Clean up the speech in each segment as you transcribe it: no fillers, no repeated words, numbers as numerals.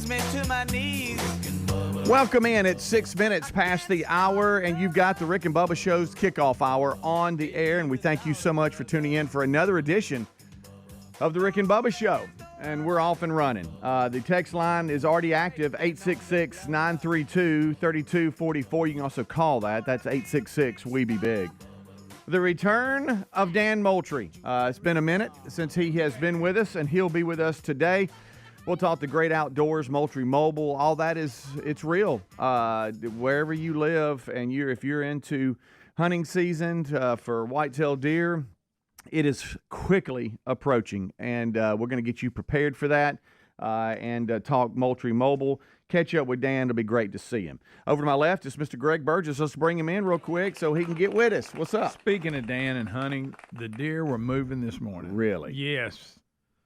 me to my knees. Welcome in. It's 6 minutes past the hour, and you've got the Rick and Bubba Show's kickoff hour on the air, and we thank you so much for tuning in for another edition of the Rick and Bubba Show, and we're off and running. The text line is already active, 866-932-3244. You can also call that. That's 866-WE-BE-BIG. The return of Dan Moultrie. It's been a minute since he has been with us, and he'll be with us today. We'll talk the great outdoors, Moultrie Mobile, all that it's real. Wherever you live, and if you're into hunting season for whitetail deer, it is quickly approaching, and we're going to get you prepared for that and talk Moultrie Mobile. Catch up with Dan. It'll be great to see him. Over to my left is Mr. Greg Burgess. Let's bring him in real quick so he can get with us. What's up? Speaking of Dan and hunting, the deer were moving this morning. Really? Yes.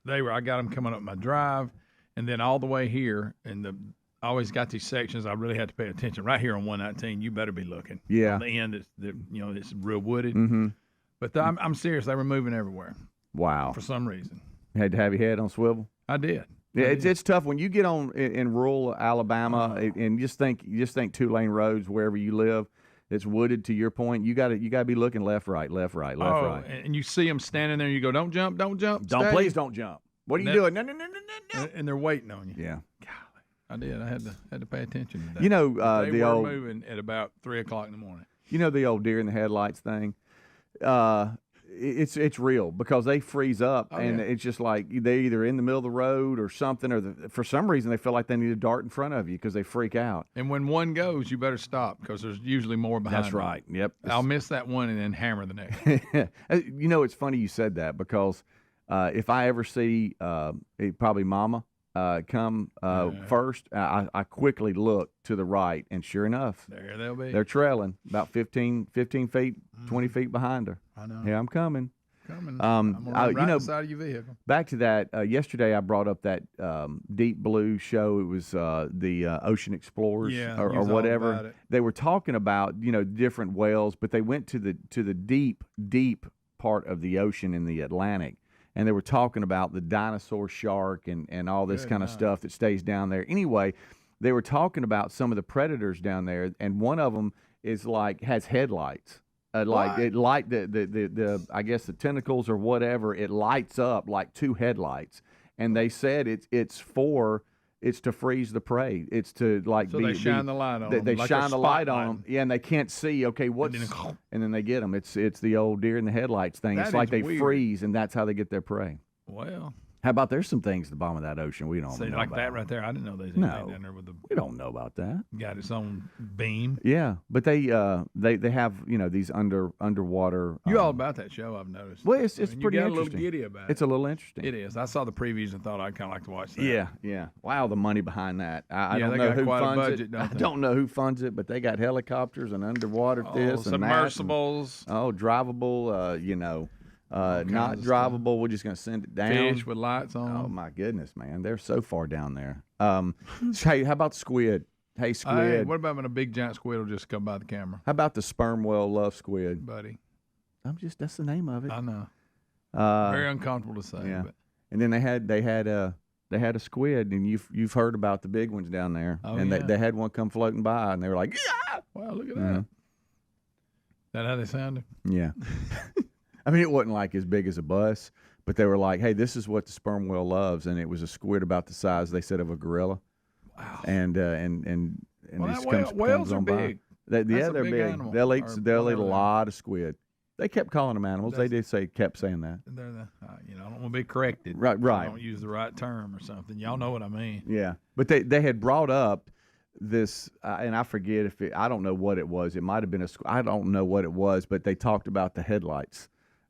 They were. I got them coming up my drive, and then all the way here, and I always got these sections I really had to pay attention. Right here on 119, you better be looking. Yeah. On the end, it's real wooded. Mm-hmm. But I'm serious. They were moving everywhere. Wow. For some reason. You had to have your head on swivel? I did. Yeah, it's tough when you get on in rural Alabama and just think 2-lane roads wherever you live. It's wooded. To your point, you got to be looking left, right. And you see them standing there. And you go, don't jump. Please don't jump. What are you doing? No. And they're waiting on you. Yeah. Golly, I did. I had to pay attention to that. You know, they the were old moving at about 3:00 in the morning. You know the old deer in the headlights thing. It's real because they freeze up it's just like they either in the middle of the road or something, or for some reason they feel like they need to dart in front of you because they freak out. And when one goes, you better stop because there's usually more behind. That's right. Them. Yep. I'll miss that one and then hammer the next. You know, it's funny you said that because if I ever see probably Mama come first, I quickly look to the right, and sure enough, there they'll be. They're trailing about 15 feet, 20 feet behind her. I know. Yeah, I'm coming. I'm right beside your vehicle. Back to that, yesterday I brought up that Deep Blue show. It was the Ocean Explorers or whatever. They were talking about, different whales, but they went to the deep part of the ocean in the Atlantic. And they were talking about the dinosaur shark and all this kind of stuff that stays down there. Anyway, they were talking about some of the predators down there, and one of them is has headlights. The I guess the tentacles or whatever, it lights up like two headlights. And they said it's to freeze the prey. It's to they shine the light on them. They shine the light on them. Yeah, and they can't see. Okay, and then they get them. It's the old deer in the headlights thing. It's like they freeze, and that's how they get their prey. Well, how about there's some things at the bottom of that ocean we don't know like about. that right there. I didn't know there's anything down there with we don't know about that. Got its own beam. Yeah, but they have these underwater. You all about that show? I've noticed. Well, it's pretty you get interesting. A little giddy about it. It's a little interesting. It is. I saw the previews and thought I'd kind of like to watch that. Yeah. Wow, the money behind that. I don't they know got who quite funds a budget, it. don't I they? don't know who funds it, but they got helicopters and underwater this and submersibles. that. Drivable. Not drivable. We're just going to send it down. Fish with lights on. Oh my goodness, man! They're so far down there. Hey, how about squid? Hey, squid. Hey, what about when a big giant squid will just come by the camera? How about the sperm whale love squid, buddy? That's the name of it. I know. Very uncomfortable to say. Yeah. But. And then they had a squid, and you've heard about the big ones down there. Oh, and yeah. they had one come floating by, and they were like, yeah! Wow, look at that. Is that how they sounded? Yeah. I mean, it wasn't like as big as a bus, but they were like, hey, this is what the sperm whale loves. And it was a squid about the size, they said, of a gorilla. Wow. And whales are big. They're big. Animal. They'll eat a lot of squid. They kept calling them animals. They kept saying that. I don't want to be corrected. Right. I don't use the right term or something. Y'all know what I mean. Yeah. But they had brought up this, and I forget I don't know what it was. It might have been I don't know what it was, but they talked about the headlights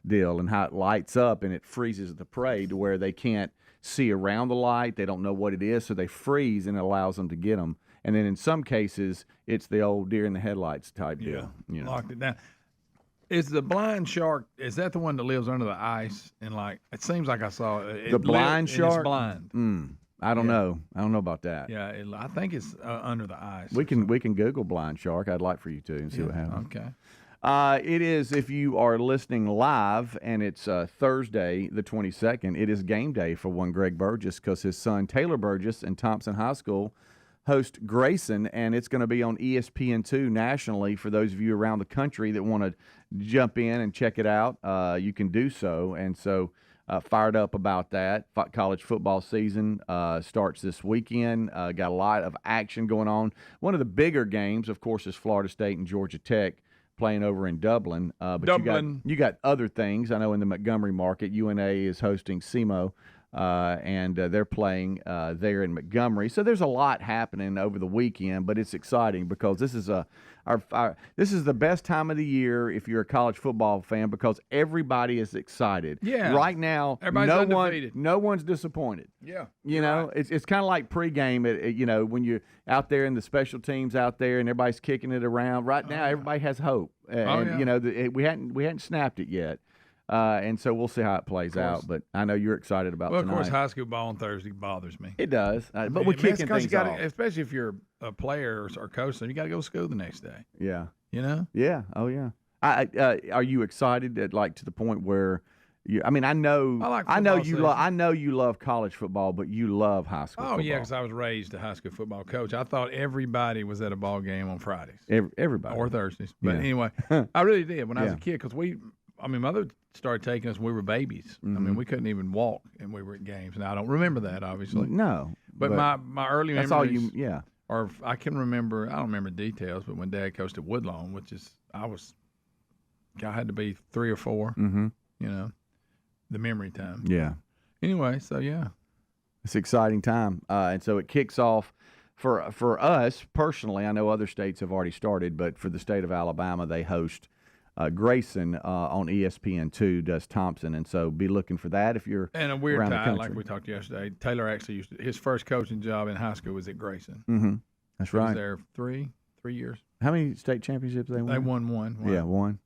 deal and how it lights up and it freezes the prey to where they can't see around the light. They don't know what it is, so they freeze and it allows them to get them. And then in some cases, it's the old deer in the headlights type deal. Locked it down. Is the blind shark, is that the one that lives under the ice? And it seems like I saw it. The blind shark? It's blind. I don't know. I don't know about that. Yeah, I think it's under the ice. We can Google blind shark. I'd like for you to and see what happens. Okay. It is, if you are listening live, and it's Thursday, the 22nd, it is game day for one Greg Burgess because his son, Taylor Burgess, in Thompson High School host Grayson, and it's going to be on ESPN2 nationally. For those of you around the country that want to jump in and check it out, you can do so. And so fired up about that. College football season starts this weekend. Got a lot of action going on. One of the bigger games, of course, is Florida State and Georgia Tech playing over in Dublin. But you got other things. I know in the Montgomery market, UNA is hosting SEMO. And they're playing there in Montgomery. So there's a lot happening over the weekend, but it's exciting because this is this is the best time of the year if you're a college football fan because everybody is excited. Yeah. Right now, no one's disappointed. Yeah. You know, it's kind of like pregame. When you're out there and the special teams out there and everybody's kicking it around. Right now, everybody has hope. And we hadn't snapped it yet. And so we'll see how it plays out. But I know you're excited about tonight. Of course, high school ball on Thursday bothers me. It does. But we're kicking things off. Especially if you're a player or coach, then you got to go to school the next day. Yeah. You know? Yeah. Oh, yeah. Are you excited to the point where I know you love college football, but you love high school football. Oh, yeah, because I was raised a high school football coach. I thought everybody was at a ball game on Fridays. Everybody. Or Thursdays. But anyway, I really did when I was a kid because mother started taking us when we were babies. Mm-hmm. I mean, we couldn't even walk, and we were at games. Now, I don't remember that, obviously. No. But my early memories. That's all you, yeah. Or I don't remember details, but when Dad coached at Woodlawn, I had to be 3 or 4, the memory time. Yeah. Anyway, so yeah. It's an exciting time. And so it kicks off for us personally. I know other states have already started, but for the state of Alabama, they host Grayson on ESPN2 does Thompson, and so be looking for that if you're and a weird around tie, the country. like we talked yesterday. Taylor actually his first coaching job in high school was at Grayson. Mm-hmm. That's right. He was there 3 years. How many state championships they won? They won one. Yeah, one.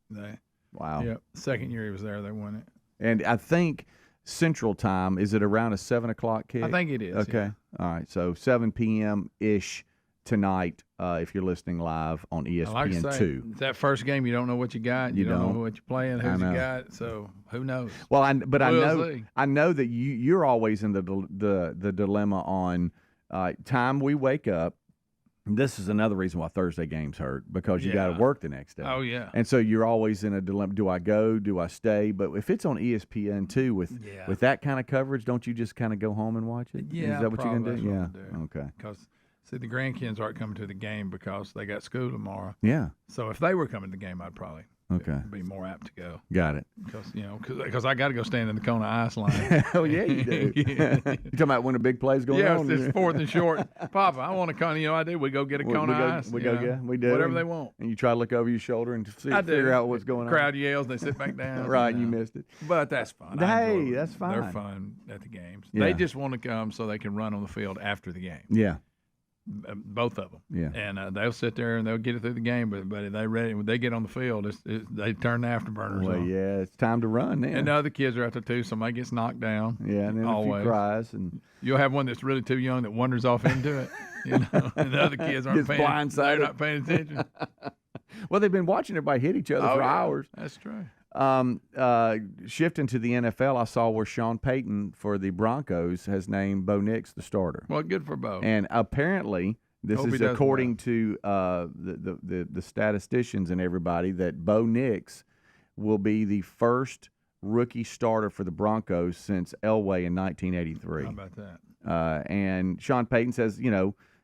Wow. Yep. Second year he was there, they won it. And I think Central Time, is it around a 7 o'clock kick? I think it is. Okay. Yeah. All right. So 7 p.m. ish tonight. If you're listening live on ESPN2. Like I say, that first game, you don't know what you got. You don't know what you're playing, who's you got. So who knows? Well, I know that you're always in the dilemma on time we wake up. This is another reason why Thursday games hurt because you got to work the next day. Oh yeah. And so you're always in a dilemma. Do I go? Do I stay? But if it's on ESPN2 with that kind of coverage, don't you just kind of go home and watch it? Yeah. Is that what you're gonna do? Yeah. Okay. Because see, the grandkids aren't coming to the game because they got school tomorrow. Yeah. So if they were coming to the game, I'd probably be more apt to go. Got it. Because I got to go stand in the Kona ice line. Oh yeah, you do. You talking about when a big play's going on? Yeah, it's 4th and short. Papa, I want a Kona. I do. We go get a Kona ice. We do. Whatever they want. And you try to look over your shoulder and figure out what's going on. The crowd yells. They sit back down. Right, and you missed it. But that's fun. Hey, that's fine. They're fun at the games. Yeah. They just want to come so they can run on the field after the game. Yeah. Both of them. Yeah. And they'll sit there and they'll get it through the game, but if they ready when they get on the field, they turn the afterburners on. Yeah, it's time to run then. And the other kids are out there too. Somebody gets knocked down. Yeah, and then always. a few cries, and you'll have one that's really too young that wanders off into it. And the other kids aren't paying. Blindsided. They're not paying attention. Well, they've been watching everybody hit each other for hours. That's true. Shifting to the NFL, I saw where Sean Payton for the Broncos has named Bo Nix the starter. Well, good for Bo. And apparently, this is according to the statisticians and everybody, that Bo Nix will be the first rookie starter for the Broncos since Elway in 1983. How about that? And Sean Payton says,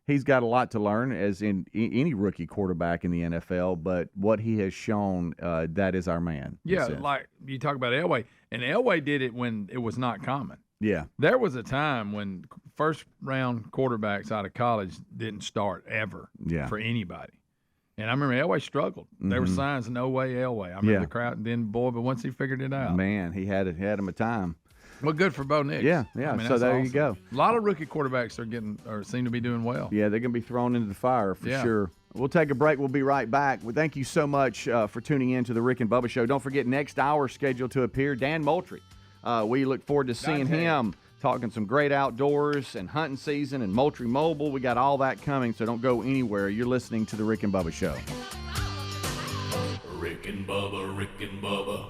he's got a lot to learn, as in any rookie quarterback in the NFL, but what he has shown, that is our man. Yeah, like you talk about Elway, and Elway did it when it was not common. Yeah. There was a time when first-round quarterbacks out of college didn't start ever for anybody. And I remember Elway struggled. Mm-hmm. There were signs, no way Elway. I remember the crowd, and then, but once he figured it out. Man, he had him a time. Well, good for Bo Nix. Yeah. I mean, so there awesome. You go. A lot of rookie quarterbacks seem to be doing well. Yeah, they're going to be thrown into the fire for sure. We'll take a break. We'll be right back. Well, thank you so much for tuning in to the Rick and Bubba Show. Don't forget, next hour scheduled to appear, Dan Moultrie. We look forward to seeing him talking some great outdoors and hunting season and Moultrie Mobile. We got all that coming, so don't go anywhere. You're listening to the Rick and Bubba Show. Rick Rick and Bubba, Rick and Bubba.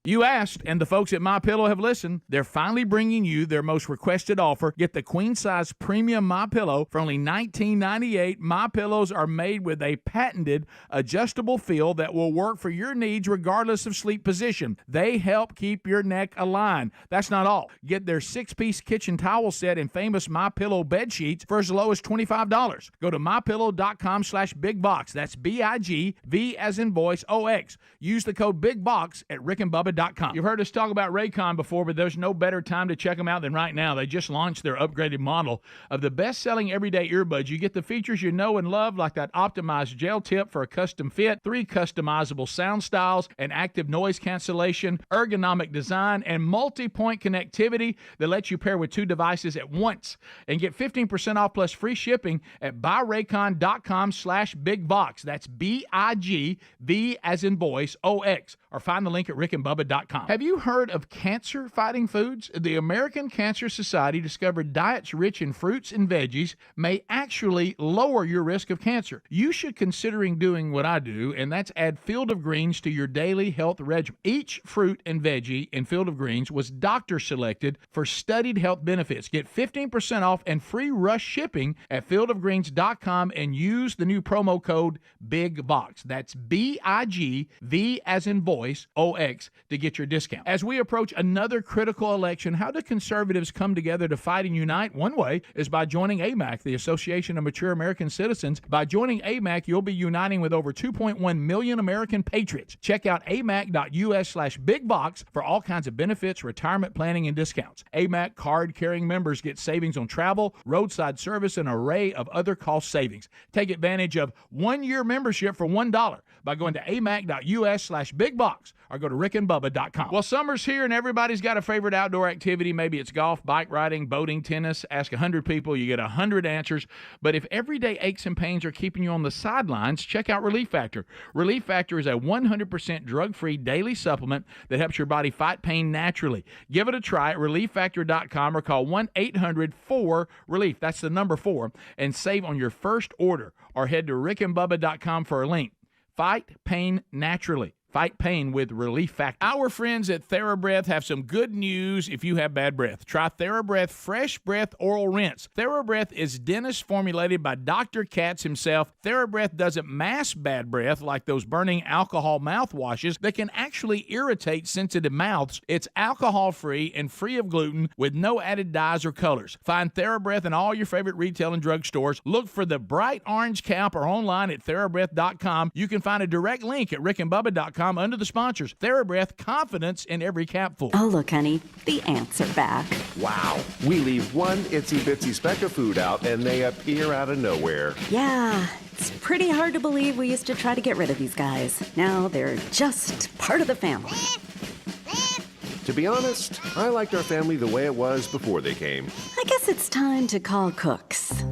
You asked, and the folks at MyPillow have listened. They're finally bringing you their most requested offer. Get the queen-size premium MyPillow for only $19.98. MyPillows are made with a patented adjustable feel that will work for your needs regardless of sleep position. They help keep your neck aligned. That's not all. Get their 6-piece kitchen towel set and famous MyPillow bed sheets for as low as $25. Go to MyPillow.com/BigBox. That's BIGV as in voice, OX. Use the code BIGBOX at rickandbubba.com. You've heard us talk about Raycon before, but there's no better time to check them out than right now. They just launched their upgraded model of the best-selling everyday earbuds. You get the features you know and love, like that optimized gel tip for a custom fit, 3 customizable sound styles, and active noise cancellation, ergonomic design, and multi-point connectivity that lets you pair with 2 devices at once. And get 15% off plus free shipping at buyraycon.com/bigbox. That's BIGV as in voice, OX. Or find the link at rickandbubba.com. Have you heard of cancer-fighting foods? The American Cancer Society discovered diets rich in fruits and veggies may actually lower your risk of cancer. You should considering doing what I do, and that's add Field of Greens to your daily health regimen. Each fruit and veggie in Field of Greens was doctor-selected for studied health benefits. Get 15% off and free rush shipping at fieldofgreens.com and use the new promo code BIGBOX. That's BIGV as in voice, OX, to get your discount. As we approach another critical election, how do conservatives come together to fight and unite? One way is by joining AMAC, the Association of Mature American Citizens. By joining AMAC, you'll be uniting with over 2.1 million American patriots. Check out amac.us/bigbox for all kinds of benefits, retirement planning, and discounts. AMAC card-carrying members get savings on travel, roadside service, and an array of other cost savings. Take advantage of 1-year membership for $1 by going to amac.us/bigbox or go to rickandbubba.com. Well, summer's here and everybody's got a favorite outdoor activity. Maybe it's golf, bike riding, boating, tennis. Ask 100 people, you get 100 answers. But if everyday aches and pains are keeping you on the sidelines, check out Relief Factor. Relief Factor is a 100% drug-free daily supplement that helps your body fight pain naturally. Give it a try at relieffactor.com or call 1-800-4-RELIEF. That's the number 4, and save on your first order. Or head to rickandbubba.com for a link. Fight pain naturally. Fight pain with Relief Factor. Our friends at TheraBreath have some good news if you have bad breath. Try TheraBreath Fresh Breath Oral Rinse. TheraBreath is dentist formulated by Dr. Katz himself. TheraBreath doesn't mask bad breath like those burning alcohol mouthwashes that can actually irritate sensitive mouths. It's alcohol-free and free of gluten with no added dyes or colors. Find TheraBreath in all your favorite retail and drug stores. Look for the bright orange cap or online at TheraBreath.com. You can find a direct link at rickandbubba.com under the sponsors. TheraBreath, confidence in every capful. Oh, look, honey, the ants are back. Wow. We leave one itsy-bitsy speck of food out, and they appear out of nowhere. Yeah, it's pretty hard to believe we used to try to get rid of these guys. Now they're just part of the family. To be honest, I liked our family the way it was before they came. I guess it's time to call Cooks.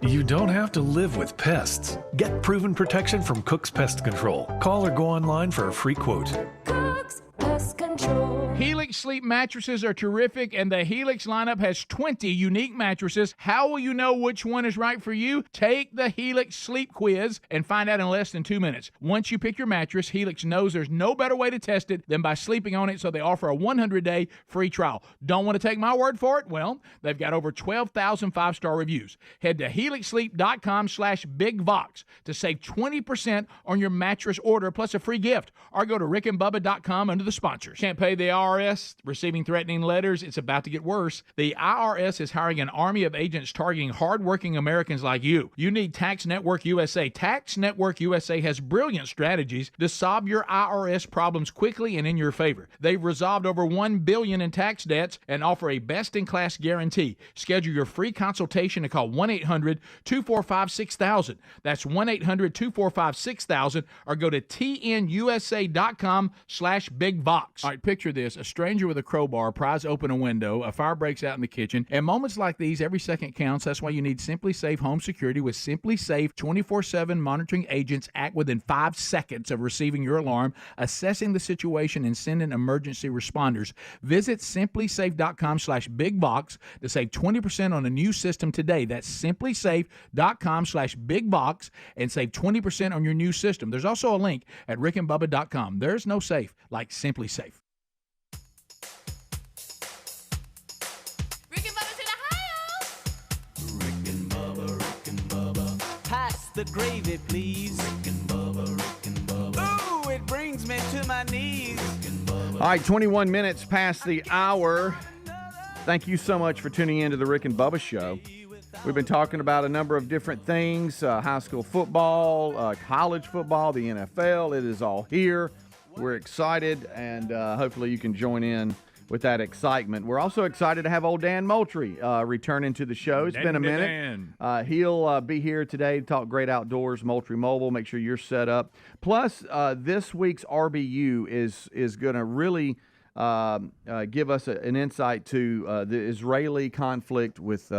You don't have to live with pests. Get proven protection from Cook's Pest Control. Call or go online for a free quote. Cook's Pest Control. Helix Sleep mattresses are terrific, and the Helix lineup has 20 unique mattresses. How will you know which one is right for you? Take the Helix Sleep Quiz and find out in less than 2 minutes. Once you pick your mattress, Helix knows there's no better way to test it than by sleeping on it, so they offer a 100-day free trial. Don't want to take my word for it? Well, they've got over 12,000 5-star reviews. Head to helixsleep.com/bigbox to save 20% on your mattress order plus a free gift, or go to rickandbubba.com under the sponsors. Can't pay the IRS, receiving threatening letters. It's about to get worse. The IRS is hiring an army of agents targeting hardworking Americans like you. You need Tax Network USA. Tax Network USA has brilliant strategies to solve your IRS problems quickly and in your favor. They've resolved over $1 billion in tax debts and offer a best-in-class guarantee. Schedule your free consultation and call 1-800-245-6000. That's 1-800-245-6000, or go to tnusa.com/bigbox. All right, picture this. A stranger stranger with a crowbar pries open a window, a fire breaks out in the kitchen. At moments like these, every second counts. That's why you need Simply Safe Home Security. With Simply Safe 24/7 monitoring agents act within 5 seconds of receiving your alarm, assessing the situation, and sending emergency responders. Visit simplysafe.com/bigbox to save 20% on a new system today. That's simplysafe.com/bigbox and save 20% on your new system. There's also a link at rickandbubba.com. There's no safe like Simply Safe. Rick and Bubba's in Ohio. Rick and Bubba. Pass the gravy, please. Rick and Bubba. Ooh, it brings me to my knees. All right, 21 minutes past the hour. Thank you so much for tuning in to the Rick and Bubba Show. We've been talking about a number of different things, high school football, college football, the NFL. It is all here. We're excited, and hopefully you can join in with that excitement. We're also excited to have old Dan Moultrie returning to the show. It's been a minute. He'll be here today to talk great outdoors, Moultrie Mobile. Make sure you're set up. Plus, this week's RBU is going to really give us an insight to the Israeli conflict with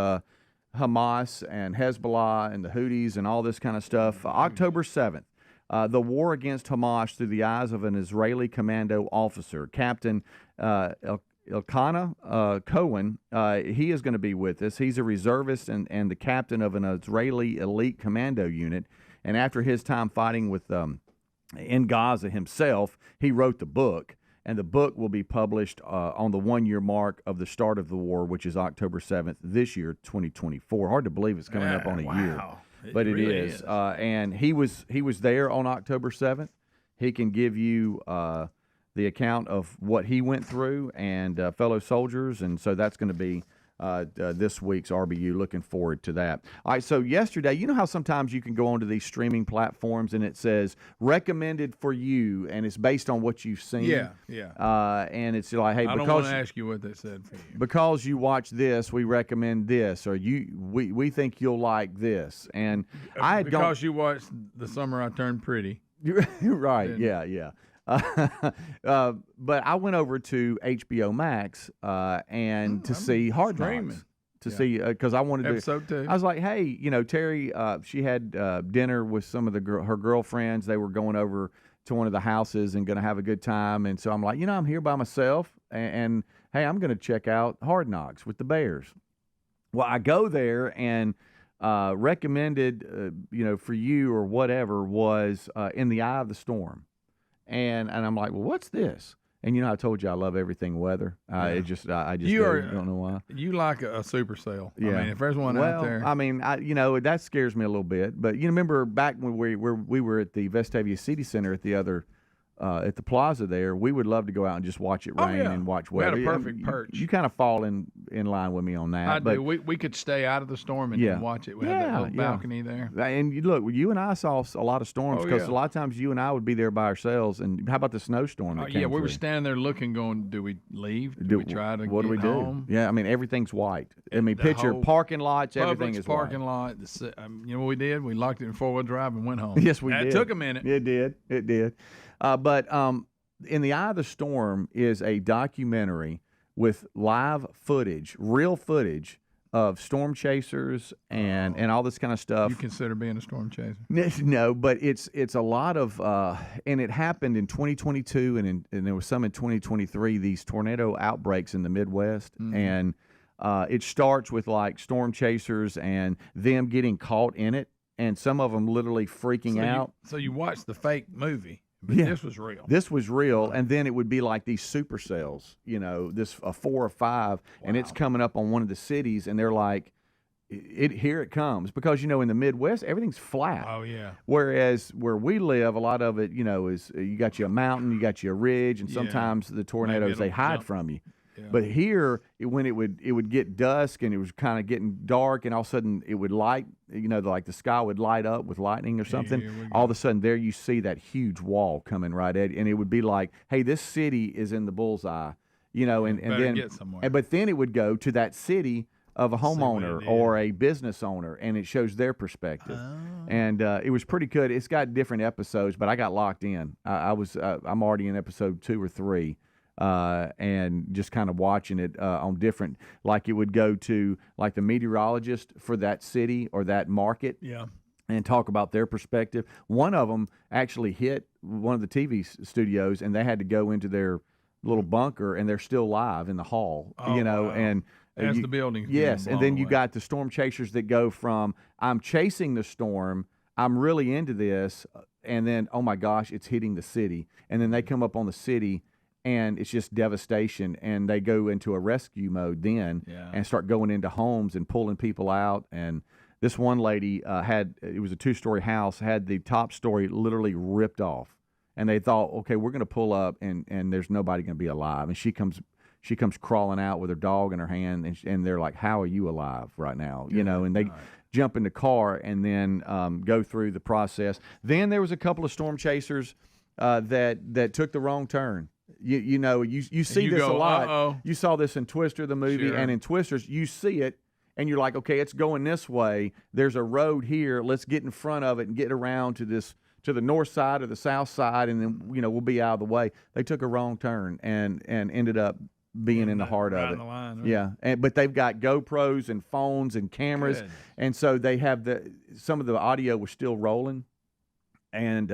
Hamas and Hezbollah and the Houthis and all this kind of stuff. October 7th, the war against Hamas through the eyes of an Israeli commando officer, Captain Elkanah Cohen. He is going to be with us. He's a reservist and the captain of an Israeli elite commando unit. And after his time fighting with in Gaza himself, he wrote the book. And the book will be published on the 1-year mark of the start of the war, which is October 7th this year, 2024. Hard to believe it's coming up on a year, but it really is. And he was there on October 7th. He can give you the account of what he went through and fellow soldiers, and so that's going to be this week's RBU. Looking forward to that. All right, so yesterday, you know how sometimes you can go onto these streaming platforms and it says recommended for you, and it's based on what you've seen. Yeah. And it's like, hey, I don't want to ask you what they said for you. Because you watch this, we recommend this, or we think you'll like this. And because you watched The Summer I Turned Pretty. Right? Yeah. But I went over to HBO Max and to see Hard Knocks. See, because I wanted episode 2. I was like, hey, Terry, she had dinner with some of her girlfriends. They were going over to one of the houses and going to have a good time. And so I'm like, I'm here by myself, and hey, I'm going to check out Hard Knocks with the Bears. Well, I go there, and recommended, for you or whatever was In the Eye of the Storm. And I'm like, well, what's this? And I told you I love everything weather. I just don't know why. You like a supercell. Yeah. I mean, if there's one out there. I mean, that scares me a little bit. But remember back when we were at the Vestavia City Center at the other at the plaza there, we would love to go out and just watch it rain and watch weather. We had a perfect perch. You kind of fall in line with me on that. I do. We could stay out of the storm and watch it. We had that little balcony there. And look, you and I saw a lot of storms because a lot of times you and I would be there by ourselves. And how about the snowstorm that came we were through? standing there looking, going, do we leave? Do we try to what get do we home? do? Yeah, I mean, everything's white. I mean, picture parking lots, everything is parking white. lot. You know what we did? We locked it in 4-wheel drive and went home. Yes, we did. It took a minute. It did. But In the Eye of the Storm is a documentary with live footage, real footage of storm chasers and all this kind of stuff. You consider being a storm chaser? No, but it's a lot of and it happened in 2022 and there was some in 2023. These tornado outbreaks in the Midwest, and it starts with like storm chasers and them getting caught in it, and some of them literally freaking out. So you watched the fake movie. But this was real. This was real, and then it would be like these supercells, this a 4 or 5, and it's coming up on one of the cities, and they're like, here it comes, because in the Midwest everything's flat. Oh yeah. Whereas where we live, a lot of it, is you got you a mountain, you got you a ridge, and sometimes the tornadoes they hide from you. Yeah. But here, when it would get dusk and it was kind of getting dark, and all of a sudden it would light, like the sky would light up with lightning or something. All of a sudden, there you see that huge wall coming right at you, and it would be like, hey, this city is in the bullseye, and then get somewhere. But then it would go to that city of a homeowner or a business owner, and it shows their perspective. And it was pretty good. It's got different episodes, but I got locked in. I'm already in episode 2 or 3. and just kind of watching it on different, like it would go to like the meteorologist for that city or that market. Yeah. And talk about their perspective. One of them actually hit one of the TV studios, and they had to go into their little bunker, and they're still live in the hall. Oh, you know, wow. and As the building's yes, being and then blown you away. got the storm chasers that go from I'm chasing the storm, I'm really into this, and then oh my gosh, it's hitting the city, and then they come up on the city. And it's just devastation, and they go into a rescue mode then and start going into homes and pulling people out. And this one lady it was a 2-story house, had the top story literally ripped off. And they thought, okay, we're going to pull up, and there's nobody going to be alive. And she comes crawling out with her dog in her hand, and they're like, how are you alive right now? You know, and they jump in the car and then go through the process. Then there was a couple of storm chasers that took the wrong turn. You know, you see this a lot. Uh-oh. You saw this in Twister, the movie, Sure. and in Twisters, you see it, and you're like, okay, it's going this way. There's a road here. Let's get in front of it and get around to the north side or the south side, and then we'll be out of the way. They took a wrong turn and ended up being in the heart of it. The line, right? Yeah, but they've got GoPros and phones and cameras, Good. and so they have some of the audio was still rolling, and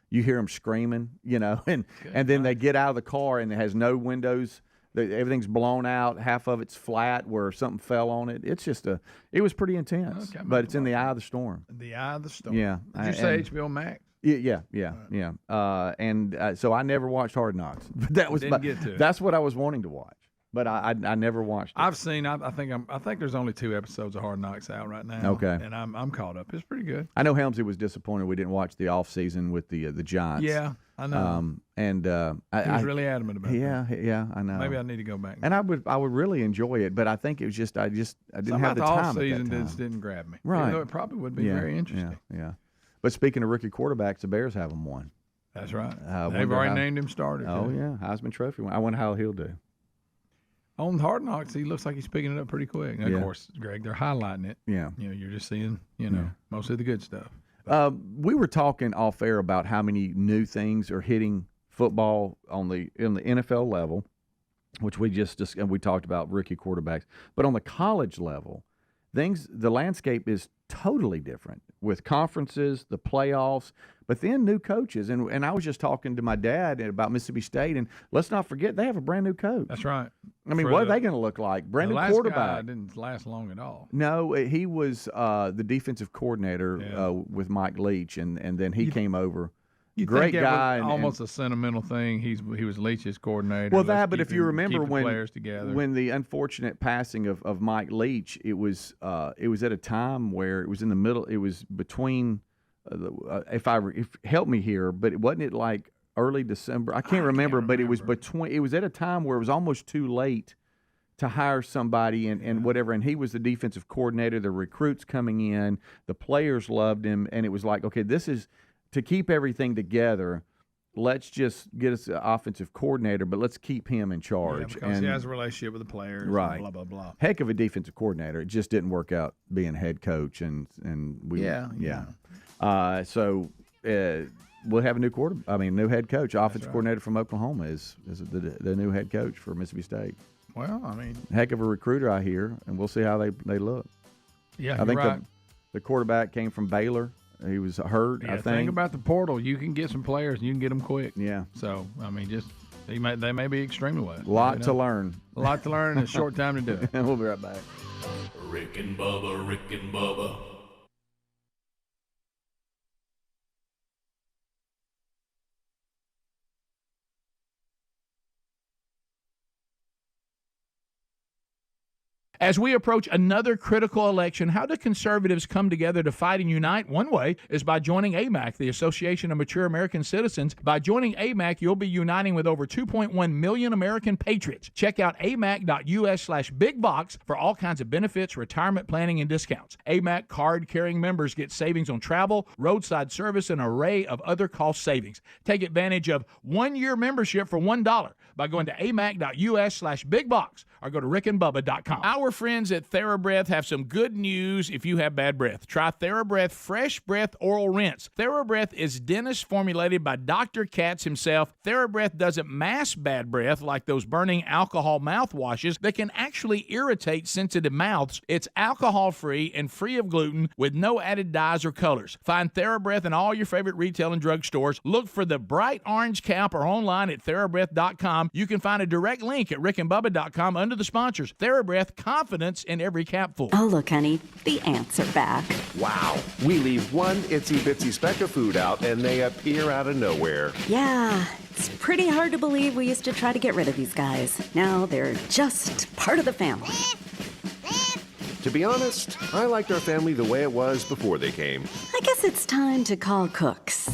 you hear them screaming, and then they get out of the car and it has no windows. Everything's blown out. Half of it's flat where something fell on it. It's just it was pretty intense, but it's in the eye of the storm. The eye of the storm. Yeah. Did you say HBO Max? Yeah. So I never watched Hard Knocks, but that was Didn't get to it. that's what I was wanting to watch, but I never watched it. I've seen. I think there's only 2 episodes of Hard Knocks out right now. Okay. And I'm caught up. It's pretty good. I know Helmsley was disappointed we didn't watch the off season with the Giants. Yeah, I know. He was really adamant about that. Yeah, I know. Maybe I need to go back. And I would really enjoy it, but I think it was just I didn't Something have the about time. the at off-season that time. just didn't grab me. Right. Even though it probably would be very interesting. Yeah. But speaking of rookie quarterbacks, the Bears have him one. That's right. I They've wonder already how- named him starter. Oh too. yeah, Heisman Trophy one. I wonder how he'll do. On Hard Knocks, he looks like he's picking it up pretty quick. And Yeah. of course, Greg, they're highlighting it. Yeah. You're just seeing, mostly the good stuff. We were talking off air about how many new things are hitting football in the NFL level, which we we talked about rookie quarterbacks, but on the college level, the landscape is totally different with conferences, the playoffs, but then new coaches. And I was just talking to my dad about Mississippi State, and let's not forget they have a brand new coach. That's right. I mean, what are they going to look like? Brand The new last quarterback. guy didn't last long at all. No, he was the defensive coordinator with Mike Leach, and then he came over. Great think guy. It was almost a sentimental thing. He was Leach's coordinator. Well, Let's if you remember keep the players together. when the unfortunate passing of Mike Leach, it was at a time where it was in the middle. It was between, help me here, but wasn't it like early December? I can't remember, but it was between. It was at a time where it was almost too late to hire somebody and whatever. And he was the defensive coordinator. The recruits coming in, the players loved him, and it was like, okay, this is. To keep everything together, let's just get us an offensive coordinator, but let's keep him in charge. Because he has a relationship with the players. Right. And blah, blah, blah. Heck of a defensive coordinator. It just didn't work out being head coach, and we So we'll have a new head coach, offensive coordinator from Oklahoma is the new head coach for Mississippi State. Well, I mean, heck of a recruiter, I hear, and we'll see how they look. Yeah, I think right. the quarterback came from Baylor. He was hurt, I think. Think about the portal. You can get some players, and you can get them quick. Yeah. So, I mean, they may be extremely well. A lot to learn. A lot to learn in a short time to do it. And we'll be right back. Rick and Bubba, Rick and Bubba. As we approach another critical election, how do conservatives come together to fight and unite? One way is by joining AMAC, the Association of Mature American Citizens. By joining AMAC, you'll be uniting with over 2.1 million American patriots. Check out amac.us/bigbox for all kinds of benefits, retirement planning, and discounts. AMAC card-carrying members get savings on travel, roadside service, and an array of other cost savings. Take advantage of 1-year membership for $1 by going to amac.us/bigbox or go to rickandbubba.com. Our Our friends at TheraBreath have some good news if you have bad breath. Try TheraBreath Fresh Breath Oral Rinse. TheraBreath is dentist formulated by Dr. Katz himself. TheraBreath doesn't mask bad breath like those burning alcohol mouthwashes that can actually irritate sensitive mouths. It's alcohol-free and free of gluten with no added dyes or colors. Find TheraBreath in all your favorite retail and drug stores. Look for the bright orange cap or online at TheraBreath.com. You can find a direct link at rickandbubba.com under the sponsors. TheraBreath, confidence in every capful. Oh, look, honey, the ants are back. Wow. We leave one itsy bitsy speck of food out and they appear out of nowhere. Yeah, it's pretty hard to believe we used to try to get rid of these guys. Now they're just part of the family. To be honest, I liked our family the way it was before they came. I guess it's time to call Cooks.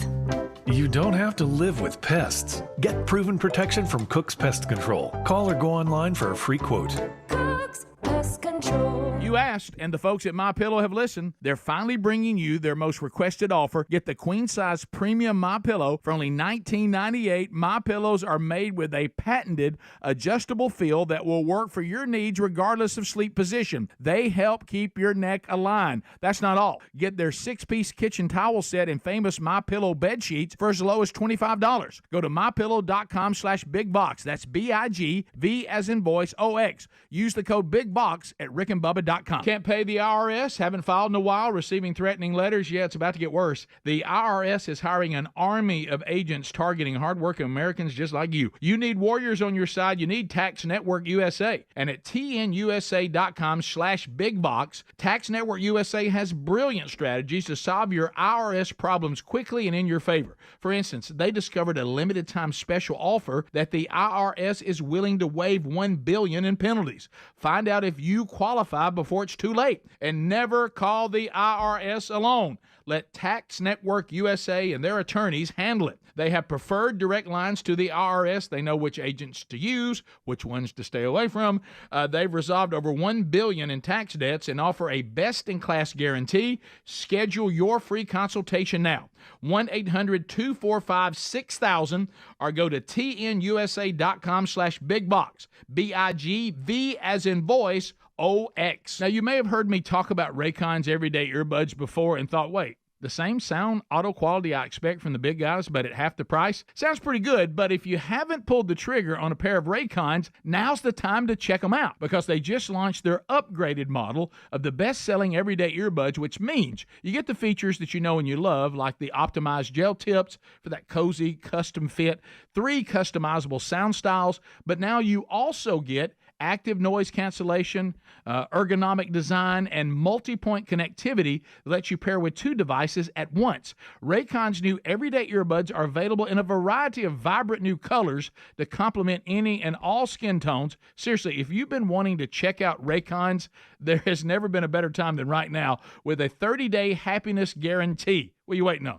You don't have to live with pests. Get proven protection from Cook's Pest Control. Call or go online for a free quote. Cook's Pest Control. You asked, and the folks at MyPillow have listened. They're finally bringing you their most requested offer. Get the queen-size premium MyPillow for only $19.98. MyPillows are made with a patented adjustable feel that will work for your needs regardless of sleep position. They help keep your neck aligned. That's not all. Get their 6-piece kitchen towel set and famous MyPillow bed sheets for as low as $25. Go to MyPillow.com/BigBox. That's B-I-G, V as in voice, O-X. Use the code BIGBOX at rickandbubba.com. Can't pay the IRS? Haven't filed in a while? Receiving threatening letters? Yeah, it's about to get worse. The IRS is hiring an army of agents targeting hardworking Americans just like you. You need warriors on your side. You need Tax Network USA. And at tnusa.com/bigbox, Tax Network USA has brilliant strategies to solve your IRS problems quickly and in your favor. For instance, they discovered a limited time special offer that the IRS is willing to waive $1 billion in penalties. Find out if you qualify before it's too late. And never call the IRS alone. Let Tax Network USA and their attorneys handle it. They have preferred direct lines to the IRS. They know which agents to use, which ones to stay away from. They've resolved over $1 billion in tax debts and offer a best-in-class guarantee. Schedule your free consultation now. 1-800-245-6000 or go to tnusa.com/bigbox. B-I-G-V as in voice, O-X. Now, you may have heard me talk about Raycon's everyday earbuds before and thought, wait, the same sound auto quality I expect from the big guys, but at half the price? Sounds pretty good, but if you haven't pulled the trigger on a pair of Raycons, now's the time to check them out because they just launched their upgraded model of the best-selling everyday earbuds, which means you get the features that you know and you love, like the optimized gel tips for that cozy custom fit, 3 customizable sound styles, but now you also get active noise cancellation, ergonomic design, and multi-point connectivity that lets you pair with 2 devices at once. Raycon's new everyday earbuds are available in a variety of vibrant new colors to complement any and all skin tones. Seriously, if you've been wanting to check out Raycon's, there has never been a better time than right now with a 30-day happiness guarantee. What are you waiting on?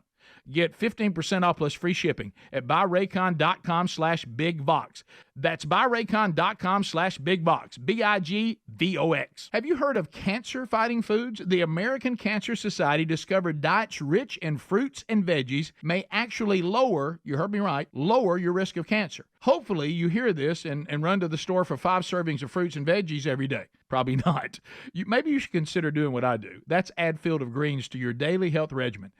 Get 15% off plus free shipping at buyraycon.com/bigbox. That's buyraycon.com/bigbox. B-I-G-V-O-X. Have you heard of cancer-fighting foods? The American Cancer Society discovered diets rich in fruits and veggies may actually lower, you heard me right, lower your risk of cancer. Hopefully you hear this and run to the store for 5 servings of fruits and veggies every day. Probably not. Maybe you should consider doing what I do. That's add Field of Greens to your daily health regimen.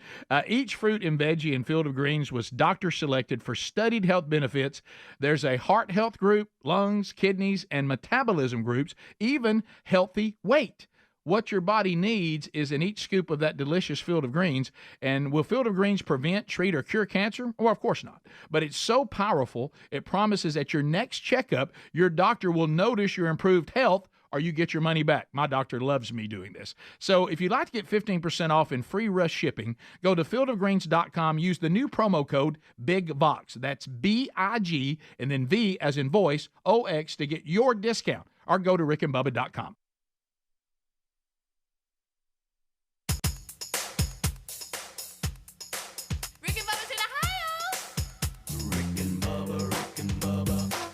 Each fruit and veggie in Field of Greens was doctor selected for studied health benefits. There's a heart health group, lungs, kidneys, and metabolism groups, even healthy weight. What your body needs is in each scoop of that delicious Field of Greens. And will Field of Greens prevent, treat, or cure cancer? Well, of course not. But it's so powerful, it promises at your next checkup, your doctor will notice your improved health or you get your money back. My doctor loves me doing this. So if you'd like to get 15% off and free rush shipping, go to fieldofgreens.com, use the new promo code BIGVOX. That's B-I-G and then V as in voice, O-X to get your discount. Or go to rickandbubba.com.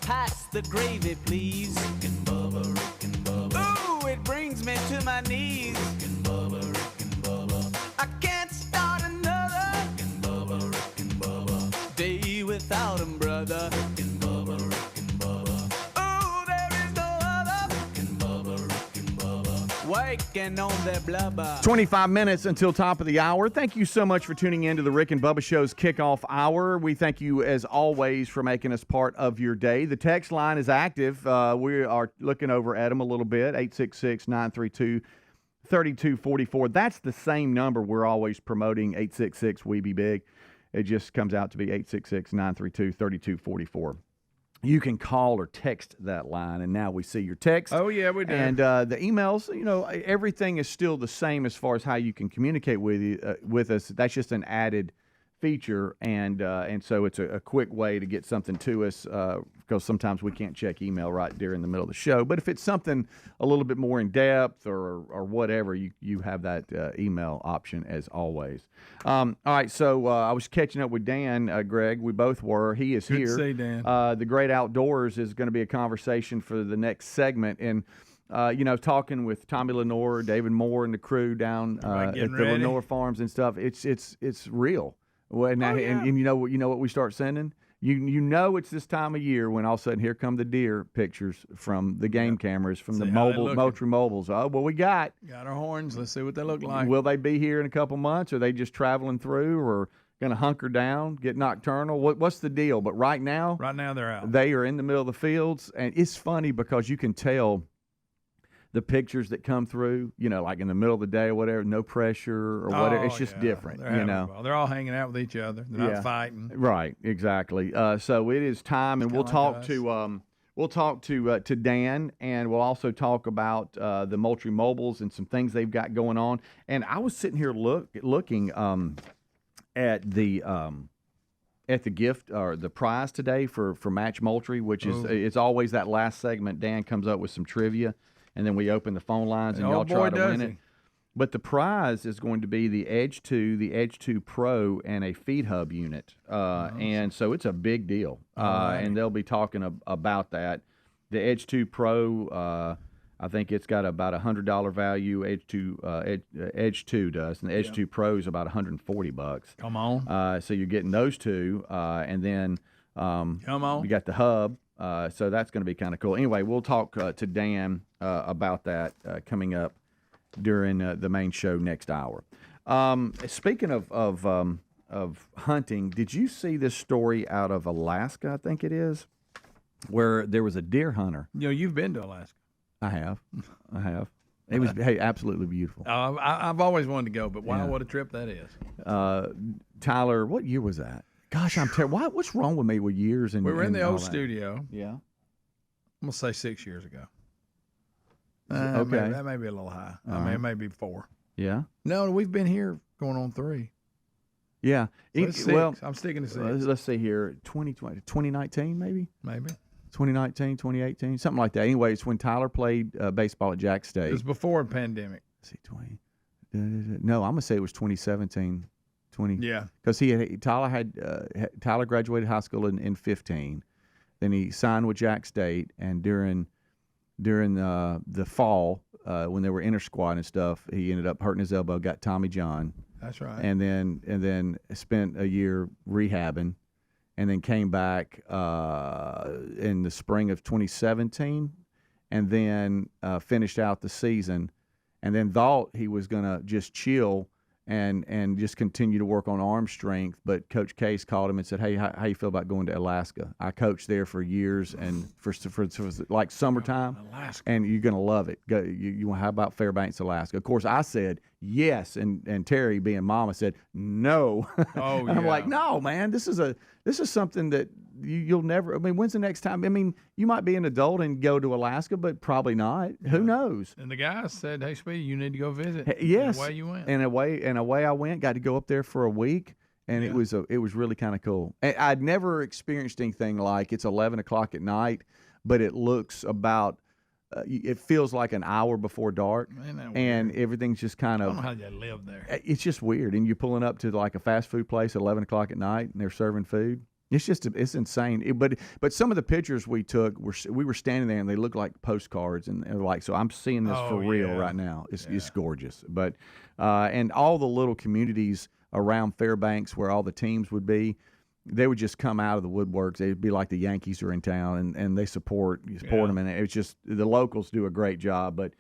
Pass the gravy, please. Rick and Bubba, Rick and Bubba. Ooh, it brings me to my knees. Rick and Bubba, Rick and Bubba. I can't start another Rick and Bubba, Rick and Bubba. day without 'em, brother. Rick and Bubba, Rick and Bubba. Ooh, there is no other Rick and Bubba, Rick and choking on their blubber. 25 minutes until top of the hour. Thank you so much for tuning in to the Rick and Bubba Show's kickoff hour. We thank you, as always, for making us part of your day. The text line is active. We are looking over at them a little bit, 866-932-3244. That's the same number we're always promoting, 866-WE-BE-BIG. It just comes out to be 866-932-3244. You can call or text that line, and now we see your text. Oh, yeah, we do. And the emails, everything is still the same as far as how you can communicate with us. That's just an added feature, and so it's a quick way to get something to us because sometimes we can't check email right during the middle of the show. But if it's something a little bit more in depth or whatever, you have that email option as always. All right, so I was catching up with Dan, Greg. We both were. He is here. Good to see Dan. The Great Outdoors is going to be a conversation for the next segment, and talking with Tommy Lenore, David Moore, and the crew down at the Lenore Farms and stuff. It's real. Well, now, and you know what we start sending? You know it's this time of year when all of a sudden here come the deer pictures from the game cameras, from the Moultrie mobiles. Oh, well, we got our horns. Let's see what they look like. Will they be here in a couple months? Are they just traveling through or going to hunker down, get nocturnal? What's the deal? But right now they're out. They are in the middle of the fields, and it's funny because you can tell the pictures that come through, like in the middle of the day or whatever, no pressure or whatever. It's just different, They're all hanging out with each other. They're not fighting. Right, exactly. So it is time, and we'll talk to Dan, and we'll also talk about the Moultrie Mobiles and some things they've got going on. And I was sitting here looking at the gift or the prize today for Match Moultrie, which is it's always that last segment. Dan comes up with some trivia. And then we open the phone lines, and y'all try to win it. But the prize is going to be the Edge 2, the Edge 2 Pro, and a feed hub unit. And so it's a big deal. And they'll be talking about that. The Edge 2 Pro, I think it's got about $100 value. Edge 2 does, and the Edge 2 Pro is about $140. Come on. So you're getting those two, and then come on. You got the hub. So that's going to be kind of cool. Anyway, we'll talk to Dan about that coming up during the main show next hour. Speaking of hunting, did you see this story out of Alaska? I think it is, where there was a deer hunter. You've been to Alaska. I have. It was absolutely beautiful. I've always wanted to go, but wow, what a trip that is. Tyler, what year was that? Gosh, I'm terrible. What's wrong with me with years? And we were in the old that? Studio. Yeah. I'm going to say 6 years ago. Okay. That may be a little high. I mean, it may be 4. Yeah. No, we've been here going on 3. Yeah. So well, I'm sticking to 6. Let's see here. 2019, maybe? Maybe. 2019, 2018, something like that. Anyway, it's when Tyler played baseball at Jack State. It was before the pandemic. Let's see, 20. No, I'm going to say it was 2017. Yeah, because Tyler graduated high school in 15, then he signed with Jack State, and during the fall when they were inter squad and stuff, he ended up hurting his elbow, got Tommy John. That's right. And then spent a year rehabbing, and then came back in the spring of 2017, and then finished out the season, and then thought he was gonna just chill and just continue to work on arm strength. But Coach Case called him and said, hey, how you feel about going to Alaska? I coached there for years, and for like summertime, Alaska. And you're going to love it. Go, how about Fairbanks, Alaska? Of course, I said yes, and Terry, being mama, said no. Oh, and I'm like, no, man, this is something that you'll never. I mean, when's the next time? I mean, you might be an adult and go to Alaska, but probably not. Who knows? And the guy said, "Hey, Speedy, you need to go visit." Yes, and away you went. And away I went. Got to go up there for a week, and it was really kind of cool. And I'd never experienced anything like it's 11 o'clock at night, but it looks about. It feels like an hour before dark, and everything's just kind of. I don't know how they live there. It's just weird, and you're pulling up to like a fast food place at 11 o'clock at night, and they're serving food. It's insane. But some of the pictures we took, we were standing there, and they looked like postcards, and they're like, so I'm seeing this for real right now. It's gorgeous. But and all the little communities around Fairbanks where all the teams would be, they would just come out of the woodworks. They'd be like the Yankees are in town, and they support them, and it's just the locals do a great job. But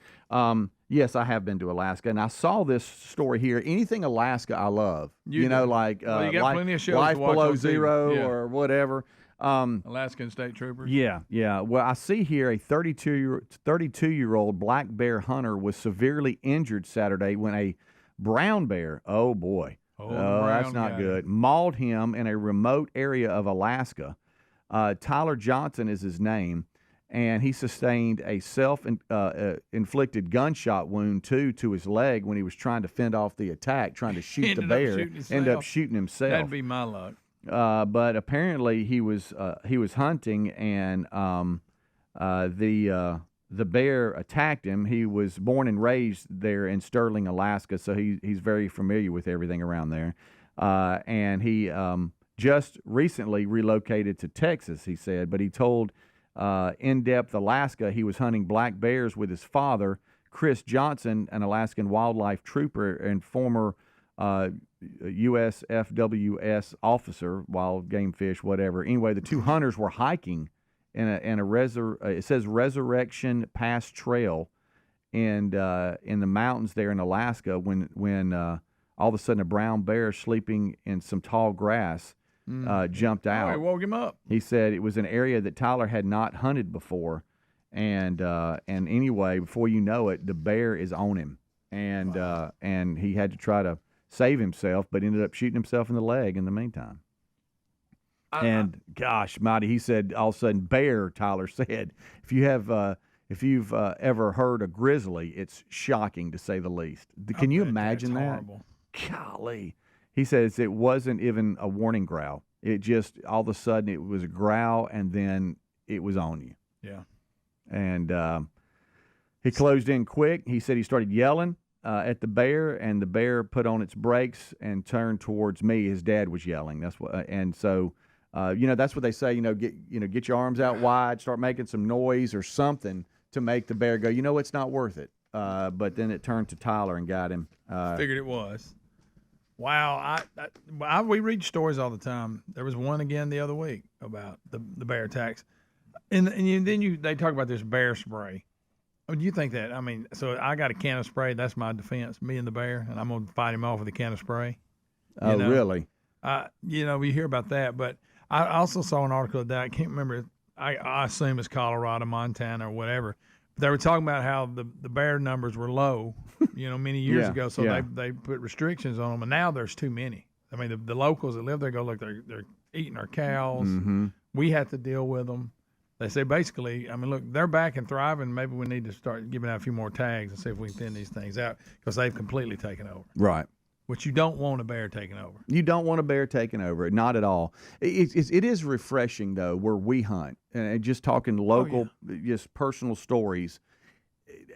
Yes, I have been to Alaska, and I saw this story here. Anything Alaska, I love. You know, like well, you got plenty of shows Life to watch Below on TV. Zero Yeah. or whatever. Alaskan State Troopers. Yeah. Well, I see here a 32-year-old black bear hunter was severely injured Saturday when a brown bear, oh boy, that's not good, mauled him in a remote area of Alaska. Tyler Johnson is his name, and he sustained a self-inflicted gunshot wound to his leg when he was trying to fend off the attack, trying to shoot the bear. Ended up shooting himself. That'd be my luck. But apparently he was hunting, and the bear attacked him. He was born and raised there in Sterling, Alaska, so he's very familiar with everything around there. And he just recently relocated to Texas, he said, but he told In-Depth Alaska he was hunting black bears with his father, Chris Johnson, an Alaskan wildlife trooper and former USFWS officer, wild game fish, whatever. Anyway, the two hunters were hiking in it says Resurrection Pass Trail in the mountains there in Alaska when all of a sudden a brown bear sleeping in some tall grass jumped out. Oh, it woke him up. He said it was an area that Tyler had not hunted before, and anyway, before you know it, the bear is on him, and he had to try to save himself, but ended up shooting himself in the leg in the meantime. Gosh, mighty, he said all of a sudden, bear, Tyler said, if you've ever heard a grizzly, it's shocking to say the least. Can you imagine that? Horrible. Golly. He says it wasn't even a warning growl. It just, all of a sudden, it was a growl, and then it was on you. Yeah. And he closed in quick. He said he started yelling at the bear, and the bear put on its brakes and turned towards me. His dad was yelling. That's what, and so, that's what they say. Get your arms out wide, start making some noise or something to make the bear go. It's not worth it. But then it turned to Tyler and got him. Figured it was. Wow, we read stories all the time. There was one again the other week about the bear attacks, and then they talk about this bear spray. Oh, do you think that? I mean, so I got a can of spray. That's my defense, me and the bear, and I'm gonna fight him off with a can of spray. Really? We hear about that, but I also saw an article today. I can't remember. I assume it's Colorado, Montana, or whatever. They were talking about how the bear numbers were low, many years ago. So they put restrictions on them, and now there's too many. I mean, the locals that live there go, look, they're eating our cows. Mm-hmm. We have to deal with them. They say basically, I mean, look, they're back and thriving. Maybe we need to start giving out a few more tags and see if we can thin these things out because they've completely taken over. Right. Which you don't want a bear taking over. You don't want a bear taking over. Not at all. It is refreshing, though, where we hunt. And just talking local, just personal stories.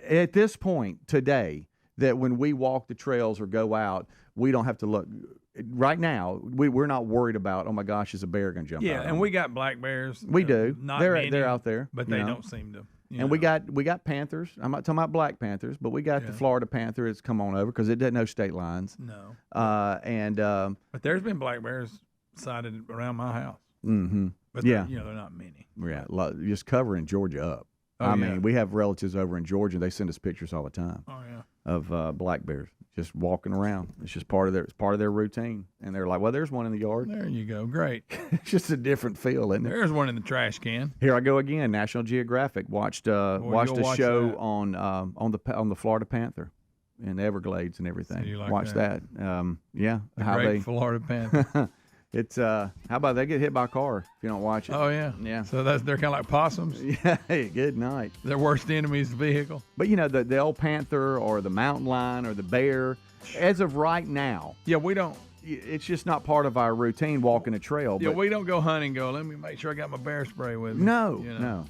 At this point today, that when we walk the trails or go out, we don't have to look. Right now, we're not worried about, oh, my gosh, is a bear going to jump out? Yeah, and we got black bears. We do. Not they're many, out there. But they don't seem to. And we got panthers. I'm not talking about black panthers, but we got the Florida panther that's come on over because it doesn't know state lines. No. But there's been black bears sighted around my house. Mm-hmm. But they're not many. Yeah, just covering Georgia up. I mean, we have relatives over in Georgia. They send us pictures all the time. Oh yeah. Of black bears just walking around. It's just part of their routine. And they're like, well, there's one in the yard. There you go. Great. It's just a different feel, isn't it? There's one in the trash can. Here I go again. National Geographic watched a show on the Florida panther in the Everglades and everything. So you like watch that. Florida panther. It's how about they get hit by a car if you don't watch it? Oh yeah, yeah. So they're kind of like possums. Yeah. Hey, good night. Their worst enemy is the vehicle. But the old panther or the mountain lion or the bear, as of right now. Yeah, we don't. It's just not part of our routine walking a trail. Yeah, we don't go hunting. Let me make sure I got my bear spray with me. No.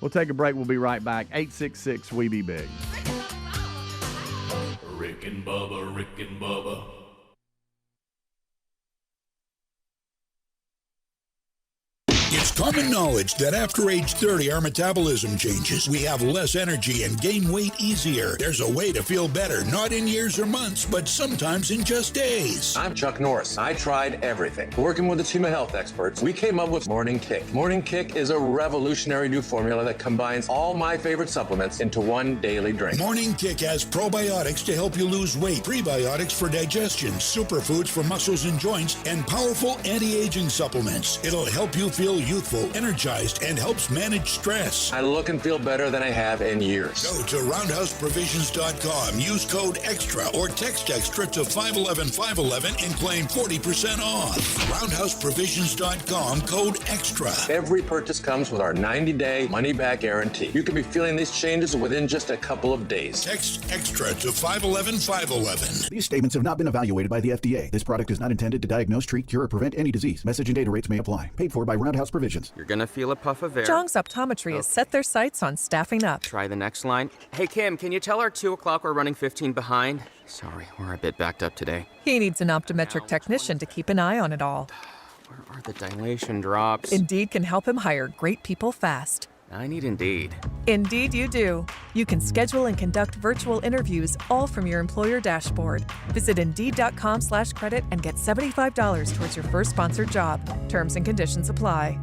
We'll take a break. We'll be right back. 866 We Be Big. Rick and Bubba, Rick and Bubba. Get It's common knowledge that after age 30, our metabolism changes. We have less energy and gain weight easier. There's a way to feel better, not in years or months, but sometimes in just days. I'm Chuck Norris. I tried everything. Working with a team of health experts, we came up with Morning Kick. Morning Kick is a revolutionary new formula that combines all my favorite supplements into one daily drink. Morning Kick has probiotics to help you lose weight, prebiotics for digestion, superfoods for muscles and joints, and powerful anti-aging supplements. It'll help you feel youthful, energized, and helps manage stress. I look and feel better than I have in years. Go to roundhouseprovisions.com, use code EXTRA or text EXTRA to 511-511 and claim 40% off. Roundhouseprovisions.com, code EXTRA. Every purchase comes with our 90-day money-back guarantee. You can be feeling these changes within just a couple of days. Text EXTRA to 511-511. These statements have not been evaluated by the FDA. This product is not intended to diagnose, treat, cure, or prevent any disease. Message and data rates may apply. Paid for by Roundhouse Provisions. You're going to feel a puff of air. Jong's Optometry has set their sights on staffing up. Try the next line. Hey, Kim, can you tell our 2 o'clock we're running 15 behind? Sorry, we're a bit backed up today. He needs an optometric technician to keep an eye on it all. Where are the dilation drops? Indeed can help him hire great people fast. I need Indeed. Indeed you do. You can schedule and conduct virtual interviews all from your employer dashboard. Visit Indeed.com/credit and get $75 towards your first sponsored job. Terms and conditions apply.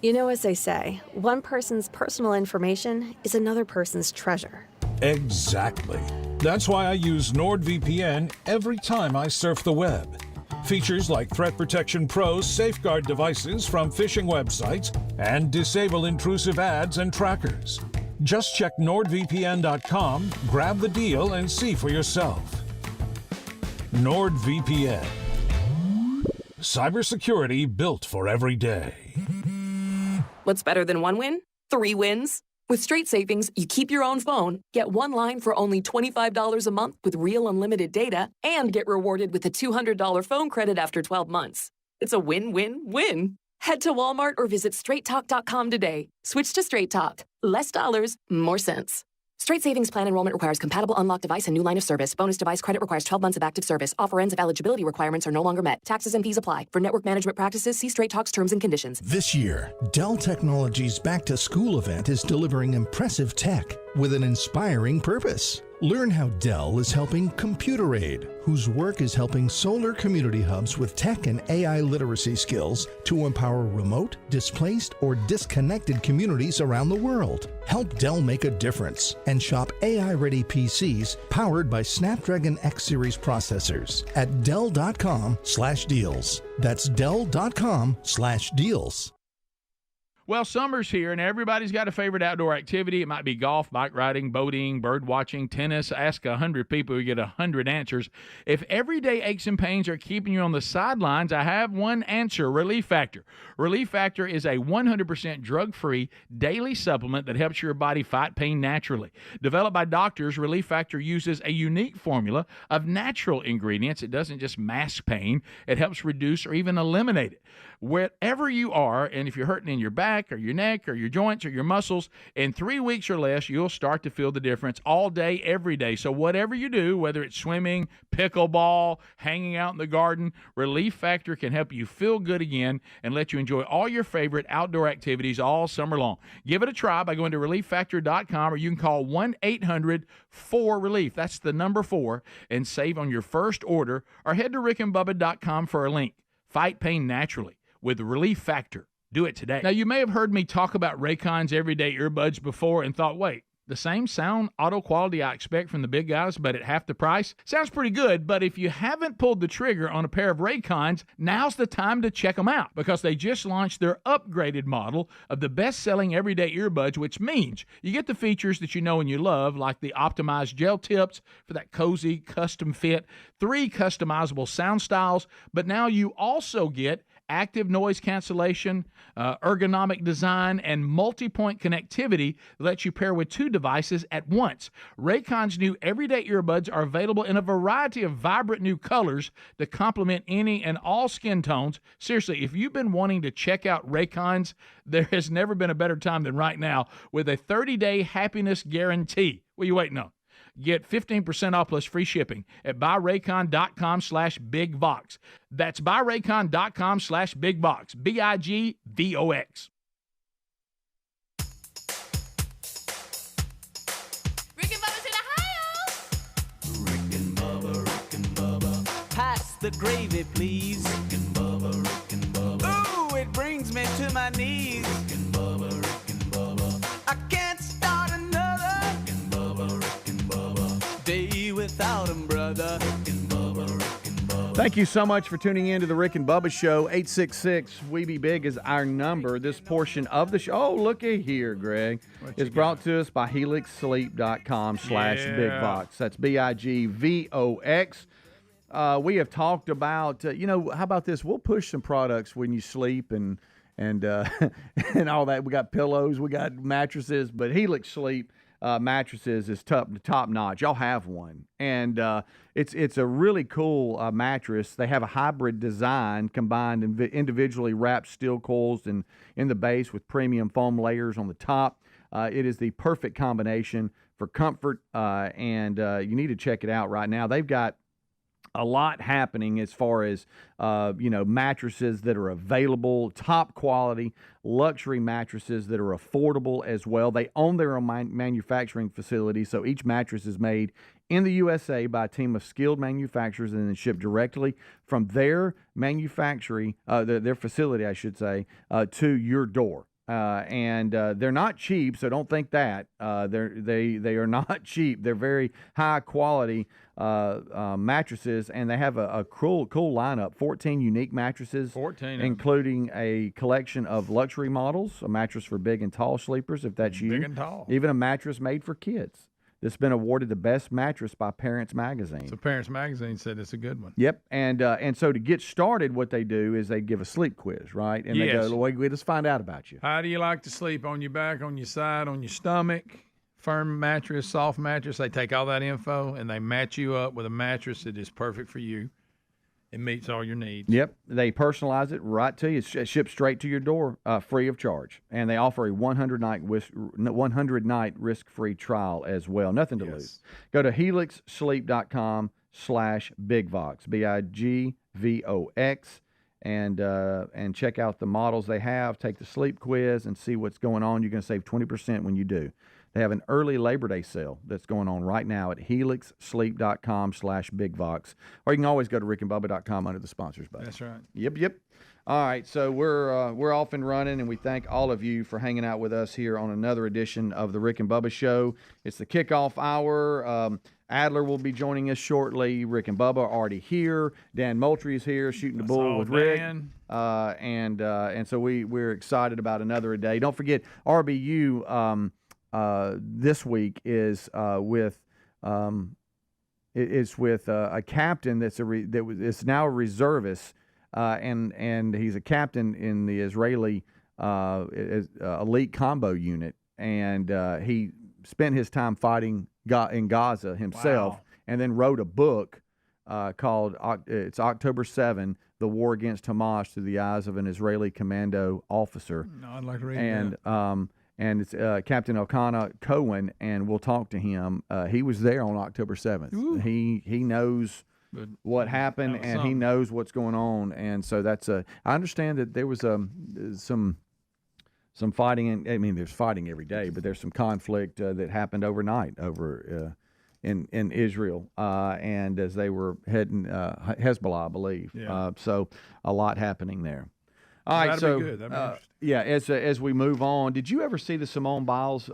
You know, as they say, one person's personal information is another person's treasure. Exactly. That's why I use NordVPN every time I surf the web. Features like Threat Protection Pro's safeguard devices from phishing websites and disable intrusive ads and trackers. Just check NordVPN.com, grab the deal, and see for yourself. NordVPN. Cybersecurity built for every day. What's better than one win? 3 wins. With Straight Savings, you keep your own phone, get one line for only $25 a month with real unlimited data, and get rewarded with a $200 phone credit after 12 months. It's a win-win-win. Head to Walmart or visit straighttalk.com today. Switch to Straight Talk. Less dollars, more sense. Straight Savings Plan enrollment requires compatible unlocked device and new line of service. Bonus device credit requires 12 months of active service. Offer ends if eligibility requirements are no longer met. Taxes and fees apply. For network management practices, see Straight Talk's terms and conditions. This year, Dell Technologies Back to School event is delivering impressive tech with an inspiring purpose. Learn how Dell is helping Computer Aid, whose work is helping solar community hubs with tech and AI literacy skills to empower remote, displaced, or disconnected communities around the world. Help Dell make a difference and shop AI-ready PCs powered by Snapdragon X Series processors at Dell.com/deals. That's Dell.com/deals. Well, summer's here, and everybody's got a favorite outdoor activity. It might be golf, bike riding, boating, bird watching, tennis. Ask 100 people, you get 100 answers. If everyday aches and pains are keeping you on the sidelines, I have one answer: Relief Factor. Relief Factor is a 100% drug-free daily supplement that helps your body fight pain naturally. Developed by doctors, Relief Factor uses a unique formula of natural ingredients. It doesn't just mask pain. It helps reduce or even eliminate it. Wherever you are, and if you're hurting in your back or your neck or your joints or your muscles, in 3 weeks or less, you'll start to feel the difference all day, every day. So whatever you do, whether it's swimming, pickleball, hanging out in the garden, Relief Factor can help you feel good again and let you enjoy all your favorite outdoor activities all summer long. Give it a try by going to ReliefFactor.com, or you can call 1-800-4RELIEF. That's the number 4, and save on your first order, or head to rickandbubba.com for a link. Fight pain naturally with Relief Factor. Do it today. Now, you may have heard me talk about Raycon's everyday earbuds before and thought, wait, the same sound auto quality I expect from the big guys, but at half the price? Sounds pretty good, but if you haven't pulled the trigger on a pair of Raycons, now's the time to check them out, because they just launched their upgraded model of the best-selling everyday earbuds, which means you get the features that you know and you love, like the optimized gel tips for that cozy custom fit, 3 customizable sound styles, but now you also get active noise cancellation, ergonomic design, and multi-point connectivity that lets you pair with 2 devices at once. Raycon's new everyday earbuds are available in a variety of vibrant new colors to complement any and all skin tones. Seriously, if you've been wanting to check out Raycon's, there has never been a better time than right now with a 30-day happiness guarantee. What are you waiting on? Get 15% off plus free shipping at buyraycon.com/bigvox. That's buyraycon.com/bigvox. BIGVOX. Pass the gravy, please. Rick and Bubba, Rick and Bubba. Ooh, it brings me to my knees. Rick and Bubba, Rick and Bubba. I can't start another. Rick and Bubba, Rick and Bubba. Day without 'em, brother. Rick and Bubba, Rick and Bubba. Thank you so much for tuning in to the Rick and Bubba Show. 866 We Be Big is our number. This portion of the show, oh, looky here, Greg, is brought to us by helixsleep.com/bigvox. That's BIGVOX. We have talked about, how about this? We'll push some products when you sleep and and all that. We got pillows, we got mattresses, but Helix Sleep mattresses is top notch. Y'all have one, and it's a really cool mattress. They have a hybrid design, combined individually wrapped steel coils in the base with premium foam layers on the top. It is the perfect combination for comfort, and you need to check it out right now. They've got a lot happening as far as, mattresses that are available, top quality, luxury mattresses that are affordable as well. They own their own manufacturing facility, so each mattress is made in the USA by a team of skilled manufacturers and then shipped directly from their manufacturing, their facility, I should say, to your door. And they're not cheap, so don't think that. They are not cheap. They're very high quality mattresses, and they have a cool lineup. 14 unique mattresses, including a collection of luxury models, a mattress for big and tall sleepers, if that's you. Big and tall. Even a mattress made for kids. It's been awarded the best mattress by Parents Magazine. So Parents Magazine said it's a good one. Yep, and so to get started, what they do is they give a sleep quiz, right? And they go, "Wait, let's find out about you." How do you like to sleep? On your back, on your side, on your stomach? Firm mattress, soft mattress. They take all that info and they match you up with a mattress that is perfect for you. It meets all your needs. Yep. They personalize it right to you. It's shipped straight to your door, free of charge. And they offer a 100-night risk-free trial as well. Nothing to lose. Go to helixsleep.com/bigvox, BIGVOX, and check out the models they have. Take the sleep quiz and see what's going on. You're going to save 20% when you do. They have an early Labor Day sale that's going on right now at helixsleep.com/bigvox. Or you can always go to rickandbubba.com under the sponsors button. That's right. Yep. All right, so we're off and running, and we thank all of you for hanging out with us here on another edition of the Rick and Bubba Show. It's the kickoff hour. Adler will be joining us shortly. Rick and Bubba are already here. Dan Moultrie is here shooting the bull with Rick. And so we're excited about another day. Don't forget, RBU this week is with a captain that's now a reservist, and he's a captain in the Israeli elite combo unit, and he spent his time fighting in Gaza himself, and then wrote a book called it's October 7, The War Against Hamas Through the Eyes of an Israeli Commando Officer. No, I'd like to read that. And it's Captain Elkanah Cohen, and we'll talk to him. He was there on October 7th. Ooh. He knows what happened, and he knows what's going on. And so I understand that there was some fighting. There's fighting every day, but there's some conflict that happened overnight over in Israel, and as they were heading Hezbollah, I believe. Yeah. So a lot happening there. All right, That'd be good. That'd be interesting. As we move on, did you ever see the Simone Biles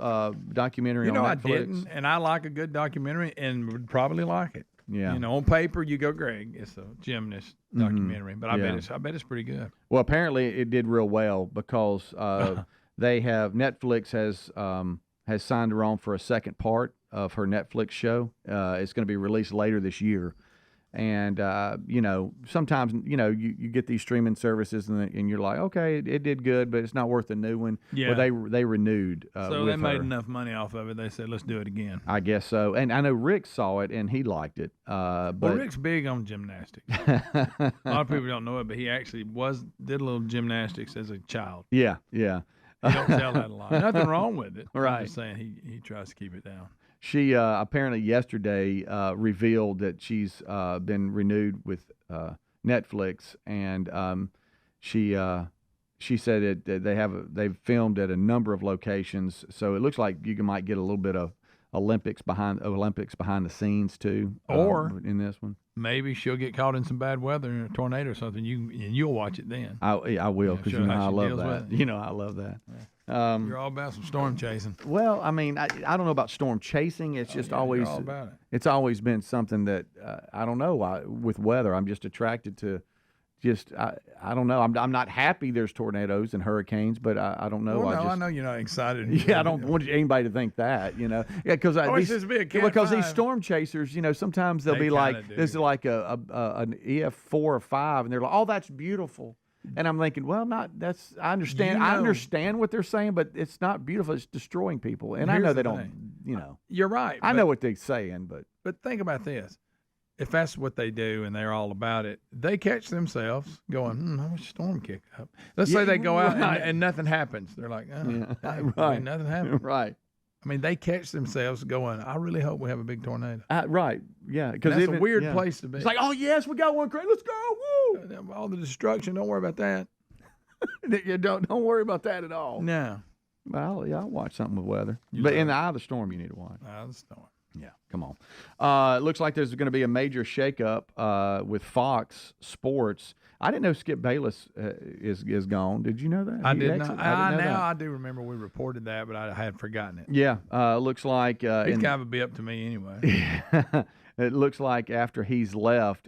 documentary on Netflix? I didn't, and I like a good documentary and would probably like it. Yeah. On paper, you go, Greg, it's a gymnast documentary, but I bet it's pretty good. Well, apparently it did real well because Netflix has signed her on for a second part of her Netflix show. It's going to be released later this year. And, sometimes, you get these streaming services and you're like, okay, it did good, but it's not worth a new one. Yeah. Well, they renewed so they made enough money off of it. They said, let's do it again. I guess so. And I know Rick saw it and he liked it. But Rick's big on gymnastics. A lot of people don't know it, but he actually did a little gymnastics as a child. Yeah. He don't tell that a lot. Nothing wrong with it. Right. I'm just saying he tries to keep it down. She apparently yesterday revealed that she's been renewed with Netflix, and she said that they've filmed at a number of locations, so it looks like you might get a little bit of Olympics behind the scenes too, or in this one. Maybe she'll get caught in some bad weather, a tornado or something. You'll watch it then. I will, because you know I love that. You know I love that. You're all about some storm chasing. Well, I mean, I don't know about storm chasing. It's just always all about it. It's always been something that I don't know. With weather, I'm just attracted to. I don't know. I'm not happy there's tornadoes and hurricanes, but I don't know. Well, I know you're not excited. Yeah, I don't want anybody to think that, Yeah, because these storm chasers, sometimes they'll be like, this is like an EF 4 or 5, and they're like, oh, that's beautiful. And I'm thinking, well, I understand. I understand what they're saying, but it's not beautiful. It's destroying people. And I know they don't, You're right. I know what they're saying, But think about this. If that's what they do and they're all about it, they catch themselves going, how much storm kick up? Let's say they go out and nothing happens. They're like, right. Nothing happened. Right. I mean, they catch themselves going, I really hope we have a big tornado. Right. Yeah. Because that's a weird place to be. It's like, oh, yes, we got one. Great. Let's go. Woo. All the destruction. Don't worry about that. Don't worry about that at all. No. Well, yeah, I'll watch something with weather. But in the eye of the storm, you need to watch. Eye of the storm. Yeah, come on. It looks like there's going to be a major shakeup with Fox Sports. I didn't know Skip Bayless is gone. Did you know that? I did not. I do remember we reported that, but I had forgotten it. Yeah, looks like he's kind of a be up to me anyway. It looks like after he's left,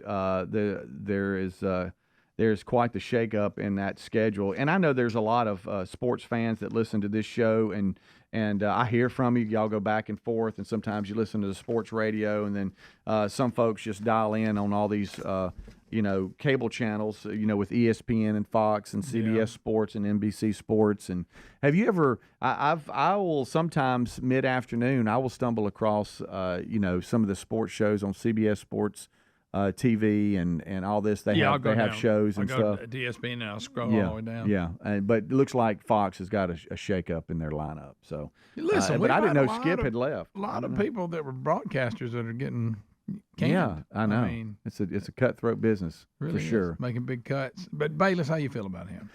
there's quite the shakeup in that schedule. And I know there's a lot of sports fans that listen to this show, and I hear from you. Y'all go back and forth, and sometimes you listen to the sports radio, and then some folks just dial in on all these, cable channels, with ESPN and Fox and CBS Sports and NBC Sports. And have you ever? I will sometimes mid-afternoon I will stumble across, some of the sports shows on CBS Sports TV and all this. They have shows and stuff. I'll go to ESPN and I'll scroll all the way down. Yeah, but it looks like Fox has got a shakeup in their lineup. So listen, but I didn't know Skip had left. A lot of people that were broadcasters that are getting canned. Yeah, I know. I mean, it's a cutthroat business really for sure. Making big cuts. But Bayless, how you feel about him?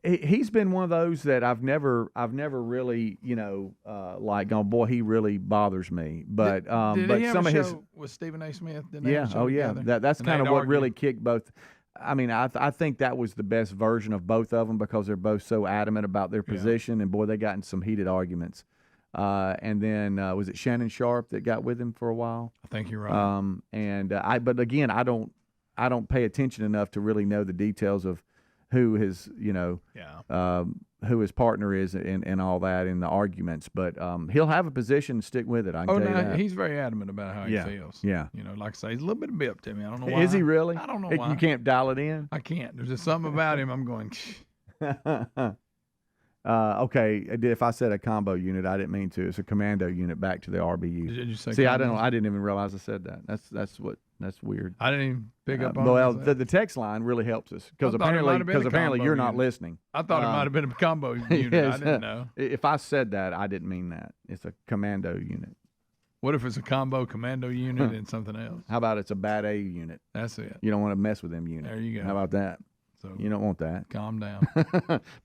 He's been one of those that I've never really, like, oh boy, he really bothers me. But did but he have some a of show his with Stephen A. Smith. That's kind of what really kicked both. I mean, I think that was the best version of both of them because they're both so adamant about their position, and boy, they got in some heated arguments. And then was it Shannon Sharp that got with him for a while? I think you're right. But again, I don't pay attention enough to really know the details of who his who his partner is and all that in the arguments, but he'll have a position and stick with it. I can tell you that. He's very adamant about how he feels. Yeah, like I say, he's a little bit of bip to me. I don't know why. Is he really? I don't know why. You can't dial it in. I can't. There's just something about him. I'm going. Okay, if I said a combo unit, I didn't mean to. It's a commando unit back to the RBU. Did you say? See, combo? I didn't even realize I said that. That's weird. I didn't even pick up on well, the text line really helps us because apparently you're not listening. I thought it might have been a combo unit. Yes, I didn't know. If I said that, I didn't mean that. It's a commando unit. What if it's a combo commando unit and something else? How about it's a bad A unit? That's it. You don't want to mess with them units. There you go. How about that? So you don't want that. Calm down.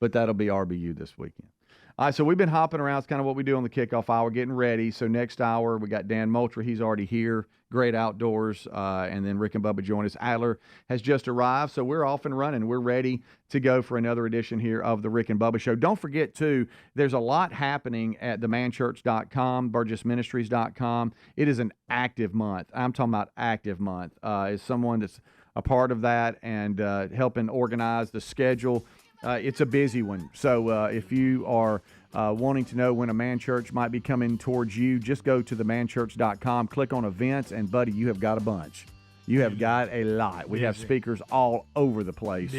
But that'll be RBU this weekend. All right, so we've been hopping around. It's kind of what we do on the kickoff hour, getting ready. So next hour, we got Dan Moultrie. He's already here. Great outdoors. And then Rick and Bubba join us. Adler has just arrived, so we're off and running. We're ready to go for another edition here of the Rick and Bubba Show. Don't forget, too, there's a lot happening at themanchurch.com, burgessministries.com. It is an active month. I'm talking about active month. As someone that's a part of that and helping organize the schedule, it's a busy one. So if you are wanting to know when a man church might be coming towards you, just go to themanchurch.com, click on events, and, buddy, you have got a bunch. You have got a lot. We have speakers all over the place.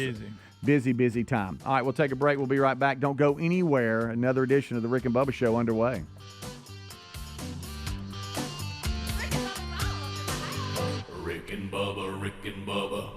Busy time. All right, we'll take a break. We'll be right back. Don't go anywhere. Another edition of the Rick and Bubba Show underway. Rick and Bubba, Rick and Bubba.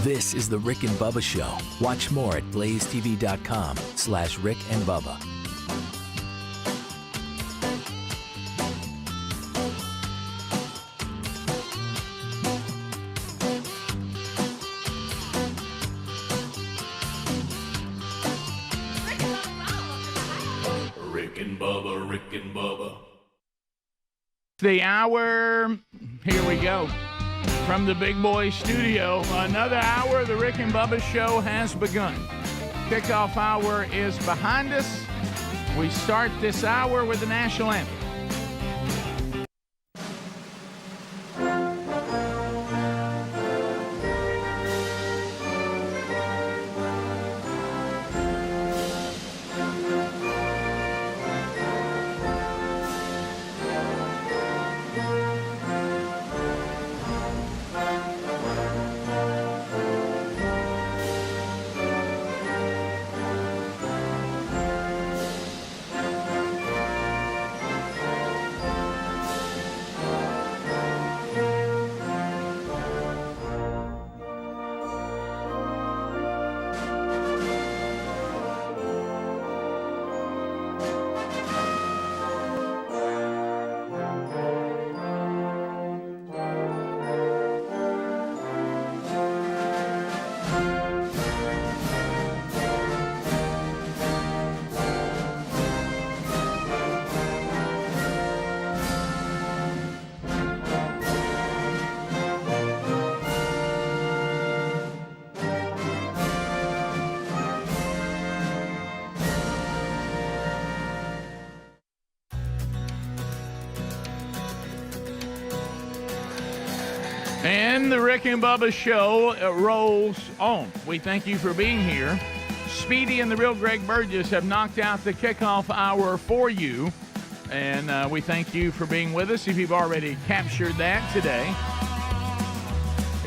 This is the Rick and Bubba Show. Watch more at blazetv.com/Rick and Bubba. Rick and Bubba, Rick and Bubba. The hour, here we go. From the Big Boy Studio, another hour of the Rick and Bubba Show has begun. Kickoff hour is behind us. We start this hour with the national anthem. And the Rick and Bubba Show rolls on. We thank you for being here. Speedy and the real Greg Burgess have knocked out the kickoff hour for you. And we thank you for being with us if you've already captured that today.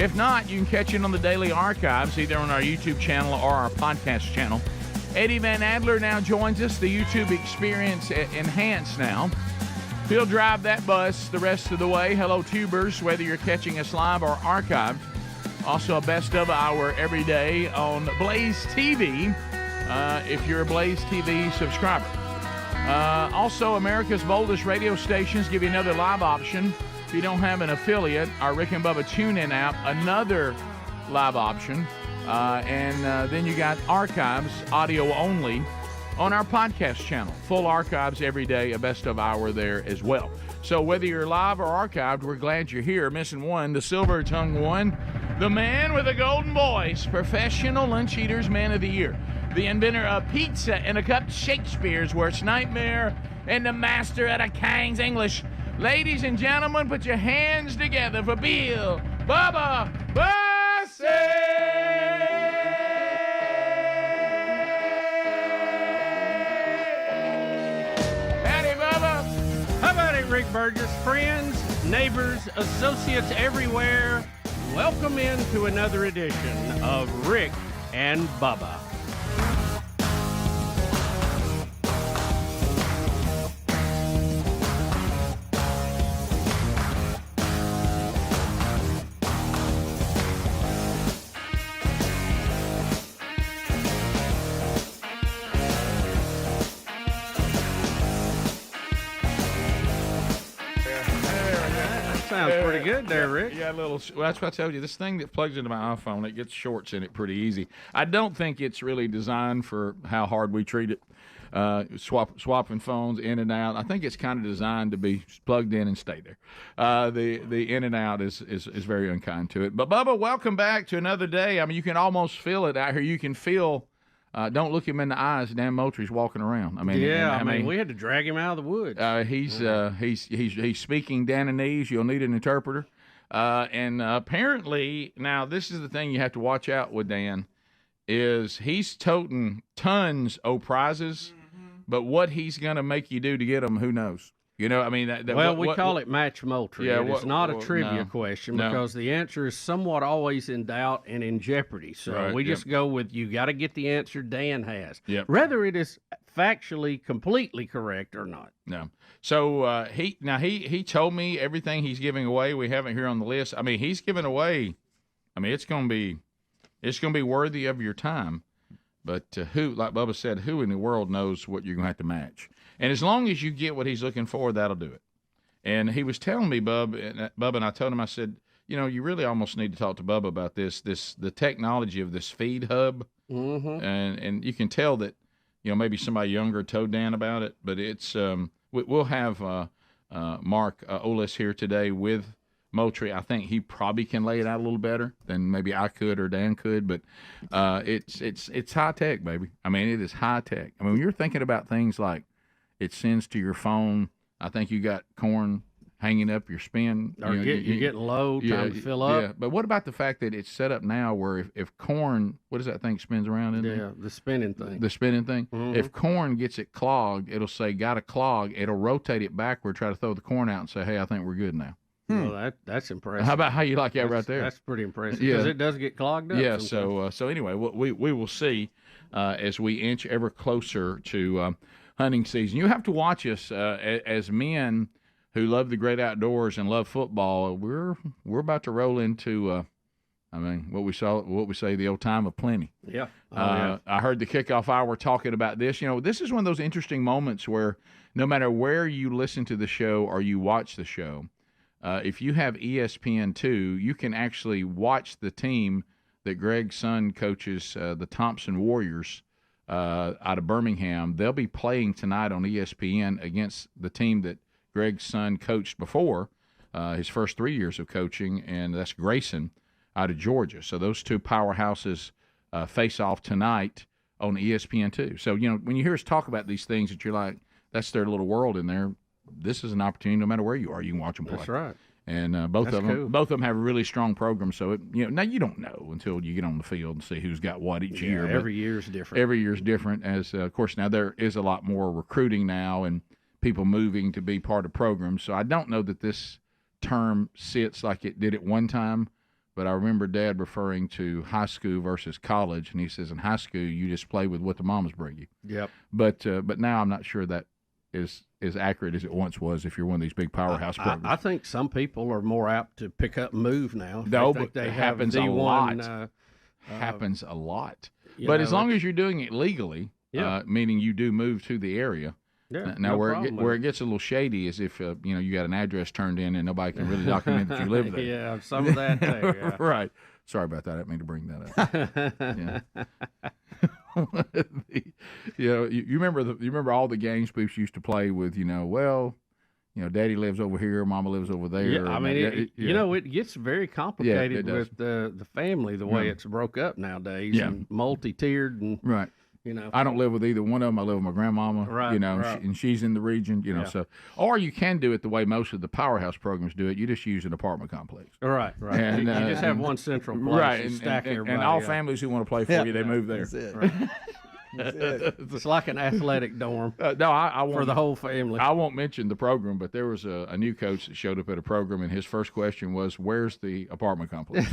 If not, you can catch it on the daily archives, either on our YouTube channel or our podcast channel. Eddie Van Adler now joins us, the YouTube experience enhanced now. He'll drive that bus the rest of the way. Hello, tubers, whether you're catching us live or archived. Also, a best of hour every day on Blaze TV, if you're a Blaze TV subscriber. Also, America's boldest radio stations give you another live option. If you don't have an affiliate, our Rick and Bubba TuneIn app, another live option. And then you got archives, audio only, on our podcast channel. Full archives every day, a best of hour there as well. So whether you're live or archived, we're glad you're here. Missing one, the silver-tongued one, the man with a golden voice, professional lunch eaters man of the year, the inventor of pizza and a cup Shakespeare's worst nightmare, and the master at a King's English. Ladies and gentlemen, put your hands together for Bill Bubba Bussey! Rick Burgess, friends, neighbors, associates everywhere, welcome into another edition of Rick and Bubba. Sounds pretty good there, Rick. Yeah, a little. Well, that's what I told you. This thing that plugs into my iPhone, it gets shorts in it pretty easy. I don't think it's really designed for how hard we treat it. Swapping phones in and out. I think it's kind of designed to be plugged in and stay there. The in and out is very unkind to it. But Bubba, welcome back to another day. I mean, you can almost feel it out here. You can feel. Don't look him in the eyes. Dan Moultrie's walking around. I mean, yeah. I mean, we had to drag him out of the woods. He's speaking Dananese. You'll need an interpreter. And apparently, now this is the thing you have to watch out with Dan, is he's toting tons of prizes, but what he's gonna make you do to get them, who knows? You know, I mean, we call it match Moultrie. Yeah, it's not a trivia question because the answer is somewhat always in doubt and in jeopardy. So we just go with you got to get the answer Dan has, whether it is factually completely correct or not. No. So he told me everything he's giving away. We have it here on the list. I mean, he's giving away. I mean, it's going to be It's going to be worthy of your time. But who, like Bubba said, who in the world knows what you're going to have to match? And as long as you get what he's looking for, that'll do it. And he was telling me, Bubba, and I told him, I said, you really almost need to talk to Bubba about the technology of this feed hub. Mm-hmm. And you can tell that, maybe somebody younger told Dan about it, but it's we'll have Mark Oles here today with Moultrie. I think he probably can lay it out a little better than maybe I could or Dan could, but it's high tech, baby. I mean, it is high tech. I mean, when you're thinking about things like it sends to your phone, I think you got corn hanging up your spin. Or you're getting low, time to fill up. Yeah, but what about the fact that it's set up now where if corn, what does that thing spins around in there? Yeah, the spinning thing. The spinning thing. Mm-hmm. If corn gets it clogged, it'll say, got a clog. It'll rotate it backward, try to throw the corn out and say, hey, I think we're good now. Well, that's impressive. How about how you like that right there? That's pretty impressive because it does get clogged up. Yeah, so anyway, we will see as we inch ever closer to hunting season. You have to watch us as men who love the great outdoors and love football. We're about to roll into what we say the old time of plenty. Yeah. I heard the kickoff hour talking about this. This is one of those interesting moments where no matter where you listen to the show or you watch the show, if you have ESPN2, you can actually watch the team that Greg's son coaches, the Thompson Warriors, out of Birmingham. They'll be playing tonight on ESPN against the team that Greg's son coached before, his first 3 years of coaching, and that's Grayson out of Georgia. So those two powerhouses face off tonight on ESPN2. So, when you hear us talk about these things that you're like, that's their little world in there, this is an opportunity no matter where you are. You can watch them play. That's right. And both of them have a really strong program. So, now you don't know until you get on the field and see who's got what each year. Every year is different. Every year is different. As, of course, now there is a lot more recruiting now and people moving to be part of programs. So I don't know that this term sits like it did at one time, but I remember Dad referring to high school versus college, and he says in high school you just play with what the mamas bring you. Yep. But now I'm not sure that is as accurate as it once was if you're one of these big powerhouse programs. I think some people are more apt to pick up and move now. No, but it happens a lot. Happens a lot. But as long as you're doing it legally, meaning you do move to the area. Yeah, now, no where it gets a little shady is if you got an address turned in and nobody can really document that you live there. Yeah, some of that too. Yeah. Right. Sorry about that. I didn't mean to bring that up. You remember all the games people used to play with. Daddy lives over here, Mama lives over there. Yeah, I mean, it gets very complicated with the family the way it's broke up nowadays. Yeah. And multi-tiered and right. I don't live with either one of them. I live with my grandmama, right, and she's in the region, so. Or you can do it the way most of the powerhouse programs do it. You just use an apartment complex. Right. And, you just have one central place right, and stack everybody. And all families who want to play for you, they move there. That's it. Right. It's like an athletic dorm. No, I won't, for the whole family. I won't mention the program, but there was a new coach that showed up at a program, and his first question was, "Where's the apartment complex?"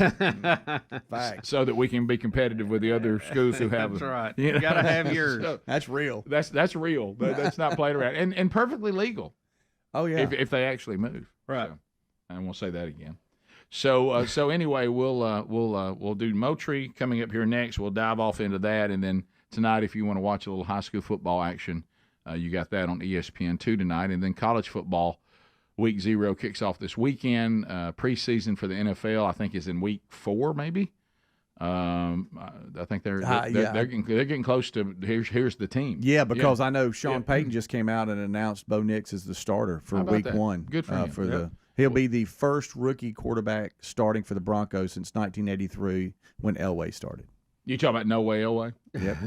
So that we can be competitive with the other schools who have. That's right. You got to have yours. So, that's real. That's real. That's not played around, and perfectly legal. Oh yeah. If they actually move. Right. So, I won't say that again. So anyway, we'll do Moultrie coming up here next. We'll dive off into that, and then tonight, if you want to watch a little high school football action, you got that on ESPN2 tonight. And then college football, Week 0 kicks off this weekend. Preseason for the NFL, I think, is in Week 4, maybe. I think they're getting close to here's the team. Yeah, because I know Sean Payton just came out and announced Bo Nix as the starter for Week 1. Good for him. He'll be the first rookie quarterback starting for the Broncos since 1983 when Elway started. You talking about No Way Elway? Yep.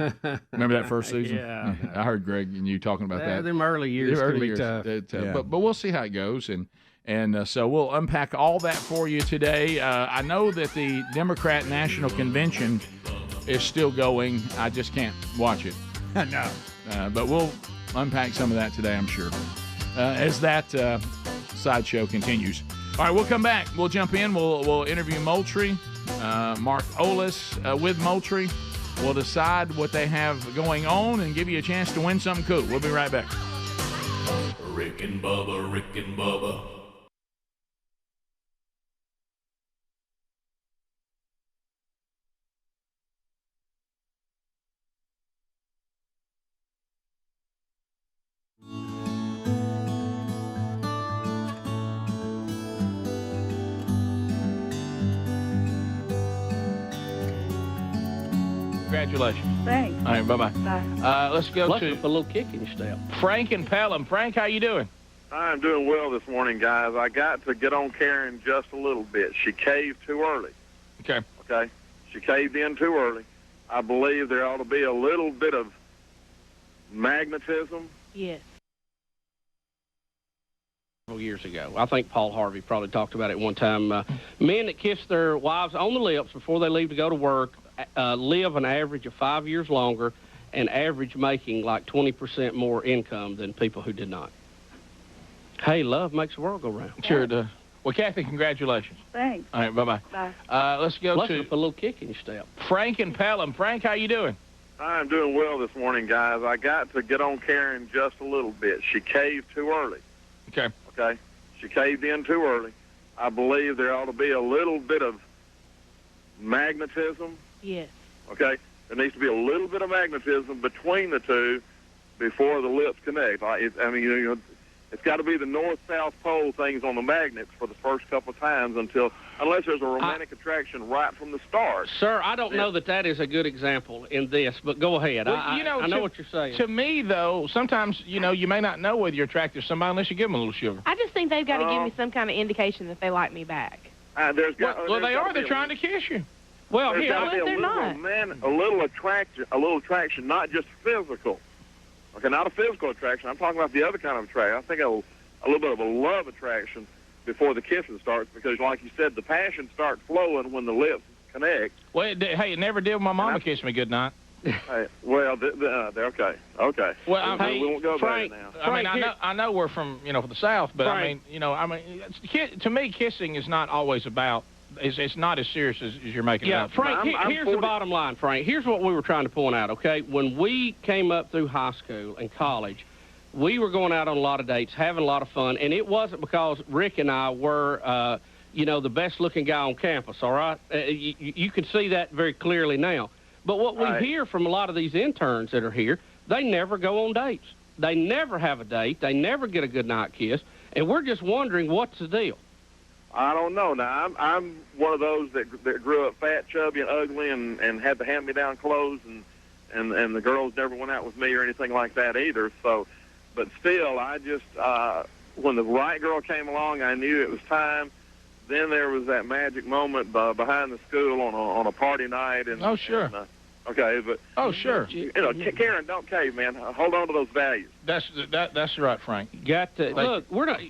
Remember that first season? Yeah. I heard Greg and you talking about that. Them early years can be tough. Yeah. But we'll see how it goes, and so we'll unpack all that for you today. I know that the Democrat National Convention is still going. I just can't watch it. No. But we'll unpack some of that today, I'm sure, as that sideshow continues. All right, we'll come back. We'll jump in. We'll interview Moultrie. Mark Oles with Moultrie. We'll decide what they have going on and give you a chance to win something cool. We'll be right back. Rick and Bubba. Congratulations. Thanks. All right, bye-bye. Bye. Let's go Plus to with a little kick in your step. Frank and Pelham. Frank, how you doing? I'm doing well this morning, guys. I got to get on Karen just a little bit. She caved too early. Okay. Okay? She caved in too early. I believe there ought to be a little bit of magnetism. Yes. Years ago. I think Paul Harvey probably talked about it one time. Men that kiss their wives on the lips before they leave to go to work live an average of 5 years longer and average making like 20% more income than people who did not. Hey, love makes the world go round. Sure it does. Well, Kathy, congratulations. Thanks. All right, bye-bye. Bye. Let's go Plus to with a little kick in your step. Frank and Pelham. Frank, how you doing? I'm doing well this morning, guys. I got to get on Karen just a little bit. She caved too early. Okay. Okay? She caved in too early. I believe there ought to be a little bit of magnetism. Yes. Okay? There needs to be a little bit of magnetism between the two before the lips connect. It's got to be the north-south pole things on the magnets for the first couple of times unless there's a romantic attraction right from the start. Sir, I don't know that is a good example in this, but go ahead. Well, I know what you're saying. To me, though, sometimes, you may not know whether you're attracted to somebody unless you give them a little sugar. I just think they've got to give me some kind of indication that they like me back. They're trying to kiss you. Well, There's gotta be a little attraction, not just physical. Okay, not a physical attraction. I'm talking about the other kind of attraction. I think a little bit of a love attraction before the kissing starts because, like you said, the passion starts flowing when the lips connect. Well, it never did when my mama kissed me good night. Hey, well, okay. Well, we won't go Frank, there now. Frank, I know we're from the South, but Frank. to me, kissing is not always about. It's not as serious as you're making it up. Frank, here's the bottom line, Frank. Here's what we were trying to point out, okay? When we came up through high school and college, we were going out on a lot of dates, having a lot of fun, and it wasn't because Rick and I were, the best-looking guy on campus, all right? You can see that very clearly now. But what we hear from a lot of these interns that are here, they never go on dates. They never have a date. They never get a good-night kiss, and we're just wondering what's the deal. I don't know. Now, I'm one of those that grew up fat, chubby, and ugly and had the hand-me-down clothes, and the girls never went out with me or anything like that either. So, but still, I just, when the right girl came along, I knew it was time. Then there was that magic moment behind the school on a party night. And, oh, sure. And, okay, but... Oh, sure. Karen, don't cave, man. Hold on to those values. That's right, Frank. You got to... Look, we're not...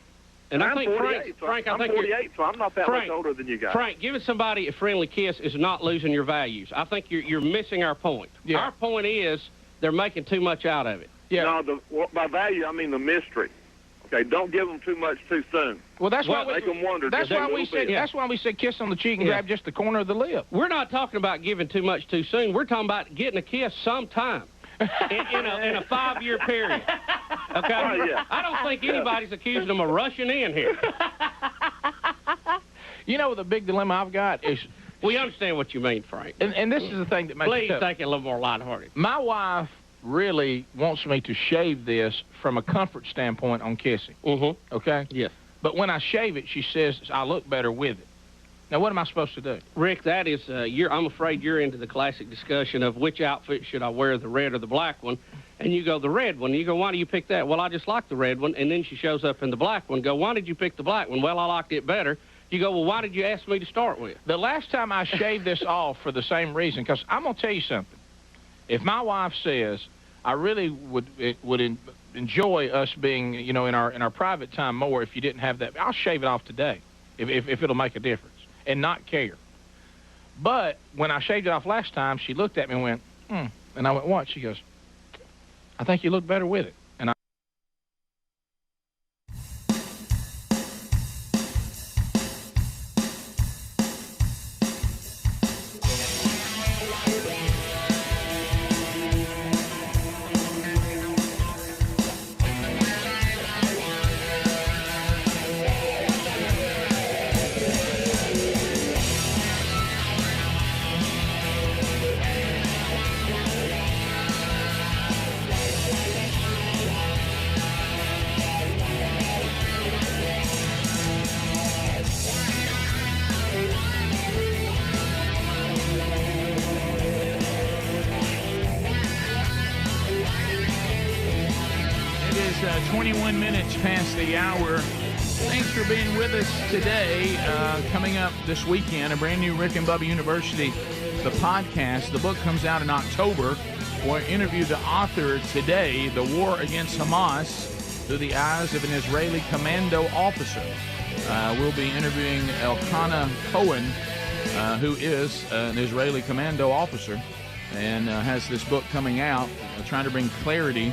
And I'm I think 48, Frank, I'm 48, so I'm not that much older than you guys. Frank, giving somebody a friendly kiss is not losing your values. I think you're missing our point. Yeah. Our point is they're making too much out of it. Yeah. No, by value, I mean the mystery. Okay, don't give them too much too soon. Well, that's why make them wonder. That's why we said. That's why we said kiss on the cheek and grab just the corner of the lip. We're not talking about giving too much too soon. We're talking about getting a kiss sometime in a 5-year period. Okay. I don't think anybody's accusing them of rushing in here. The big dilemma I've got is. We understand what you mean, Frank. And this is the thing that makes Please it tough. take it a little more lighthearted. My wife really wants me to shave this from a comfort standpoint on kissing. Mm-hmm. Okay? Yes. But when I shave it, she says I look better with it. Now, what am I supposed to do? Rick, that is, I'm afraid you're into the classic discussion of which outfit should I wear, the red or the black one. And you go, the red one. You go, why do you pick that? Well, I just like the red one. And then she shows up in the black one. Go, why did you pick the black one? Well, I liked it better. You go, well, why did you ask me to start with? The last time I shaved this off for the same reason, because I'm going to tell you something. If my wife says, I really would enjoy us being, in our private time more if you didn't have that, I'll shave it off today if it'll make a difference and not care. But when I shaved it off last time, she looked at me and went, And I went, what? She goes, I think you look better with it. And 21 minutes past the hour. Thanks for being with us today. Coming up this weekend, a brand new Rick and Bubba University, the podcast. The book comes out in October. We'll interview the author today, The War Against Hamas, through the eyes of an Israeli commando officer. We'll be interviewing Elkanah Cohen, who is an Israeli commando officer and has this book coming out, trying to bring clarity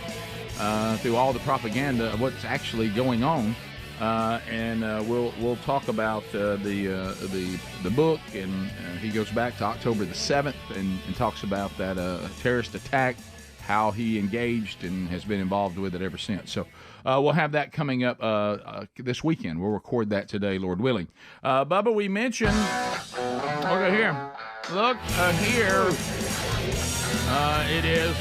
through all the propaganda of what's actually going on. And we'll talk about the book, and he goes back to October the 7th and talks about that terrorist attack, how he engaged and has been involved with it ever since. So we'll have that coming up this weekend. We'll record that today, Lord willing. Bubba, we mentioned, look here. Look here. It is,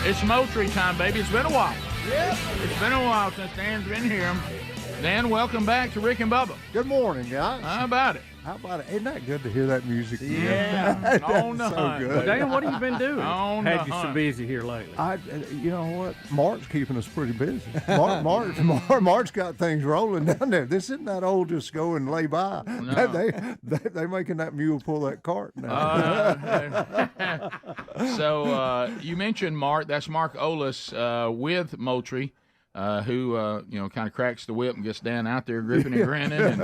it's Moultrie time, baby. It's been a while. Yep. It's been a while since Dan's been here. Dan, welcome back to Rick and Bubba. Good morning, guys. How about it? How about it? Isn't that good to hear that music? Yeah. On the so hunt. good. Dan, what have you been doing? Had you so busy here lately? You know what? Mark's keeping us pretty busy. Mark's got things rolling down there. This isn't that old just go and lay by. No. They making that mule pull that cart now. So you mentioned Mark. That's Mark Olis with Moultrie. Who kind of cracks the whip and gets Dan out there gripping and grinning, and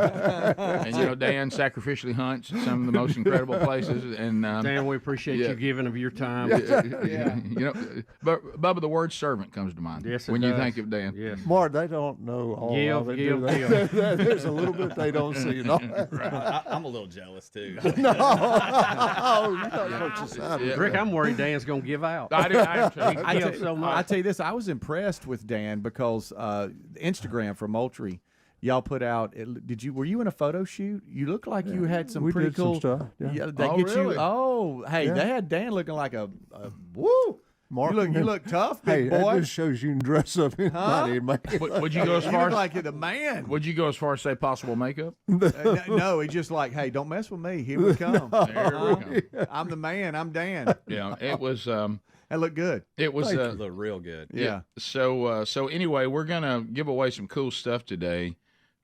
Dan sacrificially hunts at some of the most incredible places. And Dan, we appreciate you giving of your time. Bubba, the word servant comes to mind when you think of Dan. Yes. Mark, they don't know all of it. Do they? There's a little bit they don't see. I'm a little jealous too. No, you don't know what you said. Rick, I'm worried Dan's gonna give out. I give so much. I tell you this, I was impressed with Dan because Instagram for Moultrie, y'all put out. Were you in a photo shoot? You look like you had some pretty cool some stuff. They had Dan looking like a woo. Mark, you look tough, big boy. That just shows you can dress up anybody. Would you go as far as like the man? Would you go as far as say possible makeup? No, he's just like, hey, don't mess with me. Here we come. There we go. I'm the man. I'm Dan. Yeah, it was. That looked good. It was looked real good. Yeah. So anyway, we're gonna give away some cool stuff today,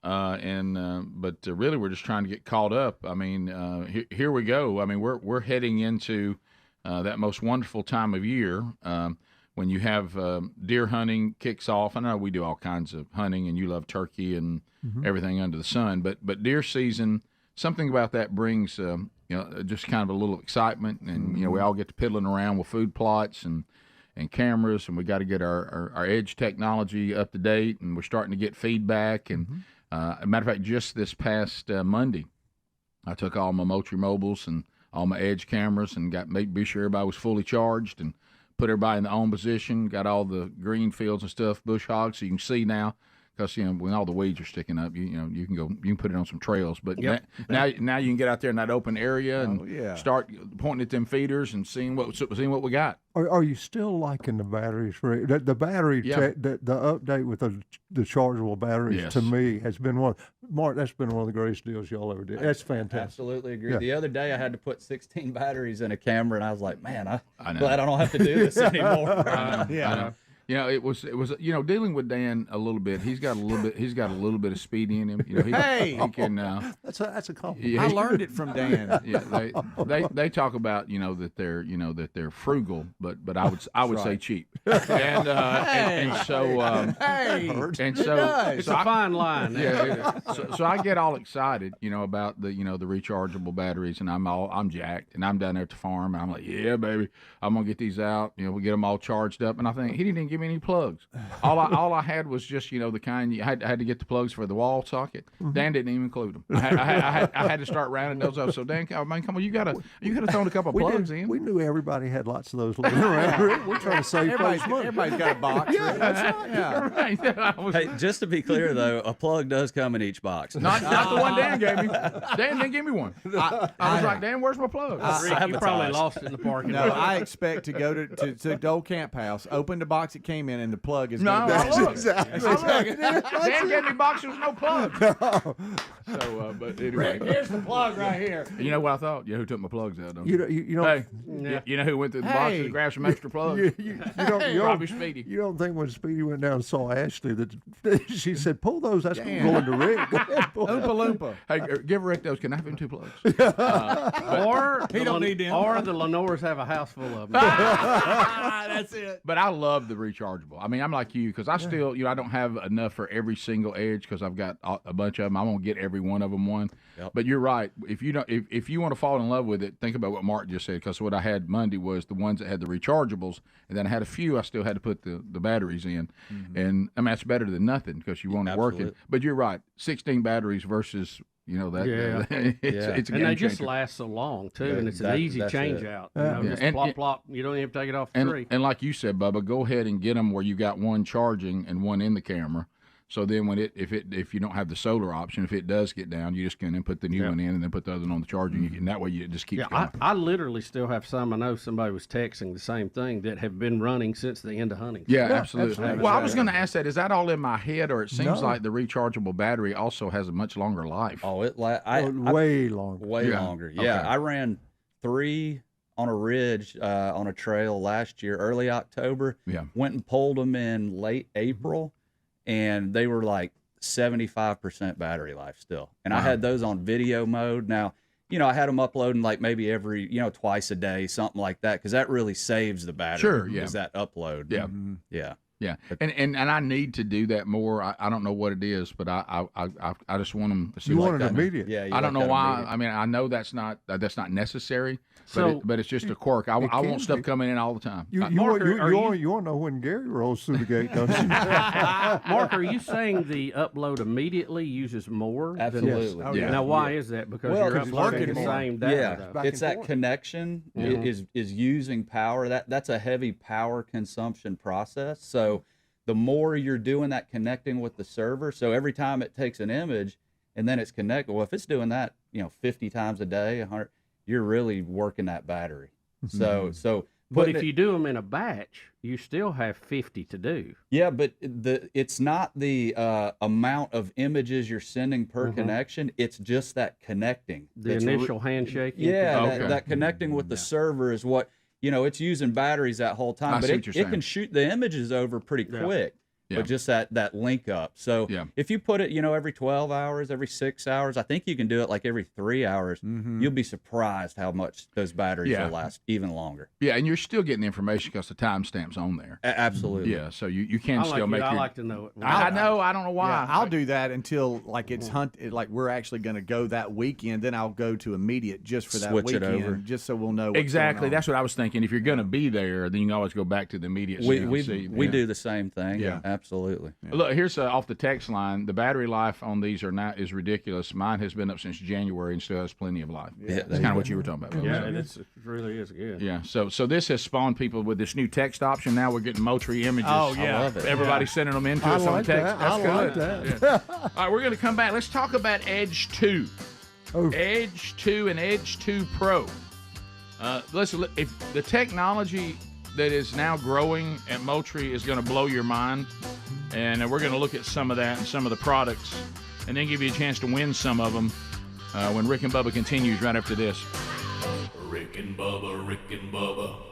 but really we're just trying to get caught up. I mean, here we go. I mean, we're heading into that most wonderful time of year when you have deer hunting kicks off. I know we do all kinds of hunting, and you love turkey and everything under the sun, but deer season, something about that brings. Just kind of a little excitement, and we all get to piddling around with food plots and cameras, and we got to get our edge technology up to date, and we're starting to get feedback. And as a matter of fact, just this past Monday, I took all my Moultrie mobiles and all my edge cameras and be sure everybody was fully charged and put everybody in the on position. Got all the green fields and stuff, bush hogs, so you can see now. Because when all the weeds are sticking up, you can put it on some trails. But now you can get out there in that open area and start pointing at them feeders and seeing what we got. Are you still liking the batteries? The battery, the update with the chargeable batteries to me has been Mark, that's been one of the greatest deals y'all ever did. That's fantastic. Absolutely agree. Yeah. The other day I had to put 16 batteries in a camera, and I was like, man, I'm glad I don't have to do this anymore. I know. It was dealing with Dan a little bit. He's got a little bit of speed in him. He can. That's a compliment. I learned it from Dan. Yeah, they talk about that they're frugal, but I would say cheap. And so it's a fine line. Yeah. So I get all excited, about the rechargeable batteries, and I'm jacked, and I'm down there at the farm, and I'm like, yeah, baby, I'm gonna get these out. We get them all charged up, and I think he didn't even give me any plugs. All I had was just the kind you had to get the plugs for the wall socket. Dan didn't even include them. I had to start rounding those up. So Dan, come on, you gotta throw a couple of plugs in. We knew everybody had lots of those laying around. We're trying to save folks money. Everybody's got a box. That's right. Yeah. Hey, just to be clear though, a plug does come in each box. Not the one Dan gave me. Dan didn't give me one. I was like, Dan, where's my plug? You probably lost it in the parking lot. No, I expect to go to the old camp house, open the box at came in and the plug is No, exactly. Dan gave me boxes with no plug. No. So, but anyway. Here's the plug right here. You know what I thought? You know who took my plugs out, don't You you? don't- Hey, Yeah. you know who went to the box to grab some extra plugs? You Probably Speedy. You don't think when Speedy went down and saw Ashley that she said, "Pull those. That's going to Rick." Go ahead, pull Oompa Loompa. Hey, give Rick those. Can I have him 2 plugs? Or He don't need them. Or the Lenores have a house full of them. That's it. But I love the rechargeable. I mean, I'm like you because I still, I don't have enough for every single edge because I've got a bunch of them. I won't get every one of them one. Yep. But you're right. If you don't, if you want to fall in love with it, think about what Mark just said. Because what I had Monday was the ones that had the rechargeables, and then I had a few I still had to put the batteries in, and I mean that's better than nothing because you want it working. But you're right. 16 batteries versus. It's a and they just changer. last so long too, and it's an easy change out. Just plop. You don't even take it off the tree. And like you said, Bubba, go ahead and get them where you got one charging and one in the camera. So then, when if you don't have the solar option, if it does get down, you just can then put the new one in and then put the other one on the charging, and that way it just keeps going. I literally still have some. I know somebody was texting the same thing that have been running since the end of hunting. Yeah, absolutely. Well, I was going to ask that. Is that all in my head, or it seems like the rechargeable battery also has a much longer life? Oh, way longer. Way longer. Yeah, Okay. I ran 3 on a ridge on a trail last year, early October. Yeah. Went and pulled them in late April, and they were like 75% battery life still. And I had those on video mode. Now, I had them uploading like maybe every, twice a day, something like that, because that really saves the battery. Sure, yeah. Is that upload. Yeah. Yeah. Yeah, and I need to do that more. I don't know what it is, but I just want them. You want it immediate. Yeah. I don't know why. I mean, I know that's not necessary, but it's just a quirk. I want stuff coming in all the time. You want to know when Gary rolls through the gate, don't you? Mark, are you saying the upload immediately uses more? Absolutely. Now, why is that? Because you're uploading the same data. Yeah, it's that connection is using power. That's a heavy power consumption process. So the more you're doing that connecting with the server, so every time it takes an image and then it's connected, well, if it's doing that, 50 times a day, 100, you're really working that battery. But if you do them in a batch, you still have 50 to do. Yeah, but it's not the amount of images you're sending per connection. It's just that connecting. The initial handshaking. Yeah, that connecting with the server is what, it's using batteries that whole time. But it can shoot the images over pretty quick. But just that link up. So if you put it, every 12 hours, every 6 hours, I think you can do it like every 3 hours. You'll be surprised how much those batteries will last even longer. Yeah, and you're still getting information because the timestamp's on there. Absolutely. Yeah, so you can still make. I like to know it. I know. I don't know why. Yeah, I'll do that until it's like we're actually going to go that weekend. Then I'll go to immediate just for that Switch it weekend, over. just so we'll know. What's Exactly. going on. That's what I was thinking. If you're going to be there, then you can always go back to the immediate. We do the same thing. Yeah. Absolutely. Yeah. Look, here's off the text line. The battery life on these is ridiculous. Mine has been up since January and still has plenty of life. Yeah, that's kind of what you were talking about. Yeah, it really is good. Yeah. So this has spawned people with this new text option. Now we're getting Moultrie images. Oh yeah, I love it. Everybody's sending them into us on text. That's good. Yeah. All right, we're going to come back. Let's talk about Edge 2. Edge 2 and Edge 2 Pro. Listen, if the technology that is now growing at Moultrie is going to blow your mind, and we're going to look at some of that and some of the products, and then give you a chance to win some of them when Rick and Bubba continues right after this. Rick and Bubba, Rick and Bubba.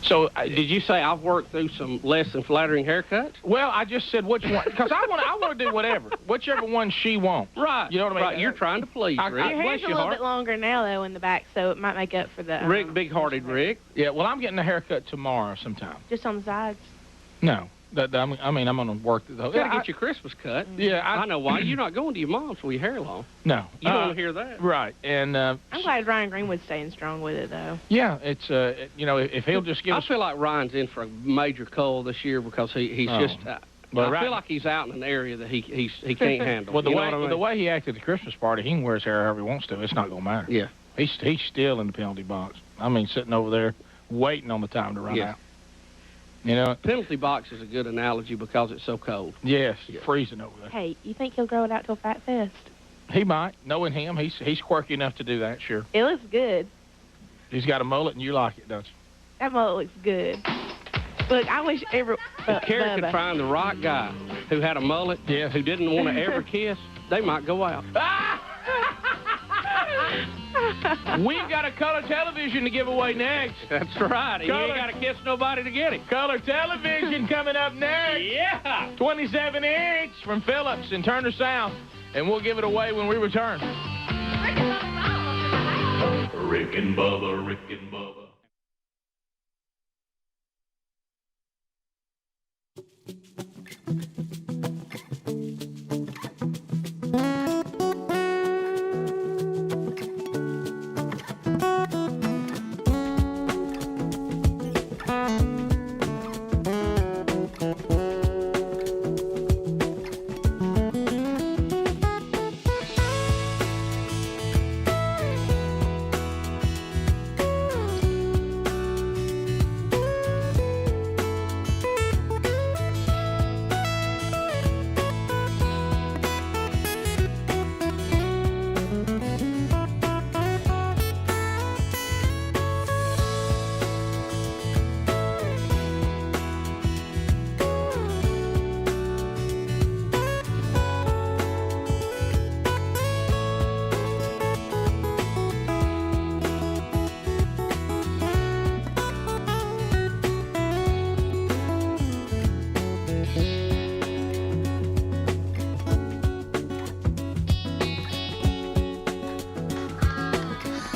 So, did you say I've worked through some less than flattering haircuts? Well, I just said which one, because I want to do whatever, whichever one she wants. Right. You know what I mean? Right. You're trying to please, Rick. Your hair's a little bit longer now, though, in the back, so it might make up for the... Rick, big-hearted Rick. Yeah, well, I'm getting a haircut tomorrow sometime. Just on the sides? No. I'm going to work the whole... You got to get your Christmas cut. Yeah. I know why. You're not going to your mom's with your hair long. No. You don't want to hear that. Right. And I'm glad Ryan Greenwood's staying strong with it, though. Yeah, it's, if he'll just give us... I feel like Ryan's in for a major cold this year because he's just... I feel like he's out in an area that he can't handle. Well, the way he acted at the Christmas party, he can wear his hair however he wants to. It's not going to matter. Yeah. He's still in the penalty box. I mean, sitting over there waiting on the time to run out. You know, penalty box is a good analogy because it's so cold. Yes, freezing over there. Hey, you think he'll grow it out till Fat Fest? He might. Knowing him, he's quirky enough to do that, sure. It looks good. He's got a mullet, and you like it, don't you? That mullet looks good. Look, I wish if Carrie could find the right guy who had a mullet, who didn't want to ever kiss, they might go out. We've got a color television to give away next. That's right. You ain't got to kiss nobody to get it. Color television coming up next. Yeah. 27-inch from Philips and Turner Sound. And we'll give it away when we return. Rick and Bubba, Rick and Bubba.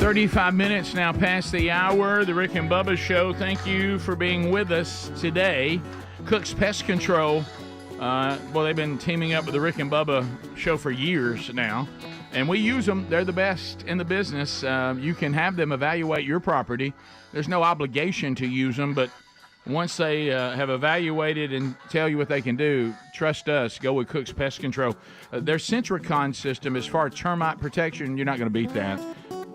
35 minutes now past the hour. The Rick and Bubba Show. Thank you for being with us today. Cook's Pest Control. Well, they've been teaming up with the Rick and Bubba Show for years now. And we use them. They're the best in the business. You can have them evaluate your property. There's no obligation to use them, but once they have evaluated and tell you what they can do, trust us, go with Cook's Pest Control. Their Centricon system, as far as termite protection, you're not going to beat that.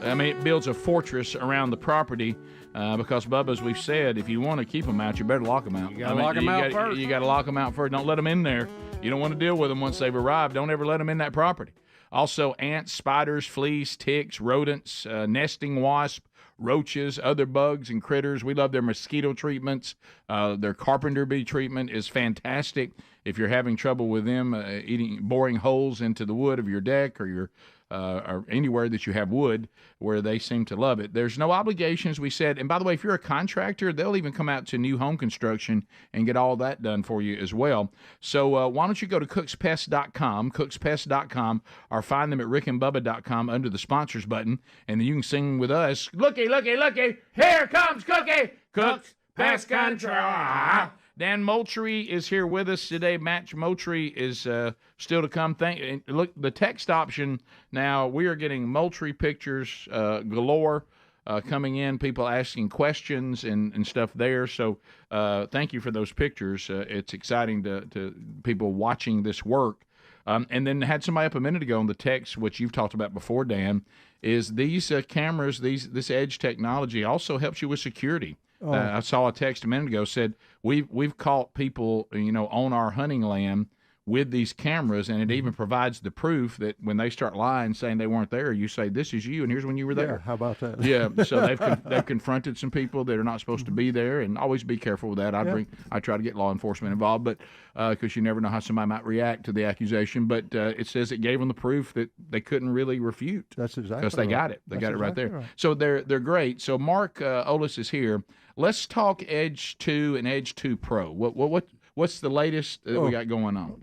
I mean, it builds a fortress around the property because, Bubba, as we've said, if you want to keep them out, you better lock them out. You got to lock them out first. You got to lock them out first. Don't let them in there. You don't want to deal with them once they've arrived. Don't ever let them in that property. Also, ants, spiders, fleas, ticks, rodents, nesting wasp, roaches, other bugs and critters. We love their mosquito treatments. Their carpenter bee treatment is fantastic. If you're having trouble with them boring holes into the wood of your deck or your or anywhere that you have wood where they seem to love it. There's no obligations, we said. And by the way, if you're a contractor, they'll even come out to new home construction and get all that done for you as well. So why don't you go to cookspest.com, or find them at rickandbubba.com under the sponsors button, and then you can sing with us, looky, looky, looky, here comes Cookie, Cook's Pest Control. Dan Moultrie is here with us today. Matt Moultrie is still to come. Look, the text option now, we are getting Moultrie pictures galore coming in, people asking questions and stuff there. So thank you for those pictures. It's exciting to people watching this work. And then had somebody up a minute ago on the text, which you've talked about before, Dan, is these cameras, this edge technology also helps you with security. I saw a text a minute ago said we've caught people, on our hunting land with these cameras, and it even provides the proof that when they start lying, saying they weren't there, you say, this is you, and here's when you were there. Yeah, how about that? Yeah, so they've confronted some people that are not supposed to be there, and always be careful with that. I try to get law enforcement involved, but because you never know how somebody might react to the accusation. But it says it gave them the proof that they couldn't really refute. That's exactly because they got it. They got it right there. So they're great. So Mark Olis is here. Let's talk Edge 2 and Edge 2 Pro. What's the latest that we got going on?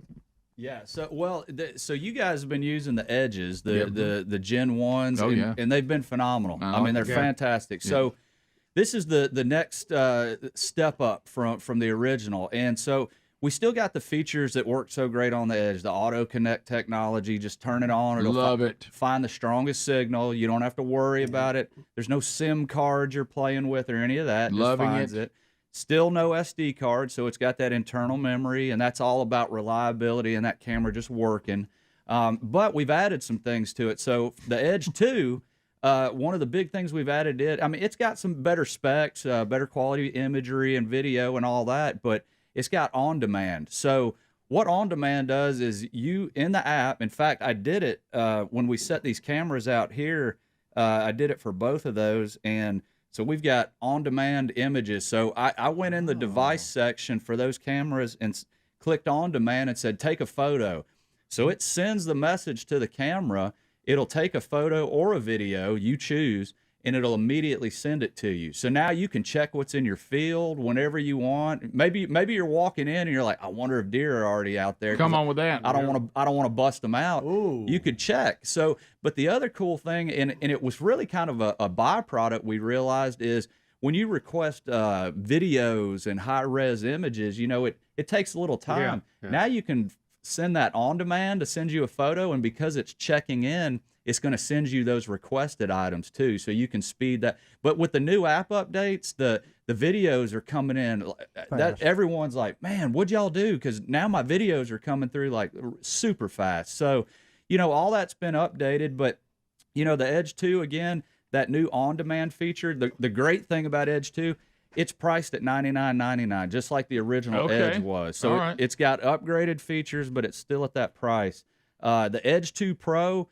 Yeah, so you guys have been using the Edges, the Gen 1s, and they've been phenomenal. I mean, they're fantastic. So this is the next step up from the original. And so we still got the features that work so great on the Edge, the auto connect technology. Just turn it on. It'll find the strongest signal. You don't have to worry about it. There's no SIM card you're playing with or any of that. Loving just finds it. Still no SD card, so it's got that internal memory, and that's all about reliability and that camera just working. But we've added some things to it. So the Edge 2, one of the big things we've added it's got some better specs, better quality imagery and video and all that, but it's got on-demand. So what on-demand does is you, in the app, in fact, I did it when we set these cameras out here. I did it for both of those, and so we've got on-demand images. So I went in the device section for those cameras and clicked on-demand and said, take a photo. So it sends the message to the camera. It'll take a photo or a video, you choose, and it'll immediately send it to you. So now you can check what's in your field whenever you want. Maybe you're walking in and you're like, I wonder if deer are already out there. Come on with that. I don't want to bust them out. Ooh. You could check. So, but the other cool thing, and it was really kind of a byproduct we realized, is when you request videos and high-res images, it takes a little time. Yeah. Now you can send that on demand to send you a photo, and because it's checking in, it's going to send you those requested items too, so you can speed that. But with the new app updates, the videos are coming in. That everyone's like, man, what'd y'all do? Because now my videos are coming through like super fast. So, all that's been updated. But, the Edge 2, again, that new on-demand feature, the great thing about Edge 2, it's priced at $99.99, just like the original Edge was. So it's got upgraded features, but it's still at that price. The Edge 2 Pro,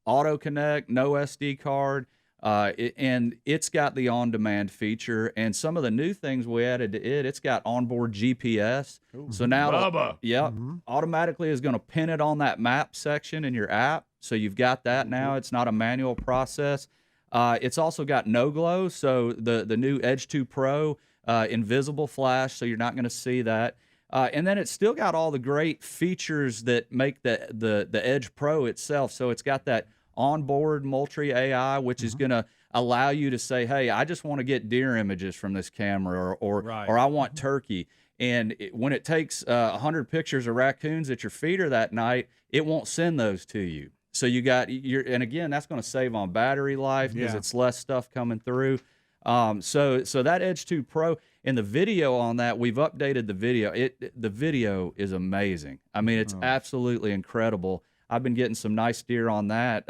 auto connect, no SD card, and it's got the on-demand feature. And some of the new things we added to it, it's got onboard GPS. Ooh. So now, Bubba. Automatically is going to pin it on that map section in your app. So you've got that now. It's not a manual process. It's also got no glow. So the new Edge 2 Pro, invisible flash, so you're not going to see that. And then it's still got all the great features that make the Edge Pro itself. So it's got that onboard Moultrie AI, which is going to allow you to say, hey, I just want to get deer images from this camera, or I want turkey. And when it takes 100 pictures of raccoons at your feeder that night, it won't send those to you. So and again, that's going to save on battery life because it's less stuff coming through. So that Edge 2 Pro, and the video on that, we've updated the video. The video is amazing. I mean, it's absolutely incredible. I've been getting some nice deer on that.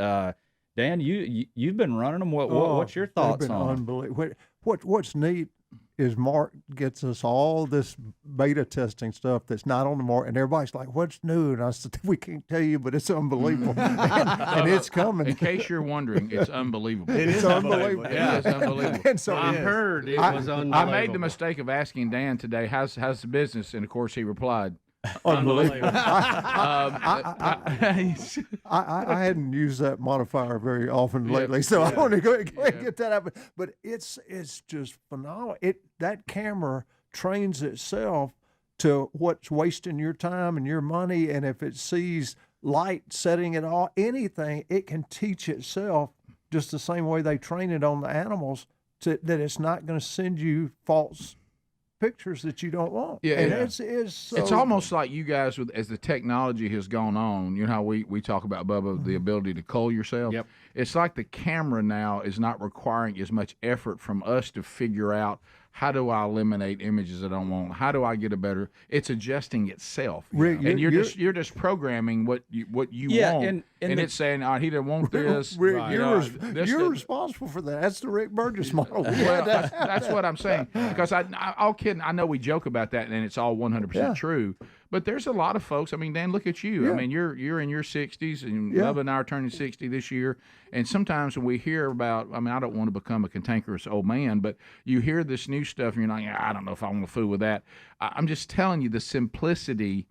Dan, you've been running them. What's your thoughts on? Unbelievable. What's neat is Mark gets us all this beta testing stuff that's not on the market, and everybody's like, "What's new?" And I said, "We can't tell you, but it's unbelievable, and it's coming." In case you're wondering, it's unbelievable. It is unbelievable. Yeah, it's unbelievable. And so I heard it was unbelievable. I made the mistake of asking Dan today, "How's the business?" And of course, he replied, unbelievable. I hadn't used that modifier very often lately, so I want to go ahead and get that out. But it's just phenomenal. That camera trains itself to what's wasting your time and your money, and if it sees light setting it off, anything, it can teach itself just the same way they train it on the animals that it's not going to send you false pictures that you don't want. It's almost like you guys, as the technology has gone on, you know how we talk about, Bubba, the ability to cull yourself. Yep. It's like the camera now is not requiring as much effort from us to figure out, how do I eliminate images I don't want? How do I get a better? It's adjusting itself, and you're just programming what you want, and it's saying, he didn't want this. You're responsible for that. That's the Rick Burgess model. That's what I'm saying. Because all kidding, I know we joke about that, and it's all 100% true. But there's a lot of folks. I mean, Dan, look at you. Yeah. I mean, you're in your 60s, and Yeah. Bubba and I are turning 60 this year. And sometimes when we hear about, I mean, I don't want to become a cantankerous old man, but you hear this new stuff, and you're like, I don't know if I want to fool with that. I'm just telling you the simplicity.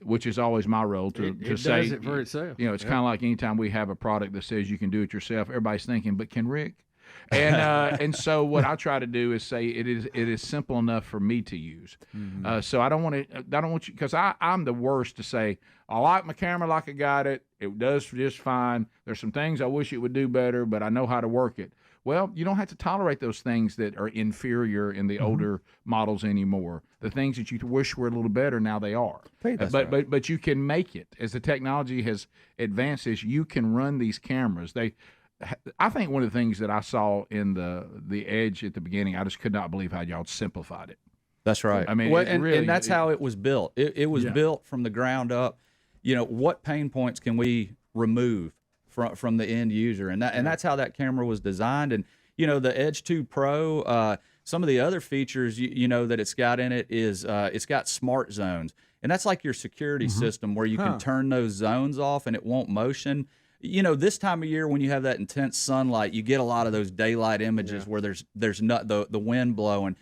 Which is always my role to say. Does it for itself. You know, it's kind of like anytime we have a product that says you can do it yourself. Everybody's thinking, but can Rick? And so what I try to do is say it is simple enough for me to use. So I don't want you, because I'm the worst to say I like my camera like I got it. It does just fine. There's some things I wish it would do better, but I know how to work it. Well, you don't have to tolerate those things that are inferior in the older models anymore. The things that you wish were a little better, now they are. But you can make it. As the technology has advanced, you can run these cameras. I think one of the things that I saw in the Edge at the beginning, I just could not believe how y'all simplified it. That's right. I mean, well, and that's how it was built. It was built from the ground up. You know, what pain points can we remove from the end user, and that's how that camera was designed. And you know, the Edge 2 Pro, some of the other features you know that it's got in it is it's got smart zones, and that's like your security system where you can turn those zones off and it won't motion. You know, this time of year when you have that intense sunlight, you get a lot of those daylight images where there's not the wind blowing.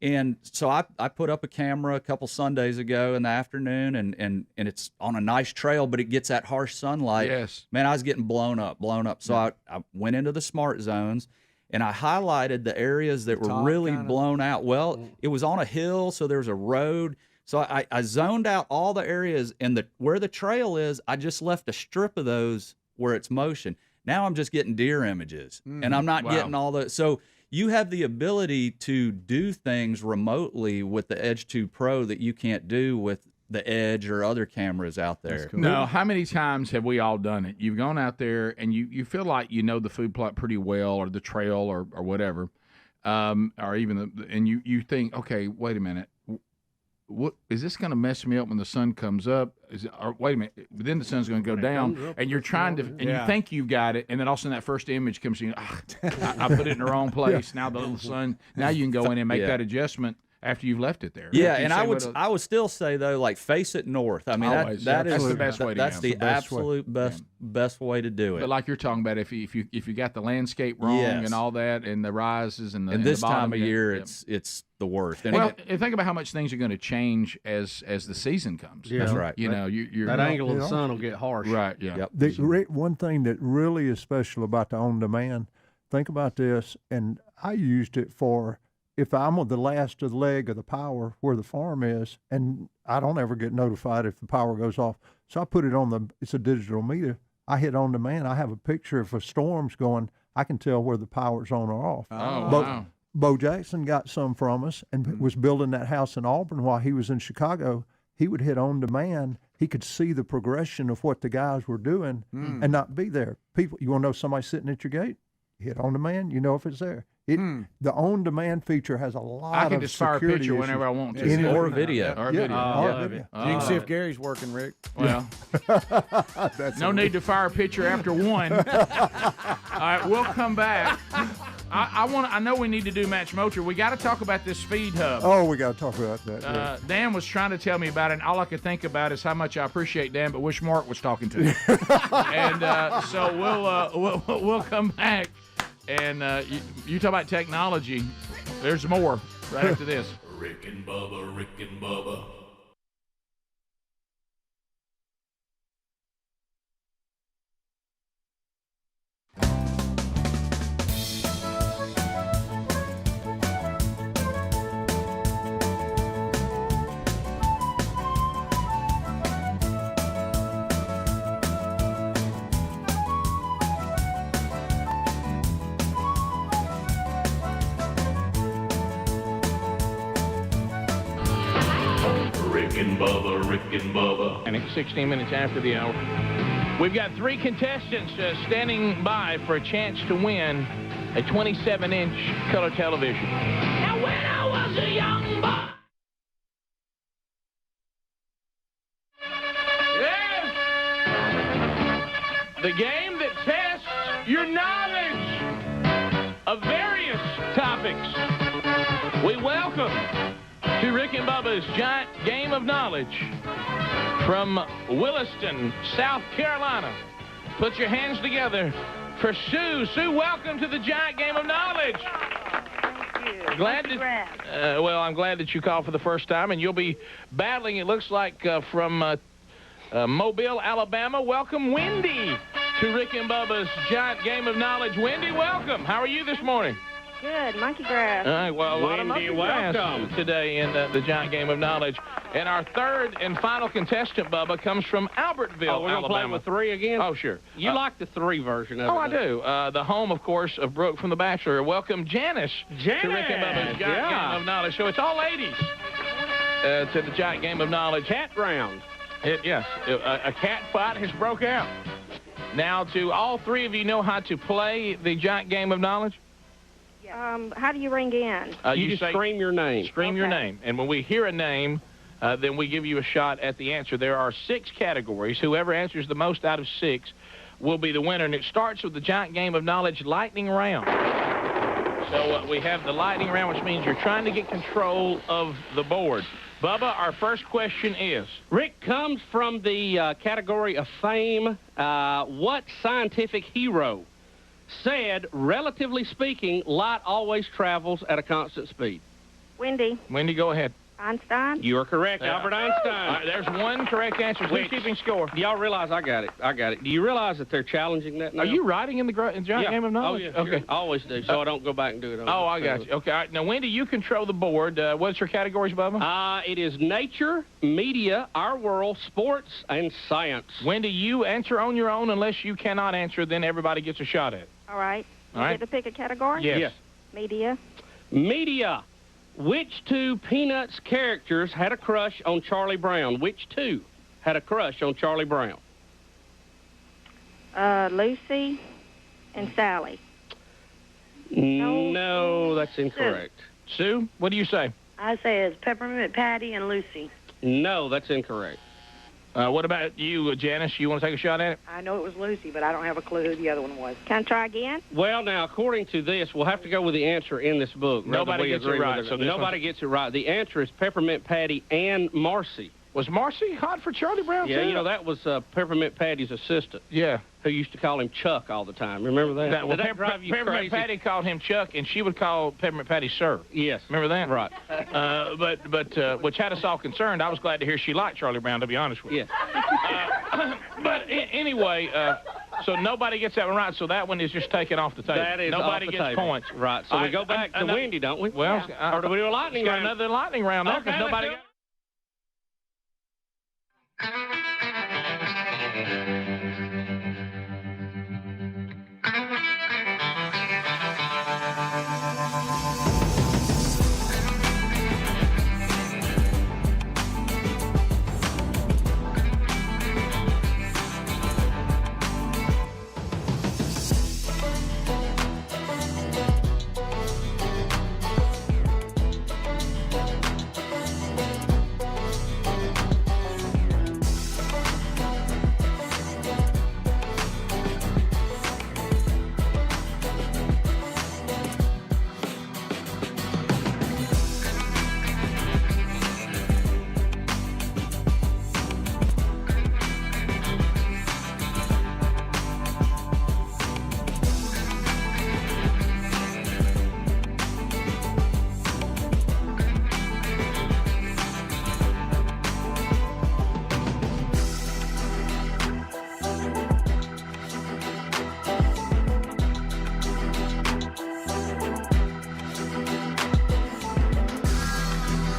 And so I put up a camera a couple Sundays ago in the afternoon, and it's on a nice trail, but it gets that harsh sunlight. Yes. Man, I was getting blown up. So I went into the smart zones, and I highlighted the areas that were really blown out. Well, it was on a hill, so there was a road. So I zoned out all the areas, and where the trail is, I just left a strip of those where it's motion. Now I'm just getting deer images, and I'm not getting all the... So you have the ability to do things remotely with the Edge 2 Pro that you can't do with the Edge or other cameros out there. Cool. No, how many times have we all done it? You've gone out there and you feel like you know the food plot pretty well, or the trail, or whatever, or even and you think, okay, wait a minute, what is this going to mess me up when the sun comes up? Or wait a minute, then the sun's going to go down, and you're trying to, and you think you've got it, and then all of a sudden that first image comes to you. I put it in the wrong place. Now the little sun. Now you can go in and make that adjustment after you've left it there. Yeah, and I would still say though, like, face it north. I mean, that's the best way to go. That's the absolute best way to do it. But like you're talking about, if you got the landscape wrong and all that, and the rises and this the bottom, time of year, it's the worst. And well, and think about how much things are going to change as the season comes. Yeah. That's right. You know, you're that angle of the sun will get harsh. Right. Yeah. Yep. One thing that really is special about the on-demand, think about this, and I used it for if I'm on the last of the leg of the power where the farm is, and I don't ever get notified if the power goes off. So I put it on it's a digital meter. I hit on demand. I have a picture if a storm's going, I can tell where the power's on or off. Oh, wow. Bo Jackson got some from us and was building that house in Auburn while he was in Chicago. He would hit on demand. He could see the progression of what the guys were doing and not be there. People, you want to know somebody sitting at your gate? Hit on demand, you know if it's there. The on-demand feature has a lot of security. I can just fire a picture whenever I want to. Or video. Or video. You can see if Gary's working, Rick. Well, no need to fire a picture after one. All right, we'll come back. I know we need to do Match Motor. We got to talk about this speed hub. Oh, we got to talk about that. Dan was trying to tell me about it, and all I could think about is how much I appreciate Dan, but wish Mark was talking to him. And so we'll come back. And you talk about technology. There's more right after this. Rick and Bubba, Rick and Bubba. Rick and Bubba. And it's 16 minutes after the hour. We've got 3 contestants standing by for a chance to win a 27-inch color television. Now, when I was a young boy. Yes! The game that tests your knowledge of various topics. We welcome to Rick and Bubba's giant game of knowledge, from Williston, South Carolina. Put your hands together for Sue. Sue, welcome to the Giant Game of Knowledge. Glad that, well, I'm glad that you called for the first time, and you'll be battling, it looks like, from Mobile, Alabama. Welcome, Wendy, to Rick and Bubba's Giant Game of Knowledge. Wendy, welcome. How are you this morning? Good, monkey grass. All right, well, a lot of Wendy, monkey grass welcome. today in the Giant Game of Knowledge. And our third and final contestant, Bubba, comes from Albertville, we're gonna play Alabama. with 3 again? Oh, sure. You like the 3 version of it? Oh, I do. The home, of course, of Brooke from The Bachelor. Welcome, Janice. To Rick and Bubba's Giant Game of Knowledge. So it's all ladies to the Giant Game of Knowledge. Cat round. Yes, a cat fight has broke out. Now, do all 3 of you know how to play the Giant Game of Knowledge? How do you ring in? You just scream your name. Scream your name. And when we hear a name, then we give you a shot at the answer. There are 6 categories. Whoever answers the most out of 6 will be the winner. And it starts with the Giant Game of Knowledge lightning round. So we have the lightning round, which means you're trying to get control of the board. Bubba, our first question is? Rick, comes from the category of fame. What scientific hero said, relatively speaking, light always travels at a constant speed? Wendy. Wendy, go ahead. Einstein. You are correct, Albert Einstein. There's 1 correct answer. Who's keeping score? Do y'all realize I got it? Do you realize that they're challenging that now? Are you writing in the Giant Game of Knowledge? Oh, yeah. Okay. I always do, so I don't go back and do it. Oh, I got you. Okay. All right. Now, Wendy, you control the board. What's your categories, Bubba? It is nature, media, our world, sports, and science. Wendy, you answer on your own unless you cannot answer. Then everybody gets a shot at it. All right. All right. You get to pick a category? Yes. Media. Media. Which 2 Peanuts characters had a crush on Charlie Brown? Which 2 had a crush on Charlie Brown? Lucy and Sally. No, that's incorrect. Sue, what do you say? I say it's Peppermint Patty and Lucy. No, that's incorrect. What about you, Janice? You want to take a shot at it? I know it was Lucy, but I don't have a clue who the other one was. Can I try again? Well, now, according to this, we'll have to go with the answer in this book. Nobody gets it right. So nobody gets it right. The answer is Peppermint Patty and Marcy. Was Marcy hot for Charlie Brown, Yeah, too? you know, that was Peppermint Patty's assistant. Yeah. Who used to call him Chuck all the time. Remember that? Well, Did that drive you Peppermint crazy? Patty called him Chuck, and she would call Peppermint Patty Sir. Yes. Remember that? Right. But which had us all concerned. I was glad to hear she liked Charlie Brown, to be honest with you. Yes. But anyway, so nobody gets that one right, so that one is just taken off the table. That is nobody off the gets table. points. Right. So we go back to Wendy, don't we? Well, or do we do a lightning round? Another lightning round there, because nobody got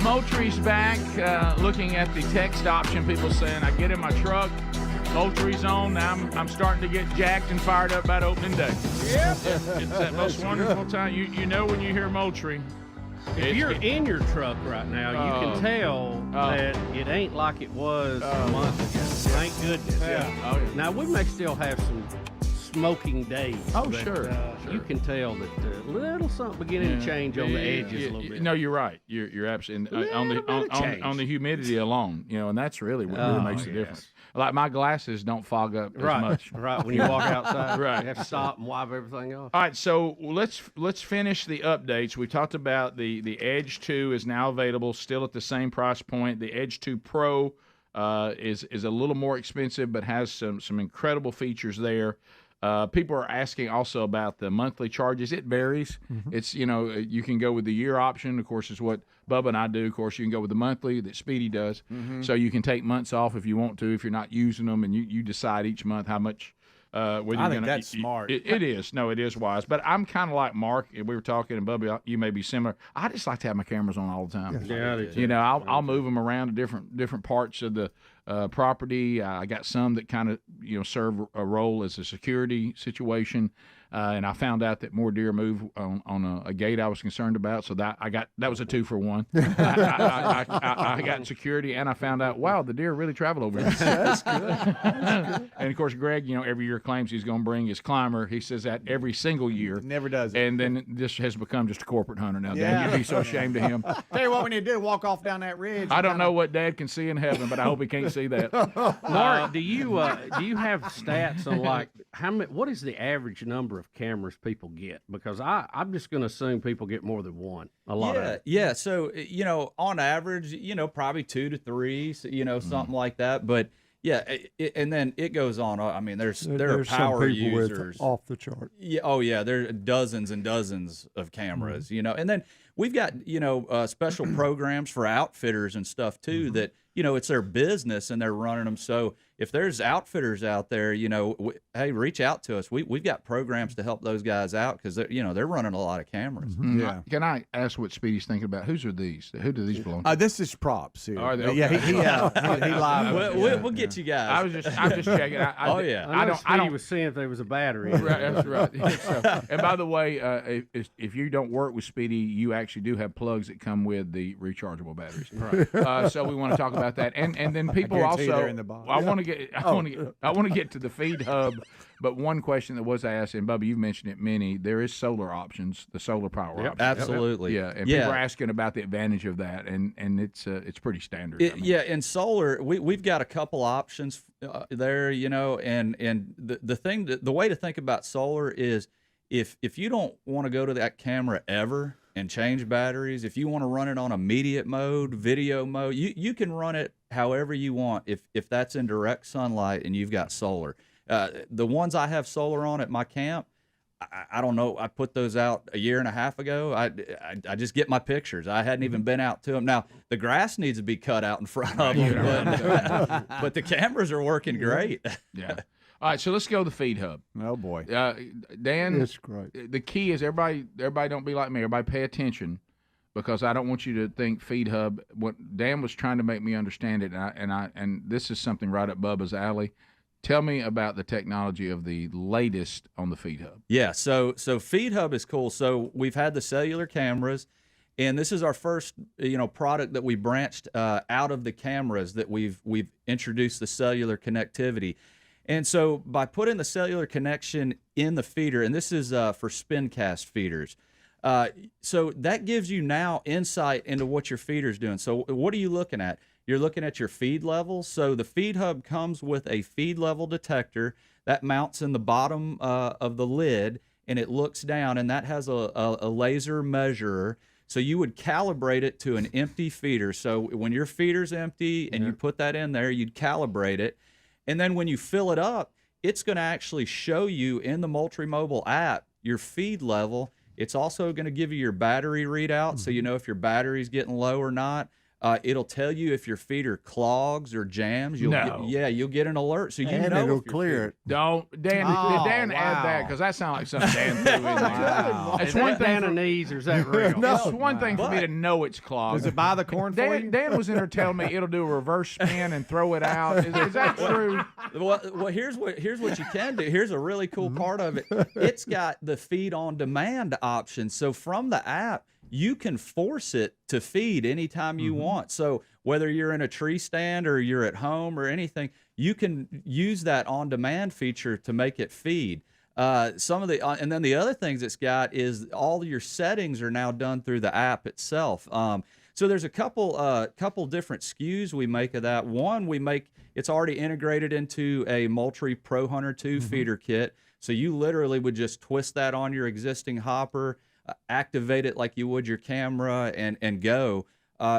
Moultrie's back, looking at the text option. People saying, I get in my truck, Moultrie's on. Now I'm starting to get jacked and fired up about opening day. Yep. It's that most wonderful time. You know when you hear Moultrie. If you're in your truck right now, you can tell that it ain't like it was a month ago. Thank goodness. Yeah. Now, we may still have some smoking days. Oh, but, sure. You can tell that a little something beginning to change on the edges a little bit. No, you're right. You're absolutely on the humidity alone. You know, and that's really what really makes the difference. Like my glasses don't fog up as much. Right. When you walk outside, right. You have to stop and wipe everything off. All right, so let's finish the updates. We talked about the Edge 2 is now available, still at the same price point. The Edge 2 Pro is a little more expensive, but has some incredible features there. People are asking also about the monthly charges. It varies. It's, you can go with the year option, of course, is what Bubba and I do. Of course, you can go with the monthly that Speedy does. So you can take months off if you want to, if you're not using them, and you decide each month how much. I think that's smart. It is. No, it is wise. But I'm kind of like Mark. We were talking, and Bubba, you may be similar. I just like to have my cameras on all the time. Yeah, I'll move them around to different parts of the property. I got some that kind of serve a role as a security situation. And I found out that more deer move on a gate I was concerned about, so that was a 2-for-1. I got security, and I found out, wow, the deer really travel over here. That's good. And of course, Greg, every year claims he's going to bring his climber. He says that every single year. Never does it. And then this has become just a corporate hunter now. Dan, you'd be so ashamed of him. Tell you what we need to do: walk off down that ridge. I don't know what Dad can see in heaven, but I hope he can't see that. Mark, do you have stats on like what is the average number of cameras people get? Because I'm just going to assume people get more than one. A lot of it. Yeah. So on average, probably 2 to 3, something like that. But yeah, and then it goes on. I mean, there are power some people users with off the chart. Yeah. Oh yeah. There are dozens and dozens of cameras. And then we've got special programs for outfitters and stuff too. That it's their business and they're running them. So if there's outfitters out there, hey, reach out to us. We've got programs to help those guys out because they're running a lot of cameras. Yeah. Can I ask what Speedy's thinking about? Who do these belong to? This is props. Here. Are they? Okay. Yeah, he live. We'll get you guys. I'm just checking. I don't was seeing if there was a battery. Right, that's right. So, and by the way, if you don't work with Speedy, you actually do have plugs that come with the rechargeable batteries. Right. So we want to talk about that, and then people also. I want to get to the feed hub, but one question that was asked, and Bubba, you've mentioned it many. There is solar options, the solar power options. Absolutely. Yeah, and people are asking about the advantage of that, and it's pretty standard. In solar, we've got a couple options there, and the thing, the way to think about solar is if you don't want to go to that camera ever and change batteries, if you want to run it on immediate mode, video mode, you can run it however you want if that's in direct sunlight and you've got solar. The ones I have solar on at my camp, I don't know. I put those out a year and a half ago. I just get my pictures. I hadn't even been out to them. Now, the grass needs to be cut out in front of them, but the cameras are working great. Yeah. All right, so let's go to the feed hub. Oh boy, Dan, it's great. The key is everybody don't be like me. Everybody pay attention, because I don't want you to think feed hub. What Dan was trying to make me understand it, and this is something right up Bubba's alley. Tell me about the technology of the latest on the feed hub. Yeah, so feed hub is cool. So we've had the cellular cameras, and this is our first product that we branched out of the cameras that we've introduced the cellular connectivity. And so by putting the cellular connection in the feeder, and this is for spin cast feeders, so that gives you now insight into what your feeder's doing. So what are you looking at? You're looking at your feed levels. So the feed hub comes with a feed level detector that mounts in the bottom of the lid, and it looks down, and that has a laser measurer. So you would calibrate it to an empty feeder. So when your feeder's empty and you put that in there, you'd calibrate it. And then when you fill it up, it's going to actually show you in the Moultrie mobile app your feed level. It's also going to give you your battery readout, so you know if your battery's getting low or not. It'll tell you if your feeder clogs or jams. You'll get an alert, so it'll clear it. Don't Dan? Did Dan add that? Because that sounds like something Dan threw in there. Wow. It's one thing on knees, or is that real? It's one thing for me to know it's clogged. Does it buy the corn for you? Dan was in there telling me it'll do a reverse spin and throw it out. Is that true? Well, here's what you can do. Here's a really cool part of it. It's got the feed on demand option. So from the app, you can force it to feed anytime you want. So whether you're in a tree stand or you're at home or anything, you can use that on-demand feature to make it feed. And then the other things it's got is all your settings are now done through the app itself. So there's a couple different SKUs we make of that. One, it's already integrated into a Moultrie Pro Hunter 2 feeder kit. So you literally would just twist that on your existing hopper, activate it like you would your camera, and go.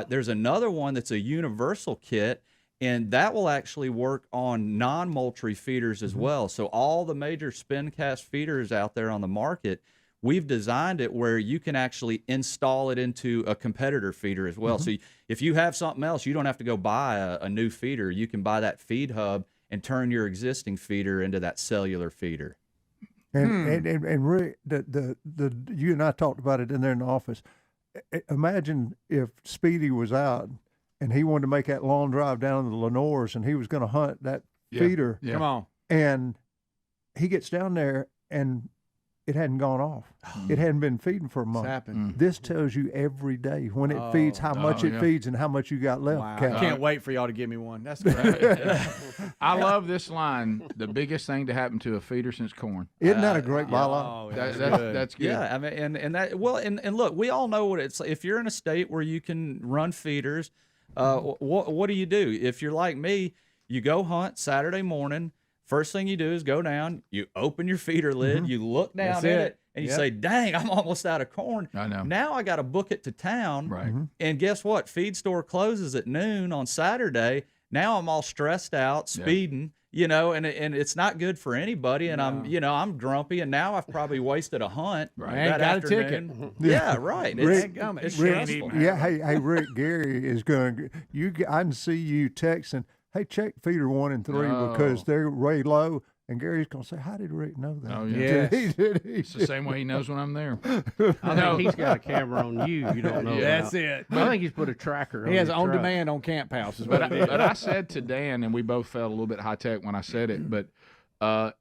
There's another one that's a universal kit, And that will actually work on non-moultrie feeders as well. So all the major spin cast feeders out there on the market, we've designed it where you can actually install it into a competitor feeder as well. So if you have something else, you don't have to go buy a new feeder. You can buy that feed hub and turn your existing feeder into that cellular feeder. And Rick, you and I talked about it in there in the office. Imagine if Speedy was out and he wanted to make that long drive down to the Lenores, and he was going to hunt that feeder. Come on. And he gets down there, and it hadn't gone off. It hadn't been feeding for a month. Happened. This tells you every day when it feeds, how much it feeds, and how much you got left. Wow. I can't wait for y'all to give me one. That's great. I love this line. The biggest thing to happen to a feeder since corn. Isn't that a great byline? That's good. Yeah, I mean, and that and look, we all know what it's. If you're in a state where you can run feeders, what do? If you're like me, you go hunt Saturday morning. First thing you do is go down, you open your feeder lid, you look down at it, and you say, dang, I'm almost out of corn. I know. Now I got to book it to town. Right. And guess what? Feed store closes at noon on Saturday. Now I'm all stressed out, speeding, and it's not good for anybody. And I'm grumpy. And now I've probably wasted a hunt that got afternoon. a ticket. Yeah, right. It's stressful. Hey, Rick, Gary is going to, I can see you texting, hey, check feeder 1 and 3 because they're way low. And Gary's going to say, how did Rick know that? Oh, yeah. It's the same way he knows when I'm there. I think he's got a camera on you. You don't know That's it. I think he's put a tracker on He has your on truck. demand on Camp House. But I said to Dan, and we both felt a little bit high-tech when I said it, but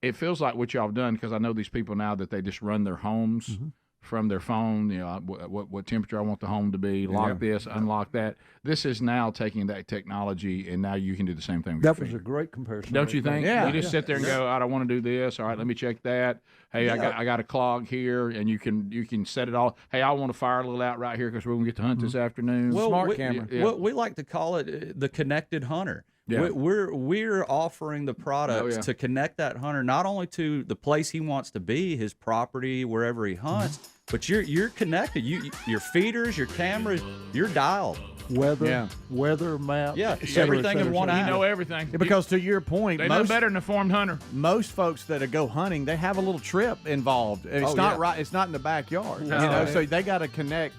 it feels like what y'all have done, because I know these people now that they just run their homes from their phone, what temperature I want the home to be, lock this, unlock that. This is now taking that technology, and now you can do the same thing with That your was feeder. a great comparison. Don't you think? Yeah. You just sit there and go, all right, I want to do this. All right, let me check that. Hey, I got a clog here, and you can set it all. Hey, I want to fire a little out right here because we're going to get to hunt this afternoon. Well, Smart camera. We like to call it the connected hunter. Yeah. We're offering the products to connect that hunter not only to the place he wants to be, his property, wherever he hunts, but you're connected. Your feeders, your cameras, you're dialed. Weather map. Yeah, everything in one app. You know everything. Yeah, because to your point, They know better than a informed hunter. Most folks that go hunting, they have a little trip involved. And it's not right. It's not in the backyard. No. So they got to connect.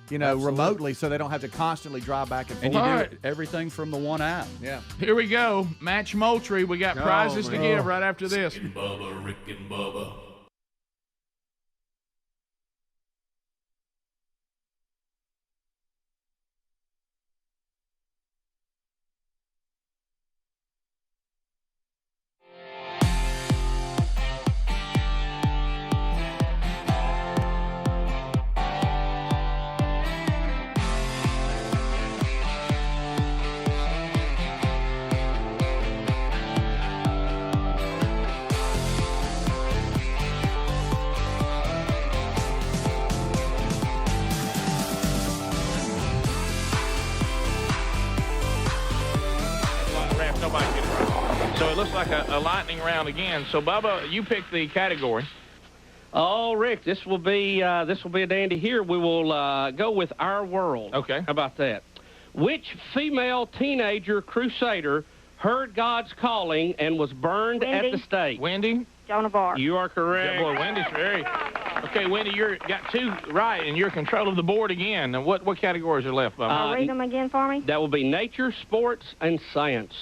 Remotely, so they don't have to constantly drive back and forth. And you do everything from the one app. Yeah. Here we go. Match Moultrie. We got prizes to give right after this. Rick and Bubba, Rick and Bubba. So it looks like a lightning round again. So, Bubba, you pick the category. Oh, Rick, this will be a dandy here. We will go with Our World. Okay. How about that? Which female teenager crusader heard God's calling and was burned at the stake? Wendy? Joan of Arc. You are correct. Yeah, boy, Wendy's very... Okay, Wendy, you got 2 right, and you're in control of the board again. Now, what categories are left, Bubba? Read them again for me. That will be nature, sports, and science.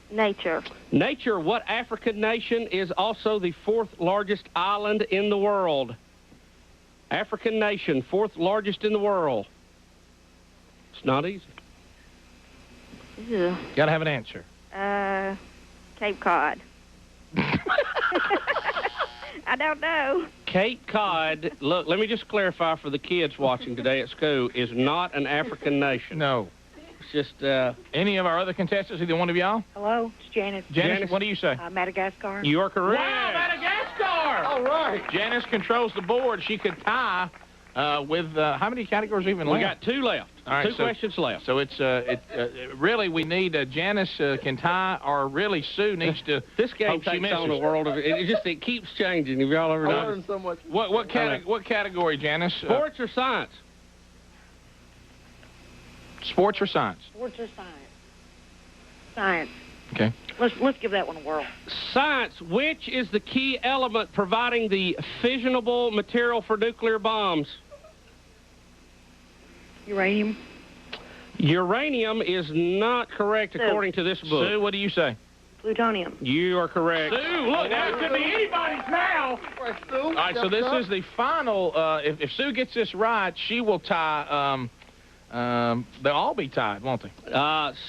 Nature. Nature, what African nation is also the 4th largest island in the world? African nation, 4th largest in the world. It's not easy. Ugh. Got to have an answer. Cape Cod. I don't know. Cape Cod, look, let me just clarify for the kids watching today at school, is not an African nation. No. It's just... Any of our other contestants, either one of y'all? Hello, it's Janice. Janice, what do you say? Madagascar. You are correct. Wow, Madagascar! All right. Janice controls the board. She could tie with how many categories even left? We got 2 left. All right, 2 questions left. So it's really we need Janice can tie, or really Sue needs to. This game takes on a world of it keeps changing. Have y'all ever noticed? So much. What category, Janice? Sports or science? Sports or science? Sports or science? Science. Okay. Let's give that one a whirl. Science, which is the key element providing the fissionable material for nuclear bombs? Uranium. Uranium is not correct according to this book. Sue, what do you say? Plutonium. You are correct. Sue, look, that could be anybody's now. All right, so this is the final. If Sue gets this right, she will tie. They'll all be tied, won't they?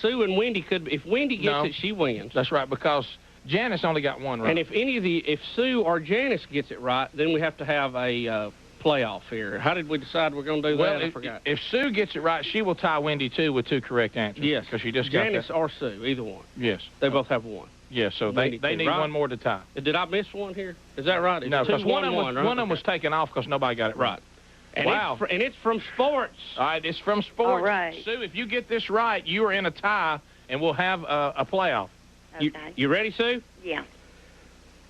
Sue and Wendy could. If Wendy gets it, she wins. That's right, because Janice only got one right. And if Sue or Janice gets it right, then we have to have a playoff here. How did we decide we're going to do that? I forgot. If Sue gets it right, she will tie Wendy too with 2 correct answers. Yes, because she just Janice got or Sue, either one. Yes, they both have one. Yes, so they need right? one more to tie. Did I miss one here? Is that right? No, because one of them was taken off because nobody got it right. And wow. It's from sports. All right, it's from sports. All right. Sue, if you get this right, you are in a tie, and we'll have a playoff. Okay. You ready, Sue? Yeah.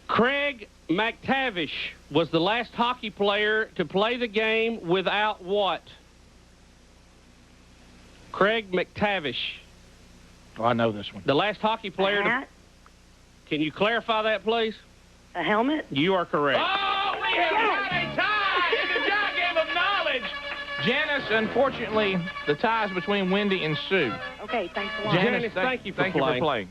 Craig McTavish was the last hockey player to play the game without what? Craig McTavish. Oh, I know this one. The last hockey player. A hat? Can you clarify that, please? A helmet? You are correct. Oh, we have got a tie in the giant game of knowledge. Janice, unfortunately, the tie is between Wendy and Sue. Okay, thanks a lot. Janice, thank you for playing.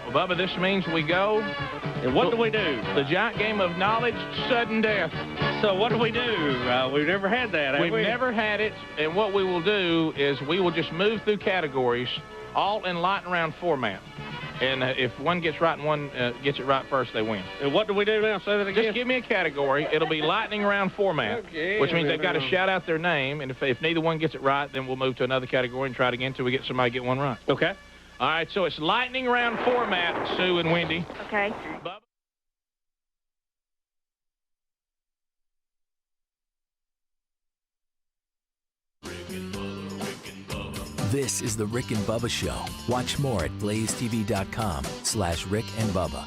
Well, Bubba, this means we go. And what do we do? The giant game of knowledge, sudden death. So what do we do? We've never had that, have we? We've never had it, and what we will do is we will just move through categories, all in lightning round format. And if one gets right and one gets it right first, they win. And what do we do now? Say that again. Just give me a category. It'll be lightning round format, okay, which means they've got to shout out their name. And if neither one gets it right, then we'll move to another category and try it again until we get somebody get one right. Okay. All right, so it's lightning round format, Sue and Wendy. Okay. Bubba? This is the Rick and Bubba Show. Watch more at blazetv.com/Rick and Bubba.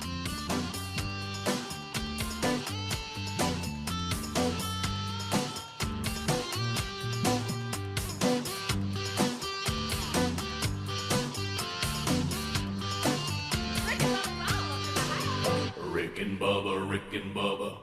Rick and Bubba, Rick and Bubba.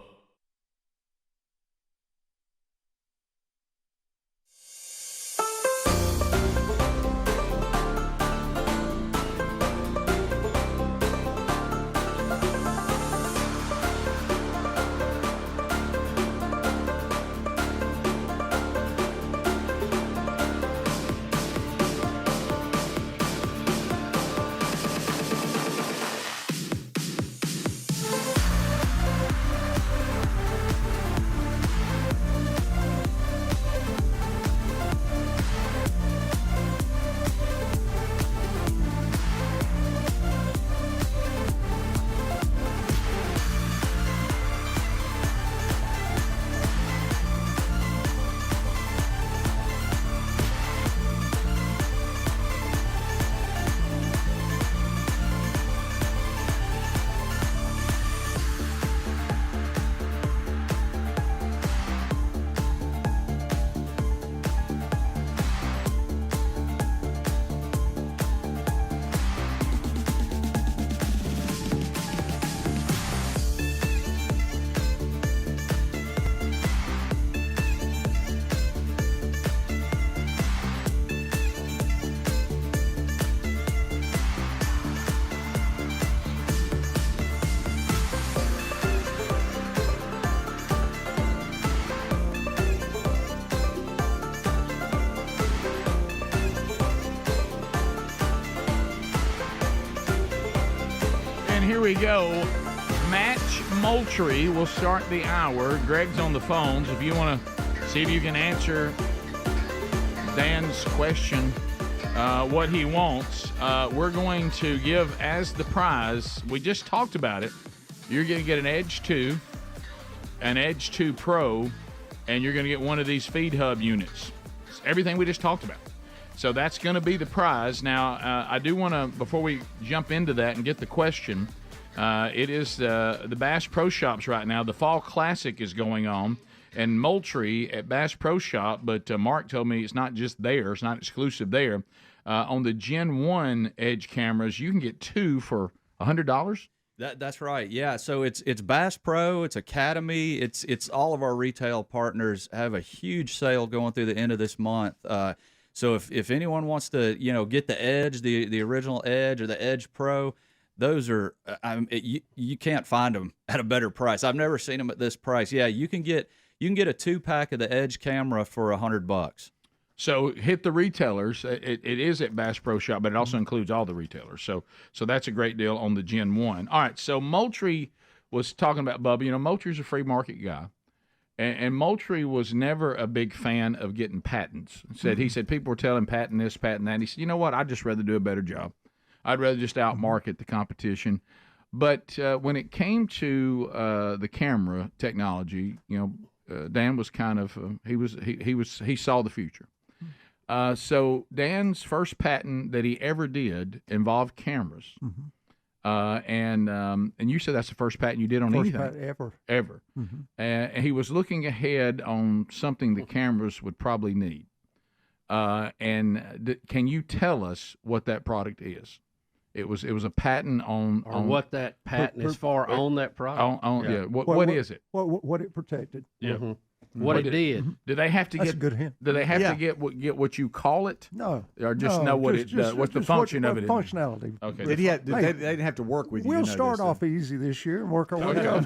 Here we go. Match Moultrie will start the hour. Greg's on the phones. If you want to see if you can answer Dan's question, what he wants, we're going to give as the prize. We just talked about it. You're going to get an Edge 2, an Edge 2 Pro, and you're going to get one of these Feed Hub units. It's everything we just talked about. So that's going to be the prize. Now, I do want to, before we jump into that and get the question, It is the Bass Pro Shops right now. The Fall Classic is going on, and Moultrie at Bass Pro Shop. But Mark told me it's not just there; it's not exclusive there. On the Gen 1 Edge cameras, you can get 2 for $100. That's right. Yeah. So it's Bass Pro, it's Academy, it's all of our retail partners have a huge sale going through the end of this month. So if anyone wants to, get the Edge, the original Edge or the Edge Pro, those are you can't find them at a better price. I've never seen them at this price. Yeah, you can get a 2-pack of the Edge camera for $100. So hit the retailers. It is at Bass Pro Shop, but it also includes all the retailers. So that's a great deal on the Gen 1. All right, so Moultrie was talking about Bubba. Moultrie's a free market guy. And Moultrie was never a big fan of getting patents. He said people were telling patent this, patent that. And he said, you know what, I'd just rather do a better job. I'd rather just outmarket the competition. But when it came to the camera technology, Dan was kind of he saw the future. So Dan's first patent that he ever did involved cameras, and you said that's the first patent you did on anything ever. And he was looking ahead on something the cameras would probably need. Can you tell us what that product is? It was a patent on what that patent is for on that product. What is it? What it protected. Yeah. What it did. Do they have to That's get? a good hint. Do they have to get what you call it? No. Or just know what it does? What's the function of it? Functionality. Okay. They didn't have to work with you. We'll to know start this, off easy this year and work our way up.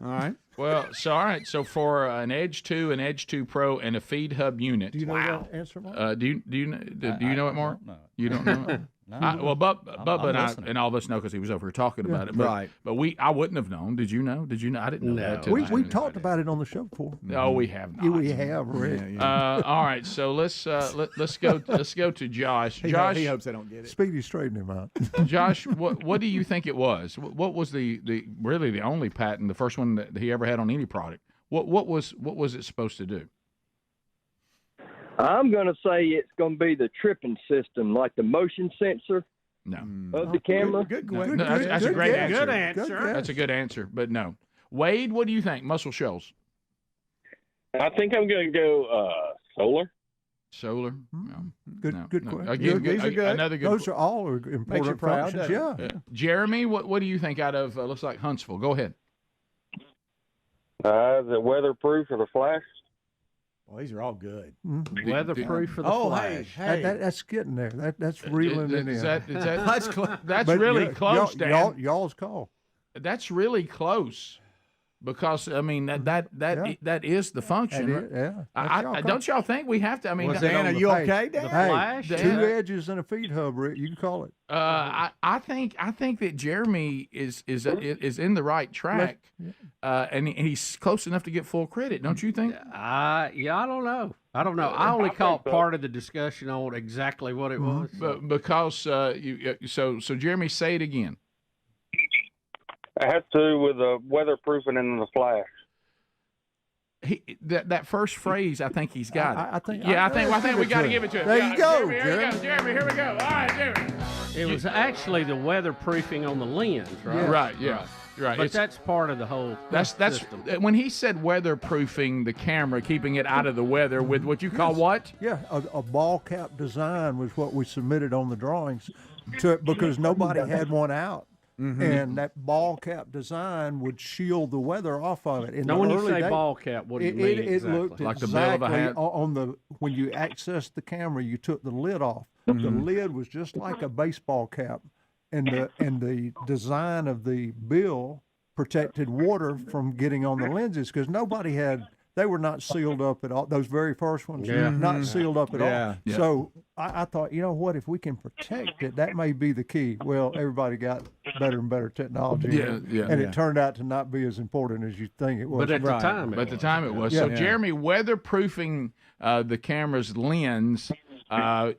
All right. Well, so for an Edge 2, an Edge 2 Pro, and a feed hub unit. Do you know that answer, Mark? Do you know it, Mark? No. You don't know it? No. Bubba and listening. and all of us know because he was over here talking about it. But, Right. But I wouldn't have known. Did you know? I didn't know that. We talked about it on the show before. No, we have not. Yeah, we have already. All right, so let's go to Josh. Josh, he hopes they don't get it. Speedy straighten him out. Josh, what do you think it was? What was the really the only patent, the first one that he ever had on any product? What was it supposed to do? I'm going to say it's going to be the tripping system, like the motion sensor of the camera. That's a great answer. Good answer. That's a good answer, but no. Wade, what do you think? Muscle Shoals. I think I'm going to go solar. Solar. Good question. Again, These are good. Another good. Those are all important proud, functions. doesn't Yeah. Jeremy, what do you think out of looks like Huntsville? Go ahead. Is it weatherproof or the flash? Well, these are all good. Weatherproof for the flash. Hey. That's getting there. That's reeling it in. That's really close, Dan. Y'all's call. That's really close. Because I mean that is the function. Yeah. Don't y'all think we have to? I mean, Dan, are you okay, Dan? The flash. 2 edges and a feed hub, Rick. You can call it. I think that Jeremy is in the right track, and he's close enough to get full credit. Don't you think? I don't know. I only caught part of the discussion on exactly what it was. But because so Jeremy, say it again. It has to do with the weatherproofing and the flash. That first phrase, I think he's got it. I think we got to give it to him. There you go, Jeremy. Here we go. All right, Jeremy. It was actually the weatherproofing on the lens, right? Right. Yeah. Right. But that's part of the whole system. When he said weatherproofing the camera, keeping it out of the weather with what you call what? Yeah, a ball cap design was what we submitted on the drawings because nobody had one out. Mm-hmm. And that ball cap design would shield the weather off of it. Now, when you say ball cap, what do you mean exactly? It looked like exactly the bill of a hat? on when you accessed the camera, you took the lid off. Mm-hmm. The lid was just like a baseball cap, and the design of the bill protected water from getting on the lenses because nobody had. They were not sealed up at all. Those very first ones, not sealed up at all. Yeah. So I thought, you know what? If we can protect it, that may be the key. Well, everybody got better and better technology, and it turned out to not be as important as you think it was. But at the time, it was. So, Jeremy, weatherproofing the camera's lens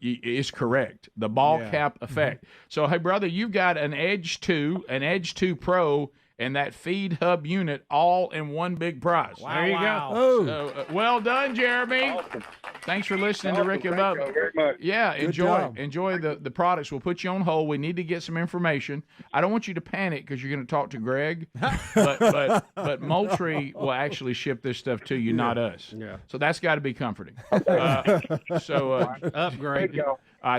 is correct. The ball cap effect. So, hey, brother, you've got an Edge 2, an Edge 2 Pro, and that feed hub unit all in one big prize. Wow, there you go. Oh. So, well done, Jeremy. Awesome. Thanks for listening to Rick and Thank Bubba. you very much. Yeah, Good enjoy job. the products. We'll put you on hold. We need to get some information. I don't want you to panic because you're going to talk to Greg, but Moultrie will actually ship this stuff to you, not us. Yeah. So that's got to be comforting. Upgrade.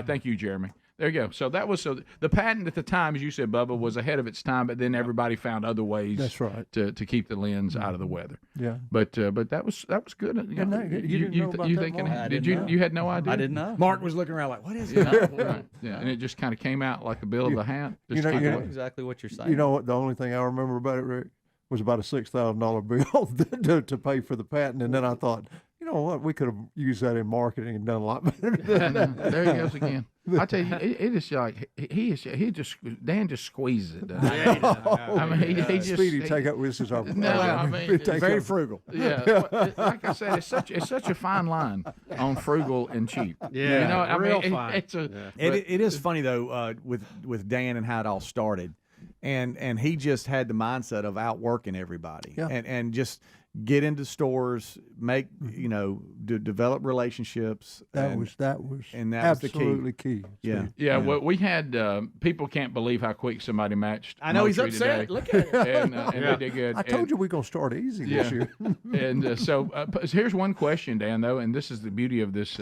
Thank you, Jeremy. There you go. So that was the patent at the time, as you said, Bubba, was ahead of its time, but then everybody found other ways. That's right. To keep the lens out of the weather. Yeah. But that was good. Isn't that good? You didn't know about that, thinking? Mark? Did you? You had no idea. I didn't know. Mark was looking around like, what is it? Right. Yeah, and it just kind of came out like the bill of the hat. Just I keep know it. exactly what you're saying. You know what? The only thing I remember about it, Rick, was about a $6,000 bill to pay for the patent, and then I thought, you know what? We could have used that in marketing and done a lot better. There he goes again. I tell you, it is like Dan just squeezes it. Doesn't he? I mean, he just Speedy, take up this is our very frugal. Yeah, like I said, it's such a fine line on frugal and cheap. Yeah, you know, I real mean, fine. It is funny though with Dan and how it all started, and he just had the mindset of outworking everybody, and just get into stores, make develop relationships. That was absolutely key. Yeah. Well, we had people can't believe how quick somebody matched. I know he's Moultrie upset. today. Look at it. And they did good. I told you we're gonna start easy this year. And so here's one question, Dan, though, and this is the beauty of this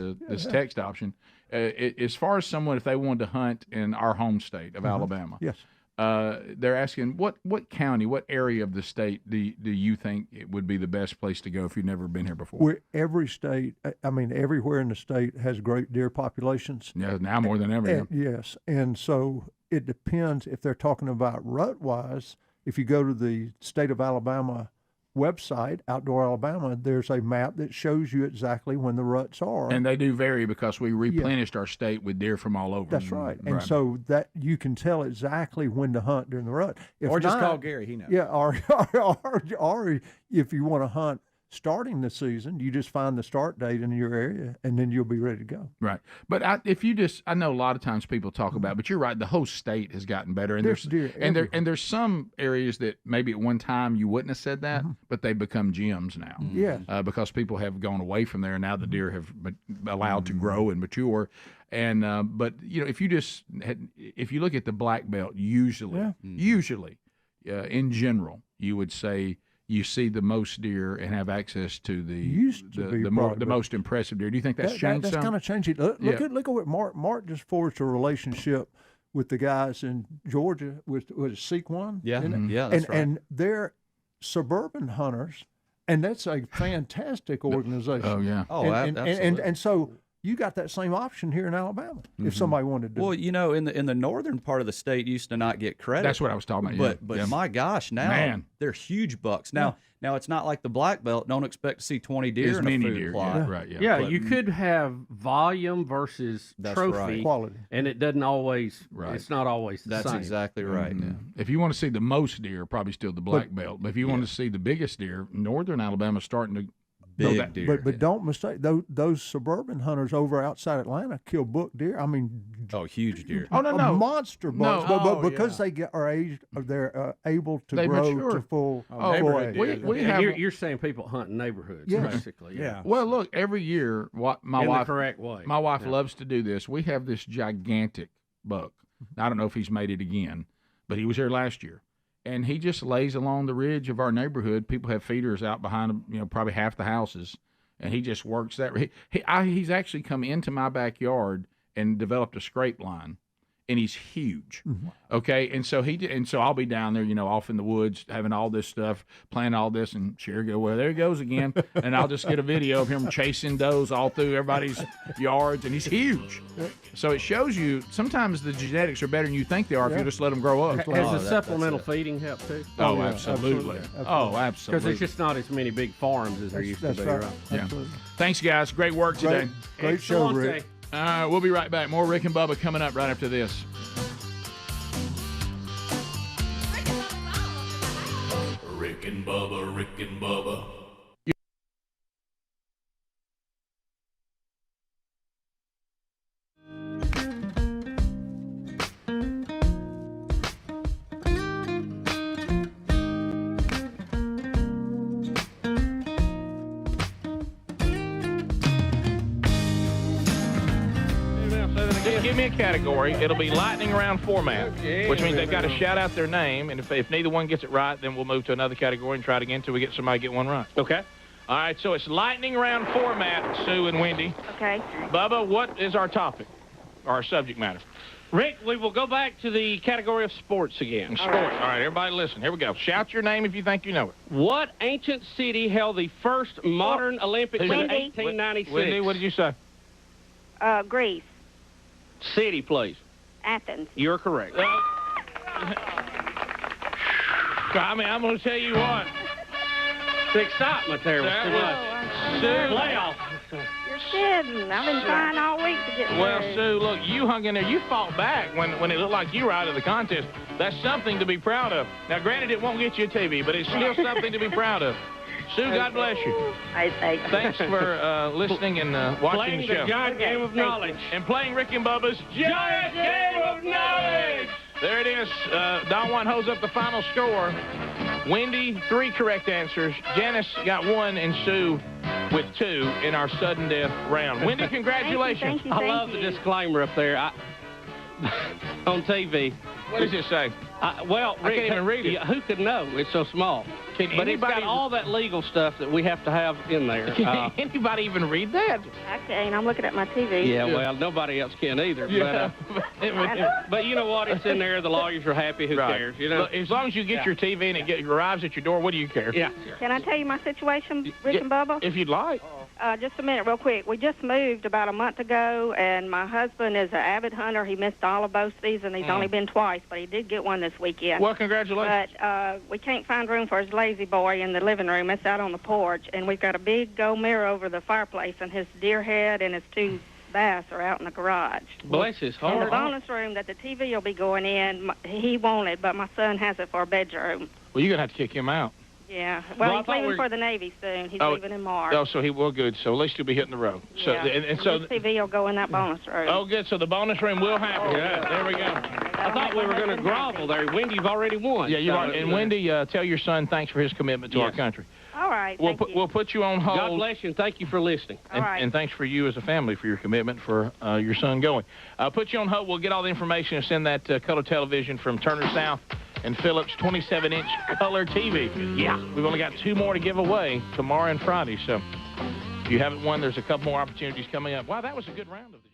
text option. As far as someone, if they wanted to hunt in our home state of Alabama, yes. They're asking what county, what area of the state do you think it would be the best place to go if you've never been here before? Every state, everywhere in the state has great deer populations. Yeah, now more than ever. Yes, and so it depends if they're talking about rut-wise. If you go to the state of Alabama website, Outdoor Alabama, there's a map that shows you exactly when the ruts are. And they do vary because we replenished our state with deer from all over. That's right. And so that you can tell exactly when to hunt during the rut. Or just call Gary, he knows. Yeah, or if you want to hunt starting the season, you just find the start date in your area, and then you'll be ready to go. Right. But I know a lot of times people talk about, but you're right, the whole state has gotten better. And there's deer there's some areas that maybe at one time you wouldn't have said that, but they become gyms now. Yeah. Because people have gone away from there, and now the deer have been allowed to grow and mature. And but if you look at the black belt, usually in general, you would say you see the most deer and have access to the most impressive deer. Do you think that's changed? That's kind of changed. Look at what Mark just forged a relationship with the guys in Georgia with Sequan. Yeah, that's right. And they're suburban hunters, and that's a fantastic organization. Oh yeah. Absolutely. And so you got that same option here in Alabama if somebody wanted to do Well, it. in the northern part of the state used to not get credit. That's what I was talking about. But my gosh, now they're huge bucks. Now it's not like the black belt. Don't expect to see 20 deer in a food plot. Yeah, you could have volume versus trophy quality, and it doesn't always. It's not always the same. That's exactly right. Yeah. If you want to see the most deer, probably still the black belt. But if you want to see the biggest deer, northern Alabama's starting to. Big deer. But don't mistake those suburban hunters over outside Atlanta kill buck deer. I mean, huge deer. Oh no, monster bucks. But because they are aged, they're able to grow mature to full. You're saying people hunt in neighborhoods, basically. Yeah. Well, look, every year, my wife, the correct way. My wife loves to do this. We have this gigantic buck. I don't know if he's made it again, but he was here last year. And he just lays along the ridge of our neighborhood. People have feeders out behind him, probably half the houses, and he just works that. He's actually come into my backyard and developed a scrape line, and he's huge. Okay, and so I'll be down there, off in the woods, having all this stuff, planning all this, and Cher go, well, there he goes again, and I'll just get a video of him chasing does all through everybody's yards, and he's huge. So it shows you sometimes the genetics are better than you think they are if you just let them grow up. Has the supplemental feeding helped too? Oh, absolutely. Oh, absolutely. Because there's just not as many big farms as there used to be. Right. Yeah. Thanks, guys. Great work today. Great show, Rick. We'll be right back. More Rick and Bubba coming up right after this. Rick and Bubba, Rick and Bubba. give me a category. It'll be lightning round format, which means they've got to shout out their name. And if neither one gets it right, then we'll move to another category and try it again until we get somebody get one right. Okay. All right, so it's lightning round format, Sue and Wendy. Okay. Bubba, what is our topic, our subject matter? Rick, we will go back to the category of sports again. Sports. All right, everybody listen. Here we go. Shout your name if you think you know it. What ancient city held the first modern Olympics in 1896? Wendy, what did you say? Greece. City, please. Athens. You're correct. I mean, I'm going to tell you what. The excitement there was too much. Playoff. You're kidding. I've been trying all week to get Well, married. Sue, look, you hung in there. You fought back when it looked like you were out of the contest. That's something to be proud of. Now, granted, it won't get you a TV, but it's still something to be proud of. Sue, God bless you. Thanks for listening and watching the show. Playing the giant game of knowledge. And playing Rick and Bubba's Giant Game of Knowledge. There it is. Don Juan holds up the final score. Wendy, 3 correct answers. Janice got 1, and Sue with 2 in our sudden death round. Wendy, congratulations. Thank you. I love the disclaimer up there. On TV. What does it say? Well, Rick, I can't even read it. Who could know? It's so small. But it's got all that legal stuff that we have to have in there. Can anybody even read that? I can't. I'm looking at my TV. Yeah, well, nobody else can either. Yeah. But you know what? It's in there. The lawyers are happy. Who cares? You know, Look, as long as you get your TV and it arrives at your door, what do you care? Yeah. Can I tell you my situation, Rick and Bubba? If you'd like. Just a minute, real quick. We just moved about a month ago, and my husband is an avid hunter. He missed all of both seasons. He's only been twice, but he did get one this weekend. Well, congratulations. But we can't find room for his lazy boy in the living room. It's out on the porch, and we've got a big gold mirror over the fireplace, and his deer head and his 2 bass are out in the garage. Bless his heart. And the bonus room that the TV will be going in, he wanted, but my son has it for a bedroom. Well, you're going to have to kick him out. Yeah. Well, he's leaving for the Navy soon. He's leaving in March. Oh, so he will good. So at least he'll be hitting the road. So yeah. and so the TV will go in that bonus room. Oh, good. So the bonus room will happen. Yeah, there we go. I thought we were going to grovel there. Wendy, you've already won. Yeah, you are. And Wendy, tell your son thanks for his commitment to our country. All right. We'll put you on hold. God bless you, and thank you for listening. And thanks for you as a family for your commitment for your son going. I'll put you on hold. We'll get all the information and send that color television from Turner South and Philips 27-inch color TV. Yeah. We've only got 2 more to give away tomorrow and Friday. So if you haven't won, there's a couple more opportunities coming up. Wow, that was a good round of the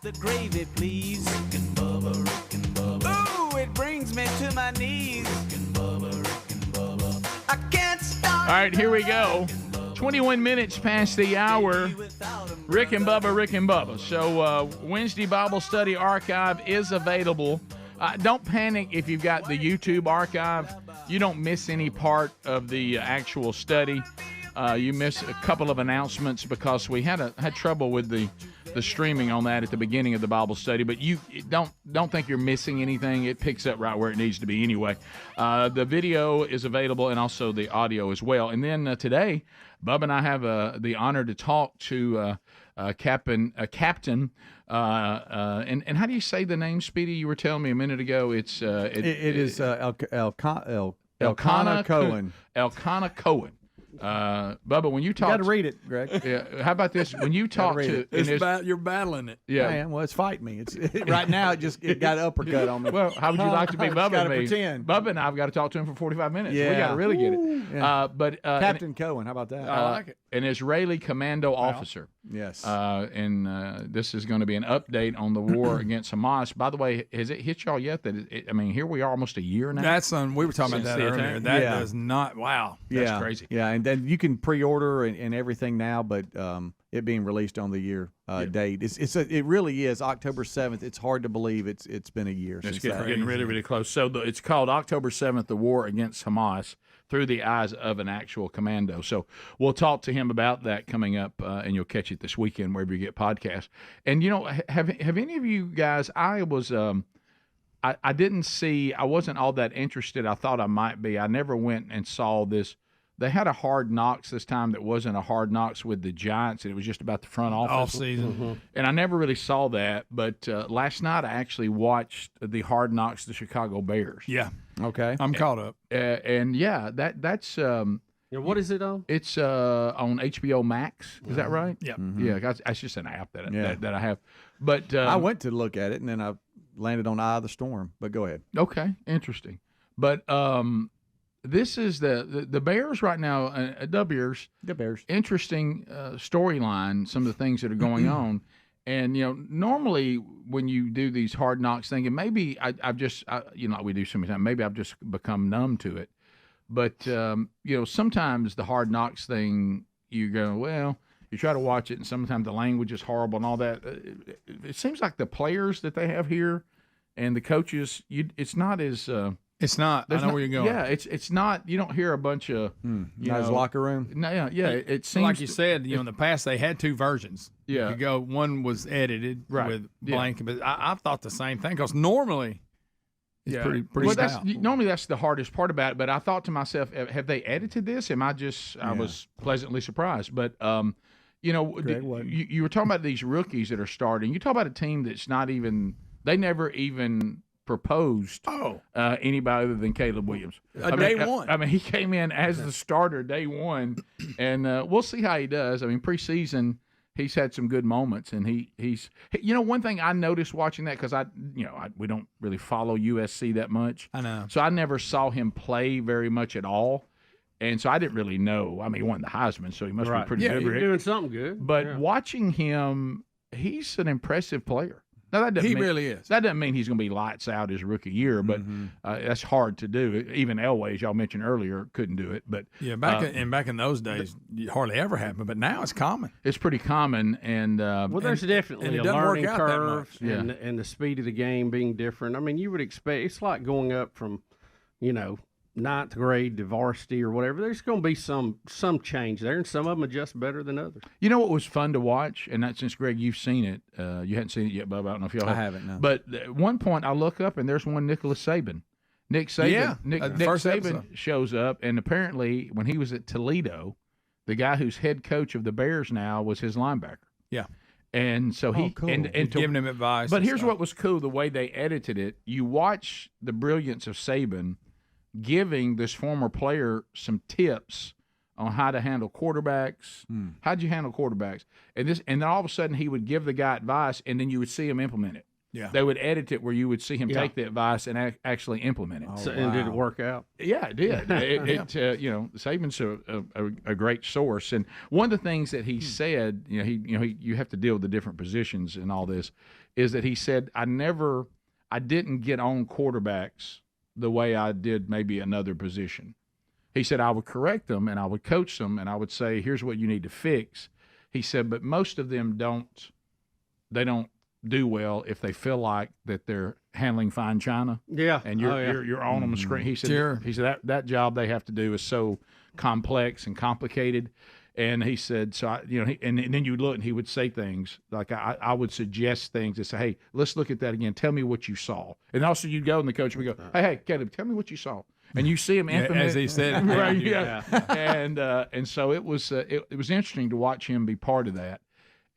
The gravy, please. Rick and Bubba. Ooh, it brings me to my knees. Rick and Bubba. I can't stop. All right, here we go. 21 minutes past the hour. Rick and Bubba. So Wednesday Bible Study Archive is available. Don't panic if you've got the YouTube archive. You don't miss any part of the actual study. You miss a couple of announcements because we had trouble with the streaming on that at the beginning of the Bible study, but you don't think you're missing anything. It picks up right where it needs to be anyway. The video is available and also the audio as well. And then today, Bubba and I have the honor to talk to Captain. And how do you say the name, Speedy? You were telling me a minute ago. It is Elkanah Cohen. Elkanah Cohen. Bubba, when you talk, you got to read it, Greg. Yeah. How about this? When you talk to, you're battling it. Yeah. I am. Well, it's fighting me. Right now. It got an uppercut on me. Well, how would you like to be Bubba? Gotta pretend. Bubba and I've got to talk to him for 45 minutes. Yeah. We got to really get it. Yeah. But Captain Cohen, how about that? I like it. An Israeli commando officer. Yes. And this is going to be an update on the war against Hamas. By the way, has it hit y'all yet? Here we are, almost a year now. That's we were talking about that earlier. That does not. Wow. That's crazy. Yeah, and then you can pre-order and everything now, but it being released on the year date, it really is October 7th. It's hard to believe it's been a year. It's getting really, really close. So it's called October 7th, the war against Hamas through the eyes of an actual commando. So we'll talk to him about that coming up, and you'll catch it this weekend wherever you get podcasts. And have any of you guys? I was. I didn't see. I wasn't all that interested. I thought I might be. I never went and saw this. They had a Hard Knocks this time that wasn't a Hard Knocks with the Giants, and it was just about the front office. Off season. Mm-hmm. And I never really saw that. But last night I actually watched the Hard Knocks, the Chicago Bears. Yeah. Okay. I'm caught up. And that's. What is it on? It's on HBO Max. Is that right? Yeah. Mm-hmm. Yeah, that's just an app that I have. But I went to look at it, and then I landed on Eye of the Storm. But go ahead. Okay, interesting. But this is the Bears right now. The Bears. Interesting storyline. Some of the things that are going on, and normally when you do these Hard Knocks thing, and maybe I've just we do so many times. Maybe I've just become numb to it. But sometimes the Hard Knocks thing, you go, well, you try to watch it, and sometimes the language is horrible and all that. It seems like the players that they have here and the coaches, it's not as. It's not. I know where you're going. Yeah, it's not. You don't hear a bunch of his locker room. No, yeah. It seems like you said. In the past they had two versions. Yeah, you go. One was edited with blank, but I thought the same thing because normally. It's pretty well, normally that's the hardest part about it. But I thought to myself, have they edited this? I was pleasantly surprised. But you were talking about these rookies that are starting. You talk about a team that's not even. They never even proposed anybody other than Caleb Williams. Day one. He came in as the starter day one, and we'll see how he does. Preseason. He's had some good moments, and he's one thing I noticed watching that because we don't really follow USC that much. I know, so I never saw him play very much at all, and so I didn't really know. He won the Heisman, so he must be pretty good. He's doing something good. But watching him, he's an impressive player. Now, he really is. That doesn't mean he's going to be lights out his rookie year, but that's hard to do. Even Elway, as y'all mentioned earlier, couldn't do it. But back in those days, it hardly ever happened. But now it's common. It's pretty common, and there's definitely a learning curve, yeah. and the speed of the game being different. You would expect it's like going up from, ninth grade to varsity or whatever. There's going to be some change there, and some of them adjust better than others. You know what was fun to watch, and since Greg, you've seen it. You hadn't seen it yet, Bubba. I don't know if y'all have. I haven't. No. But at one point, I look up and there's one Nicholas Saban. Nick Saban. Yeah, Nick Saban shows up, and apparently when he was at Toledo, the guy who's head coach of the Bears now was his linebacker. Yeah. And so he cool. and giving him advice. But here's what was cool: the way they edited it. You watch the brilliance of Saban giving this former player some tips on how to handle quarterbacks. How'd you handle quarterbacks? And then all of a sudden he would give the guy advice, and then you would see him implement it. Yeah, they would edit it where you would see him take the advice and actually implement it. And did it work out? Yeah, it did. Saban's a great source. And one of the things that he said, you have to deal with the different positions and all this, is that he said, I didn't get on quarterbacks the way I did maybe another position. He said, I would correct them and I would coach them and I would say, here's what you need to fix. He said, but most of them don't do well if they feel like that they're handling fine china. Yeah. And you're on them screen. He said, that job they have to do is so complex and complicated. And he said, and then you look and he would say things like, I would suggest things and say, hey, let's look at that again. Tell me what you saw. And also you'd go and the coach would go, hey, Caleb, tell me what you saw. And you see him implement, as he said, right? Yeah. And so it was interesting to watch him be part of that.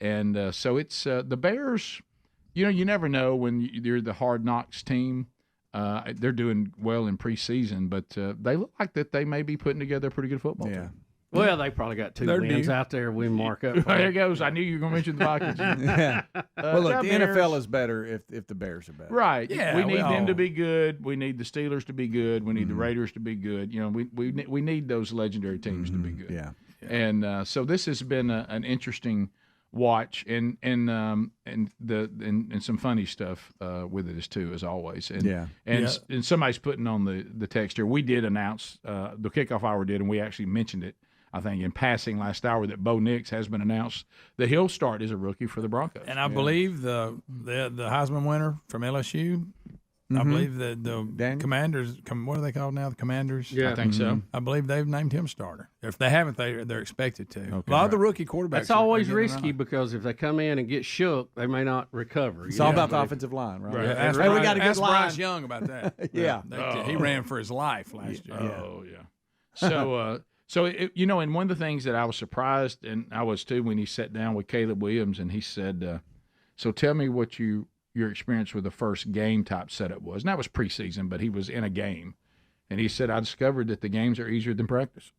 And so it's the Bears. You never know when you're the Hard Knocks team. They're doing well in preseason, but they look like that they may be putting together a pretty good football team. Well, they probably got two wins out there we mark up. There it goes. I knew you were going to mention the Vikings. Well, look, the NFL is better if the Bears are better. Right. Yeah, we need them to be good. We need the Steelers to be good. We need the Raiders to be good. We need those legendary teams to be good. Yeah. And so this has been an interesting watch and some funny stuff with it too, as always. And somebody's putting on the text here. We did announce the kickoff hour and we actually mentioned it, I think, in passing last hour, that Bo Nix has been announced that he'll start as a rookie for the Broncos. And I believe the Heisman winner from LSU. I believe that the Commanders, what are they called now? The Commanders? Yeah, I think so. I believe they've named him starter. If they haven't, they're expected to. Okay. A lot of the rookie quarterbacks. That's always risky because if they come in and get shook, they may not recover. It's all about the offensive line, right? Ask we got a good line. Bryce Young about that. He ran for his life last year. Oh, yeah. So, and one of the things that I was surprised, and I was too, when he sat down with Caleb Williams and he said, so tell me what your experience with the first game type setup was. And that was preseason, but he was in a game. And he said, I discovered that the games are easier than practice.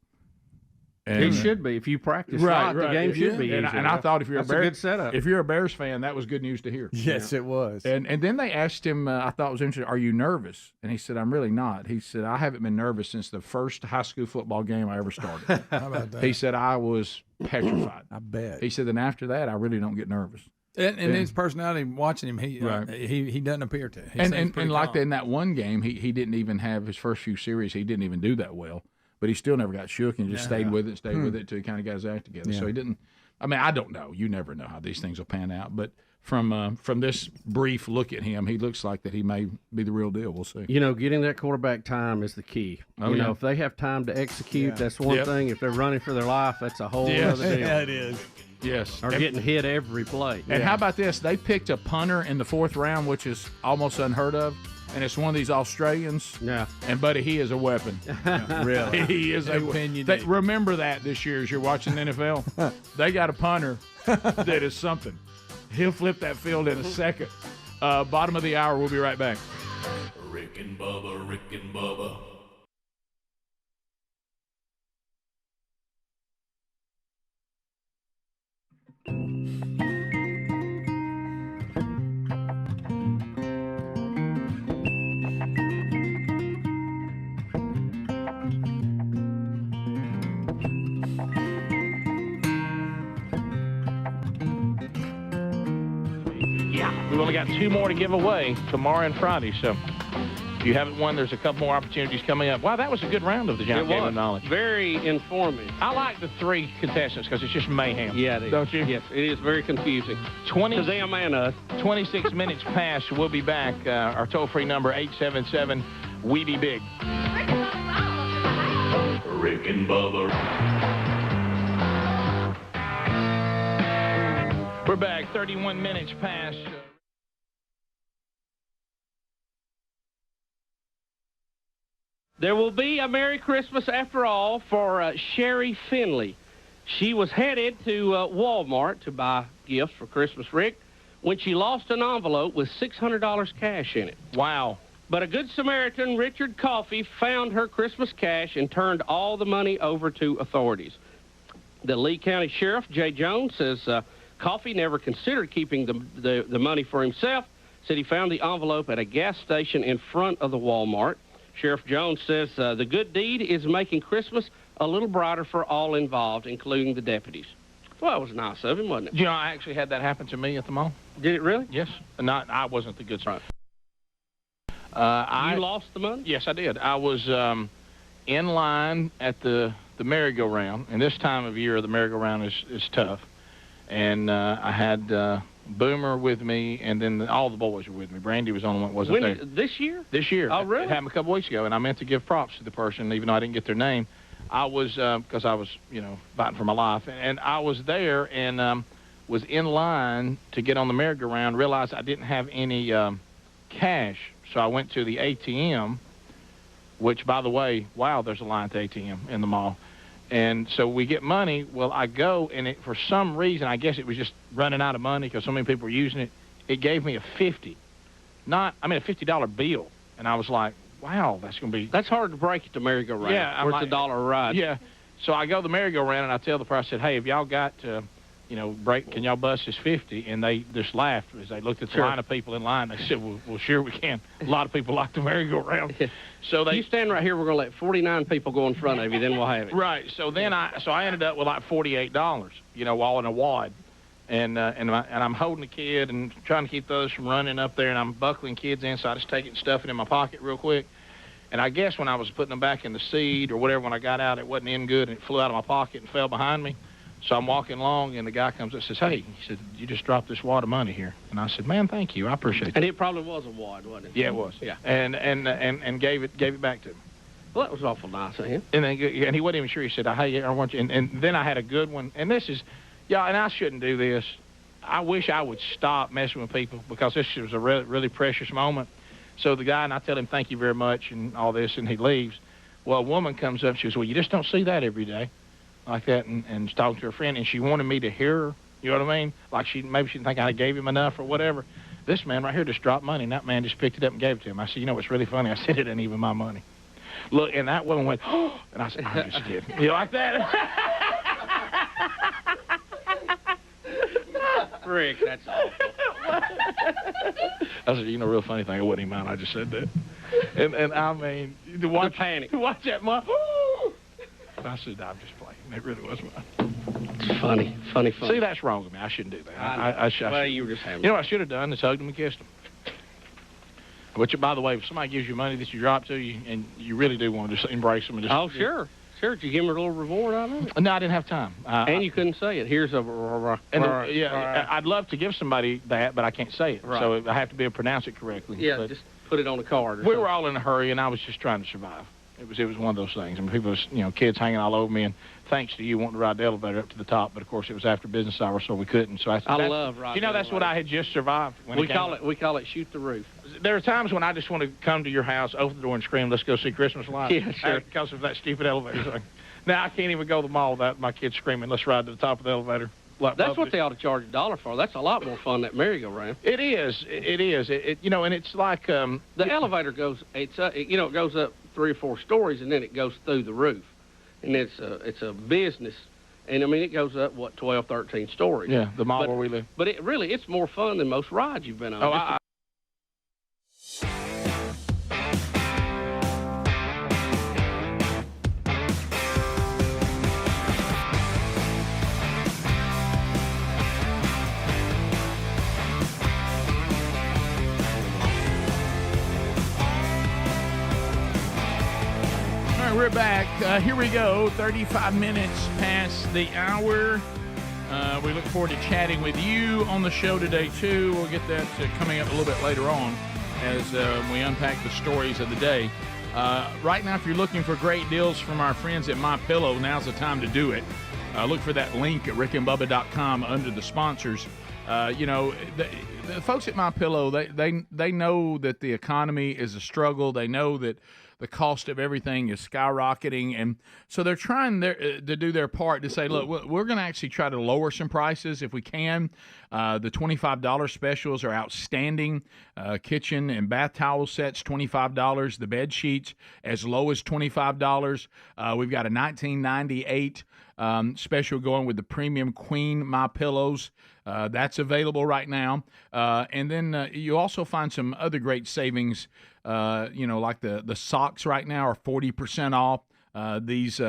And it should be. If you practice right, the game should be easier. And I thought if you're a good setup. If you're a Bears fan, that was good news to hear. Yes, it was. And then they asked him, I thought it was interesting, are you nervous? And he said, I'm really not. He said, I haven't been nervous since the first high school football game I ever started. How about that? He said, I was petrified. I bet. He said, and after that, I really don't get nervous. And his personality, watching him, he doesn't appear to. And like in that one game, he didn't even have his first few series. He didn't even do that well, but he still never got shook and just stayed with it until he kind of got his act together. Yeah. So he didn't. I mean, I don't know. You never know how these things will pan out. But from this brief look at him, he looks like that he may be the real deal. We'll see. Getting that quarterback time is the key. If they have time to execute, that's one thing. If they're running for their life, that's a whole other deal. Yeah, it is. Yes. Or getting hit every play. And how about this? They picked a punter in the 4th round, which is almost unheard of. And it's one of these Australians. Yeah. And, buddy, he is a weapon. Really? He is a weapon. Remember that this year as you're watching the NFL. They got a punter that is something. He'll flip that field in a second. Bottom of the hour. We'll be right back. Rick and Bubba, Rick and Bubba. We've only got 2 more to give away tomorrow and Friday, so if you haven't won, there's a couple more opportunities coming up. Wow, that was a good round of the Giant Game of Knowledge. Very informative. I like the 3 contestants because it's just mayhem. Yeah, it is. Don't you? Yes, it is very confusing. 26 minutes past. We'll be back. Our toll-free number, 877-WE-BE-BIG. Rick and Bubba. We're back, 31 minutes past. There will be a Merry Christmas after all for Sherry Finley. She was headed to Walmart to buy gifts for Christmas, Rick, when she lost an envelope with $600 cash in it. Wow. But a good Samaritan, Richard Coffey, found her Christmas cash and turned all the money over to authorities. The Lee County Sheriff, Jay Jones, says Coffey never considered keeping the money for himself, said he found the envelope at a gas station in front of the Walmart. Sheriff Jones says the good deed is making Christmas a little brighter for all involved, including the deputies. Well, it was nice of him, wasn't it? I actually had that happen to me at the mall. Did it really? Yes. I wasn't the good side. You lost the money? Yes, I did. I was in line at the merry-go-round, and this time of year the merry-go-round is tough. And I had Boomer with me, and then all the boys were with me. Brandy was the only one that wasn't there. This year? This year. Oh, really? It happened a couple weeks ago, and I meant to give props to the person, even though I didn't get their name. I was, because I was, fighting for my life. And I was there and was in line to get on the merry-go-round, realized I didn't have any cash. So I went to the ATM, which, by the way, wow, there's a line at the ATM in the mall. And so we get money. Well, I go, and for some reason, I guess it was just running out of money because so many people were using it. It gave me a $50 bill. And I was like, wow, that's going to be... That's hard to break at the merry-go-round. Yeah. Where it's $1 a ride. Yeah. So I go to the merry-go-round, and I tell the person, I said, hey, have y'all got... break, can y'all bust this 50? And they just laughed as they looked at the line of people in line. They said, well, sure we can. A lot of people like the merry-go-round. So you stand right here, we're going to let 49 people go in front of you, then we'll have it. Right. So then I ended up with like $48, all in a wad. And I'm holding a kid and trying to keep those from running up there, and I'm buckling kids in, so I just take it and stuff it in my pocket real quick. And I guess when I was putting them back in the seat or whatever, when I got out, it wasn't in good, and it flew out of my pocket and fell behind me. So I'm walking along, and the guy comes up and says, hey, he said, you just dropped this wad of money here. And I said, man, thank you. I appreciate it. And it probably was a wad, wasn't it? Yeah, it was. Yeah. And gave it back to me. Well, that was awful nice of him. And he wasn't even sure. He said, hey, I want you. And then I had a good one. And this is, and I shouldn't do this. I wish I would stop messing with people because this was a really precious moment. So the guy, and I tell him, thank you very much and all this, and he leaves. Well, a woman comes up and she goes, well, you just don't see that every day. Like that, and talking to her friend, and she wanted me to hear her. You know what I mean? Like maybe she didn't think I gave him enough or whatever. This man right here just dropped money, and that man just picked it up and gave it to him. I said, what's really funny? I said, it ain't even my money. Look, and that woman went, oh, and I said, I'm just kidding. You like that? Rick, that's awful. I said, real funny thing, it wasn't even mine. I just said that. And I mean, to watch that money. I said, I'm just playing. It really was mine. It's funny. See, that's wrong with me. I shouldn't do that. Well, you were just having... You know what I should have done is hugged him and kissed him. Which, by the way, if somebody gives you money that you drop to you, and you really do want to just embrace them and just... Oh, sure. Sure. Did you give him a little reward out of it? No, I didn't have time. And you couldn't say it. Here's a... I'd love to give somebody that, but I can't say it. Right. So I have to be able to pronounce it correctly. Yeah, but just put it on a card. We were all in a hurry, and I was just trying to survive. It was one of those things. I mean, people, kids hanging all over me, and thanks to you wanting to ride the elevator up to the top, but of course it was after business hours, so we couldn't. So I love riding. That's what I had just survived. We call it shoot the roof. There are times when I just want to come to your house, open the door, and scream, "Let's go see Christmas lights!" Yeah, sure. Because of that stupid elevator thing. Now I can't even go to the mall without my kids screaming, "Let's ride to the top of the elevator." That's what they ought to charge $1 for. That's a lot more fun than that merry-go-round. It is. It is. And it's like the elevator goes. It goes up 3 or 4 stories, and then it goes through the roof, and it's a business, and I mean it goes up 12, 13 stories. Yeah, the mall where we live. But it's more fun than most rides you've been on. We're back. Here we go. 35 minutes past the hour. We look forward to chatting with you on the show today, too. We'll get that coming up a little bit later on as we unpack the stories of the day. Right now, if you're looking for great deals from our friends at MyPillow, now's the time to do it. Look for that link at rickandbubba.com under the sponsors. The folks at MyPillow, they know that the economy is a struggle. They know that the cost of everything is skyrocketing, and so they're trying to do their part to say, look, we're going to actually try to lower some prices if we can. The $25 specials are outstanding. Kitchen and bath towel sets, $25. The bed sheets as low as $25. We've got a $19.98 special going with the premium queen MyPillows. That's available right now. And then you also find some other great savings. Like the socks right now are 40% off. These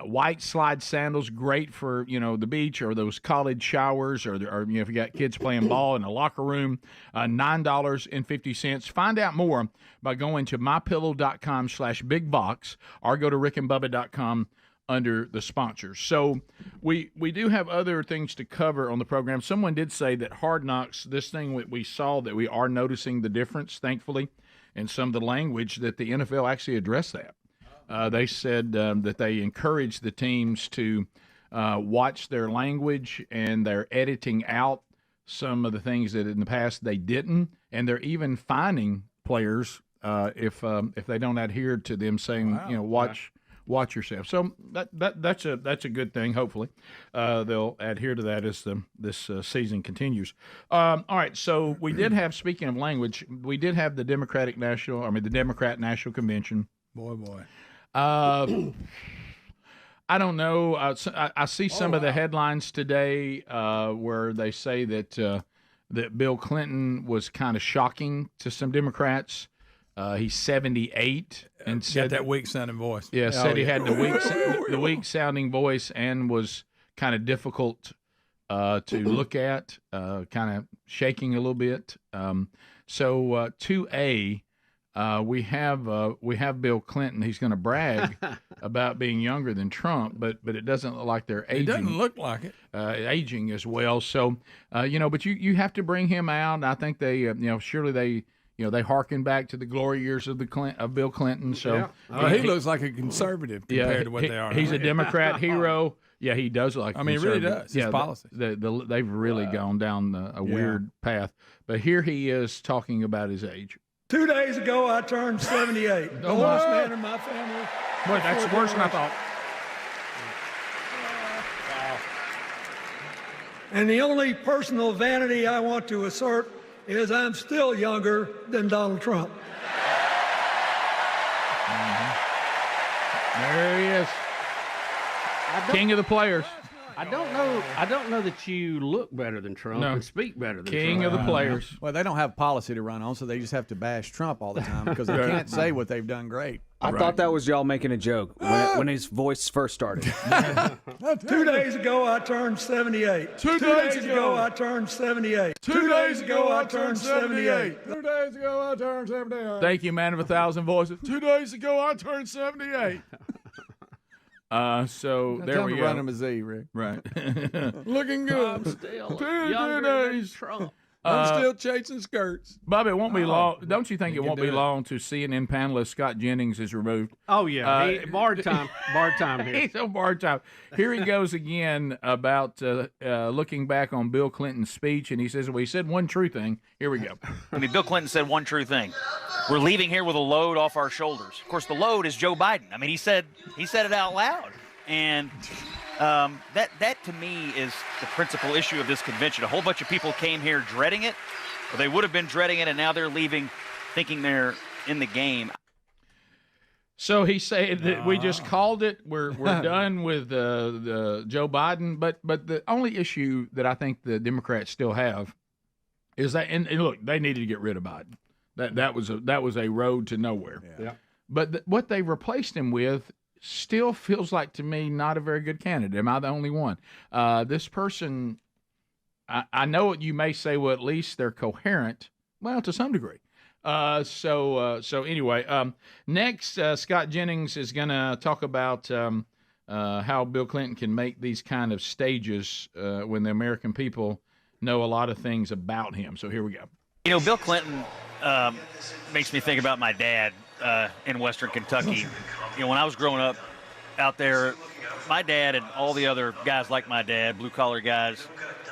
white slide sandals, great for the beach or those college showers, or if you got kids playing ball in a locker room. $9.50. Find out more by going to mypillow.com/bigbox or go to rickandbubba.com under the sponsors. So we do have other things to cover on the program. Someone did say that Hard Knocks, this thing we saw, that we are noticing the difference, thankfully, in some of the language, that the NFL actually addressed that. They said that they encourage the teams to watch their language, and they're editing out some of the things that in the past they didn't, and they're even fining players if they don't adhere to them saying, watch yourself. So that's a good thing. Hopefully, they'll adhere to that as this season continues. All right. So we did have, speaking of language, we did have the Democrat National Convention. Boy. I don't know. I see some of the headlines today where they say that Bill Clinton was kind of shocking to some Democrats. He's 78 and said that weak sounding voice. Yeah, said he had the weak sounding voice and was kind of difficult to look at, kind of shaking a little bit. So 2A, we have Bill Clinton. He's going to brag about being younger than Trump, but it doesn't look like they're aging. It doesn't look like it. Aging as well. So but you have to bring him out. I think they surely they harken back to the glory years of Bill Clinton. So he looks like a conservative compared to what they are. He's a Democrat hero. Yeah, he does look. I mean, he really does. His policies. They've really gone down a weird path. But here he is talking about his age. 2 days ago, I turned 78. The oldest man in my family. Boy, that's worse than I thought. And the only personal vanity I want to assert is I'm still younger than Donald Trump. There he is. King of the players. I don't know that you look better than Trump and speak better than King Trump. of the players. Well, they don't have policy to run on, so they just have to bash Trump all the time because they can't say what they've done great. I thought that was y'all making a joke when his voice first started. 2 days ago, I turned 78. 2 days ago, I turned 78. 2 days ago, I turned 78. 2 days ago, I turned 78. Thank you, man of 1,000 voices. 2 days ago, I turned 78. So there we go. Run him a Z, Rick. Right. Looking good. I'm still younger than Trump. I'm still chasing skirts. Bob, it won't be long. Don't you think it won't be long to CNN panelist Scott Jennings is removed? Oh, yeah. Bar time here. He's on bar time. Here he goes again about looking back on Bill Clinton's speech, and he says, well, he said one true thing. Here we go. I mean, Bill Clinton said one true thing. We're leaving here with a load off our shoulders. Of course, the load is Joe Biden. I mean, he said it out loud. And that to me is the principal issue of this convention. A whole bunch of people came here dreading it, or they would have been dreading it, and now they're leaving thinking they're in the game. So he said that we just called it. We're done with the Joe Biden. But the only issue that I think the Democrats still have is that, and look, they needed to get rid of Biden. That was a road to nowhere. Yeah. But what they replaced him with still feels like to me not a very good candidate. Am I the only one? This person, I know you may say, well, at least they're coherent. Well, to some degree. So anyway, next, Scott Jennings is going to talk about how Bill Clinton can make these kind of stages when the American people know a lot of things about him. So here we go. You know, Bill Clinton makes me think about my dad in Western Kentucky. You know, when I was growing up out there, my dad and all the other guys like my dad, blue-collar guys,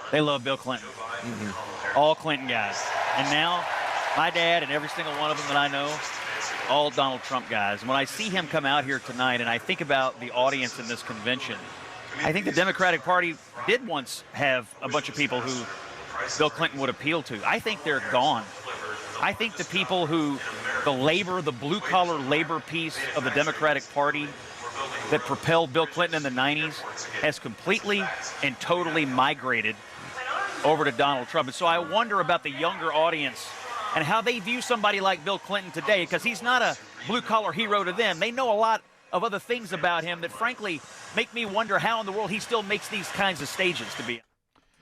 they love Bill Clinton. Mm-hmm. All Clinton guys. And now my dad and every single one of them that I know, all Donald Trump guys. And when I see him come out here tonight and I think about the audience in this convention, I think the Democratic Party did once have a bunch of people who Bill Clinton would appeal to. I think they're gone. I think the people who, the blue-collar labor piece of the Democratic Party that propelled Bill Clinton in the 90s has completely and totally migrated over to Donald Trump. And so I wonder about the younger audience and how they view somebody like Bill Clinton today, because he's not a blue-collar hero to them. They know a lot of other things about him that, frankly, make me wonder how in the world he still makes these kinds of stages to be.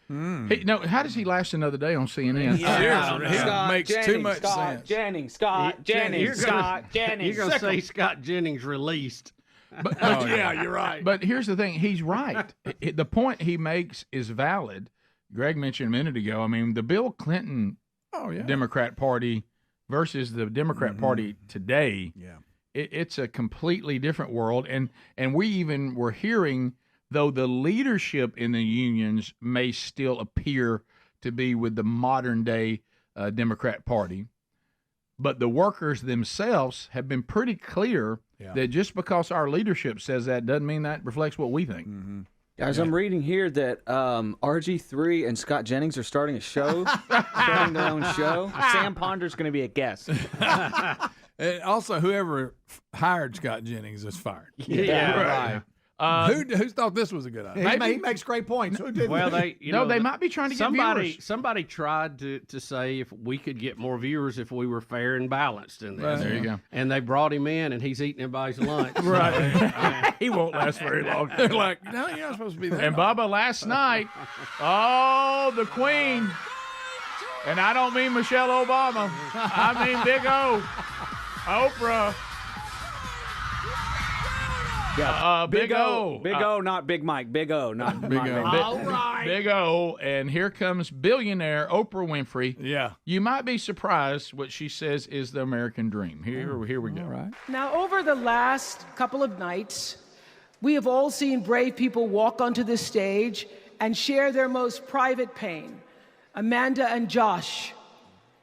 Hey, no, how does he last another day on CNN? Yeah, He makes too much sense. Scott Jennings. You're going to say Scott Jennings released. But, you're right. But here's the thing. He's right. The point he makes is valid. Greg mentioned a minute ago, I mean, the Bill Clinton Democrat Party versus the Democrat Party today, it's a completely different world. And we even were hearing, though the leadership in the unions may still appear to be with the modern-day Democrat Party, but the workers themselves have been pretty clear that just because our leadership says that doesn't mean that reflects what we think. Guys, I'm reading here that RG3 and Scott Jennings are starting a show, starting their own show. Sam Ponder's going to be a guest. And also, whoever hired Scott Jennings is fired. Right. Who thought this was a good idea? He makes great points. Well, they might be trying to get viewers. Somebody tried to say if we could get more viewers if we were fair and balanced in this. Right. There you go. And they brought him in, and he's eating everybody's lunch. Right. He won't last very long. They're like, no, you're not supposed to be there. And Bubba, last night, the Queen, and I don't mean Michelle Obama, I mean Big O, Oprah. Big O. Big O, not Big Mike. Big O, not Big O. All right. Big O, and here comes billionaire Oprah Winfrey. Yeah. You might be surprised what she says is the American dream. Here we go. All right. Now, over the last couple of nights, we have all seen brave people walk onto this stage and share their most private pain. Amanda and Josh,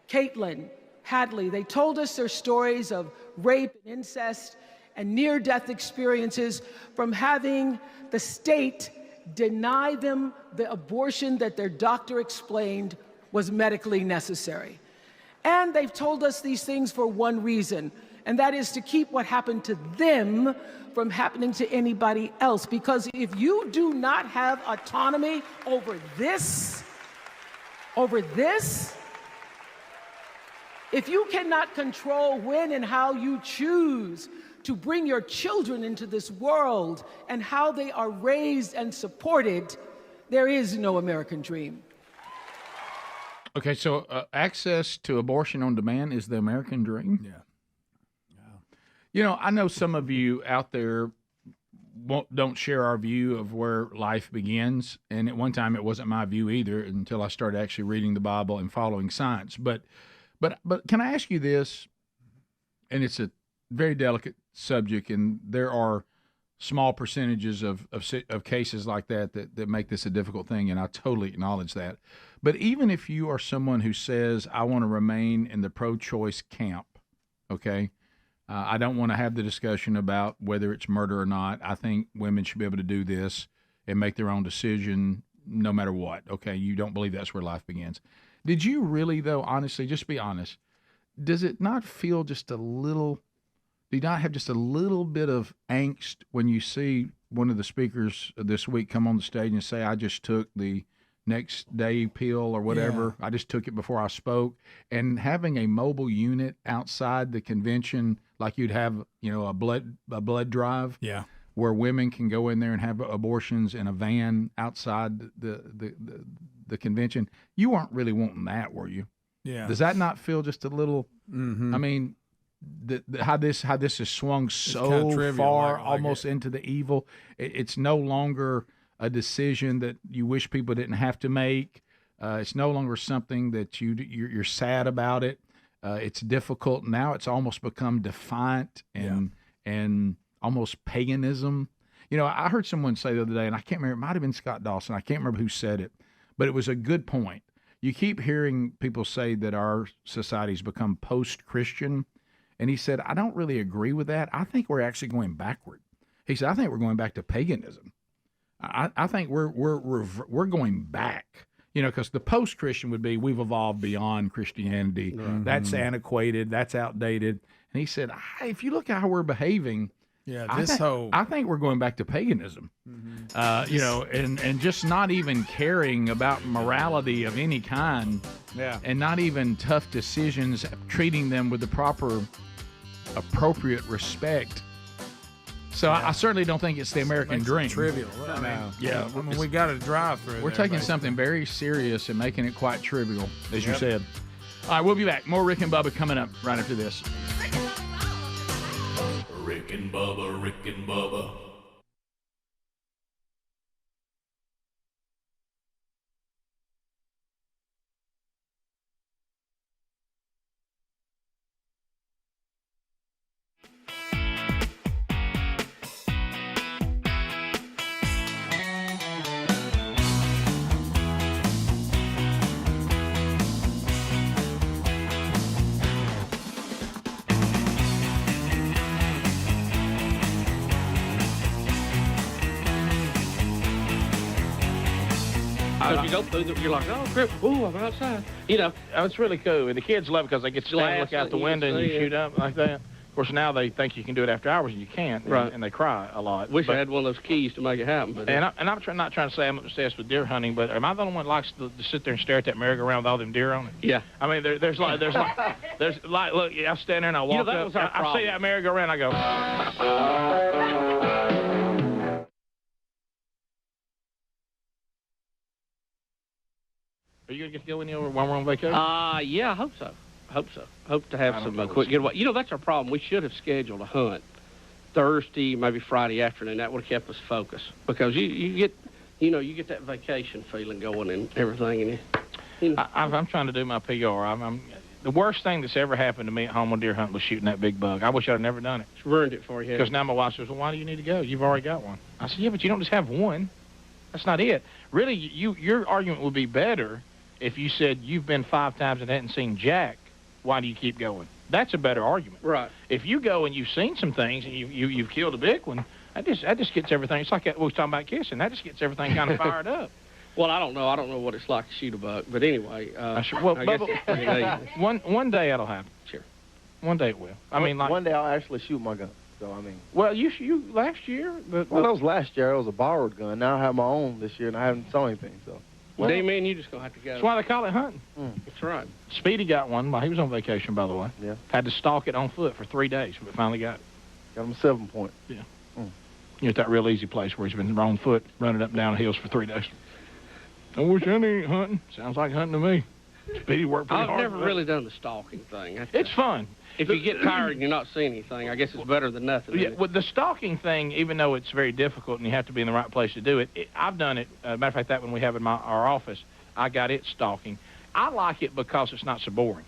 Caitlin, Hadley, they told us their stories of rape and incest and near-death experiences from having the state deny them the abortion that their doctor explained was medically necessary. And they've told us these things for one reason, and that is to keep what happened to them from happening to anybody else. Because if you do not have autonomy over this, if you cannot control when and how you choose to bring your children into this world and how they are raised and supported, there is no American dream. Okay, so access to abortion on demand is the American dream? Yeah. You know, I know some of you out there don't share our view of where life begins, and at one time it wasn't my view either until I started actually reading the Bible and following science. But can I ask you this? And it's a very delicate subject, and there are small percentages of cases like that make this a difficult thing, and I totally acknowledge that. But even if you are someone who says, I want to remain in the pro-choice camp, okay, I don't want to have the discussion about whether it's murder or not. I think women should be able to do this and make their own decision no matter what, okay? You don't believe that's where life begins. Did you really, though, honestly, just be honest, does it not feel just a little... Do you not have just a little bit of angst when you see one of the speakers this week come on the stage and say, I just took the next day pill or whatever. Yeah. I just took it before I spoke. And having a mobile unit outside the convention, like you'd have, a blood drive. Yeah. Where women can go in there and have abortions in a van outside the convention. You weren't really wanting that, were you? Yeah. Does that not feel just a little, I mean, how this has swung so far almost into the evil. It's no longer a decision that you wish people didn't have to make. It's no longer something that you're sad about it. It's difficult now. It's almost become defiant and almost paganism. I heard someone say the other day, and I can't remember. It might have been Scott Dawson. I can't remember who said it, but it was a good point. You keep hearing people say that our society's become post-Christian. And he said, I don't really agree with that. I think we're actually going backward. He said, I think we're going back to paganism. I think we're going back, because the post-Christian would be we've evolved beyond Christianity. Right. That's antiquated. That's outdated. And he said, if you look at how we're behaving, I think we're going back to paganism. And just not even caring about morality of any kind. Yeah. And not even tough decisions, treating them with the proper appropriate respect. So I certainly don't think it's the American dream. Trivial. I mean, yeah. I mean, we got to drive through. We're taking something very serious and making it quite trivial, as you said. All right, we'll be back. More Rick and Bubba coming up right after this. Rick and Bubba, Rick and Bubba. Because you go through them, you're like, oh, crap, ooh, I'm outside. You know, it's really cool. And the kids love it because they get to stand and look out the window and you shoot up like that. Of course, now they think you can do it after hours and you can't. Right. And they cry a lot. Wish I had one of those keys to make it happen. But I'm not trying to say I'm obsessed with deer hunting, but am I the only one that likes to sit there and stare at that merry-go-round with all them deer on it? Yeah. I mean, there's like, look, I stand there and I walk that up. Was our I see that merry-go-round, I go. Are you going to get to go anywhere while we're on vacation? Yeah, I hope so. Hope to have some quick getaway. You know, that's our problem. We should have scheduled a hunt Thursday, maybe Friday afternoon. That would have kept us focused because you get that vacation feeling going and everything. And you know. I'm trying to do my PR. The worst thing that's ever happened to me at home on deer hunt was shooting that big buck. I wish I'd have never done it. It's ruined it for you. Because now my wife says, well, why do you need to go? You've already got one. I said, yeah, but you don't just have one. That's not it. Really, your argument would be better if you said you've been 5 times and hadn't seen jack. Why do you keep going? That's a better argument. Right. If you go and you've seen some things and you've killed a big one, that just gets everything. It's like we was talking about kissing. That just gets everything kind of fired up. Well, I don't know. I don't know what it's like to shoot a buck, but anyway. One day it'll happen. Sure. One day it will. I mean, like one day I'll actually shoot my gun. So I mean. Well, you last year. That was last year. It was a borrowed gun. Now I have my own this year, and I haven't saw anything. So. Well, man, you just gonna have to go. That's why they call it hunting. That's right. Speedy got one while he was on vacation, by the way. Yeah. Had to stalk it on foot for 3 days, but finally got it. Got him a 7-point. Yeah. You're at that real easy place where he's been on foot, running up and down the hills for 3 days. I wish I ain't hunting. Sounds like hunting to me. Speedy worked pretty hard. I've never really done the stalking thing. It's fun. If you get tired and you're not seeing anything, I guess it's better than nothing. Yeah, with the stalking thing, even though it's very difficult and you have to be in the right place to do it, I've done it. Matter of fact, that one we have in our office, I got it stalking. I like it because it's not so boring.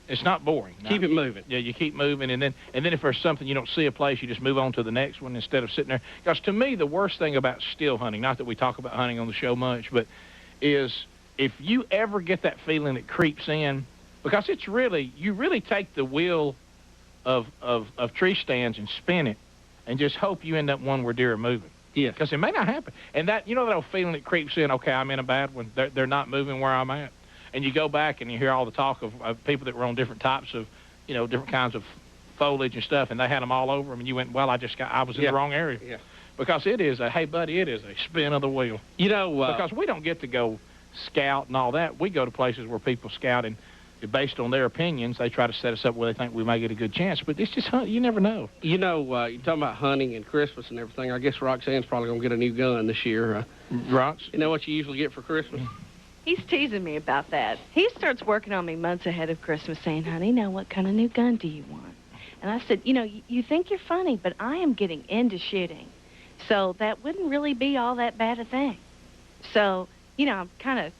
It's not boring. Keep it moving. Yeah, you keep moving, and then if there's something you don't see a place, you just move on to the next one instead of sitting there. Because to me, the worst thing about still hunting, not that we talk about hunting on the show much, but is if you ever get that feeling that creeps in, because you really take the wheel of tree stands and spin it, and just hope you end up one where deer are moving. Yeah. Because it may not happen. And that, that old feeling that creeps in, okay, I'm in a bad one. They're not moving where I'm at. And you go back and you hear all the talk of people that were on different types of, different kinds of foliage and stuff, and they had them all over them, and you went, well, I was in the wrong area. Yeah. Because it is it is a spin of the wheel. Because we don't get to go scout and all that. We go to places where people scout, and based on their opinions, they try to set us up where they think we may get a good chance. But it's just hunting. You never know. You're talking about hunting and Christmas and everything. I guess Roxanne's probably going to get a new gun this year. Rox? You know what you usually get for Christmas? He's teasing me about that. He starts working on me months ahead of Christmas saying, honey, now what kind of new gun do you want? And I said, you think you're funny, but I am getting into shooting. So that wouldn't really be all that bad a thing. So, I'm kind of,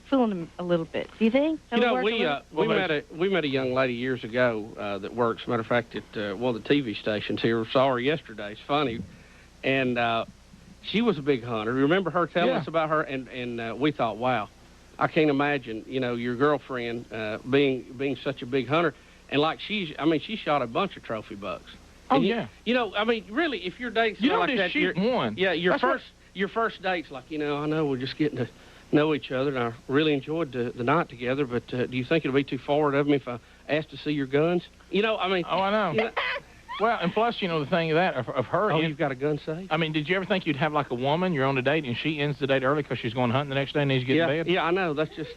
fooling him a little bit. Do you think? We met a young lady years ago that works, matter of fact, at one of the TV stations here. Saw her yesterday. It's funny. And she was a big hunter. Remember her telling us about her? And we thought, wow, I can't imagine, your girlfriend being such a big hunter. And like she shot a bunch of trophy bucks. And really, if you're dating you don't like just that, shoot one. Yeah, your first date's like, I know we're just getting to know each other, and I really enjoyed the night together, but do you think it'll be too forward of me if I asked to see your guns? Oh, I know. Well, and plus, the thing of her... Oh, you've got a gun safe? Did you ever think you'd have like a woman, you're on a date, and she ends the date early because she's going hunting the next day and needs to get to bed? Yeah, I know. That's just...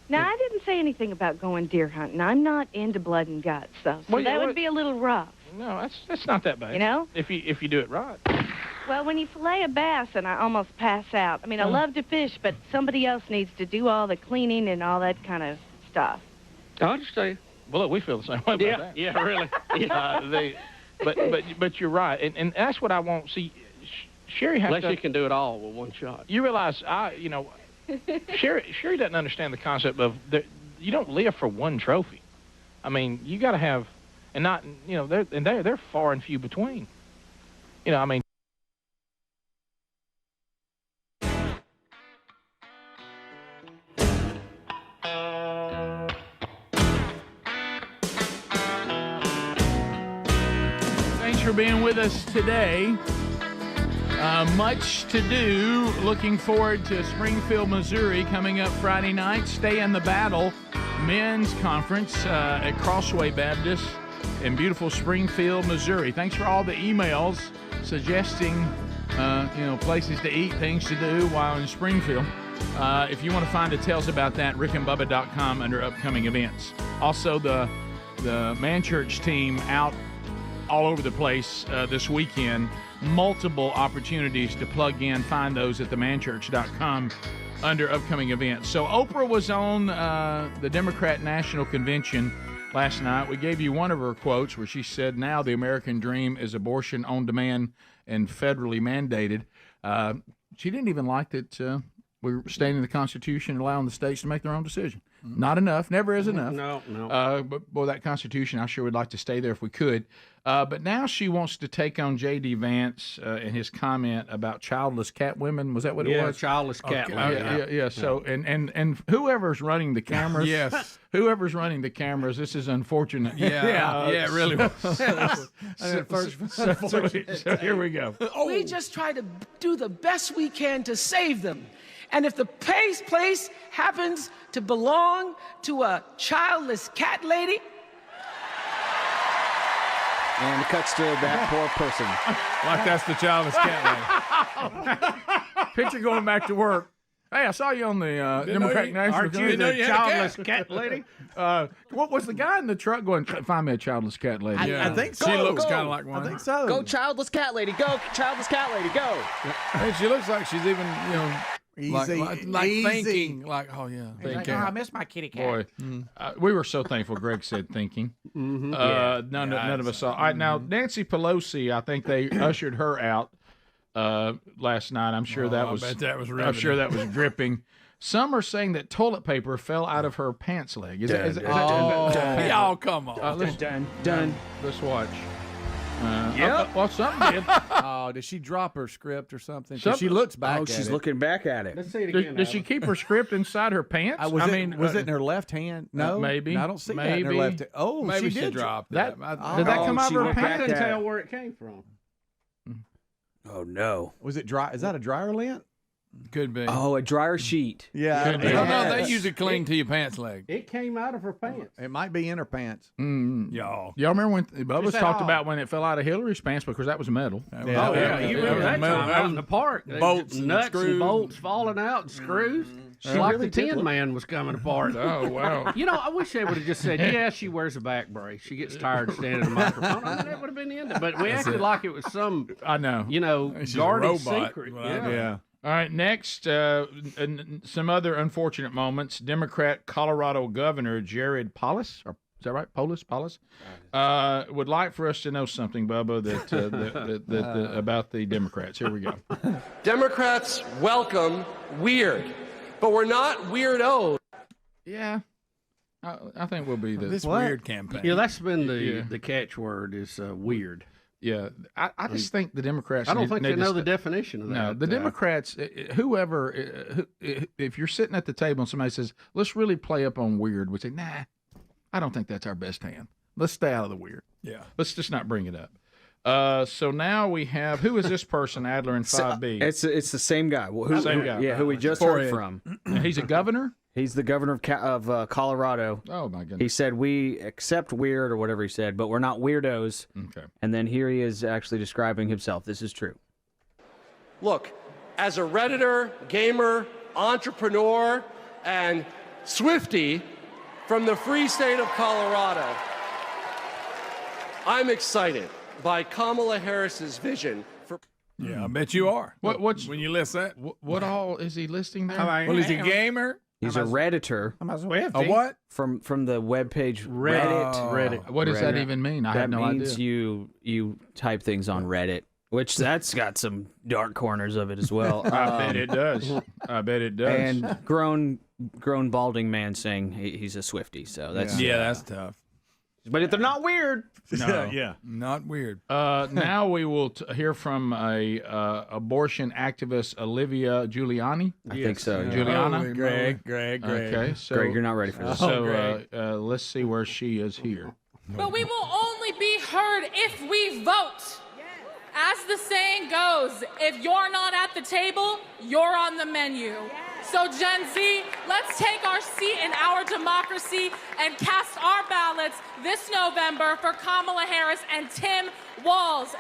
Now, I didn't say anything about going deer hunting. I'm not into blood and guts, though, so that would be a little rough. No, that's not that bad. You know? If you do it right. Well, when you fillet a bass and I almost pass out. I mean, I love to fish, but somebody else needs to do all the cleaning and all that kind of stuff. I understand. Well, look, we feel the same way about that. Yeah, really. But you're right, and that's what I want. See, Sherry has Unless you can do it all with one shot. You realize, Sherry doesn't understand the concept of you don't live for one trophy. I mean, you got to have, and not, they're far and few between. I mean. For being with us today. Much to do. Looking forward to Springfield, Missouri coming up Friday night. Stay in the Battle men's conference at Crossway Baptist in beautiful Springfield, Missouri. Thanks for all the emails suggesting places to eat, things to do while in Springfield. If you want to find details about that, rickandbubba.com under upcoming events. Also, the Man Church team out all over the place this weekend. Multiple opportunities to plug in. Find those at themanchurch.com under upcoming events. So Oprah was on the Democrat National Convention last night. We gave you one of her quotes where she said, now the American dream is abortion on demand and federally mandated. She didn't even like that we were stating the Constitution and allowing the states to make their own decision. Mm-hmm. Not enough. Never is enough. No. But boy, that Constitution, I sure would like to stay there if we could. But now she wants to take on J.D. Vance and his comment about childless cat women. Was that what it was? Yeah, childless cat women. Yeah. So, and whoever's running the cameras. Yes. Whoever's running the cameras, this is unfortunate. Yeah, it really was. So here we go. We just try to do the best we can to save them. And if the place happens to belong to a childless cat lady. And it cuts to that poor person. Like that's the childless cat lady. Picture going back to work. Hey, I saw you on the Democratic National Convention. The childless cat lady? What was the guy in the truck going, find me a childless cat lady? Yeah. I think so. She looks kind of like one. I think so. Go childless cat lady. Go childless cat lady. Go. Hey, she looks like she's even, Easy. like thinking. Like, oh, yeah. Thinking. I miss my kitty cat. Boy, we were so thankful Greg said thinking. Mm-hmm. None of us saw. All right, now, Nancy Pelosi, I think they ushered her out last night. I'm sure I bet that was riveting. I'm sure that was dripping. Some are saying that toilet paper fell out of her pants leg. Is that y'all come on. Let's watch. Yep. Well, something did. Oh, did she drop her script or something? She looks back at it. She's looking back at it. Let's see it again. Does she keep her script inside her pants? was it in her left hand? No, maybe. No, I don't see that in her left hand. Oh, maybe she did dropped that. Did Did that come out of her I pants? couldn't tell where it came from. Oh, no. Was it dry? Is that a dryer lint? Could be. Oh, a dryer sheet. Yeah. No, they usually cling to your pants leg. It came out of her pants. It might be in her pants. Y'all remember when Bubba's talked about when it fell out of Hillary's pants because that was metal? You remember that time out in the park. Bolts nuts and bolts falling out and screws. She like the Tin Man was coming apart. Oh, wow. I wish they would have just said, yeah, she wears a back brace. She gets tired of standing in the microphone. I mean, that would have been the end of it. But we acted like it was some, I know. guarded secret. Yeah. All right, next, some other unfortunate moments. Democrat Colorado Governor Jared Polis, or is that right? Polis, would like for us to know something, Bubba, that about the Democrats. Here we go. Democrats welcome weird, but we're not weirdos. Yeah, I think we'll be this weird campaign. Yeah, that's been the catchword is weird. Yeah, I just think the Democrats. I don't think they know the definition of that. No, the Democrats, whoever, if you're sitting at the table and somebody says, "Let's really play up on weird," we say, "Nah, I don't think that's our best hand. Let's stay out of the weird. Yeah, let's just not bring it up." So now we have who is this person? Adler in 5B. It's the same guy. Same guy. Yeah, who we just heard from. He's a governor. He's the governor of Colorado. Oh, my goodness. He said, we accept weird or whatever he said, but we're not weirdos. Okay. And then here he is actually describing himself. This is true. Look, as a Redditor, gamer, entrepreneur, and Swiftie from the free state of Colorado, I'm excited by Kamala Harris's vision for. Yeah, I bet you are. What's when you list that? What all is he listing there? Well, is he a gamer? He's a Redditor. A what? From the webpage Reddit. Reddit. What does that even mean? I have no idea. That means you type things on Reddit, which that's got some dark corners of it as well. I bet it does. I bet it does. And grown balding man saying he's a Swiftie. So that's that's tough. But if they're not weird. No, not weird. Now we will hear from a abortion activist, Olivia Giuliani. I think so. Giuliana. Greg. Okay, so Greg, you're not ready for this. So let's see where she is here. But we will only be heard if we vote. As the saying goes, if you're not at the table, you're on the menu. So Gen Z, let's take our seat in our democracy and cast our ballots this November for Kamala Harris and Tim Walz.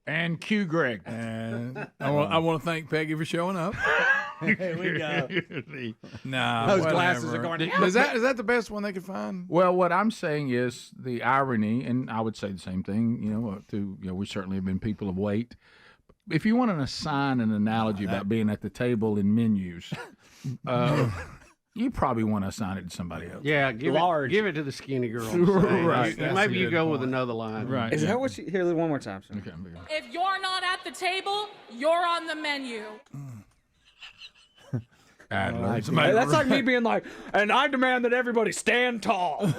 And cue Greg. And I want to thank Peggy for showing up. Here we go. Nah, those whatever. glasses are going. Is that the best one they could find? Well, what I'm saying is the irony, and I would say the same thing. We certainly have been people of weight. If you want to assign an analogy about being at the table in menus, you probably want to assign it to somebody else. Yeah, give it to the skinny girl. Right. Maybe you go with another line. Right. Is that what you hear? One more time. Sir. Okay. If you're not at the table, you're on the menu. That's like me being like, and I demand that everybody stand tall.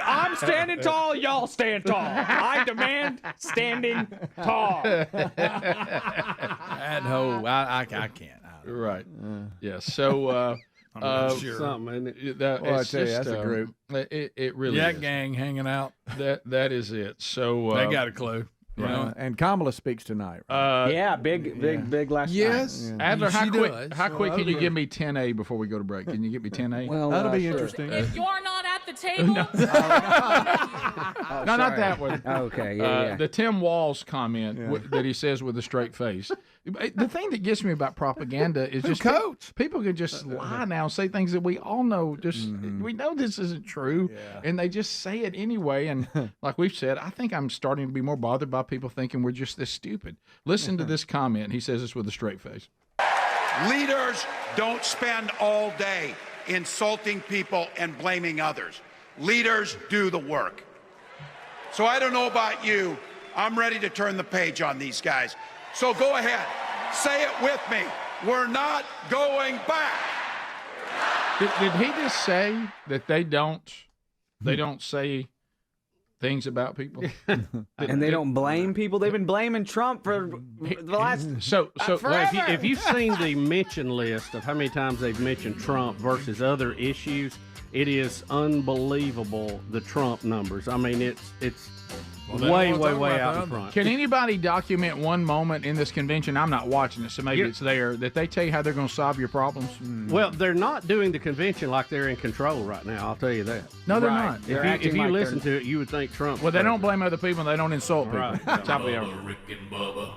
I'm standing tall, y'all stand tall. I demand standing tall. At home, I can't. Right. Yeah. So. I'm not sure. Something, isn't it? I tell you, that's a group. It really Yak is. gang hanging out. That is it. So They got a clue. Right. And Kamala speaks tonight. Right? Big last night. Yes. Adler, how quick can you be give me 10A before we go to break? Can you give me 10A? Well, that'll be interesting. If you're not at the table, no, not that one. Okay, yeah. The Tim Walz comment that he says with a straight face. The thing that gets me about propaganda is just people can just lie now and say things that we all know. We know this isn't true, and they just say it anyway. And like we've said, I think I'm starting to be more bothered by people thinking we're just this stupid. Listen to this comment. He says this with a straight face. Leaders don't spend all day insulting people and blaming others. Leaders do the work. So I don't know about you. I'm ready to turn the page on these guys. So go ahead. Say it with me. We're not going back. Did he just say that they don't say things about people? And they don't blame people? They've been blaming Trump for the last if you've seen the mention list of how many times they've mentioned Trump versus other issues, it is unbelievable, the Trump numbers. I mean, it's way out in front. Can anybody document one moment in this convention? I'm not watching it, so maybe it's there, that they tell you how they're going to solve your problems? Well, they're not doing the convention like they're in control right now, I'll tell you that. No, they're not. If you listen to it, you would think Trump. Well, they don't blame other people, and they don't insult people. Right. Top of the hour. Rick and Bubba.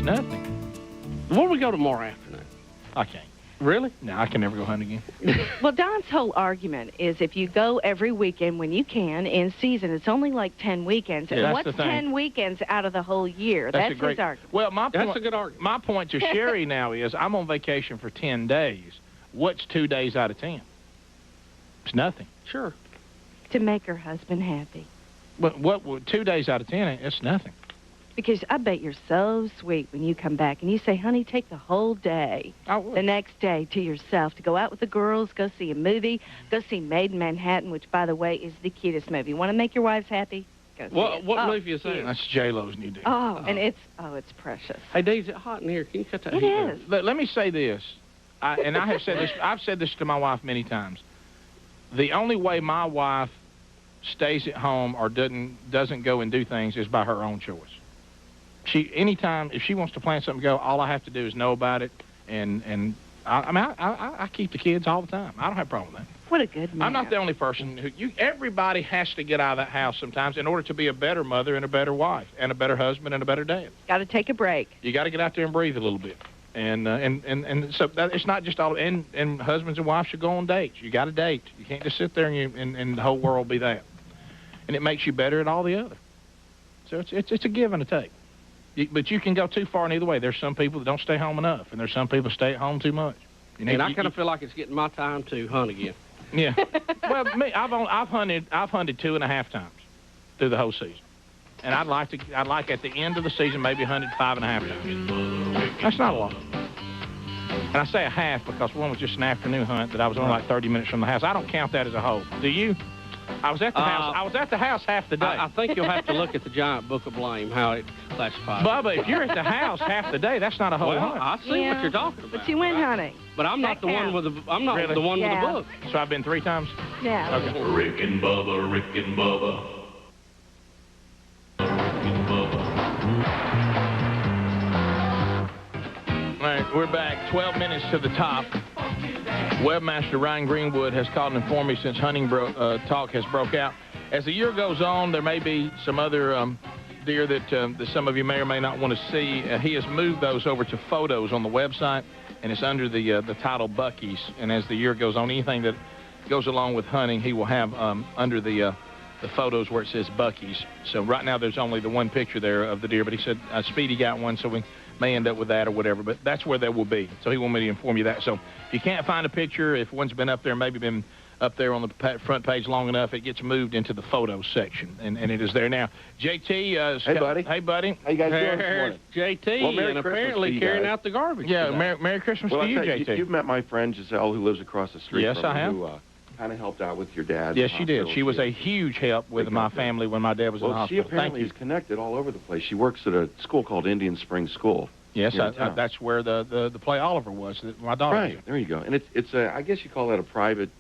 Nothing. Where do we go tomorrow afternoon? I can't. Really? No, I can never go hunt again. Well, Don's whole argument is if you go every weekend when you can in season, it's only like 10 weekends. Yeah, what's 10 weekends out of the whole year? That's a great his argument. Well, That's a good argument. My point to Sherry now is I'm on vacation for 10 days. What's 2 days out of 10? It's nothing. Sure. To make her husband happy. But 2 days out of 10, it's nothing. Because I bet you're so sweet when you come back and you say, honey, take the whole day, the next day to yourself to go out with the girls, go see a movie, go see Made in Manhattan, which, by the way, is the cutest movie. Want to make your wives happy? Go see it. What movie is that? That's J-Lo's new deal. And it's precious. Hey, Dave, is it hot in here? Can you cut that It heat is. down? Let me say this, and I have said this. I've said this to my wife many times. The only way my wife stays at home or doesn't go and do things is by her own choice. Anytime if she wants to plan something to go, all I have to do is know about it, and I keep the kids all the time. I don't have a problem with that. What a good man. I'm not the only person everybody has to get out of that house sometimes in order to be a better mother and a better wife and a better husband and a better dad. Got to take a break. You got to get out there and breathe a little bit. And so that, it's not just all, and husbands and wives should go on dates. You got to date. You can't just sit there and the whole world be that. And it makes you better at all the other. So it's a give and a take. But you can go too far in either way. There's some people that don't stay home enough, and there's some people stay at home too much. And I kind of feel like it's getting my time to hunt again. Yeah. Well, I've hunted 2.5 times through the whole season, and I'd like at the end of the season maybe hunted 5.5 times. That's not a lot. And I say a half because one was just an afternoon hunt that I was only like 30 minutes from the house. I don't count that as a whole. Do you? I was at the house. I was at the house half the day. I think you'll have to look at the giant book of blame, how it classifies. Bubba, if you're at the house half the day, that's not a whole hunt. I see what you're talking about. But you went hunting. But I'm not the one with the with the book. So I've been 3 times. Yeah. Okay. Rick and Bubba, Rick and Bubba. All right, we're back. 12 minutes to the top. Webmaster Ryan Greenwood has called and informed me since hunting talk has broke out. As the year goes on, there may be some other deer that some of you may or may not want to see. He has moved those over to photos on the website, and it's under the title Bucky's. And as the year goes on, anything that goes along with hunting, he will have under the photos where it says Bucky's. So right now there's only the one picture there of the deer, but he said Speedy got one, so we may end up with that or whatever, but that's where they will be. So he wanted me to inform you that. So if you can't find a picture, if one's been up there, maybe been up there on the front page long enough, it gets moved into the photos section, and it is there now. JT, hey buddy. Hey buddy. How you guys doing this morning? JT, well, and apparently carrying out the garbage. Yeah, Merry Christmas to you, JT. You've met my friend Giselle, who lives across the street. Yes, from I have. Who kind of helped out with your dad. Yes, she did. She was a huge help with my family when my dad was in the hospital. She apparently is connected all over the place. She works at a school called Indian Springs School. Yes, that's where the play Oliver was. My daughter. Right, there you go. And it's a, I guess you call that a private.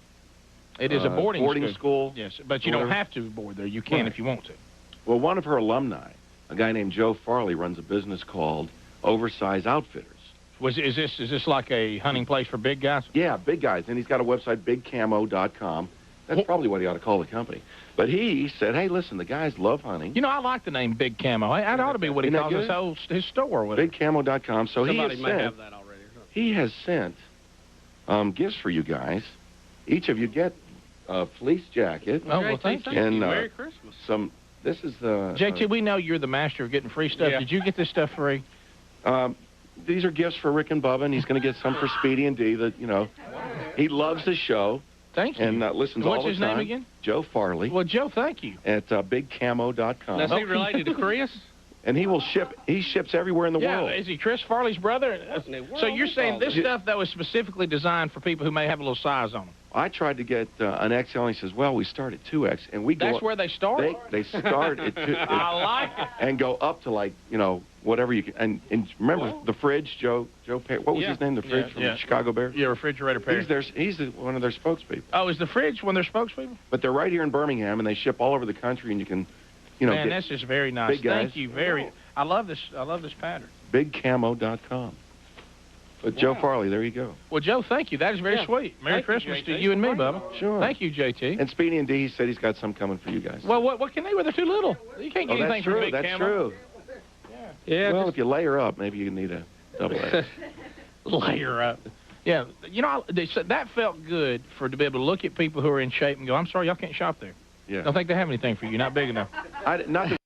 It is a boarding school. Yes, but you don't have to board there. You can if you want to. Well, one of her alumni, a guy named Joe Farley, runs a business called Oversize Outfitters. Is this like a hunting place for big guys? Yeah, big guys. And he's got a website, bigcamo.com. That's probably what he ought to call the company. But he said, hey, listen, the guys love hunting. You know, I like the name Big Camo. That ought to be what he calls his store. Bigcamo.com. So somebody may have that already. He has sent gifts for you guys. Each of you get a fleece jacket. Oh, well, thank you. And, Merry Christmas. This is the... JT, we know you're the master of getting free stuff. Yeah. Did you get this stuff free? These are gifts for Rick and Bubba, and he's going to get some for Speedy and Dee. That, you know, he loves the show. Thank you. And listens all the time. What's his name again? Joe Farley. Well, Joe, thank you. At bigcamo.com. Now, is he related to Chris? And he ships everywhere in the world. Yeah, is he Chris Farley's brother? So you're saying this stuff, though, is specifically designed for people who may have a little size on them? I tried to get an XL, and he says, well, we start at 2X, and we go... That's where they start? They start at 2... I like it. And go up to, like, you know, whatever you can... And remember the fridge, Joe Perry? What was his name, the fridge from Chicago Bears? Yeah, Refrigerator Perry. He's one of their spokespeople. Oh, is the fridge one of their spokespeople? But they're right here in Birmingham, and they ship all over the country, and you can, you know... Man, that's just very nice. Big guys. Thank you very... I love this pattern. Bigcamo.com. But Joe Farley, there you go. Well, Joe, thank you. That is very sweet. Merry Christmas to you and me, Bubba. Sure. Thank you, JT. And Speedy and D, he said he's got some coming for you guys. Well, what can they with? They're too little. You can't get anything from Big That's Camo. true. Yeah. Well, if you layer up, maybe you need a double X. Layer up. Yeah. You know, that felt good to be able to look at people who are in shape and go, I'm sorry, y'all can't shop there. Yeah. Don't think they have anything for you. Not big enough. Not that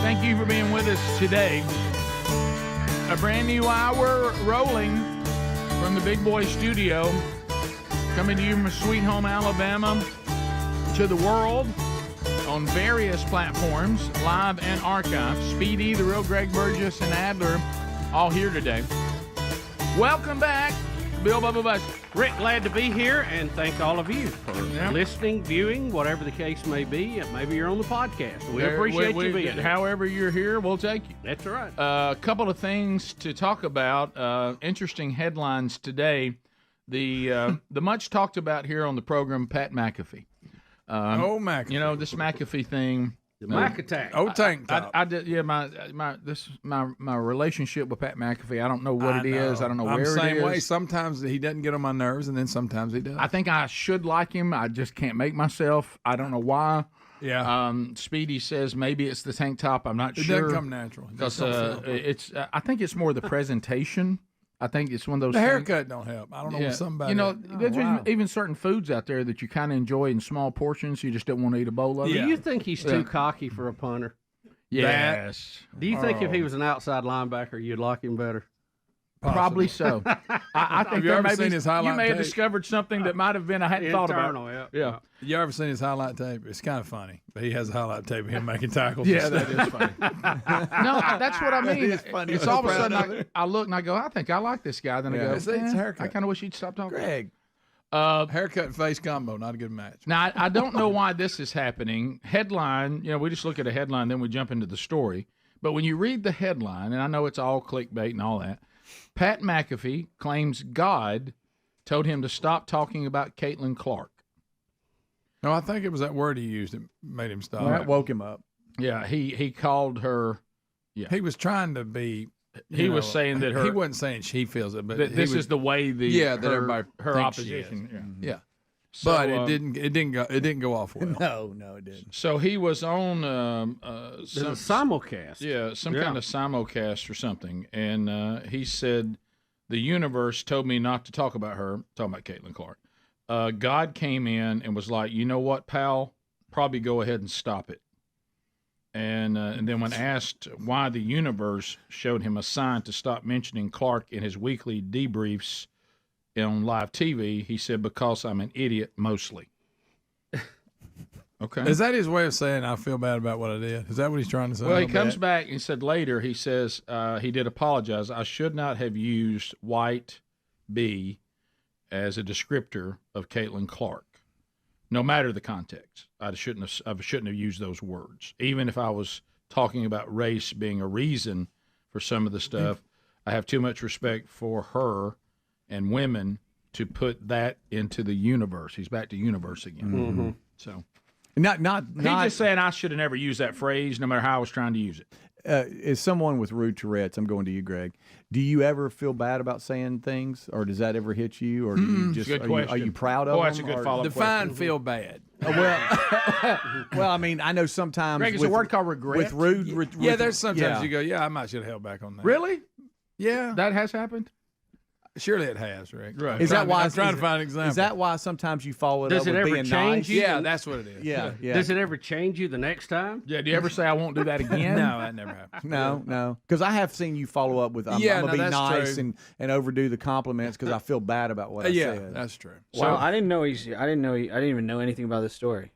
Thank you for being with us today. A brand new hour rolling from the Big Boy Studio, coming to you from Sweet Home, Alabama, to the world on various platforms, live and archived. Speedy, the real Greg Burgess, and Adler, all here today. Welcome back, Bill Bubba Bush. Rick, glad to be here, and thank all of you for listening, viewing, whatever the case may be. Maybe you're on the podcast. We appreciate you being here. However you're here, we'll take you. That's right. A couple of things to talk about. Interesting headlines today. The much talked about here on the program, Pat McAfee. McAfee. You know, this McAfee thing. The Mac attack. Oh, tank top. I did. Yeah, my relationship with Pat McAfee. I don't know what it is. I don't know where it is. I'm the same way. Sometimes he doesn't get on my nerves, and then sometimes he does. I think I should like him. I just can't make myself. I don't know why. Yeah. Speedy says maybe it's the tank top. I'm not sure. It doesn't come natural. Because it's. I think it's more the presentation. I think it's one of those. The things. haircut don't help. I don't know what somebody. You know, there's even certain foods out there that you kind of enjoy in small portions. You just don't want to eat a bowl of it. Do you think he's too cocky for a punter? Yes. Do you think if he was an outside linebacker, you'd like him better? Probably so. I think have you ever seen his highlight you may have tape? discovered something that might have been I hadn't thought about. Yeah. You ever seen his highlight tape? It's kind of funny, but he has a highlight tape of him making tackles. Yeah, that is funny. No, that's what I mean. It's all of a sudden I look and I go, I think I like this guy. Then I go, it's a haircut. I kind of wish he'd stop talking. Greg. Haircut and face combo, not a good match. Now, I don't know why this is happening. Headline, we just look at a headline, then we jump into the story. But when you read the headline, and I know it's all clickbait and all that, Pat McAfee claims God told him to stop talking about Caitlin Clark. No, I think it was that word he used that made him stop. Well, that woke him up. Yeah, he called her. Yeah, he was trying to be. He was saying that her. He wasn't saying she feels it, but this is the way that everybody her thinks opposition. Yeah. So, but it didn't go off well. No, it didn't. So he was on some simulcast. Yeah, some kind of simulcast or something, and he said the universe told me not to talk about her. Talking about Caitlin Clark. God came in and was like, you know what, pal? Probably go ahead and stop it. And then when asked why the universe showed him a sign to stop mentioning Clark in his weekly debriefs on live TV, he said, because I'm an idiot mostly. Okay. Is that his way of saying I feel bad about what I did? Is that what he's trying to say? Well, he comes back and said later, he says he did apologize. I should not have used white B as a descriptor of Caitlin Clark. No matter the context, I shouldn't have used those words. Even if I was talking about race being a reason for some of the stuff, I have too much respect for her and women to put that into the universe. He's back to universe again. Mm-hmm. So, he's just saying I should have never used that phrase, no matter how I was trying to use it. As someone with rude Tourette's, I'm going to you, Greg. Do you ever feel bad about saying things, or does that ever hit you, or do you just are you proud of them? That's a good follow-up Define question. feel bad. Well, I mean, I know sometimes. Greg, is a word called regret? With rude, yeah, there's sometimes you go, I might should have held back on that. Really? Yeah, that has happened. Surely it has, Rick. Right. Is that why? I'm trying to find an example. Is that why sometimes you follow it up with being nice? Yeah, that's what it is. Yeah. Does it ever change you the next time? Yeah. Do you ever say I won't do that again? No, that never happened. No. Because I have seen you follow up with I'm gonna be nice and overdo the compliments because I feel bad about what I said. Yeah, that's true. Well, I didn't even know anything about this story.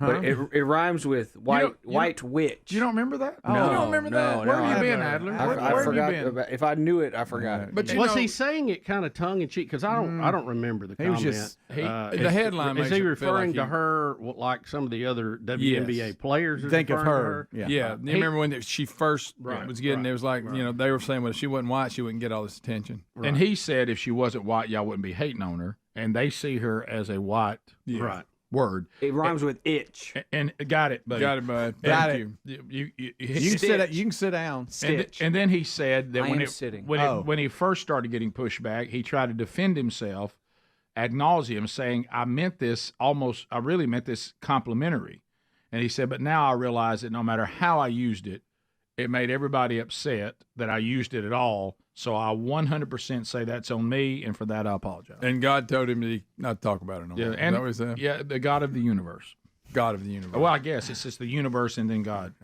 But it rhymes with white witch. You don't remember that? No, you don't remember that? Where have you been, Adler? I forgot. If I knew it, I forgot it. But was he saying it kind of tongue in cheek? Because I don't remember the comment. The headline. Is he referring to her like some of the other WNBA players? Think of her. Yeah. You remember when she first was getting? It was like they were saying, well, if she wasn't white, she wouldn't get all this attention. And he said if she wasn't white, y'all wouldn't be hating on her. And they see her as a white. Right. Word. It rhymes with itch. And got it, buddy. Got it, bud. Got it. You can sit down. And then he said that when he first started getting pushed back, he tried to defend himself ad nauseum, saying, I really meant this complimentary. And he said, but now I realize that no matter how I used it, it made everybody upset that I used it at all. So I 100% say that's on me, and for that I apologize. And God told him not to talk about it no more. Yeah, Is that what he said? Yeah, the God of the universe. God of the universe. Well, I guess it's just the universe and then God.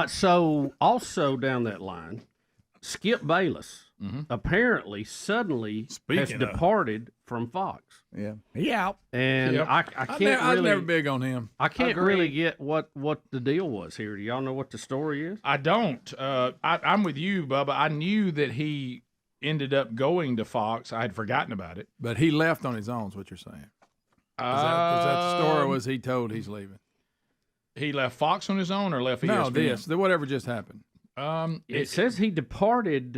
So also down that line, Skip Bayless apparently suddenly has departed from Fox. Yeah, he out. And I can't I was really. never big on him. I can't really get what the deal was here. Do y'all know what the story is? I don't. I'm with you, Bubba. I knew that he ended up going to Fox. I had forgotten about it. But he left on his own, is what you're saying. Is that the story, or was he told he's leaving? He left Fox on his own or left ESPN? No, whatever just happened. It says he departed.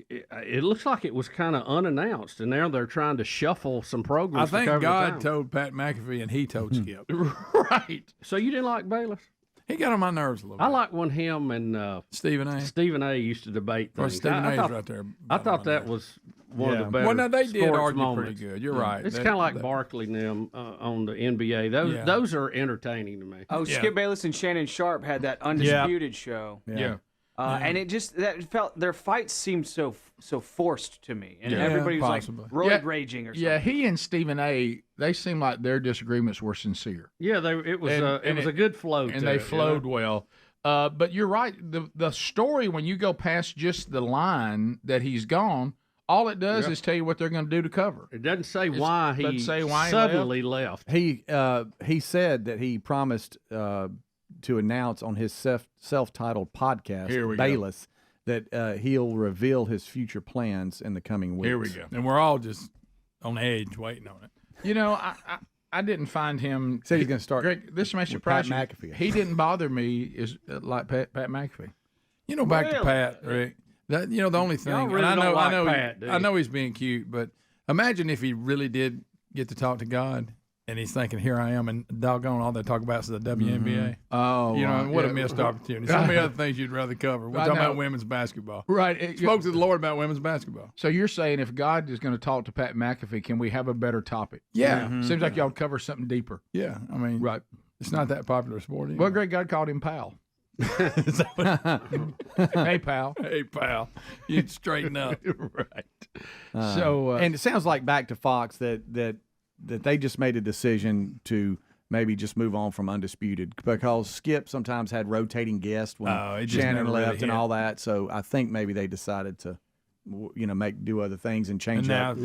It looks like it was kind of unannounced, and now they're trying to shuffle some programs. I think to cover God the time. told Pat McAfee, and he told Skip. Right. So you didn't like Bayless? He got on my nerves a little bit. I like when him and Stephen A. used to debate Well, things. Stephen I A's thought, right there. I thought that was one of the better. Well, no, they did sports argue moments. pretty good. You're right. It's kind of like Barkley and them on the NBA. Those are entertaining to me. Oh, Skip Bayless and Shannon Sharp had that Undisputed show. Yeah. And it just their fights seemed so forced to me, and everybody was like roid raging or something. Yeah, he and Stephen A. They seemed like their disagreements were sincere. Yeah, it was a good flow, and they flowed well. But you're right. The story, when you go past just the line that he's gone, all it does is tell you what they're going to do to cover. It doesn't say why he suddenly left. He said that he promised to announce on his self-titled podcast, Bayless, that he'll reveal his future plans in the coming weeks. Here we go. And we're all just on edge waiting on it. You know, I didn't find him. Said he's going to start. Greg, this may surprise you. Pat McAfee. He didn't bother me like Pat McAfee. You know, back to Pat, Rick. That, the only thing. Y'all really don't like Pat, do you? I know he's being cute, but imagine if he really did get to talk to God. And he's thinking, here I am, and doggone, all they talk about is the WNBA. Oh, what a missed opportunity. So many other things you'd rather cover. We're talking about women's basketball. Right. Spoke to the Lord about women's basketball. So you're saying if God is going to talk to Pat McAfee, can we have a better topic? Yeah. Seems like y'all cover something deeper. Yeah. I mean, right. It's not that popular sport anymore. Well, Greg, God called him pal. Hey, pal. Hey, pal. You'd straighten up. Right. So, and it sounds like back to Fox that they just made a decision to maybe just move on from Undisputed because Skip sometimes had rotating guests when Shannon left and all that. So I think maybe they decided to, do other things and change up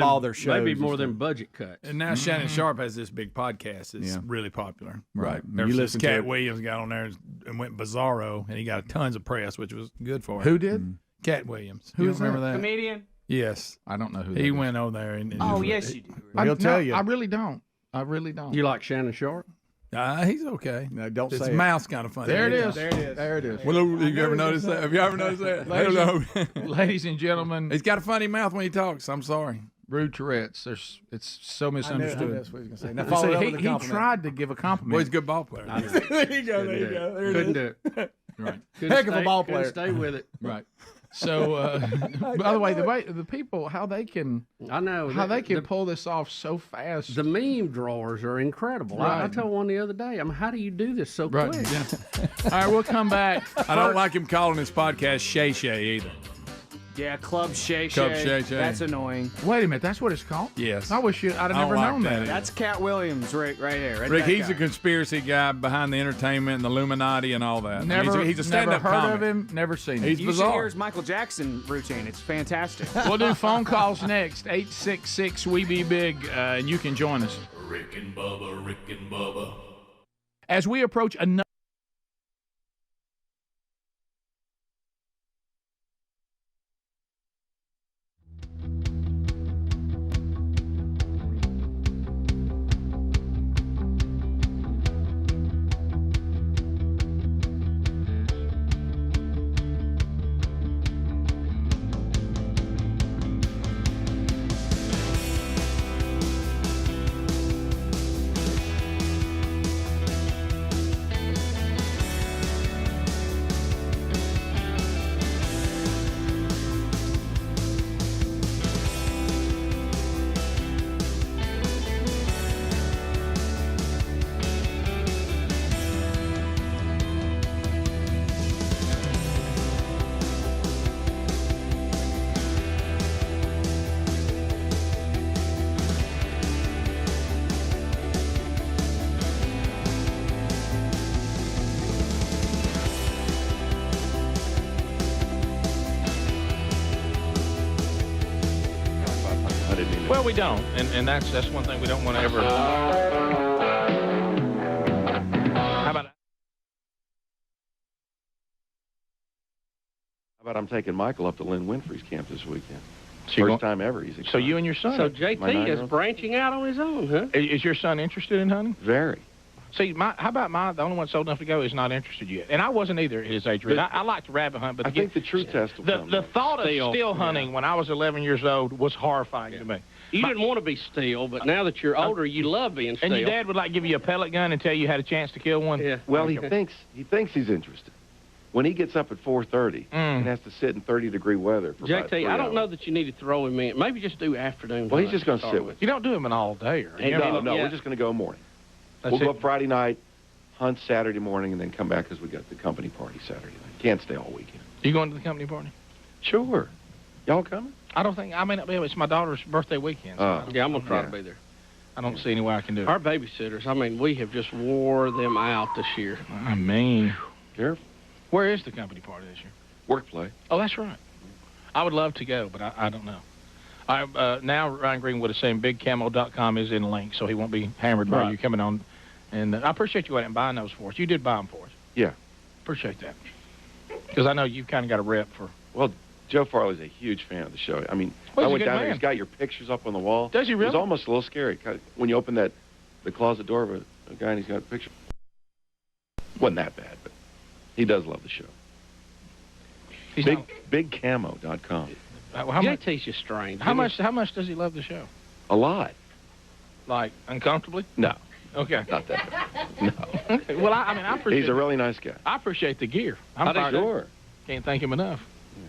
all their shows. Maybe more than budget cuts. And now Shannon Sharp has this big podcast that's really popular. Right. You listen to Cat Williams got on there and went bizarro, and he got tons of press, which was good for him. Who did? Cat Williams. Who You is remember that? Comedian? Yes. I don't know who he went over there. And yes, you do. He'll tell you. I really don't. I really don't. You like Shannon Sharp? He's okay. No, don't His say mouth's kind of funny. There it is. There it is. Well, have you ever noticed that? Have you ever noticed that? I don't know. Ladies and gentlemen, he's got a funny mouth when he talks. I'm sorry. Rude Tourette's. It's so misunderstood. That's what he's going to say. Now follow up with a compliment. He tried to give a compliment. Well, he's a good ball player. There you go. Couldn't do it. Right. Heck of a ball player. Stay with it. Right. So, by the way, the people, how they can pull this off so fast. The meme drawers are incredible. Right. I told one the other day, how do you do this so quick? Yeah. All right, we'll come back. I don't like him calling his podcast Shay Shay either. Yeah, Club Shay Club Shay. Shay Shay. That's annoying. Wait a minute, that's what it's called? Yes. I wish I'd have never like known that. That's Cat Williams right here. Rick, he's a conspiracy guy behind the entertainment and the Illuminati and all that. Never, he's a stand-up never heard comic. of him, never seen him. He's You bizarre. should hear his Michael Jackson routine. It's fantastic. We'll do phone calls next, 866-WE-BE-BIG, and you can join us. Rick and Bubba. As we approach another Well, we don't, and that's one thing we don't want to ever. How about I'm taking Michael up to Lynn Winfrey's camp this weekend. So First time ever. He's excited. So you and your son. So JT is branching out on his own, huh? Is your son interested in hunting? Very. See, the only one that's old enough to go is not interested yet. And I wasn't either at his age. I like to rabbit hunt, but I think the true test will come. The thought of still hunting when I was 11 years old was horrifying to me. You didn't want to be still, but now that you're older, you love being still. And your dad would give you a pellet gun and tell you had a chance to kill one? Yeah. Well, he thinks he's interested. When he gets up at 4:30 and has to sit in 30-degree weather for about 3 JT, I don't hours. know that you need to throw him in. Maybe just do afternoon. Well, he's just going to sit with you. Don't do him an all day, or No, we're just going to go morning. We'll go up Friday night, hunt Saturday morning, and then come back because we got the company party Saturday night. Can't stay all weekend. You going to the company party? Sure. Y'all coming? I may not be able. It's my daughter's birthday weekend. So yeah, I'm going to try to be there. I don't see any way I can do it. Our babysitters, we have just wore them out this year. I mean, careful. Where is the company party this year? Workplay. Oh, that's right. I would love to go, but I don't know. Now Ryan Greenwood is saying bigcamo.com is in the link, so he won't be hammered by you coming on. And I appreciate you going out and buying those for us. You did buy them for us. Yeah. Appreciate that. Because I know you've kind of got a rep for... Well, Joe Farley's a huge fan of the show. I mean, well, I went down there. He's got your pictures up on the wall. Does he really? It was almost a little scary. When you open the closet door of a guy and he's got a picture. Wasn't that bad, but he does love the show. Bigcamo.com. JT's just strange. How much does he love the show? A lot. Like, uncomfortably? No. Okay. Not that bad. No. Okay. Well, I appreciate... He's a really nice guy. I appreciate the gear. Sure. Can't thank him enough. Yeah.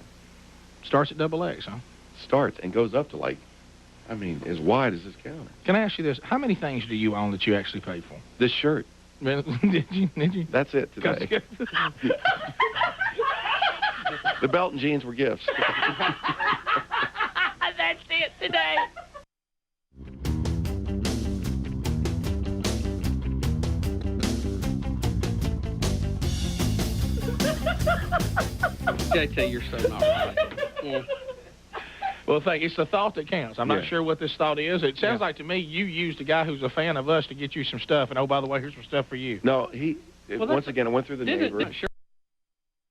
Starts at XX, huh? Starts and goes up to as wide as this counter. Can I ask you this? How many things do you own that you actually paid for? This shirt. Did you? That's it today. The belt and jeans were gifts. That's it today. JT, you're so not right. Yeah. Well, it's the thought that counts. I'm not sure what this thought is. It sounds like to me you used a guy who's a fan of us to get you some stuff, and oh, by the way, here's some stuff for you. No, once again, I went through the neighborhood.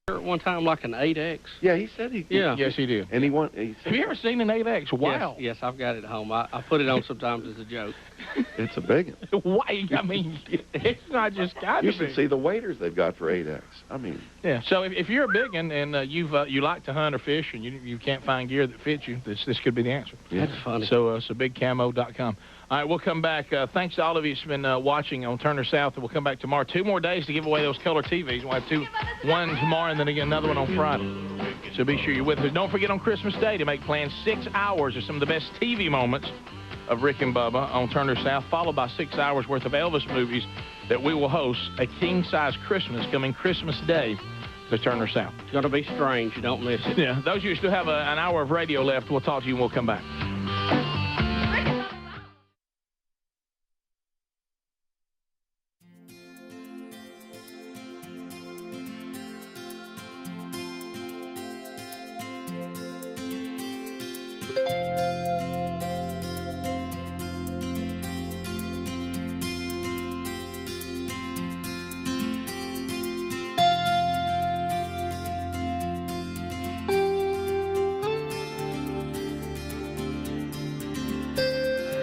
One time like an 8X. Yeah, he said he. Yeah. Yes, he did. And Have you ever seen an 8X? Wow. Yes, I've got it at home. I put it on sometimes as a joke. It's a big one. Why? I mean, it's not just got You to should be. see the waders they've got for 8X. I mean. Yeah. So if you're a big one and you like to hunt or fish and you can't find gear that fits you, this could be the answer. Yeah. That's funny. So bigcamo.com. All right, we'll come back. Thanks to all of you who's been watching on Turner South, and we'll come back tomorrow. 2 more days to give away those color TVs. We'll have one tomorrow and then again another one on Friday. So be sure you're with us. Don't forget on Christmas Day to make plans. 6 hours of some of the best TV moments of Rick and Bubba on Turner South, followed by 6 hours worth of Elvis movies that we will host a king-size Christmas coming Christmas Day to Turner South. It's going to be strange. You don't miss it. Yeah, those of you who still have an hour of radio left, we'll talk to you and we'll come back.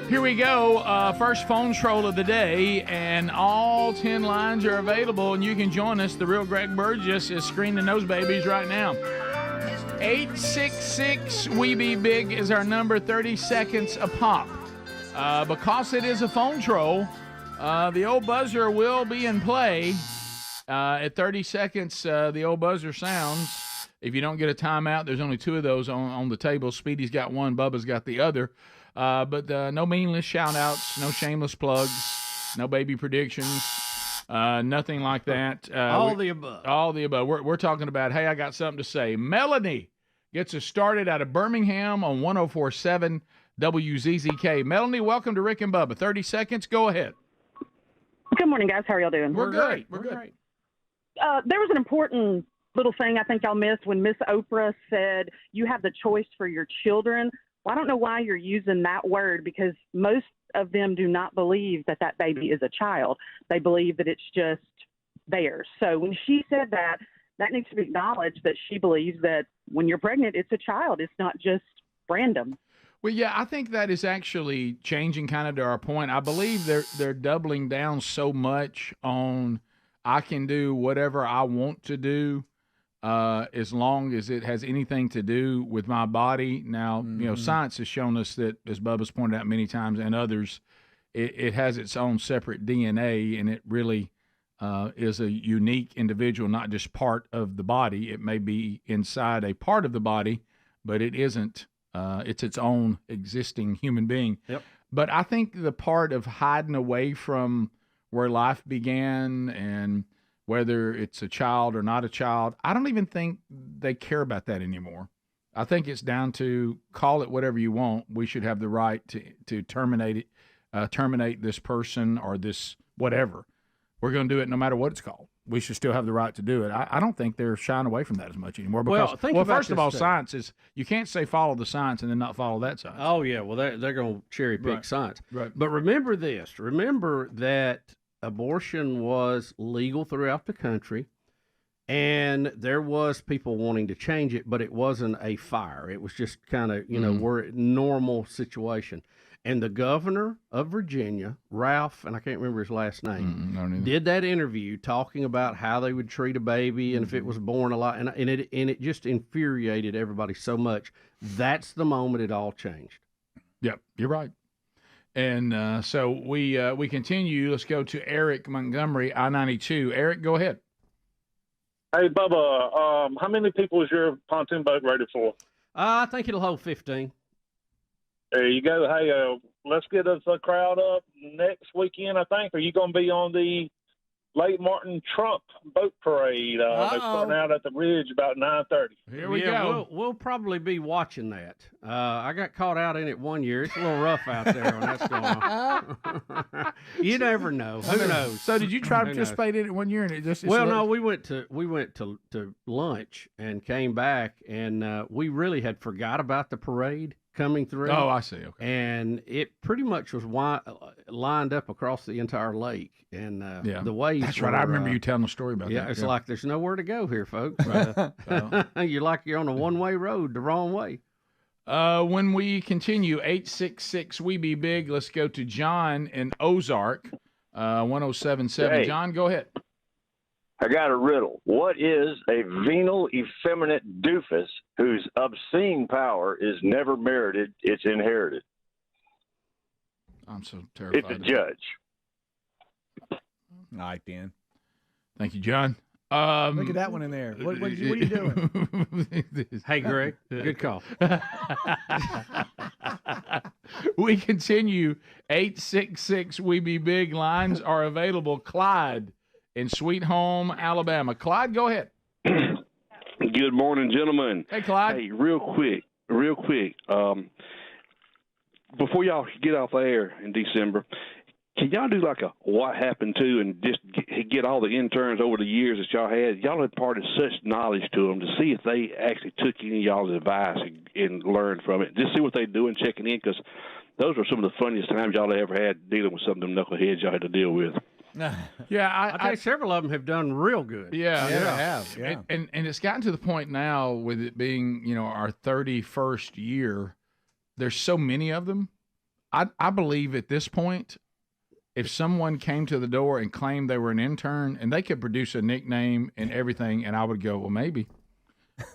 Here we go. First phone troll of the day, and all 10 lines are available, and you can join us. The real Greg Burgess is screening those babies right now. 866-WE-BE-BIG is our number, 30 seconds a pop. Because it is a phone troll, the old buzzer will be in play. At 30 seconds, the old buzzer sounds. If you don't get a timeout, there's only 2 of those on the table. Speedy's got one, Bubba's got the other. But no meaningless shout-outs, no shameless plugs, no baby predictions, nothing like that. All the above. All the above. We're talking about, hey, I got something to say. Melanie gets us started out of Birmingham on 104.7 WZZK. Melanie, welcome to Rick and Bubba. 30 seconds. Go ahead. Good morning, guys. How are y'all doing? We're good. We're good. There was an important little thing I think y'all missed when Miss Oprah said you have the choice for your children. Well, I don't know why you're using that word, because most of them do not believe that that baby is a child. They believe that it's just theirs. So when she said that, that needs to be acknowledged, that she believes that when you're pregnant, it's a child. It's not just random. Well, yeah, I think that is actually changing kind of to our point. I believe they're doubling down so much on I can do whatever I want to do as long as it has anything to do with my body. Now, you know, science has shown us that, as Bubba's pointed out many times and others, it has its own separate DNA, and it really is a unique individual, not just part of the body. It may be inside a part of the body, but it isn't. It's its own existing human being. Yep. But I think the part of hiding away from where life began and whether it's a child or not a child, I don't even think they care about that anymore. I think it's down to call it whatever you want. We should have the right to terminate it, terminate this person or this whatever. We're going to do it no matter what it's called. We should still have the right to do it. I don't think they're shying away from that as much anymore. Because, well, first of all, science is, you can't say follow the science and then not follow that science. Oh, yeah. Well, they're going to cherry pick science. Right. But remember this. Remember that abortion was legal throughout the country, and there was people wanting to change it, but it wasn't a fire. It was just kind of, you know, we're a normal situation. And the governor of Virginia, Ralph, and I can't remember his last name, did that interview talking about how they would treat a baby and if it was born alive, and it just infuriated everybody so much. That's the moment it all changed. Yep, you're right. And so we continue. Let's go to Eric Montgomery, I-92. Eric, go ahead. Hey, Bubba, how many people is your pontoon boat rated for? I think it'll hold 15. There you go. Hey, let's get us a crowd up next weekend, I think. Are you going to be on the Lake Martin Trump boat parade? They're starting out at the bridge about 9:30. Here we go. We'll probably be watching that. I got caught out in it one year. It's a little rough out there when that's going on. You never know. Who knows? So did you try to participate in it one year and it just? No, we went to lunch and came back, and we really had forgot about the parade coming through. Oh, I see. Okay. And it pretty much was lined up across the entire lake. And the waves. That's right. I remember you telling the story about that. Yeah, it's like there's nowhere to go here, folks. You're on a one-way road the wrong way. When we continue, 866 We Be Big, let's go to John in Ozark, 1077. Hey. John, go ahead. I got a riddle. What is a venal, effeminate doofus whose obscene power is never merited, it's inherited? I'm so terrified. It's a judge. All right, then. Thank you, John. Look at that one in there. What are you doing? Hey, Greg. Good call. We continue. 866 We Be Big. Lines are available. Clyde in Sweet Home, Alabama. Clyde, go ahead. Good morning, gentlemen. Hey, Clyde. Hey, real quick. Before y'all get off the air in December, can y'all do like a what happened to and just get all the interns over the years that y'all had? Y'all imparted such knowledge to them to see if they actually took any of y'all's advice and learned from it. Just see what they do and checking in, because those were some of the funniest times y'all ever had dealing with some of them knuckleheads y'all had to deal with. Yeah, I think several of them have done real good. Yeah, they have. Yeah. And it's gotten to the point now with it being, our 31st year, there's so many of them. I believe at this point, if someone came to the door and claimed they were an intern and they could produce a nickname and everything, and I would go, well, maybe.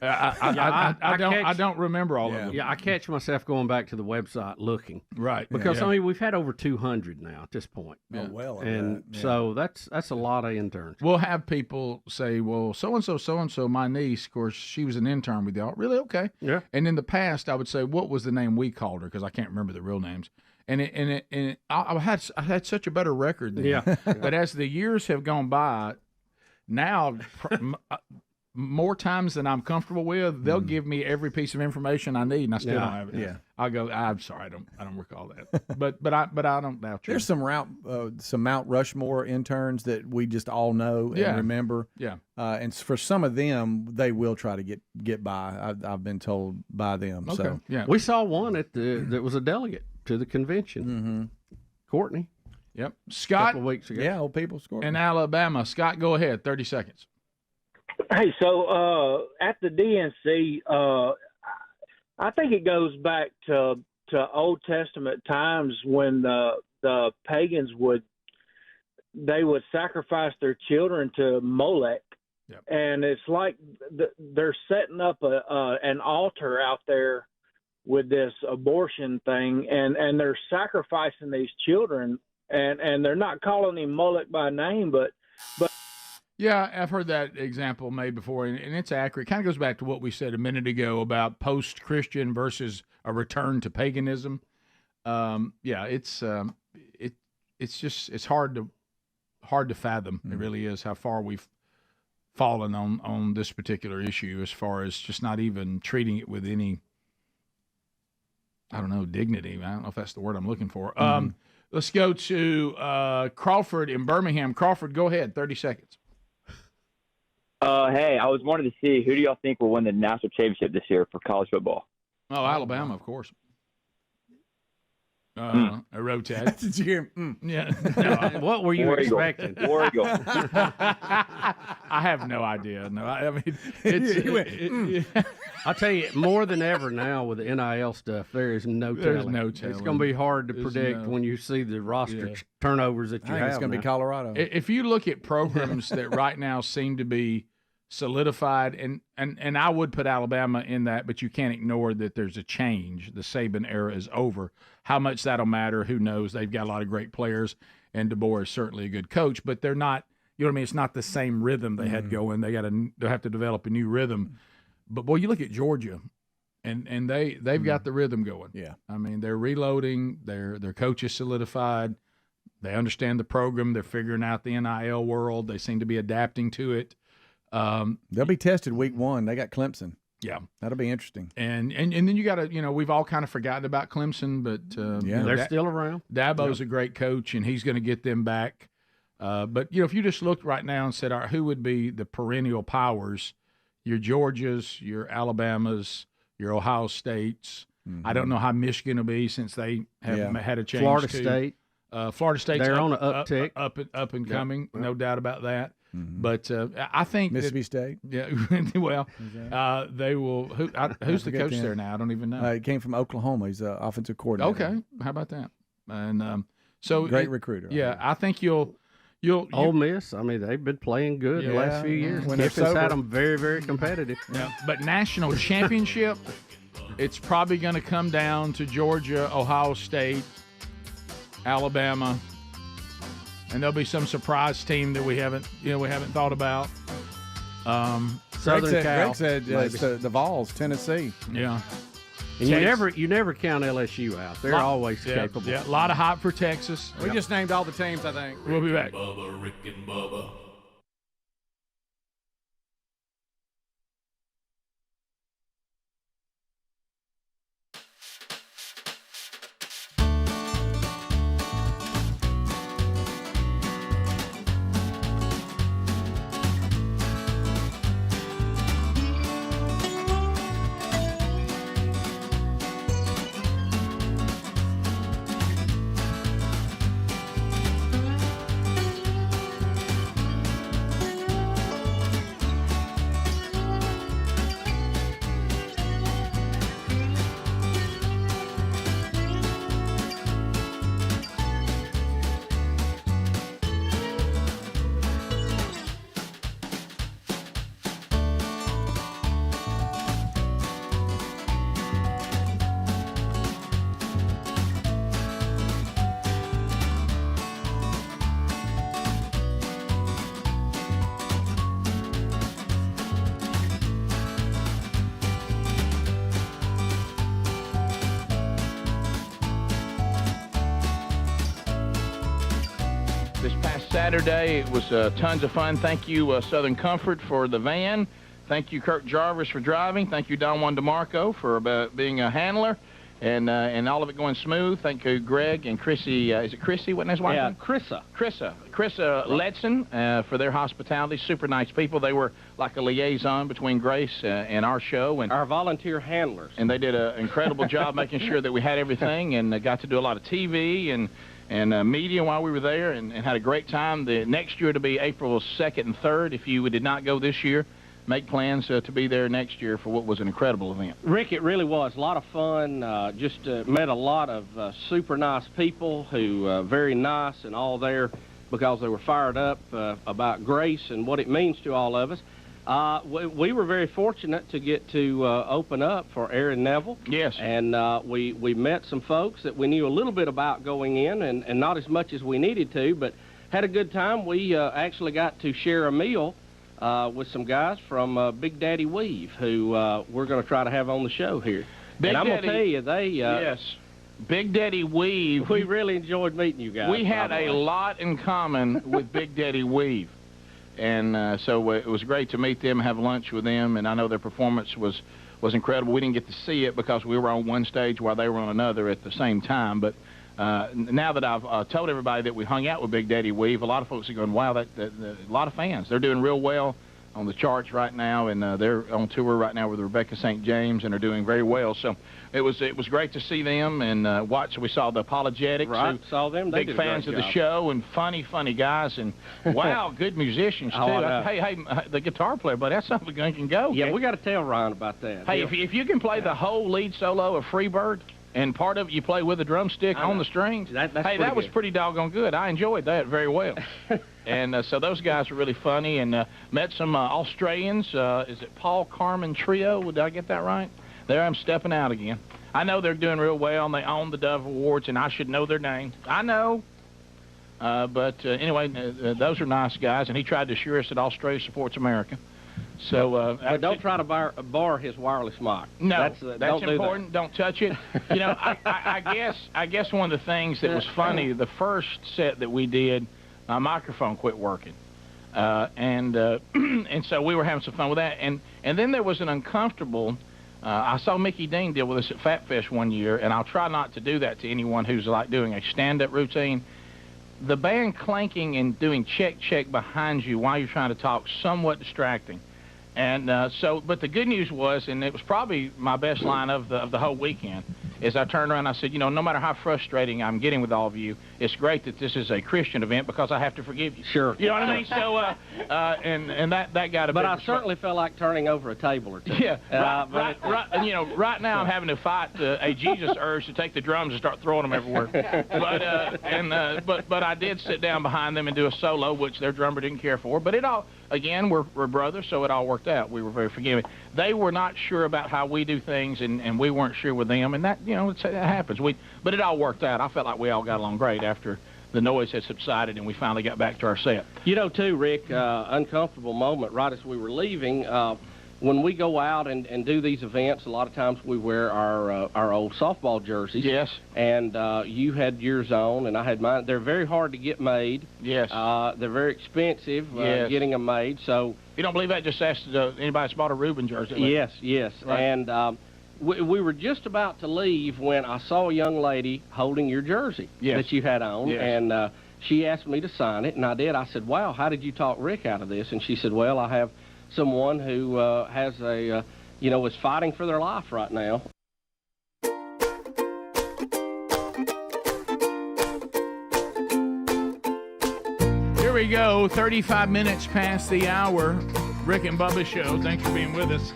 I don't remember all of them. Yeah, I catch myself going back to the website looking. Right. Because, we've had over 200 now at this point. Oh, well. And so that's a lot of interns. We'll have people say, well, so-and-so, my niece, of course, she was an intern with y'all. Really? Okay. Yeah. And in the past, I would say, what was the name we called her? Because I can't remember the real names. And I had such a better record then. Yeah. But as the years have gone by, now more times than I'm comfortable with, they'll give me every piece of information I need, and I still don't have it. Yeah. I'll go. I'm sorry, I don't recall that. But I don't doubt you. There's some Mount Rushmore interns that we just all know and remember. Yeah. And for some of them, they will try to get by. I've been told by them. Okay. So yeah, we saw one that was a delegate to the convention. Mm-hmm. Courtney. Yep. A Scott. couple of weeks ago. Yeah, old people scored. In Alabama. Scott, go ahead. 30 seconds. Hey, so at the DNC, I think it goes back to Old Testament times when the pagans would sacrifice their children to Molech, and it's like they're setting up an altar out there with this abortion thing, and they're sacrificing these children, and they're not calling him Molech by name, but. Yeah, I've heard that example made before, and it's accurate. It kind of goes back to what we said a minute ago about post-Christian versus a return to paganism. It's hard to fathom. It really is how far we've fallen on this particular issue, as far as just not even treating it with any, dignity. I don't know if that's the word I'm looking for. Let's go to Crawford in Birmingham. Crawford, go ahead. 30 seconds. Hey, I was wanting to see, who do y'all think will win the national championship this year for college football? Oh, Alabama, of course. A rotate. Did you hear? Yeah. No, what were you expecting? War Eagle. I have no idea. No, I mean, it's. I'll tell you, more than ever now with the NIL stuff, there's no telling. It's going to be hard to predict when you see the roster turnovers that you have. It's going to be Colorado. If you look at programs that right now seem to be solidified, and I would put Alabama in that, but you can't ignore that there's a change. The Saban era is over. How much that'll matter, who knows? They've got a lot of great players, and DeBoer is certainly a good coach, but they're not. You know what I mean? It's not the same rhythm they had going. They'll have to develop a new rhythm. But boy, you look at Georgia, and they've got the rhythm going. Yeah, I mean they're reloading. Their coach is solidified. They understand the program. They're figuring out the NIL world. They seem to be adapting to it. They'll be tested week 1. They got Clemson. Yeah, that'll be interesting. And then you got to, we've all kind of forgotten about Clemson, but they're still around. Dabo's a great coach, and he's going to get them back. But if you just looked right now and said, all right, who would be the perennial powers? Your Georgias, your Alabamas, your Ohio States. I don't know how Michigan will be since they have had a change. Florida State. Florida State's they're on an uptick, up and coming, no doubt about that. But I think Mississippi State. Yeah, well, they will. Who's the coach there now? I don't even know. He came from Oklahoma. He's an offensive coordinator. Okay, how about that? And so great recruiter. Yeah, I think you'll. Ole Miss. I mean, they've been kling good the last few years. Kiffin's had them very, very competitive. Yeah, but national championship, it's probably going to come down to Georgia, Ohio State, Alabama, and there'll be some surprise team that we haven't thought about. Southern Cal. Greg said the Vols, Tennessee. Yeah. And you never count LSU out. They're always capable. Yeah, a lot of hype for Texas. We just named all the teams, I think. We'll be back. Bubba, Rick and Bubba. This past Saturday, it was tons of fun. Thank you, Southern Comfort, for the van. Thank you, Kirk Jarvis, for driving. Thank you, Don Juan DeMarco, for being a handler. And all of it going smooth. Thank you, Greg and Chrissy. Is it Chrissy? What his wife? Yeah, Chrissa. Chrissa Letson for their hospitality. Super nice people. They were like a liaison between Grace and our show. And our volunteer handlers. And they did an incredible job making sure that we had everything, and got to do a lot of TV and media while we were there, and had a great time. The next year to be April 2nd and 3rd. If you did not go this year, make plans to be there next year for what was an incredible event. Rick, it really was a lot of fun. Just met a lot of super nice people who very nice and all there because they were fired up about Grace and what it means to all of us. We were very fortunate to get to open up for Aaron Neville. Yes. And we met some folks that we knew a little bit about going in, and not as much as we needed to, but had a good time. We actually got to share a meal with some guys from Big Daddy Weave, who we're going to try to have on the show here. And I'm going to tell you, they... yes. Big Daddy Weave. We really enjoyed meeting you guys. We had a lot in common with Big Daddy Weave. And so it was great to meet them, have lunch with them, and I know their performance was incredible. We didn't get to see it because we were on one stage while they were on another at the same time, but now that I've told everybody that we hung out with Big Daddy Weave, a lot of folks are going, wow, a lot of fans. They're doing real well on the charts right now, and they're on tour right now with Rebecca St. James, and are doing very well. So it was great to see them and watch. We saw the Apologetics. Right, saw them. They big fans of the show, and funny guys, and wow, good musicians too. Hey, the guitar player, but that's something that can go. Yeah, we got to tell Ryan about that. Hey, if you can play the whole lead solo of Freebird, and part of it you play with a drumstick on the strings. That was pretty doggone good. I enjoyed that very well. And so those guys were really funny, and met some Australians. Is it Paul Carmen Trio? Did I get that right? There I'm stepping out again. I know they're doing real well, and they own the Dove Awards, and I should know their name. I know. But anyway, those are nice guys, and he tried to assure us that Australia supports America. So, but don't try to bar his wireless mic. No, that's important. Don't touch it. You know, I guess one of the things that was funny, the first set that we did, my microphone quit working, and so we were having some fun with that, and then there was an uncomfortable. I saw Mickey Dean deal with us at Fat Fest one year, and I'll try not to do that to anyone who's like doing a stand-up routine. The band clanking and doing check behind you while you're trying to talk, somewhat distracting. And but the good news was, and it was probably my best line of the whole weekend, is I turned around and I said, you know, no matter how frustrating I'm getting with all of you, it's great that this is a Christian event because I have to forgive you. Sure. You know what I mean? So, and that got a But I certainly felt like turning over a table or two. Yeah. Right now I'm having to fight a Jesus urge to take the drums and start throwing them everywhere. But I did sit down behind them and do a solo, which their drummer didn't care for. But it all, again, we're brothers, so it all worked out. We were very forgiving. They were not sure about how we do things, and we weren't sure with them, and that, you know, that happens. But it all worked out. I felt like we all got along great after the noise had subsided and we finally got back to our set. You know, too, Rick, uncomfortable moment right as we were leaving. When we go out and do these events, a lot of times we wear our old softball jerseys. Yes. And you had yours on, and I had mine. They're very hard to get made. Yes. They're very expensive getting them made. So if you don't believe that, just ask anybody that's bought a Reuben jersey. Yes. Right. And we were just about to leave when I saw a young lady holding your jersey that you had on. Yes. And she asked me to sign it, and I did. I said, wow, how did you talk Rick out of this? And she said, well, I have someone who has is fighting for their life right now. Here we go, 35 minutes past the hour. Rick and Bubba Show. Thanks for being with us.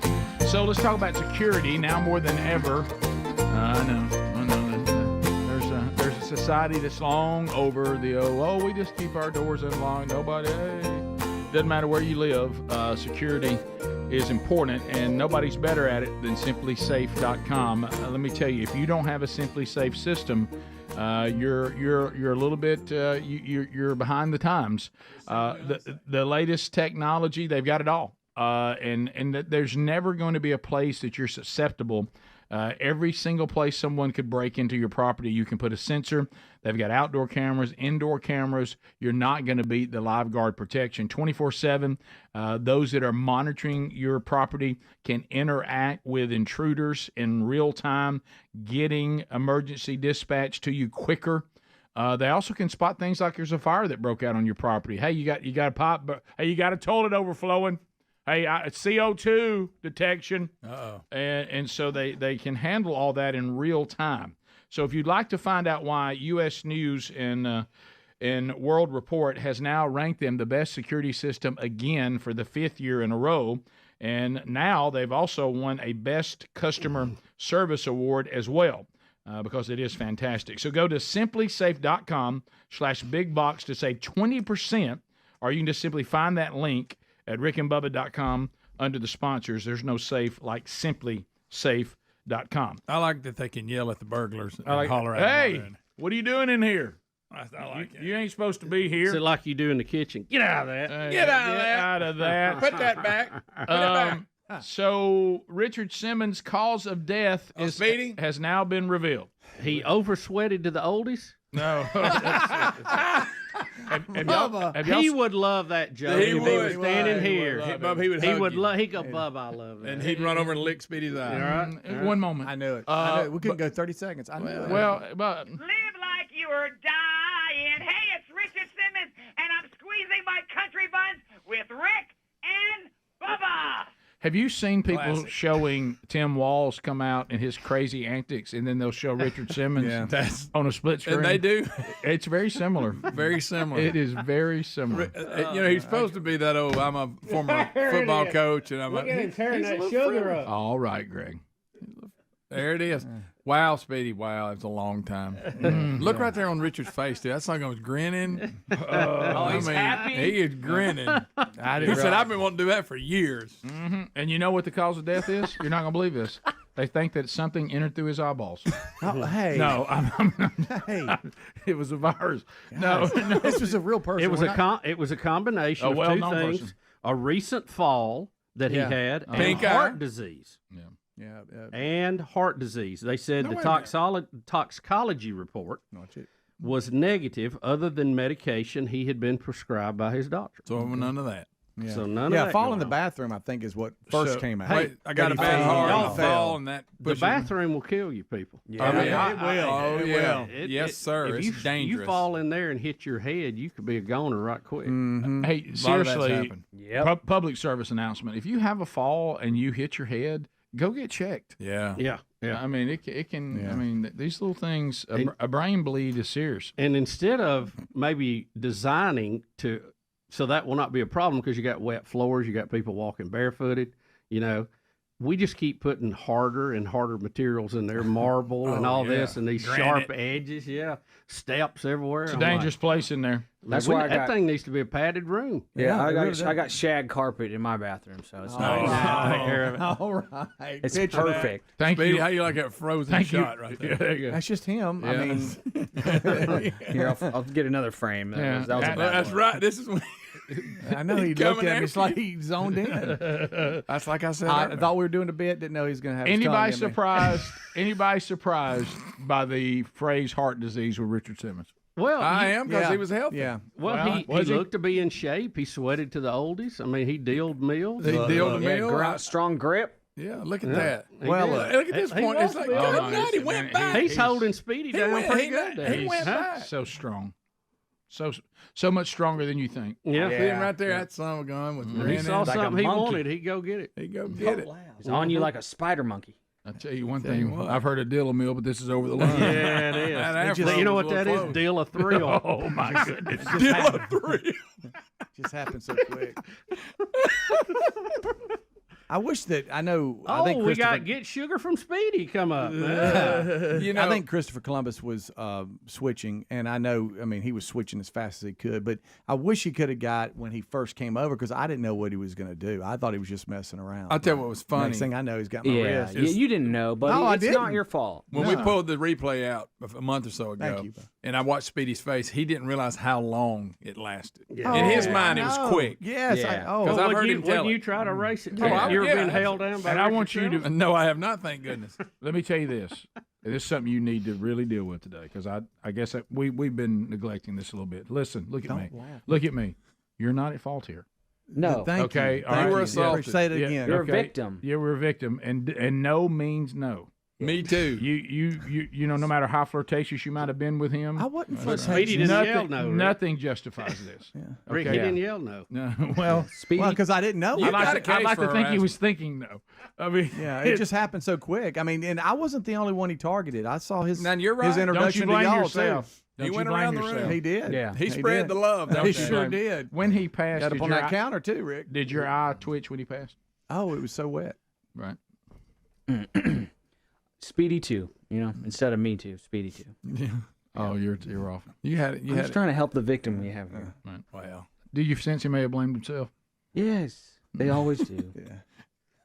So let's talk about security now more than ever. I know. There's a society that's long over the, we just keep our doors unlocked. Nobody, doesn't matter where you live, security is important, and nobody's better at it than SimplySafe.com. Let me tell you, if you don't have a SimplySafe system, you're a little bit you're behind the times. The latest technology, they've got it all, and there's never going to be a place that you're susceptible Every single place someone could break into your property, you can put a sensor. They've got outdoor cameras, indoor cameras. You're not going to beat the Live Guard protection 24/7. Those that are monitoring your property can interact with intruders in real time, getting emergency dispatch to you quicker. They also can spot things like there's a fire that broke out on your property. Hey, you got a pipe, but hey, you got a toilet overflowing. Hey, CO2 detection. Uh-oh. And so they can handle all that in real time. So if you'd like to find out why U.S. News and World Report has now ranked them the best security system again for the 5th year in a row, and now they've also won a Best Customer Service Award as well. Because it is fantastic. So go to simplysafe.com/bigbox to save 20%, or you can just simply find that link at rickandbubba.com under the sponsors. There's no safe like simplysafe.com. I like that they can yell at the burglars and holler at hey, them. what are you doing in here? I like it. You ain't supposed to be here. Is it like you do in the kitchen? Get out of that. Get out of that. Put that back. Put it back. So Richard Simmons' cause of death has now been revealed. He oversweated to the oldies? No. He would love that joke. He if would. He was standing here. He would He would hug love. He'd go, Bubba, I love it. And he'd run over and lick Speedy's eye. All right. One moment. I knew it. We couldn't go 30 seconds. I knew it. Well, but Live like you were dying. Hey, it's Richard Simmons, and I'm squeezing my country buns with Rick and Bubba. have you seen people Classic. showing Tim Walz come out and his crazy antics, and then they'll show Richard Simmons on a split screen? And they do. It's very similar. Very similar. It is very similar. He's supposed to be that old. I'm a former football coach, and I'm Look at him tearing that sugar up. All right, Greg. There it is. Wow, Speedy. Wow, it's a long time. Look right there on Richard's face, dude. That son was grinning. He's happy. He is grinning. He said, "I've been wanting to do that for years." Mm-hmm. And you know what the cause of death is? You're not going to believe this. They think that something entered through his eyeballs. Hey. No, Hey. it was a virus. No, This was a real person. It was a combination of two well-known things: person. a recent fall that he had, and Pink heart eye. disease. Yeah. And heart disease. They said No, the wait a minute. toxicology report was negative, other than medication he had been prescribed by his doctor. So none of that. Yeah. So none of that. fall in going the on. bathroom, I think, is what first came out. Wait, I got a That bad he heart. fell. I'll fall, and that The pushes- bathroom will kill you, people. Yeah, I mean, it will. Oh, It yeah. will. Yes, sir. If It's dangerous. you fall in there and hit your head, you could be a goner right quick. Hey, A lot of that's seriously, happened. public service announcement. If you have a fall and you hit your head, go get checked. Yeah. Yeah. I mean, it can. Yeah. I mean, these little things. A brain bleed is serious. And instead of maybe designing so that will not be a problem because you got wet floors, you got people walking barefooted, we just keep putting harder and harder materials in there, marble and all this, and these sharp edges, steps everywhere. It's a dangerous place in there. That's why that thing needs to be a padded room. Yeah, I got shag carpet in my bathroom, so it's nice. Take care of it. All right. It's Picture that. perfect. Thank Speedy, you. how you like that frozen shot right there? Yeah, there you go. That's just him. Yeah. I mean, Here, I'll get another frame. That was a bad That's one. right. This is when I know he looked at me. It's like he zoned in. that's like I said. I thought we were doing a bit. Didn't know he was going to have. Anybody his tongue in surprised? Anybody surprised by the phrase "heart disease" with Richard Simmons? Well, I am because he was healthy. Yeah. Well, he looked to be in shape. He sweated to the oldies. I mean, he dealed meals. He dealed the meal. Strong grip. Yeah, look at that. Well, look at this he point. was It's like, well. good night. He went back. He's holding Speedy down pretty good. there. He went back. So strong, so much stronger than you think. Yeah. See him right there. That son of a gun with If he grinning. saw Like a something he monkey. wanted, he'd go get it. He go get it. He's on you like a spider monkey. I'll tell you one Tell you thing. what. I've heard of deal a meal, but this is over the line. Yeah, it That is. afro You know was what a that little is? close. Deal a thrill. Oh my goodness! Deal a thrill. Just happened so quick. I wish that I know. I Oh, think we Christopher- got Get Sugar from Speedy come up. I think Christopher Columbus was switching, and I know. I mean, he was switching as fast as he could, but I wish he could have got when he first came over because I didn't know what he was going to do. I thought he was just messing around. I'll tell you what was funny. Next thing I know, he's got my Yeah, wrist. you didn't know, but No, I it's not didn't. your fault. When we pulled the replay out a month or so ago, Thank you. and I watched Speedy's face, he didn't realize how long it lasted. Yeah. In his Oh, mind, it I was know. quick. Yes. Yeah. Because I've heard him tell When you it. try to race it, Oh, I you're been held down by And I Richard want you Simmons? to. No, I have not. Thank goodness. Let me tell you this. This is something you need to really deal with today, because I guess that we've been neglecting this a little bit. Listen, look at me. Look at me. You're not at fault here. No. Thank you. Okay. Thank all right. you were assaulted. Say it again. You're a victim. Yeah, we're a victim, and no means no. Me too. You know, no matter how flirtatious you might have been with him, I wasn't Speedy flirtatious. didn't yell no, Rick. Nothing justifies this. Rick, he didn't yell no. No, well, Speedy. Well, because I didn't know. You got a case I'd like for to think he harassment. was thinking no. I mean, Yeah, it just happened so quick. I mean, and I wasn't the only one he targeted. I saw his Now, you're his right. Don't introduction you blame to y'all yourself. too. Don't He you went blame around the yourself. room. He did. Yeah. He spread did. the love. He Don't you? sure did. When he passed, Got up did on your that eye- counter too, Rick. Did your eye twitch when he passed? Oh, it was so wet. Right. Speedy 2, instead of me 2, Speedy 2. Yeah. Oh, you're off. You had it. You I'm had just it. trying to help the victim we have here. Right. Well, Do you sense he may have blamed himself? Yes, they always do. Yeah.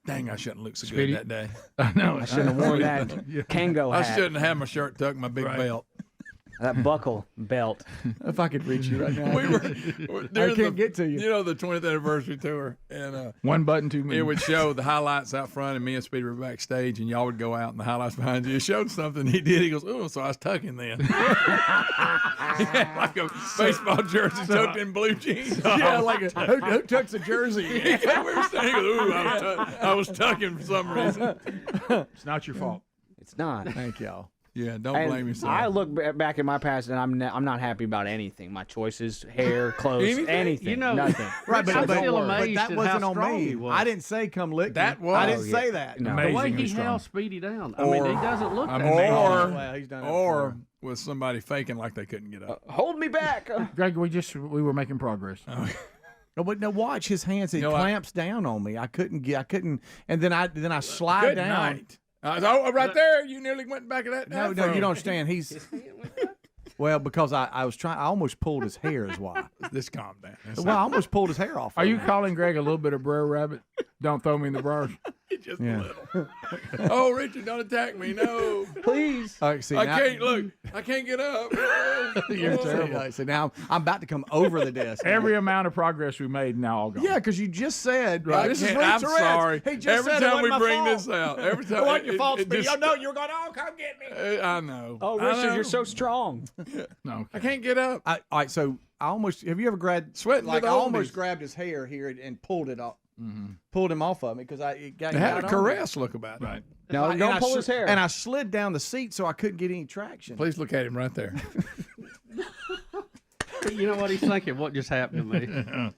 dang, I shouldn't look so Speedy? good that day. I know. I shouldn't have worn that Kango I hat. shouldn't have had my shirt tucked in my big belt. That buckle belt. If I could reach you right now, We were I during can't get to you. You know, the 20th anniversary tour, and One button too many. it would show the highlights out front, and me and Speedy were backstage, and y'all would go out, and the highlights behind you. It showed something he did. He goes, "Oh, so I was tucking then." He had like a baseball jersey tucked in blue jeans. Yeah, like who tucks a jersey? We were saying, he goes, "Ooh, I was tucking for some reason." It's not your fault. It's not. Thank y'all. Yeah, don't And blame yourself. I look back at my past, and I'm not happy about anything. My choices, hair, clothes, anything. Nothing. Right, I'm still but amazed that at wasn't how on strong me. he was. I didn't say come lick That me. was. I didn't say that. No. The way Amazingly he strong. held Speedy down. I mean, he doesn't look that or Well, he's done it or before. with somebody faking like they couldn't get up. Hold me back. Greg, we were making progress. No, but no, watch his hands. He No, clamps down on me. I couldn't, and then I slide Good down. night. Right there, you nearly went back of that. No, afro. you don't understand. He's well because I was trying. I almost pulled his hair. Is why. Just calm down. That's Well, I almost pulled his hair off. Are of you him. calling Greg a little bit of Brer Rabbit? Don't throw me in the brush. just Yeah. a little. Oh, Richard, don't attack me. No. Please. All right, see, I now- can't look. I can't get up. You're terrible. So now I'm about to come over the desk. Every amount of progress we made now all gone. Yeah, because you just said this is I'm Tourette's. sorry. He just Every said it time we wasn't my bring fault. this out, every time It wasn't your fault, it Speedy. just- Oh no, you're going. Oh, come get me. I know. Oh, I Richard, know. you're so strong. No. I can't get up. All right, so I almost. Have you ever grabbed Sweating like with I almost oldies. grabbed his hair here and pulled it off, pulled him off of me because it got. It had a got on me. caress look about it. Right. No, And don't I pull sli- his hair. And I slid down the seat so I couldn't get any traction. Please look at him right there. You know what he's thinking? What just happened to me?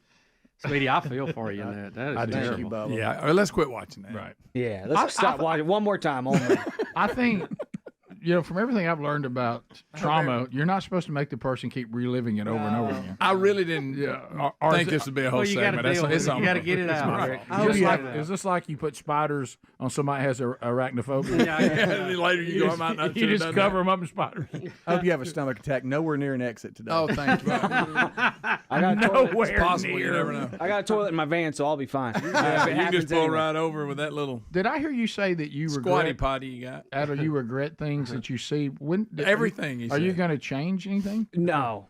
Speedy, I feel for you in that. That is I do. terrible. Thank you, Bubba. Yeah, all right, let's quit watching that. Right. Yeah, let's stop watching one more time only. I think, from everything I've learned about trauma, you're not supposed to make the person keep reliving it over and over again. I really didn't Or think is this it- would be a whole Well, you got to segment. deal with It's it. on You got to me. get it It's out, my Rick. fault. Is this like you put spiders on somebody who has arachnophobia? Yeah, And then later you go, I might not You should've just done cover that. them up in spiders. I hope you have a stomach attack. Nowhere near an exit today. Oh, thank you. I got a toilet. Nowhere Possible, you near. never know. I got a toilet in my van, so I'll be fine. If it You can happens just pull anyway. right over with that little Did I hear you say that you squatty regret? potty you got. Adler, you regret things that you see. When Everything he Are you said. going to change anything? No,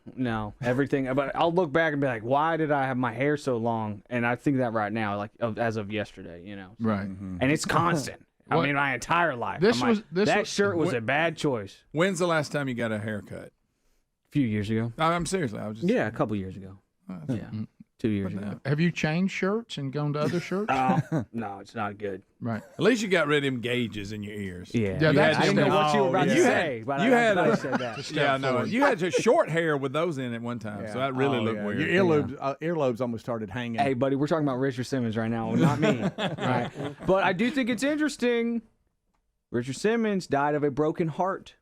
everything. But I'll look back and be like, why did I have my hair so long? And I think that right now, like as of yesterday, Right. And it's constant. I What- mean, my entire life. This I'm was- like, this that was- shirt was what- a bad choice. When's the last time you got a haircut? A few years ago. I'm seriously. I was just Yeah, a couple years ago. Yeah, 2 years ago. Have you changed shirts and gone to other shirts? No, it's not good. Right. At least you got rid of them gauges in your ears. Yeah, Yeah, that's I didn't know what you were about to you say, had- but you I had thought a- I said that. Yeah, I know. You had just short hair with those in at one time, so that really looked yeah. weird. Your earlobes almost started hanging. Hey, buddy, we're talking about Richard Simmons right now, not me. Right. But I do think it's interesting. Richard Simmons died of a broken heart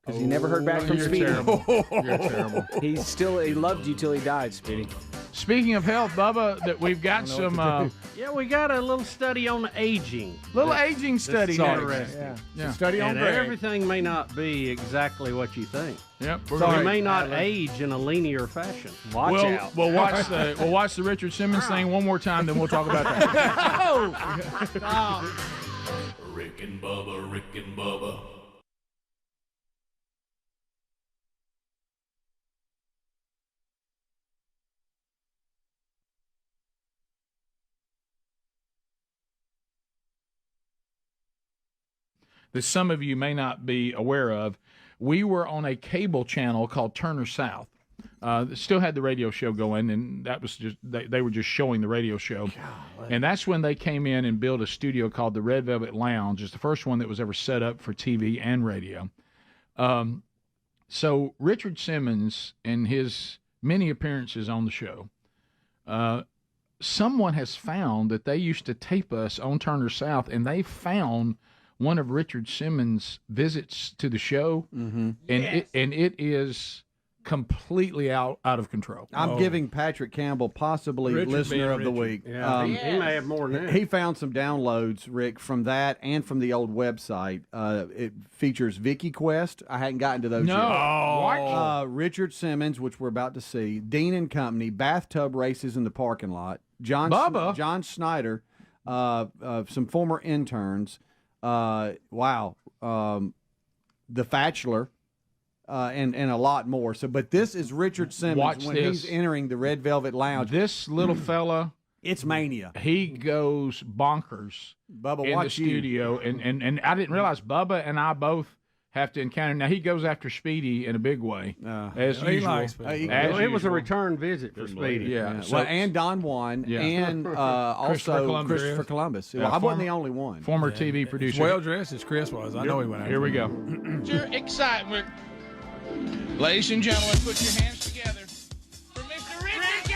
because he never heard back from You're Speedy. terrible. You're terrible. He loved you till he died, Speedy. Speaking of health, Bubba, that we've got some Yeah, we got a little study on aging. little aging study Sorry. here. Yeah. Study on And Greg. everything may not be exactly what you think. Yep. You may not age in a linear fashion. Watch out. We'll watch the Richard Simmons thing one more time, then we'll talk about that. Rick and Bubba, Rick and Bubba. that some of you may not be aware of. We were on a cable channel called Turner South. Still had the radio show going, and that was just they were just showing the radio show. Golly. And that's when they came in and built a studio called the Red Velvet Lounge. It's the first one that was ever set up for TV and radio. So Richard Simmons, in his many appearances on the show, someone has found that they used to tape us on Turner South, and they found one of Richard Simmons' visits to the show, and it is completely out of control. I'm giving Patrick Campbell possibly Richard listener of the Richard. week. Yeah, he may have more than that. He found some downloads, Rick, from that and from the old website. It features Vicky Quest. I hadn't gotten to those yet. What? Richard Simmons, which we're about to see. Dean and Company. Bathtub races in the parking lot. Bubba. John Snyder. Some former interns. Wow. The Bachelor. And a lot more. So, but this is Richard Simmons he's entering the Red Velvet Lounge. This little fella, it's mania. He goes bonkers Bubba, in the watch studio, and I didn't realize Bubba and I both have to encounter. Now he goes after Speedy in a big way, as usual. It was a return visit for Speedy. Yeah. So, and Don Juan, and also Christopher Columbus. Yeah, I wasn't the only one. Former TV producer. Well dressed as Chris was. I know he went out. Here we go. Your excitement. Ladies and gentlemen, put your hands together for Mr. Richard.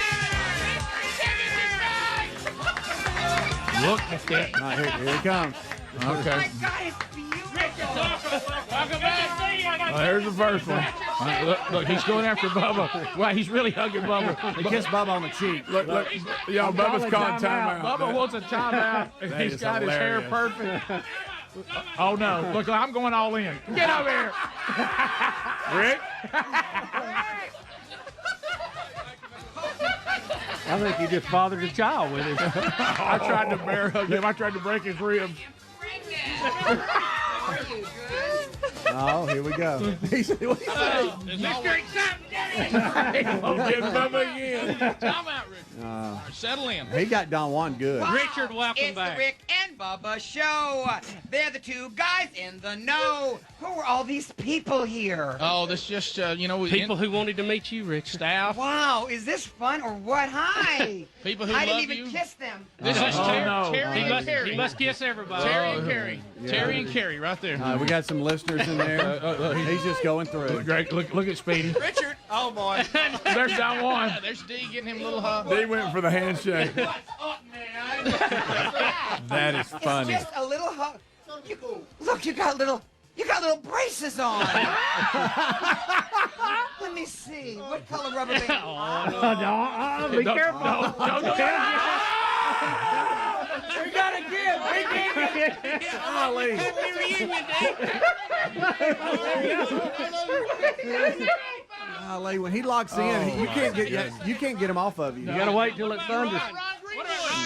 Look at that. Here he comes. Okay. My God, it's beautiful. Welcome back. There's the first one. Look, he's going after Bubba. Wow, he's really hugging Bubba. He kissed Bubba on the cheek. Look, y'all, Bubba's calling timeout. Bubba wants a timeout. He's got his hair perfect. Oh, no. Look, I'm going all in. Get over here. Rick? I think he just fathered a child with him. I tried to bear hug him. I tried to break his ribs. Oh, here we go. Mr. Excitement, Get Bubba again. Time out, Richard. Settle in. He got Don Juan good. Richard, welcome It's back. the Rick and Bubba show. They're the two guys in the know. Who are all these people here? Oh, this just, People who wanted to meet you, Richard. Staff. Wow, is this fun or what? Hi. People who I love didn't even you. kiss them. This is Terry and Carrie. He must kiss everybody. Terry and Carrie. Terry and Carrie right there. We got some listeners in there. He's just going through. Great. Look at Speedy. Richard. Oh, boy. There's Don Juan. There's D getting him a little hug. They went for the handshake. What's up, man? That is funny. It's just a little hug. Look, you got little braces on. Let me see. What color rubber band? Be careful. We gotta give. Golly. Happy reunion, D. Golly, when he locks in, you can't get him off of you. You gotta wait till it thunders.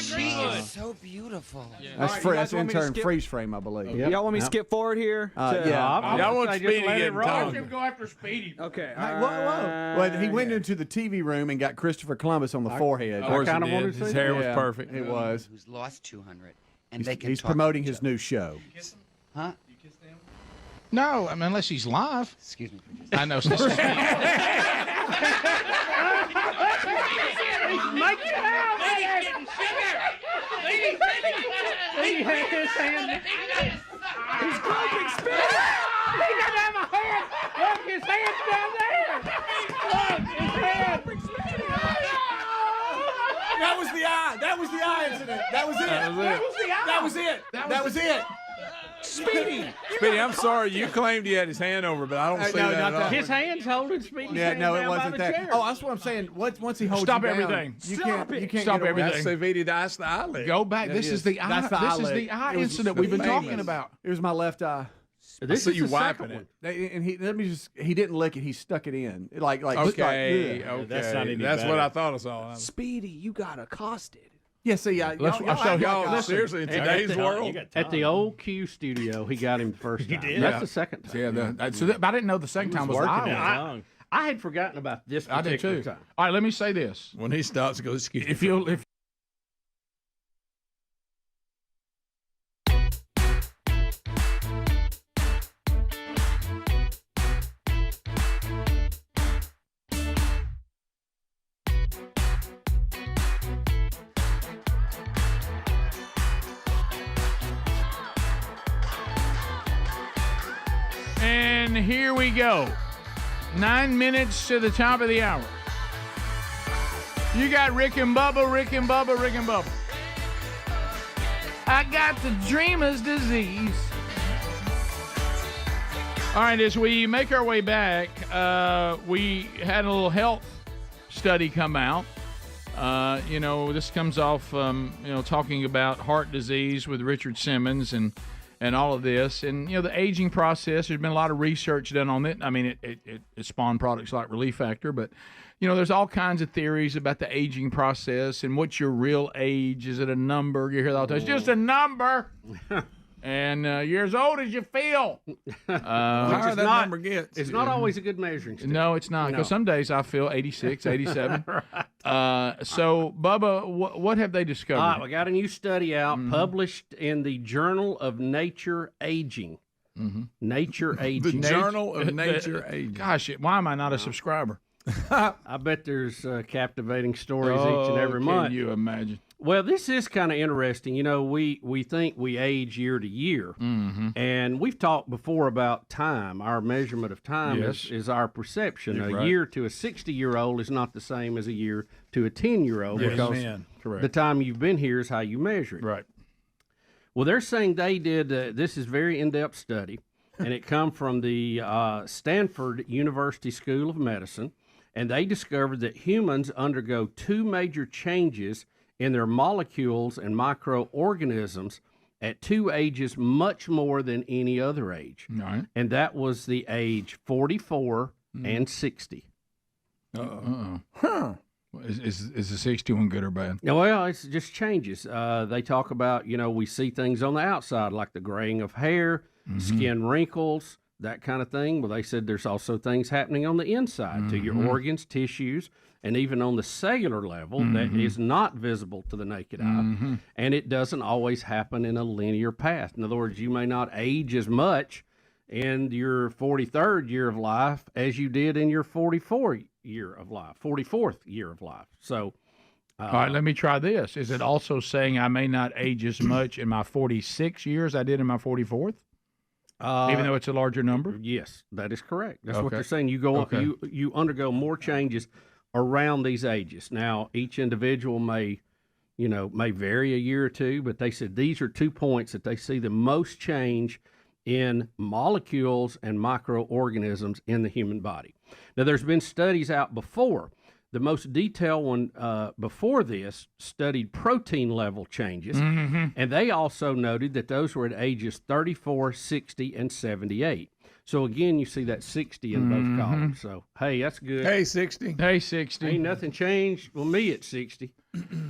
She is so beautiful. That's intern freeze frame, I believe. Y'all want me to skip forward here? Y'all want Speedy to get Watch him go after Speedy. Okay. Hey, whoa. Well, he went into the TV room and got Christopher Columbus on the forehead. Of course he did. His hair was perfect. It was. Who's lost 200, and they can He's talk promoting to his each new show. other. Huh? No, I mean, unless he's live. Excuse me. I know. Make it out! He had his hand. He's groping Speedy. He doesn't have a hand. Look, his hand's down there. Look, his hand. That was the eye. That was the eye incident. That was it. That was it. Speedy. Speedy, I'm sorry. You claimed he had his hand over, but I don't see that at all. His hand's holding Speedy's hand No, it down wasn't by the that. chair. Oh, that's what I'm saying. Once he holds Stop you down, everything. You Stop can't Stop get away. everything. That's the eyelid. Go back. This is the eye. This is the eye incident we've been talking about. It was my left eye. This is you the wiping second it. And he didn't lick it. He stuck it in. Like Okay. okay. That's what I thought I saw. Speedy, you got accosted. Yeah, see, y'all seriously in today's world. At the old Q studio, he got him the first time. did. That's the second time. Yeah, I didn't know the second time was the eye. I had forgotten about this I did particular too. time. All right, let me say this. When he starts to go, excuse me. If you And here we go. 9 minutes to the top of the hour. You got Rick and Bubba, Rick and Bubba, Rick and Bubba. I got the dreamer's disease. All right, as we make our way back, we had a little health study come out. This comes off, talking about heart disease with Richard Simmons and all of this. And, the aging process, there's been a lot of research done on it. I mean, it spawned products like Relief Factor, but, there's all kinds of theories about the aging process and what's your real age. Is it a number? You hear that all the time. It's just a number. And you're as old as you feel. However that number gets. It's not always a good measuring stick. No, it's not. Because some days I feel 86, 87. Right. So, Bubba, what have they discovered? We got a new study out published in the Journal of Nature Aging. Nature Aging. The Journal of Nature Aging. Gosh, why am I not a subscriber? I bet there's captivating stories each and every month. Can you imagine? Well, this is kind of interesting. We think we age year to year, and we've talked before about time. Our measurement of time is our perception. A year to a 60-year-old is not the same as a year to a 10-year-old because the time you've been here is how you measure it. Right. Well, they're saying they did. This is very in-depth study, and it come from the Stanford University School of Medicine, and they discovered that humans undergo two major changes in their molecules and microorganisms at two ages much more than any other age. Right. And that was the age 44 and 60. Huh. Is the 61 good or bad? Well, it just changes. They talk about, we see things on the outside like the graying of hair, skin wrinkles, that kind of thing. Well, they said there's also things happening on the inside to your organs, tissues, and even on the cellular level that is not visible to the naked eye. And it doesn't always happen in a linear path. In other words, you may not age as much in your 43rd year of life as you did in your 44th year of life. So, all right, let me try this. Is it also saying I may not age as much in my 46 years I did in my 44th? Even though it's a larger number? Yes, that is correct. That's what they're saying. You go you undergo more changes around these ages. Now, each individual may vary a year or two, but they said these are 2 points that they see the most change in molecules and microorganisms in the human body. Now, there's been studies out before. The most detailed one before this studied protein level changes, and they also noted that those were at ages 34, 60, and 78. So, again, you see that 60 in both columns. So, hey, that's good. Hey, 60. Hey, 60. Ain't nothing changed with me at 60.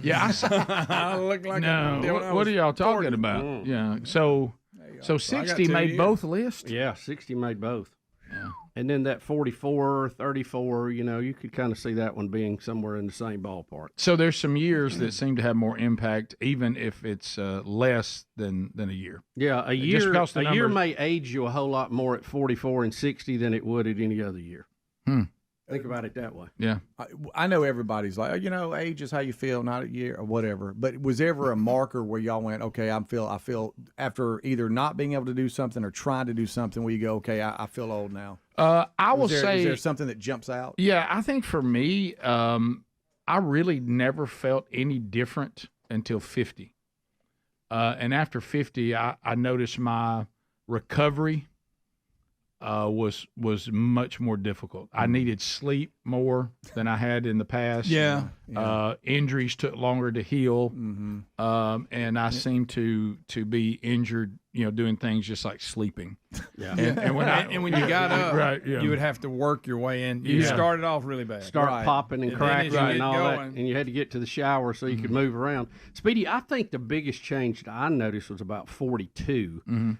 Yeah, I look like what are y'all talking about? Yeah, so 60 made both lists? Yeah, 60 made both. Yeah. And then that 44, 34, you could kind of see that one being somewhere in the same ballpark. So there's some years that seem to have more impact, even if it's less than a year. Yeah, a year may age you a whole lot more at 44 and 60 than it would at any other year. Think about it that way. Yeah. I know everybody's like, age is how you feel, not a year or whatever. But was ever a marker where y'all went, okay, I feel after either not being able to do something or trying to do something where you go, okay, I feel old now? I will say. Is there something that jumps out? Yeah, I think for me, I really never felt any different until 50. And after 50, I noticed my recovery was much more difficult. I needed sleep more than I had in the past. Yeah. Injuries took longer to heal, and I seemed to be injured, doing things just like sleeping. Yeah. And when you got up, you would have to work your way in. You started off really bad. Popping and cracking and all that, and you had to get to the shower so you could move around. Speedy, I think the biggest change that I noticed was about 42.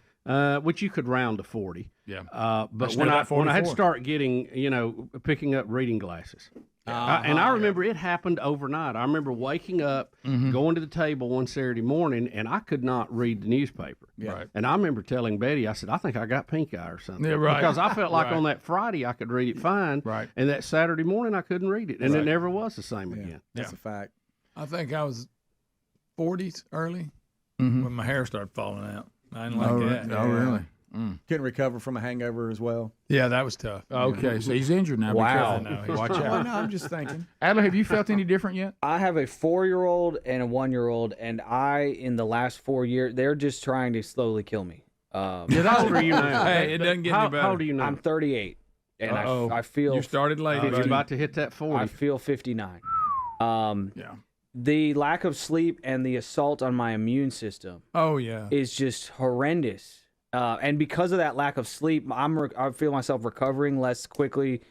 Which you could round to 40. Yeah. But when I had to start getting, picking up reading glasses. And I remember it happened overnight. I remember waking up, going to the table one Saturday morning, and I could not read the newspaper. Yeah. Right. And I remember telling Betty, I said, I think I got pink eye or something. Yeah, right. Because I felt like on that Friday I could read it fine. Right. And that Saturday morning I couldn't read it. And it never was the same again. That's a fact. I think I was 40s early when my hair started falling out. I didn't like that. Oh, really? Couldn't recover from a hangover as well. Yeah, that was tough. Okay, so he's injured now. Wow. Be careful now. Watch Well, out. no, I'm just thinking. Adler, have you felt any different yet? I have a 4-year-old and a 1-year-old, and in the last 4 years, they're just trying to slowly kill me. How old are you now? Hey, it doesn't get any better. How old are you now? I'm 38, and I feel You started late. You're buddy. about to hit that 40. I feel 59. Yeah. The lack of sleep and the assault on my immune system Oh yeah. is just horrendous. And because of that lack of sleep, I feel myself recovering less quickly.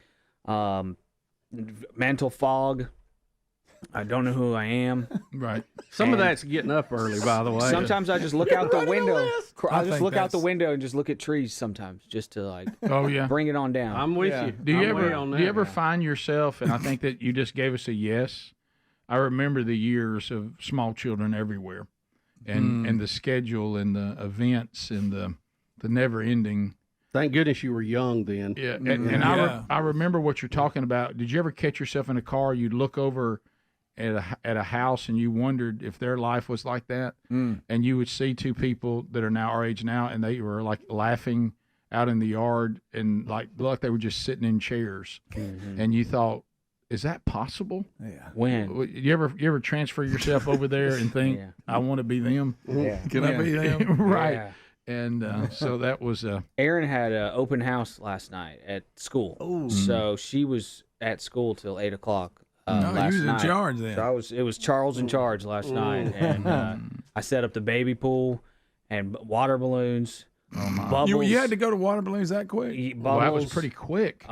Mental fog. I don't know who I am. Right. Some of that's getting up early, by the way. Sometimes I just look out the window. I just think look out the that's- window and just look at trees sometimes, just to like Oh yeah. bring it on down. I'm with you. Do you I'm way on ever do you that. ever find yourself? And I think that you just gave us a yes. I remember the years of small children everywhere, and the schedule and the events and the never ending. Thank goodness you were young then. Yeah, and I remember what you're talking about. Did you ever catch yourself in a car? You'd look over at a house and you wondered if their life was like that, and you would see two people that are now our age now, and they were like laughing out in the yard and like they were just sitting in chairs, and you thought, is that possible? Yeah. When? You ever transfer yourself over there and think, I want to be them? Yeah. Can I be them? Right. Yeah. And so that was Erin had an open house last night at school. Ooh. So she was at school till 8 o'clock. No, last you was night. in charge then. So it was Charles in charge last night, and I set up the baby pool and water balloons, bubbles. You had to go to water balloons that quick? well, that was pretty quick.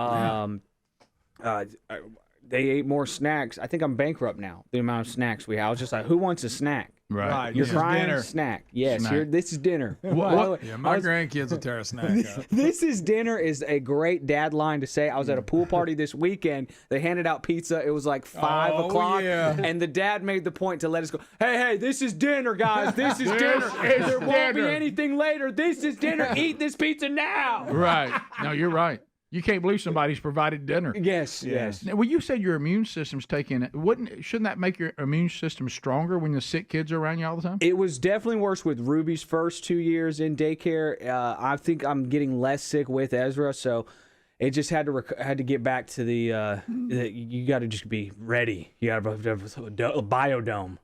They ate more snacks. I think I'm bankrupt now. The amount of snacks we have. I was just like, who wants a snack? Right. You're This is crying? dinner. Snack. Yes. Snack. This is dinner. Yeah, my grandkids will tear a snack up. This is dinner is a great dad line to say. I was at a pool party this weekend. They handed out pizza. It was like 5 o'clock. Yeah. And the dad made the point to let us go, hey, this is dinner, guys. This is dinner. is There won't be dinner." anything later. This is dinner. Eat this pizza now. Right. No, you're right. You can't believe somebody's provided dinner. Yes, yes. Now, well, you said your immune system's taking it. Shouldn't that make your immune system stronger when the sick kids are around you all the time? It was definitely worse with Ruby's first 2 years in daycare. I think I'm getting less sick with Ezra, so it just had to get back to the you got to just be ready. You got to have a biodome.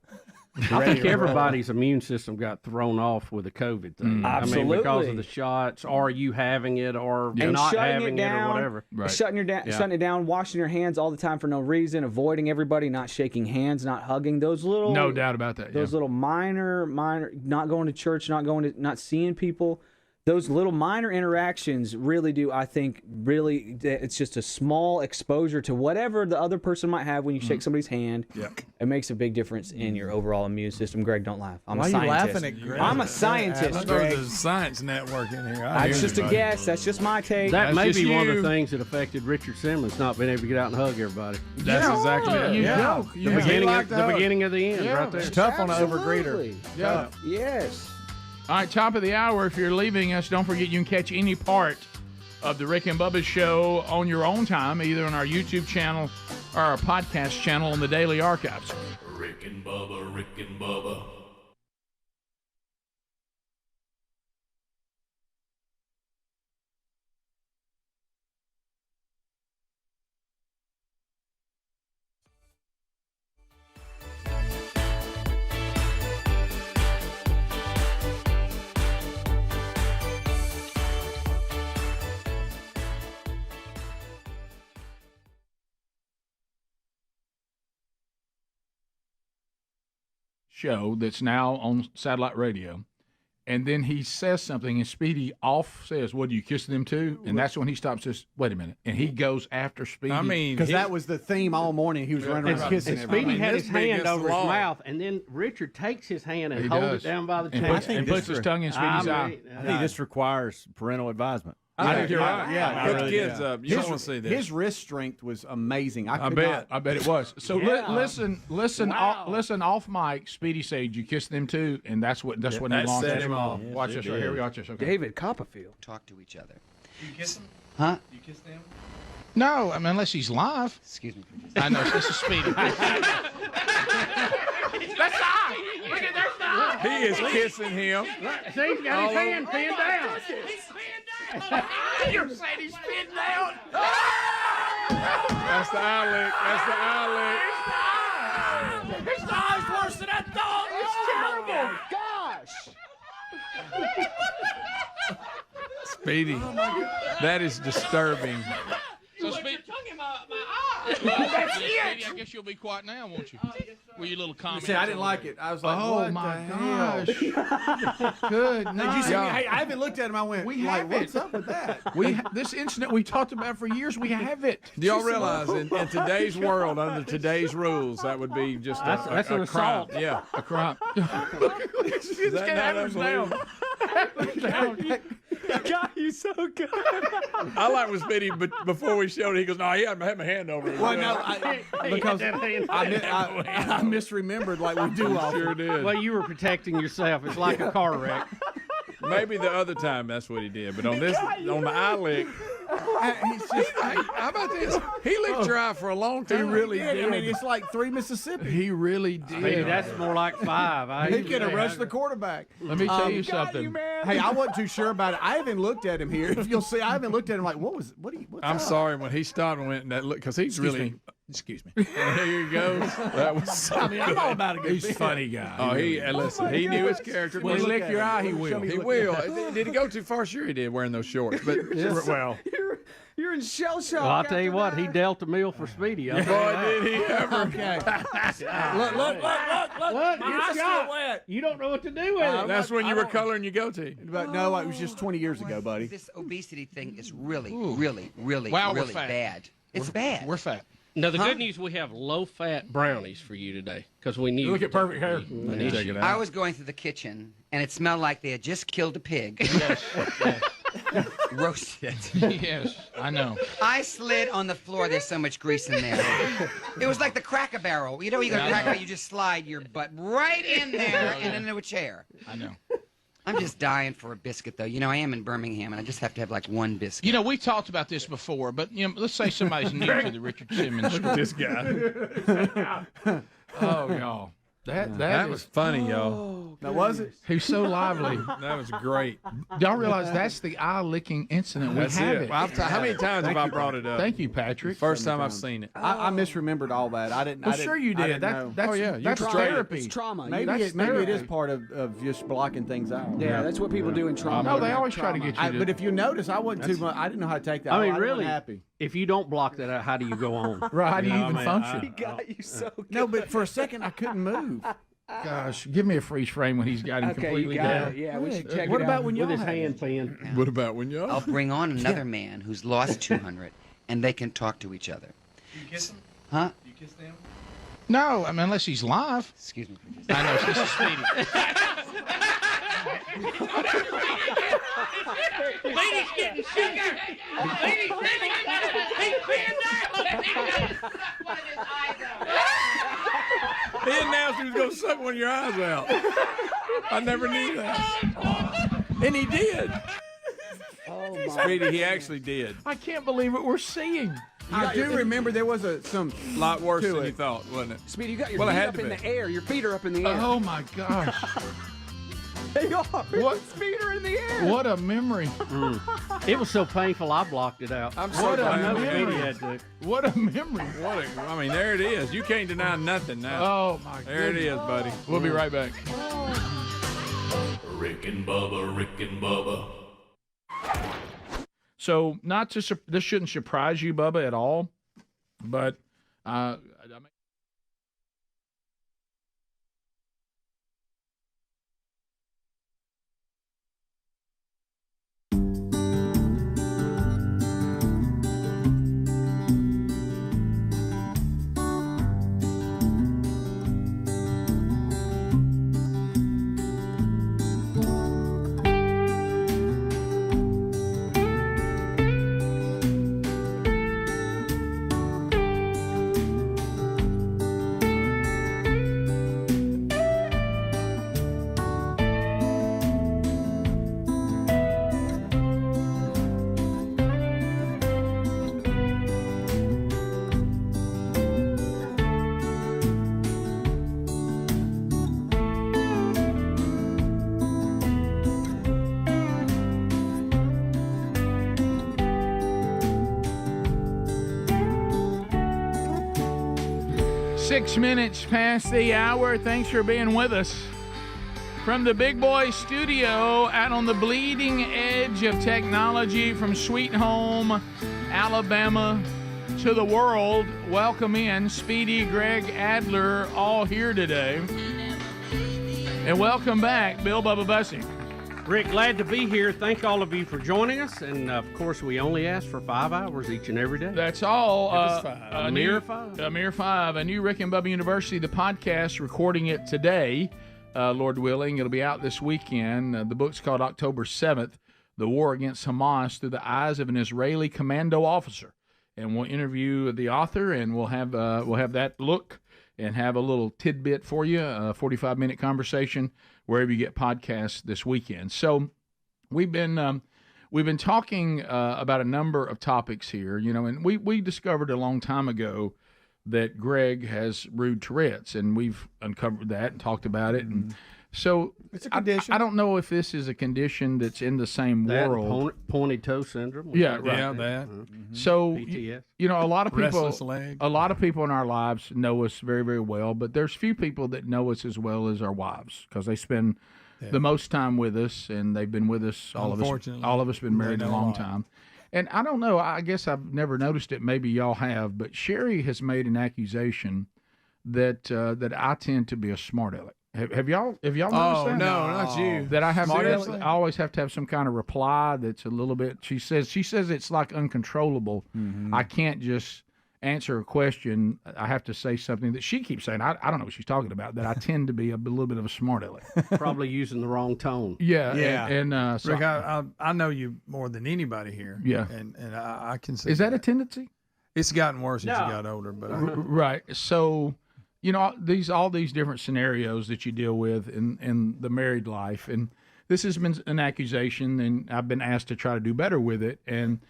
I think everybody's immune system got thrown off with the COVID thing. Absolutely. I mean, because of the shots, or you having it, or not having it, or whatever. Right. Shutting it down, washing your hands all the time for no reason, avoiding everybody, not shaking hands, not hugging. Those little No doubt about that. Those little minor, not going to church, not seeing people. Those little minor interactions really do, I think, it's just a small exposure to whatever the other person might have when you shake somebody's hand. Yeah. It makes a big difference in your overall immune system. Greg, don't laugh. I'm Why a are you scientist. laughing at Greg? I'm a scientist, Greg. There's a science network in here. That's just a guess. That's just my take. That may just be one of you. the things that affected Richard Simmons not being able to get out and hug everybody. That's exactly it. You Yeah. joke. The beginning of the end, right there. It's tough on an Absolutely. overgreeter. Yeah. Yes. All right, top of the hour. If you're leaving us, don't forget you can catch any part of the Rick and Bubba show on your own time, either on our YouTube channel or our podcast channel on the Daily Archives. Rick and Bubba, Rick and Bubba. Show that's now on satellite radio, and then he says something, and Speedy says, "What, do you kiss them too?" And that's when he stops. Says, "Wait a minute," and he goes after Speedy. I mean, Because that was the theme all morning. He was running around kissing And everybody. Speedy had this his big hand against over the his wall. mouth, and then Richard takes his hand and He holds does. it down by the and chest. puts his tongue in Speedy's eye. I think this requires parental advisement. I think you're right. Yeah, Put I the really kids do. up. You don't want to see this. His wrist strength was amazing. I bet it was. So listen off mic. Speedy said, "You kiss them too," and that's what he That launched. set him off. Watch this right here. Watch this. Okay. David Copperfield. Talk to each other. You kiss him? Huh? You kiss them? No, I mean unless he's live. Excuse me. I know this is Speedy. That's I. Look at there's the eye. He is kissing him. See, he's got his hand pinned down. You're saying he's pinned down? That's the eye lick. That's the eye lick. His eye's worse than I thought. It's terrible. Gosh. Speedy, that is disturbing. So Speedy, That's it. I guess you'll be quiet now, won't you? With your little comment. See, I didn't like it. I was like, Oh what my the gosh. hell? Good Did you see me? Hey, I haven't looked at him. I went, what's up with that? This incident we talked about for years, we have it. Do y'all realize in today's world, under today's rules, that would be just That's an a crime? assault. Yeah, a crime. This that kid not hammers down. God, you so good. I like when Speedy, but before we showed it, he goes, "No, I had my hand over it." Well, no, because I misremembered like we do all. Sure did. Well, you were protecting yourself. It's like a car wreck. Maybe the other time that's what he did, but on this, on the eye lick, He's just, how about this? He licked your eye for a long time. He really did. I mean, it's like 3 Mississippi. He really did. Maybe that's more like 5. He could have rushed the quarterback. Let me tell you something. Hey, I wasn't too sure about it. I haven't looked at him here. If you'll see, I haven't looked at him like, what's I'm up? sorry when he stopped and went and that look because he's really. Excuse me. There he goes. That was so I mean, I'm all about a good He's a funny guy. Oh, listen. He knew his character. When he lick your eye, he will. He will. Did he go too far? Sure, he did wearing those shorts. But well, You're in shell shock. Well, I'll tell you what, he dealt a meal for Speedy. boy, did he ever? Okay. Look. My eyes still wet. You don't know what to do with it. That's when you were coloring your goatee. But no, it was just 20 years ago, buddy. This obesity thing is really, really Wow, we're really fat. bad. It's bad. We're fat. Now, the good news, we have low-fat brownies for you today because we knew. look at perfect hair. Check it out. I was going through the kitchen, and it smelled like they had just killed a pig. Yes. Roasted it. Yes, I know. I slid on the floor. There's so much grease in there. It was like the Cracker Barrel. You know, you go to Cracker Barrel, you just slide your butt right in there and into a chair. I know. I'm just dying for a biscuit, though. You know, I am in Birmingham, and I just have to have like one biscuit. You know, we talked about this before, but you know, let's say somebody's new to the Richard Simmons story. This guy. oh y'all, That was funny, y'all. Now, was it? he's so lively. That was great. Y'all realize that's the eye licking incident. We That's have it. Well, how many times have I brought it up? Thank you, Patrick. First time I've seen it. I misremembered all that. I didn't. Well, I didn't sure you I did. didn't know. That's Oh, yeah, you're that's straight. therapy. It's trauma. Maybe That's maybe it is therapy. part of just blocking things out. Yeah, that's what people do in trauma. No, they always try to get you to. But if you notice, I wasn't too much. I didn't know how to take that. I mean, wasn't really, happy. if you don't block that out, how do you go on? right? How do you know, even I mean, function? He got you so good. No, but for a second, I couldn't move. Gosh, give me a freeze frame when he's got him Okay, completely you got down. it. Yeah, we should check What it about out. when y'all With his had hand it? pinned. What about when y'all? I'll bring on another man who's lost 200, and they can talk to each other. You kiss him? Huh? You kiss them? No, I mean, unless he's live. Excuse me for just. I know, this is Speedy. Speedy's getting sugar. Speedy's getting He's pinned down. One of his eyes out. He announced he was going to suck one of your eyes out. I never knew that. And he did. Oh, my. Speedy, he actually did. I can't believe what we're seeing. I do remember there was some A lot worse to than it. you thought, wasn't it? Speedy, you got your Well, it feet had up to in be. the air. Your feet are up in the air. Oh my gosh! They are. What? His feet are in the air. What a memory! It was so painful, I blocked it out. I'm so What a glad I know we Speedy did. had to. What a memory! I mean, there it is. You can't deny nothing now. Oh my! There it goodness. is, buddy. We'll be right back. Rick and Bubba. So, not to this shouldn't surprise you, Bubba, at all, but 6 minutes past the hour. Thanks for being with us. From the Big Boy Studio out on the bleeding edge of technology from Sweet Home, Alabama to the world, welcome in Speedy, Greg, Adler, all here today. And welcome back, Bill Bubba Bussey. Rick, glad to be here. Thank all of you for joining us. And, of course, we only ask for 5 hours each and every day. That's all. A mere 5. A mere 5. A new Rick and Bubba University, the podcast, recording it today, Lord willing. It'll be out this weekend. The book's called October 7th, The War Against Hamas Through the Eyes of an Israeli Commando Officer. And we'll interview the author, and we'll have that look and have a little tidbit for you, a 45-minute conversation wherever you get podcasts this weekend. So we've been talking about a number of topics here, and we discovered a long time ago that Greg has rude Tourette's, and we've uncovered that and talked about it. And so it's a condition. I don't know if this is a condition that's in the same world. Pointy toe syndrome. Yeah, right. Yeah, that. So PTS. a lot of Restless leg. a lot of people in our lives know us very, very well, but there's few people that know us as well as our wives, because they spend the most time with us, and they've been with us. All of us been married a long time. And I don't know, I guess I've never noticed it, maybe y'all have, but Sherry has made an accusation that I tend to be a smart aleck. Have y'all noticed that? Oh, no, not you. That I have Seriously? I always have to have some kind of reply that's a little bit. She says it's like uncontrollable. Mm-hmm. I can't just answer a question. I have to say something that she keeps saying. I don't know what she's talking about. That I tend to be a little bit of a smart aleck. Probably using the wrong tone. Yeah. Yeah. So Rick, I know you more than anybody here. Yeah. And I can see. Is that a tendency? It's gotten worse as you got older, but Right. So, all these different scenarios that you deal with in the married life, and this has been an accusation, and I've been asked to try to do better with it. And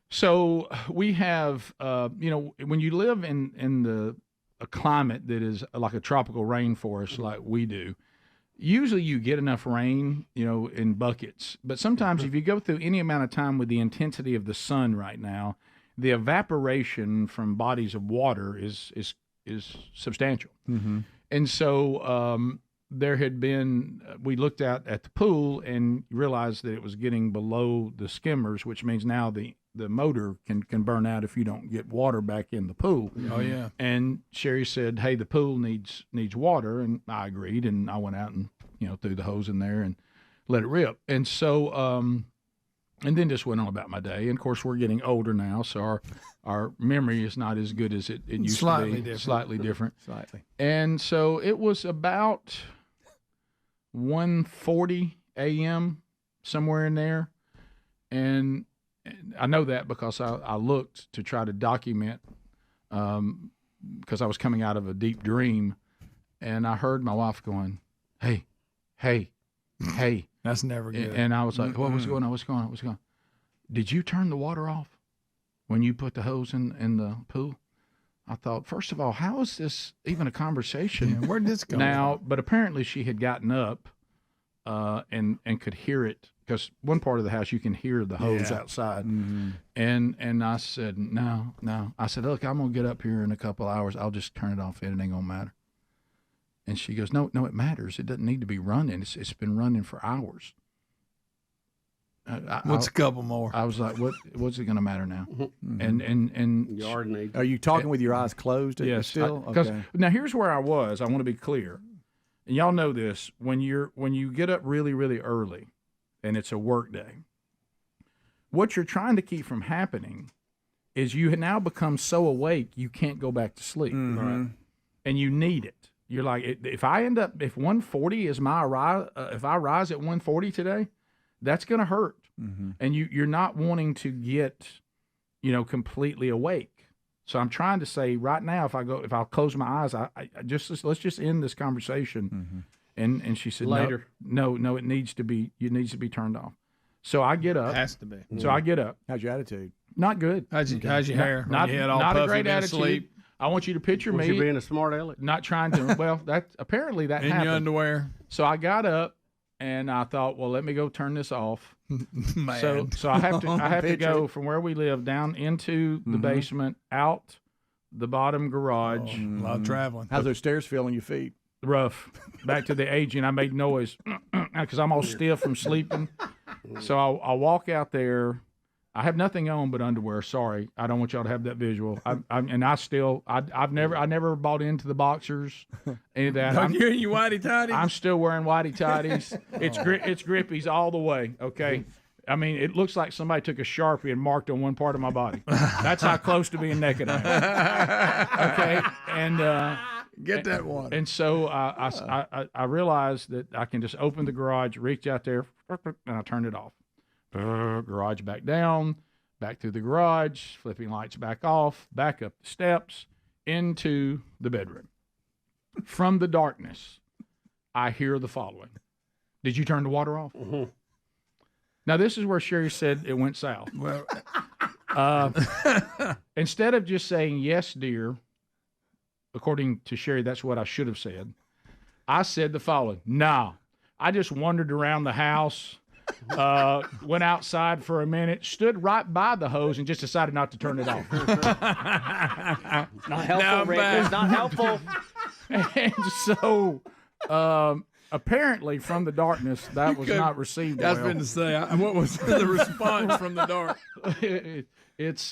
so we have, when you live in a climate that is like a tropical rainforest like we do, usually you get enough rain, in buckets. But sometimes if you go through any amount of time with the intensity of the sun right now, the evaporation from bodies of water is substantial. Mm-hmm. And so there had been, we looked out at the pool and realized that it was getting below the skimmers, which means now the motor can burn out if you don't get water back in the pool. Oh, yeah. And Sherry said, hey, the pool needs water. And I agreed. And I went out and, threw the hose in there and let it rip. And so, and then just went on about my day. And of course, we're getting older now, so our memory is not as good as it used to be. Slightly different. Slightly. And so it was about 1:40 a.m., somewhere in there. And I know that because I looked to try to document, because I was coming out of a deep dream, and I heard my wife going, hey. That's never good. And I was like, what's going on? What's going on? Did you turn the water off when you put the hose in the pool? I thought, first of all, how is this even a conversation? Yeah, where'd this go now? But apparently she had gotten up and could hear it, because one part of the house you can hear the hose outside. Mm-hmm. And I said, no. I said, look, I'm going to get up here in a couple of hours. I'll just turn it off. It ain't going to matter. And she goes, no, it matters. It doesn't need to be running. It's been running for hours. What's a couple more? I was like, what's it going to matter now? Mm-hmm. And are you talking with your eyes closed? Yes. Still? Because now here's where I was. I want to be clear. And y'all know this. When you get up really, really early and it's a work day, what you're trying to keep from happening is you now become so awake you can't go back to sleep. Mm-hmm. Right? And you need it. You're like, if 1:40 is my rise, if I rise at 1:40 today, that's going to hurt. Mm-hmm. And you're not wanting to get, completely awake. So I'm trying to say right now, if I'll close my eyes, let's just end this conversation. Mm-hmm. And she said, later. No, it needs to be turned off. So I get up. It has to be. So I get up. How's your attitude? Not good. How's your hair? Not a great attitude. Sleep? I want you to picture Was me you being a smart aleck? Not trying to. Well, that apparently that in happened. your underwear. So I got up and I thought, well, let me go turn this off. Man. So I have to go from where we live down into the basement, out the bottom garage. A lot of traveling. How's those stairs feel on your feet? Rough. Back to the agent, I made noise because I'm all stiff from sleeping. So I'll walk out there. I have nothing on but underwear. Sorry, I don't want y'all to have that visual. I've never bought into the boxers, any of that. You're in your whitey tighties. I'm still wearing whitey tighties. It's grippies all the way. Okay. I mean, it looks like somebody took a Sharpie and marked on one part of my body. That's how close to being naked I am. Okay, and get that one. And so I realized that I can just open the garage, reach out there, and I turned it off. Garage back down, back through the garage, flipping lights back off, back up the steps, into the bedroom. From the darkness, I hear the following. Did you turn the water off? Mm-hmm. Now, this is where Sherry said it went south. Well, instead of just saying, yes, dear, according to Sherry, that's what I should have said, I said the following. Nah, I just wandered around the house, went outside for a minute, stood right by the hose, and just decided not to turn it off. Not helpful, Rick. It's not helpful. And so, apparently, from the darkness, that was not received well. I was going to say, what was the response from the dark? It's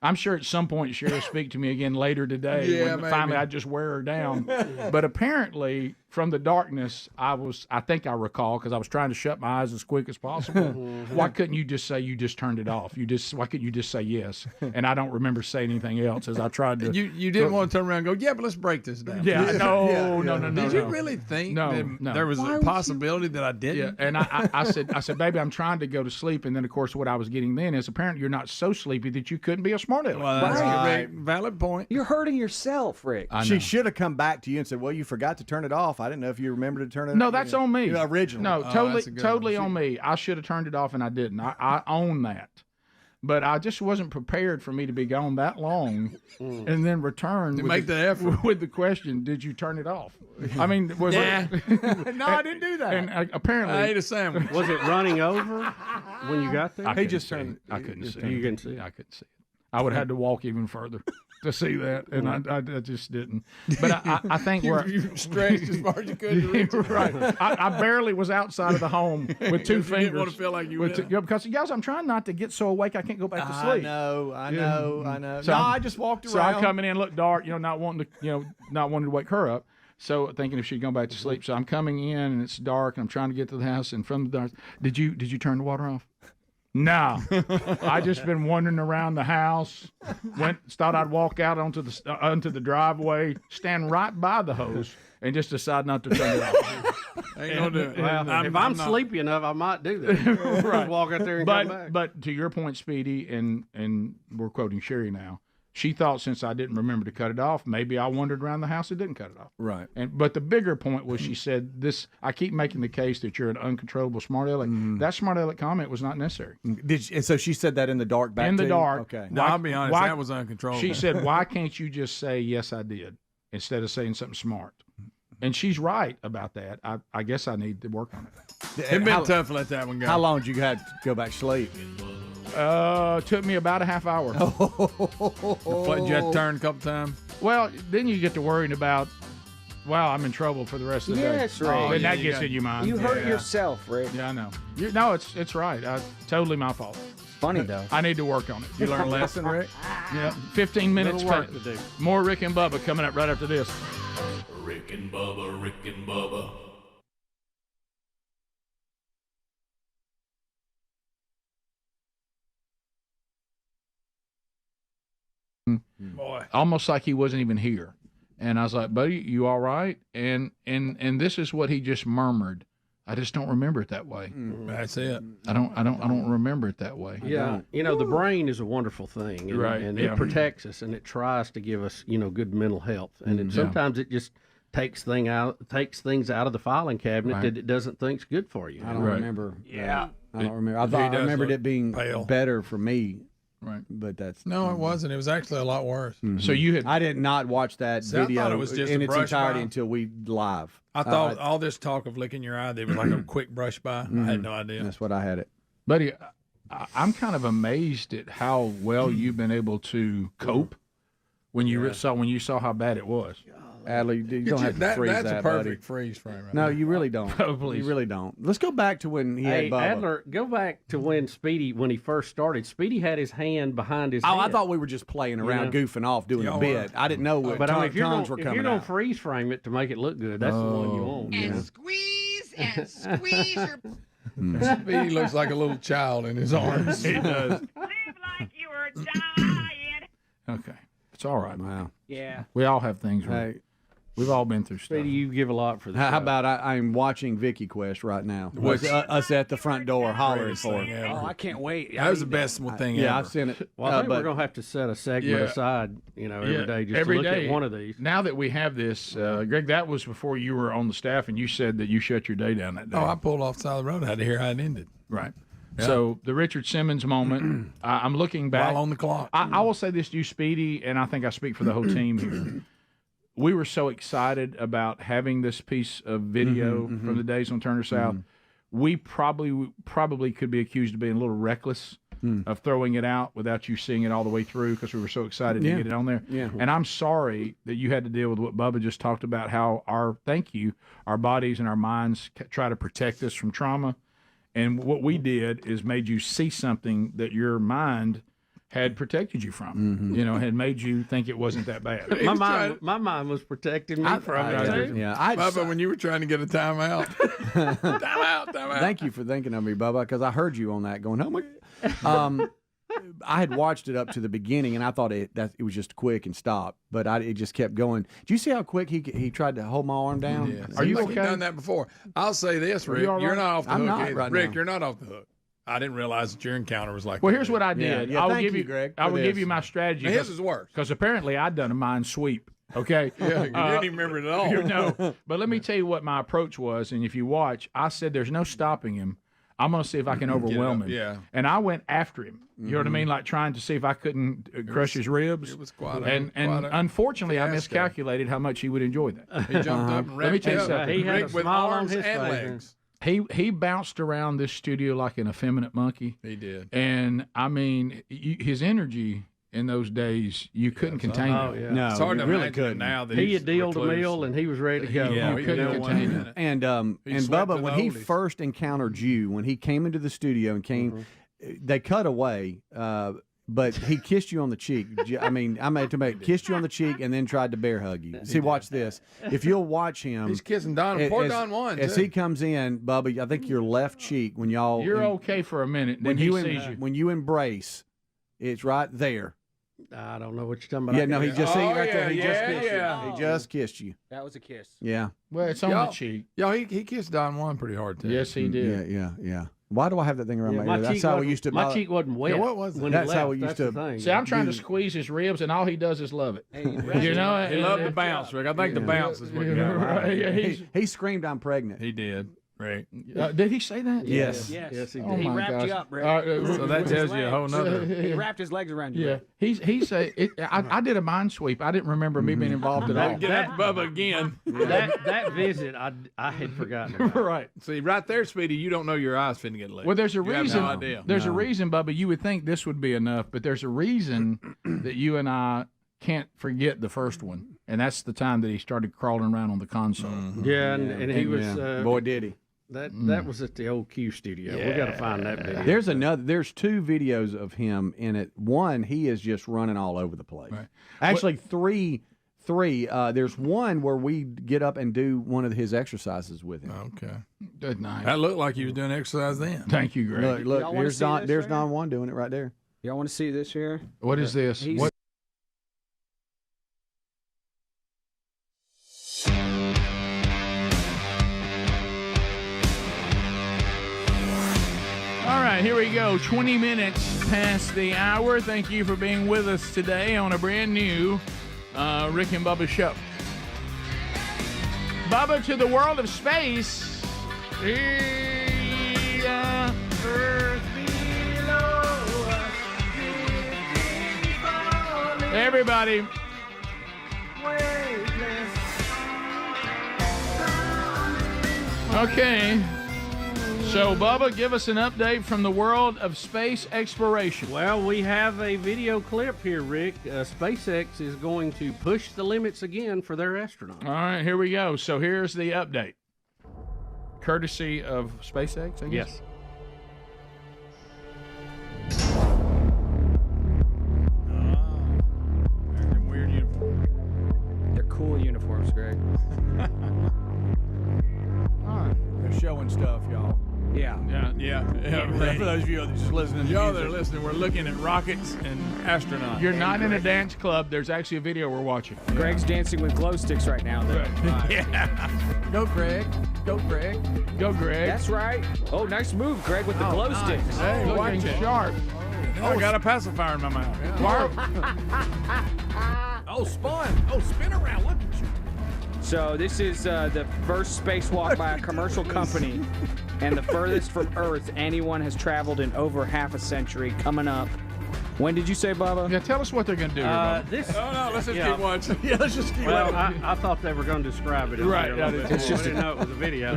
I'm sure at some point Sherry will speak to me again later today. Yeah, when finally I just wear her down. But apparently, from the darkness, I think I recall, because I was trying to shut my eyes as quick as possible. Why couldn't you just say you just turned it off? Why couldn't you just say yes? And I don't remember saying anything else as I tried to. You didn't want to turn around and go, yeah, but let's break this down. Yeah, no. Did you really think that there was a possibility that I didn't? Yeah, and I said, baby, I'm trying to go to sleep. And then, of course, what I was getting then is apparently you're not so sleepy that you couldn't be a smart aleck. Well, that's a valid point. You're hurting yourself, Rick. She should have come back to you and said, well, you forgot to turn it off. I didn't know if you remembered to turn it off. No, that's on me. Originally. No, totally on me. I should have turned it off, and I didn't. I own that. But I just wasn't prepared for me to be gone that long and then return to make the effort with the question, did you turn it off? I mean, was it? No, I didn't do that. And apparently. I ate a sandwich. Was it running over when you got there? He just turned. I couldn't see it. You couldn't see it? I couldn't see it. I would have had to walk even further to see that, and I just didn't. But I think you stretched as far as you could to reach it. Right. I barely was outside of the home with 2 fingers. You didn't want to feel like you were. Because, guys, I'm trying not to get so awake I can't go back to sleep. I know. So I just walked around. So I'm coming in, look dark, not wanting to wake her up. So thinking if she'd gone back to sleep. So I'm coming in, and it's dark, and I'm trying to get to the house, and from the dark, did you turn the water off? No, I just been wandering around the house. Thought I'd walk out onto the driveway, stand right by the hose, and just decide not to turn it off. Ain't gonna do it. Well, if I'm sleepy enough, I might do that. Right. Walk out there and come back. But to your point, Speedy, and we're quoting Sherry now. She thought since I didn't remember to cut it off, maybe I wandered around the house and didn't cut it off. Right. But the bigger point was she said this. I keep making the case that you're an uncontrollable smart aleck. That smart aleck comment was not necessary. And so she said that in the dark back in the dark. Okay. No, I'll be honest. That was uncontrollable. She said, "Why can't you just say yes, I did," instead of saying something smart? And she's right about that. I guess I need to work on it. It's been tough to let that one go. How long did you have to go back to sleep? Took me about a half hour. Did you have to turn a couple times? Well, then you get to worrying about, wow, I'm in trouble for the rest of the day. Yes, Rick. And that gets in your mind. You hurt yourself, Rick. Yeah, I know. No, it's right. Totally my fault. Funny, though. I need to work on it. You learned a lesson, Rick? Yeah. 15 minutes. Work to do. More Rick and Bubba coming up right after this. Rick and Bubba, Rick and Bubba. Boy. Almost like he wasn't even here. And I was like, buddy, you all right? And this is what he just murmured. I just don't remember it that way. That's it. I don't remember it that way. Yeah, the brain is a brain thing, and, right? And it protects us, and it tries to give us, good mental health, and sometimes it just takes things out of the filing cabinet that it doesn't think's good for you. I don't remember. Yeah, I don't remember. I remembered it being better for me. Right, but that's no, it wasn't. It was actually a lot worse. Mm-hmm. So I did not watch that video it was just in its entirety until we live. I thought all this talk of licking your eye, it was like a quick brush by. I had no idea. That's what I had it. Buddy, I'm kind of amazed at how well you've been able to cope when you saw how bad it was. Adler, you don't have to freeze that's that, a perfect buddy. freeze frame. Right No, now. you really don't. Please. You really don't. Let's go back to when he had Bubba. Adler, go back to when he first started. Speedy had his hand behind his head. I thought we were just playing around, goofing off, doing a bit. I didn't know what but I mean, if you're tongues were coming going to out. freeze frame it to make it look good, that's the one you want. And squeeze your... Speedy looks like a little child in his arms. He does. Live like you were dying. Okay. It's all right. Wow. Yeah. We all have things. Hey. We've all been through stuff. Speedy, you give a lot for this. How about I'm watching Vicky Quest right now? Us at the front door hollering for her. Oh, I can't wait. That was the best thing ever. Yeah, I've seen it. Well, I think we're going to have to set a segment aside, every day just to look at one of these. Now that we have this, Greg, that was before you were on the staff, and you said that you shut your day down that day. Oh, I pulled off the side of the road. I had to hear how it ended. Right. Yeah. So the Richard Simmons moment, I'm looking back. While on the clock. I will say this to you, Speedy, and I think I speak for the whole team here. We were so excited about having this piece of video from the days on Turner South. We probably could be accused of being a little reckless of throwing it out without you seeing it all the way through because we were so excited to get it on there. Yeah. And I'm sorry that you had to deal with what Bubba just talked about, how our bodies and our minds try to protect us from trauma. And what we did is made you see something that your mind had protected you from, had made you think it wasn't that bad. My mind was protecting me from it too. Bubba, when you were trying to get a timeout. timeout. Thank you for thinking of me, Bubba, because I heard you on that going, oh my God. I had watched it up to the beginning, and I thought it was just quick and stopped, but it just kept going. Do you see how quick he tried to hold my arm down? Yes. Are you okay? You've done that before. I'll say this, Rick. You're not off the hook either. Right Rick, now. you're not off the hook. I didn't realize that your encounter was like Well, that. here's what I did. Yeah, I will thank give you, Greg, I for will this. give you my strategy. Now, his is worse. Because apparently I'd done a mind sweep. Okay. Yeah, you didn't even remember it at all. No. But let me tell you what my approach was. And if you watch, I said there's no stopping him. I'm going to see if I can overwhelm him. Yeah. And I went after him. You know what I mean? Like trying to see if I couldn't crush his ribs. It was quite and unfortunately, I miscalculated how much he would enjoy that. He jumped up and Let me tell you wrapped up. something. He had Rick a with smile on arms his and face. legs. He bounced around this studio like an effeminate monkey. He did. And, I mean, his energy in those days, you couldn't contain it. Oh, yeah. No, It's hard you to really imagine couldn't. now that He he's had dealed a recluse. meal, and he was ready to go. Yeah, You couldn't contain it. And swept Bubba, to when the he oldies. first encountered you, when he came into the studio and came, they cut away, but he kissed you on the cheek. I mean, kissed you on the cheek and then tried to bear hug you. See, watch this. If you'll watch him, He's kissing Don. Poor Don won, as too. he comes in, Bubba. I think your left cheek when y'all You're okay for a minute. Then when he you sees you. when you embrace, it's right there. I don't know what you're talking about. Yeah, no, he just see Oh, right there. He yeah, just kissed yeah. you. He just kissed you. That was a kiss. Yeah. Well, it's on the cheek. Yo, he kissed Don Juan pretty hard, too. Yes, he did. Yeah. Why do I have that thing around Yeah, my my ear? That's cheek how we wasn't- used to. My cheek wasn't wet. Yeah, what was it? When That's he left. how we used That's to- the thing. See, I'm trying to squeeze his ribs, and all he does is love it. You know, he loved the bounce, Rick. I think the bounce is what you got right. Yeah, He screamed, "I'm pregnant." He did. Right. Did he say that? Yes. Yes, he Oh did. He my wrapped gosh. you up, Rick. So that tells you a whole nother. He wrapped his legs around you. Yeah, Rick. I did a mind sweep. I didn't remember me being involved at all. Get after Bubba again. That visit, I had forgotten about. Right. See, right there, Speedy, you don't know your eyes finna get lit. Well, there's a You reason. have no idea. There's a reason, Bubba. You would think this would be enough, but there's a reason that you and I can't forget the first one, and that's the time that he started crawling around on the console. Yeah, and he was. Boy, did he. That was at the old Q studio. We got to find that video. There's two videos of him in it. One, he is just running all over the place. Right. Actually, three. There's one where we get up and do one of his exercises with him. Okay. Good night. That looked like he was doing exercise then. Thank you, Greg. Look, Y'all wanna there's see Don. this There's right Don Juan doing it right there. Y'all want to see this here? What is this? He's- What? All right, here we go. 20 minutes past the hour. Thank you for being with us today on a brand new Rick and Bubba show. Bubba, to the world of space. Earth below us. Everybody. Okay. So, Bubba, give us an update from the world of space exploration. Well, we have a video clip here, Rick. SpaceX is going to push the limits again for their astronauts. All right, here we go. So here's the update. Courtesy of SpaceX, I guess? Yes. Weird uniform. They're cool uniforms, Greg. They're showing stuff, y'all. Yeah. For those of you that are just listening, y'all that are listening, we're looking at rockets and astronauts. You're not in a dance club. There's actually a video we're watching. Greg's dancing with glow sticks right now. Yeah. Go, Greg. Go, Greg. Go, Greg. That's right. Oh, nice move, Greg, with the glow sticks. Hey, watch it. Sharp. I got a pacifier in my mouth. Spin around. Look at you. So this is the first spacewalk by a commercial company and the furthest from Earth anyone has traveled in over half a century coming up. When did you say, Bubba? Yeah, tell us what they're going to do here, Bubba. Let's just keep watching. Yeah, let's just keep Well, watching. I thought they were going to describe it. Right. It's just didn't know it was a video.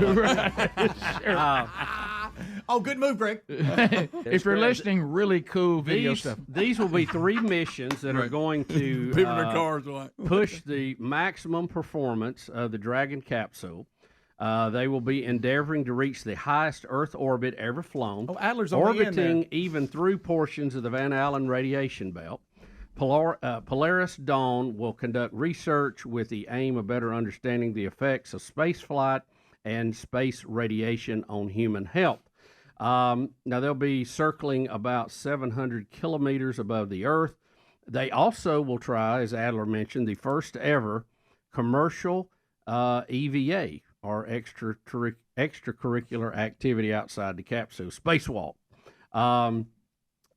Oh, good move, Greg. If you're listening, really cool video stuff. These will be 3 missions that are going to People in their cars are like, push the maximum performance of the Dragon capsule. They will be endeavoring to reach the highest Earth orbit ever flown, Adler's on the end orbiting there. even through portions of the Van Allen radiation belt. Polaris Dawn will conduct research with the aim of better understanding the effects of space flight and space radiation on human health. Now, they'll be circling about 700 kilometers above the Earth. They also will try, as Adler mentioned, the first ever commercial EVA, or extracurricular activity outside the capsule, spacewalk.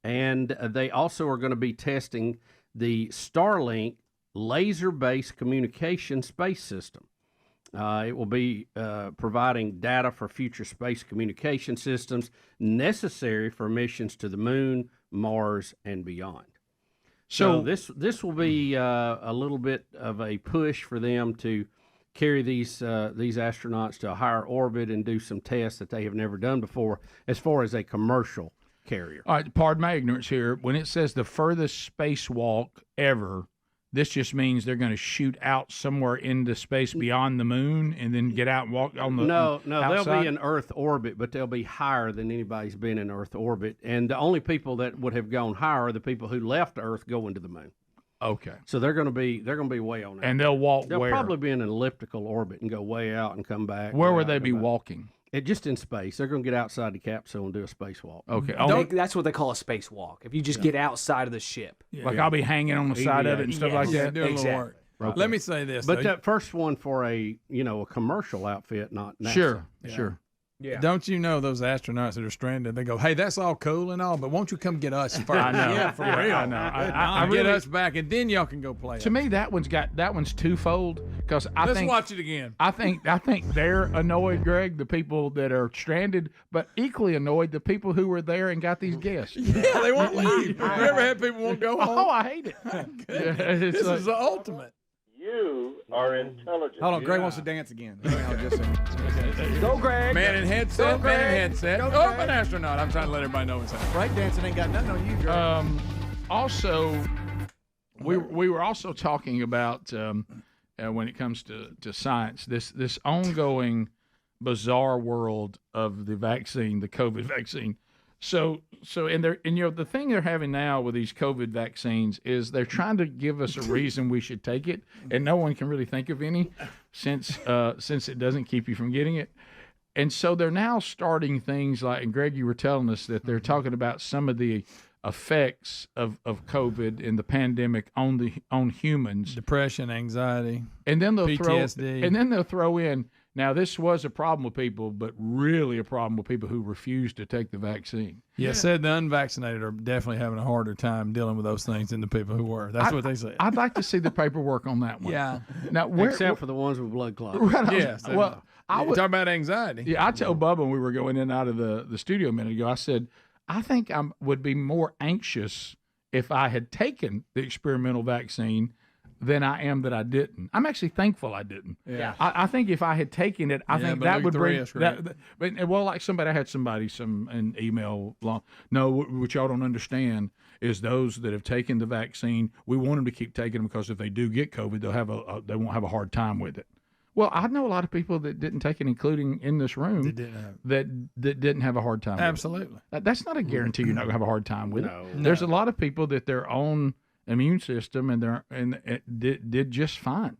And they also are going to be testing the Starlink laser-based communication space system. It will be providing data for future space communication systems necessary for missions to the Moon, Mars, and beyond. So this will be a little bit of a push for them to carry these astronauts to a higher orbit and do some tests that they have never done before as far as a commercial carrier. All right, pardon my ignorance here. When it says the furthest spacewalk ever, this just means they're going to shoot out somewhere into space beyond the moon and then get out and walk on the No, outside? they'll be in Earth orbit, but they'll be higher than anybody's been in Earth orbit. And the only people that would have gone higher are the people who left Earth going to the moon. Okay. So they're going to be way on that. And they'll walk They'll where? probably be in an elliptical orbit and go way out and come back. Where would they be walking? Just in space. They're going to get outside the capsule and do a spacewalk. Okay. That's what they call a spacewalk. If you just get outside of the ship. Like I'll be hanging on the side of it and stuff like that. Doing a little work. Right. Let me say this. But though. that first one for a commercial outfit, not NASA. Sure. Yeah. Don't you know those astronauts that are stranded? They go, "Hey, that's all cool and all, but won't you come get us first?" I know. Yeah, for real. I know. I Get really, us back, and then y'all can go play. To me, that one's twofold because Let's watch it again. I think they're annoyed, Greg, the people that are stranded, but equally annoyed the people who were there and got these guests. Yeah, they won't leave. You ever had people won't go home? Oh, I hate it. This is the ultimate. You are intelligent. Hold on, Greg wants to dance again. Go, Greg. Man in headset. Go, Man in Greg. headset. Go, Oh, Greg. an astronaut. I'm trying to let everybody know what's happening. Break dancing ain't got nothing on you, Greg. Also, we were also talking about when it comes to science, this ongoing bizarre world of the vaccine, the COVID vaccine. So the thing they're having now with these COVID vaccines is they're trying to give us a reason we should take it, and no one can really think of any since it doesn't keep you from getting it. And so they're now starting things like, and Greg, you were telling us that they're talking about some of the effects of COVID and the pandemic on humans, Depression, anxiety, and then they'll PTSD. throw in. Now, this was a problem with people, but really a problem with people who refuse to take the vaccine. Yeah, said the unvaccinated are definitely having a harder time dealing with those things than the people who were. That's what they said. I'd like to see the paperwork on that one. Yeah. Now, Except for the ones with blood clots. Right, Yes. well, I You're was talking about anxiety. Yeah, I told Bubba when we were going in and out of the studio a minute ago, I said, I think I would be more anxious if I had taken the experimental vaccine than I am that I didn't. I'm actually thankful I didn't. Yeah. I think if I had taken it, I think but that look would at the bring risk, that. right? But well, like I had an email long. No, what y'all don't understand is those that have taken the vaccine. We want them to keep taking them because if they do get COVID, they won't have a hard time with it. Well, I know a lot of people that didn't take it, including in this room, that didn't have a hard time. Absolutely. With it. That's not a guarantee you're not going to have a hard time with No. it. There's a lot of people that their own immune system and did just fine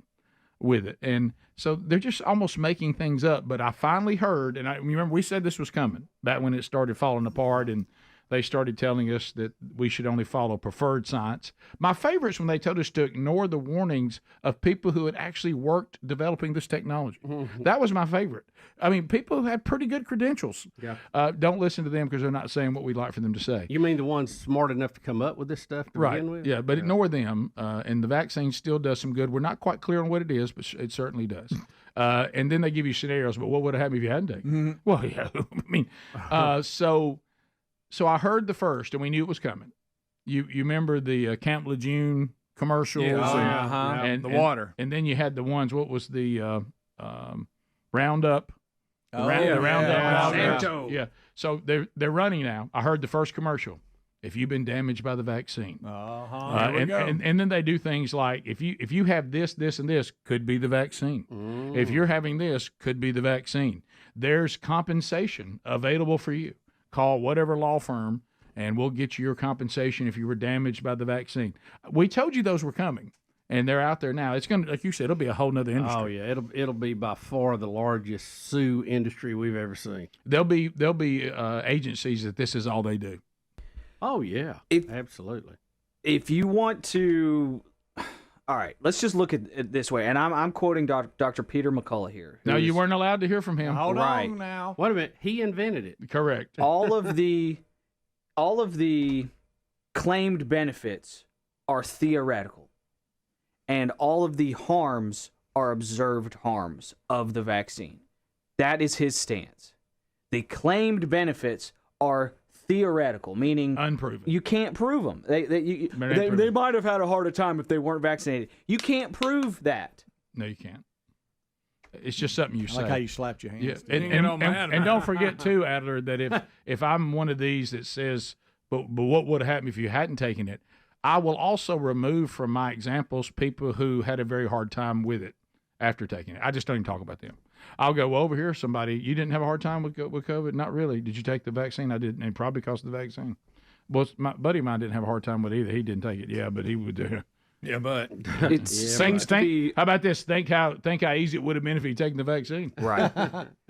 with it, and so they're just almost making things up. But I finally heard, and I remember we said this was coming back when it started falling apart, and they started telling us that we should only follow preferred science. My favorite's when they told us to ignore the warnings of people who had actually worked developing this technology. That was my favorite. I mean, people who had pretty good credentials. Yeah. Don't listen to them because they're not saying what we'd like for them to say. You mean the ones smart enough to come up with this stuff to begin with? Yeah, but ignore them. And the vaccine still does some good. We're not quite clear on what it is, but it certainly does. And then they give you scenarios, but what would have happened if you hadn't taken it? Well, yeah, I mean, So I heard the first, and we knew it was coming. You remember the Camp Lejeune commercials? And the water. And then you had the ones, what was the Roundup? Roundup. Santo. Yeah. So they're running now. I heard the first commercial. If you've been damaged by the vaccine. And then they do things like, if you have this, and this, could be the vaccine. If you're having this, could be the vaccine. There's compensation available for you. Call whatever law firm, and we'll get you your compensation if you were damaged by the vaccine. We told you those were coming, and they're out there now. It's going to, like you said, it'll be a whole nother industry. Oh yeah, it'll be by far the largest sue industry we've ever seen. There'll be agencies that this is all they do. Oh yeah, absolutely. If you want to, all right, let's just look at it this way, and I'm quoting Dr. Peter McCullough here. No, you weren't allowed to hear from him. Hold Right. on now. Wait a minute, he invented it. Correct. All of the claimed benefits are theoretical, and all of the harms are observed harms of the vaccine. That is his stance. The claimed benefits are theoretical, meaning unproven. You can't prove them. They might have had a harder time if they weren't vaccinated. You can't prove that. No, you can't. It's just something you say. Like how you slapped your hands. Yeah. And don't forget too, Adler, that if I'm one of these that says, but what would have happened if you hadn't taken it? I will also remove from my examples people who had a very hard time with it after taking it. I just don't even talk about them. I'll go, well, over here, somebody, you didn't have a hard time with COVID? Not really. Did you take the vaccine? I didn't, and probably because of the vaccine. Well, my buddy of mine didn't have a hard time with it either. He didn't take it. Yeah, but he would. Yeah, but it seems to be. How about this? Think how easy it would have been if he'd taken the vaccine. Right.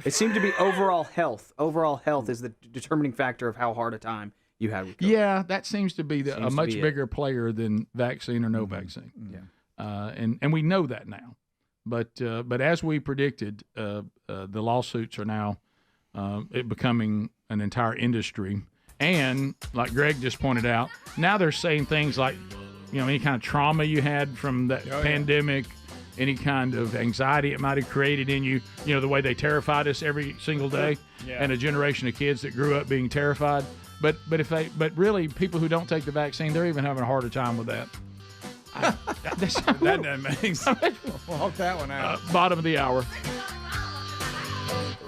It seemed to be overall health. Overall health is the determining factor of how hard a time you had with COVID. Yeah, that seems to be a much bigger player than vaccine or no vaccine. Yeah. And we know that now. But as we predicted, the lawsuits are now it becoming an entire industry. And like Greg just pointed out, now they're saying things like, any kind of trauma you had from that pandemic, any kind of anxiety it might have created in you, the way they terrified us every single day, and a generation of kids that grew up being terrified. But really, people who don't take the vaccine, they're even having a harder time with that. That doesn't make sense. Walk that one out. Bottom of the hour.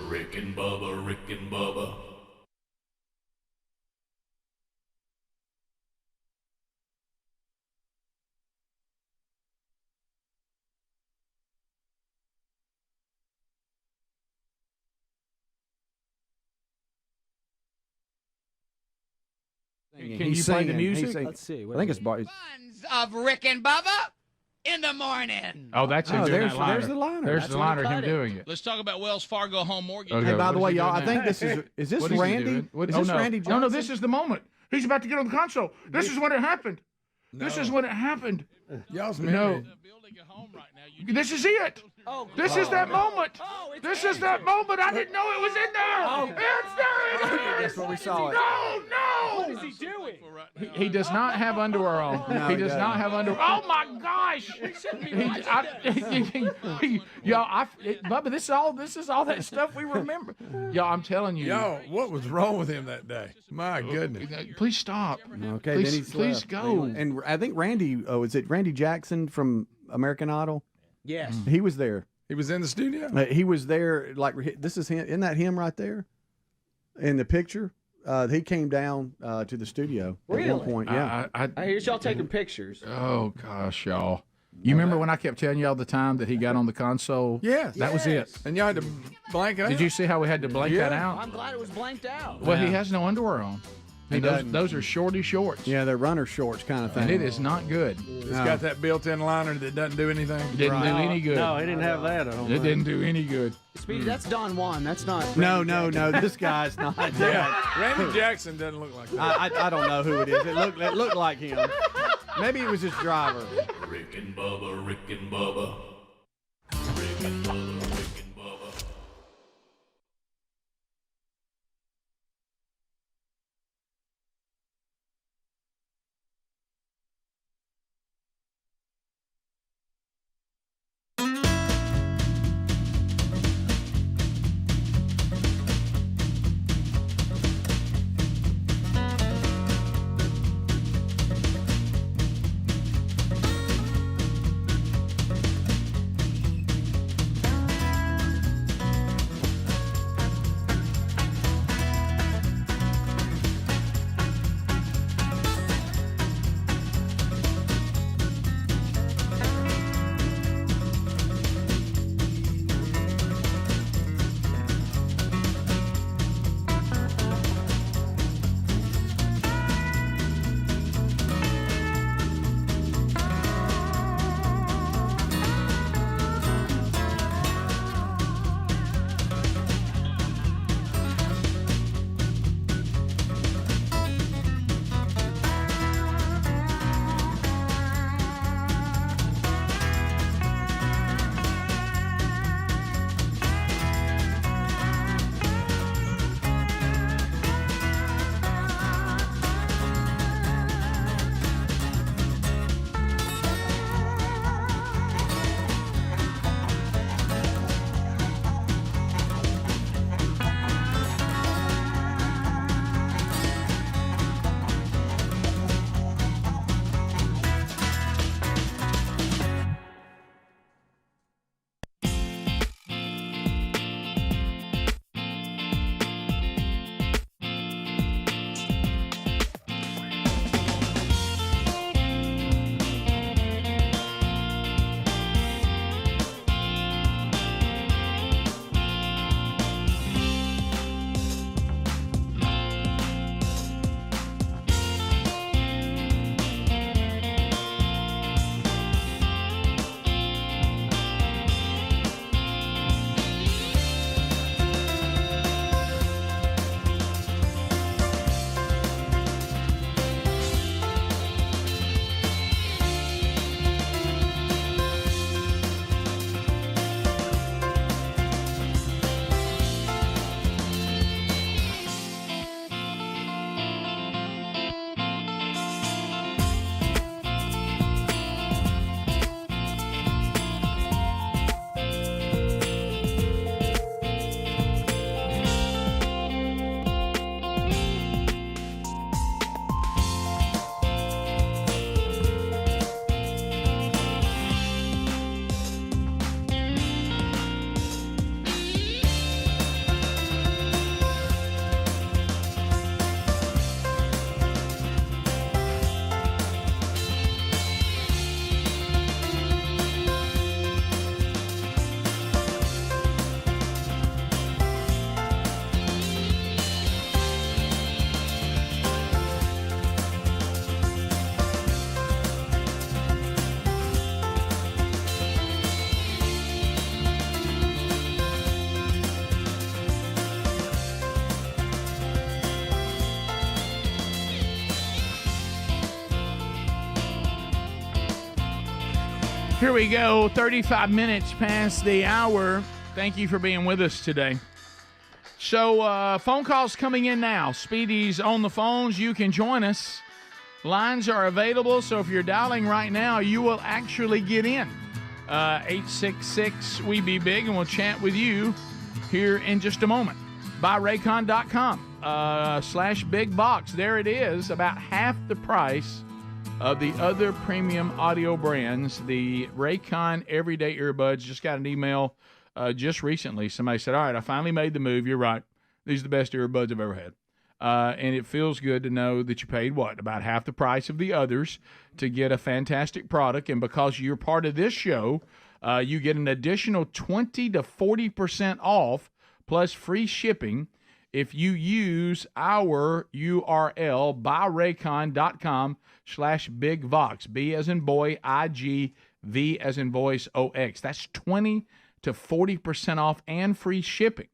Rick and Bubba, Rick and Bubba. Can you play the music? Let's see. I think it's Of Rick and Bubba in the morning. Oh, that's him doing that liner. There's the liner. There's the liner, him doing it. Let's talk about Wells Fargo home mortgage. Okay, Hey, by the way, he y'all, doing I think now? this is this What is he Randy? doing? Is this Randy Johnson? No, this is the moment. He's about to get on the console. This is when it happened. This is when it happened. Y'all's No. This is it. This is that moment. This is that moment. I didn't know it was in there. It's there. It is. That's what we saw. No. What is he doing? He does not have underwear on. No, he he does doesn't. not have underwear. Oh my gosh! Bubba, this is all that stuff we remember. Y'all, I'm telling you. Yo, what was wrong with him that day? My goodness. Please stop. Okay, please, then he's please left. go. And I think Randy. Oh, is it Randy Jackson from American Idol? Yes. He was there. He was in the studio? He was there. Like, this is him. Isn't that him right there in the picture? He came down to the studio at one point. Yeah. I hear y'all taking pictures. Oh, gosh, y'all. You remember when I kept telling you all the time that he got on the console? Yes. That was it. And y'all had to blank it out. Did you see how we had to blank that out? I'm glad it was blanked out. Well, he has no underwear on. And those are shorty shorts. Yeah, they're runner shorts kind of thing. And it is not good. It's got that built-in liner that doesn't do anything. Didn't do any good. No, he didn't have that. It didn't do any good. Speedy, that's Don Juan. That's not. No. This guy's not. Randy Jackson doesn't look like that. I don't know who it is. It looked like him. Maybe it was his driver. Rick and Bubba, Rick and Bubba. Rick and Bubba, Rick and Bubba. Here we go, 35 minutes past the hour. Thank you for being with us today. So phone calls coming in now. Speedy's on the phones. You can join us. Lines are available, so if you're dialing right now, you will actually get in. 866-WE-BE-BIG, and we'll chat with you here in just a moment. Buyraycon.com /big box. There it is, about half the price of the other premium audio brands. The Raycon Everyday Earbuds. Just got an email just recently. Somebody said, all right, I finally made the move. You're right. These are the best earbuds I've ever had. And it feels good to know that you paid, about half the price of the others to get a fantastic product. And because you're part of this show, you get an additional 20 to 40% off plus free shipping if you use our URL, buyraycon.com/bigvox. B as in boy, I-G, V as in voice, O-X. That's 20 to 40% off and free shipping.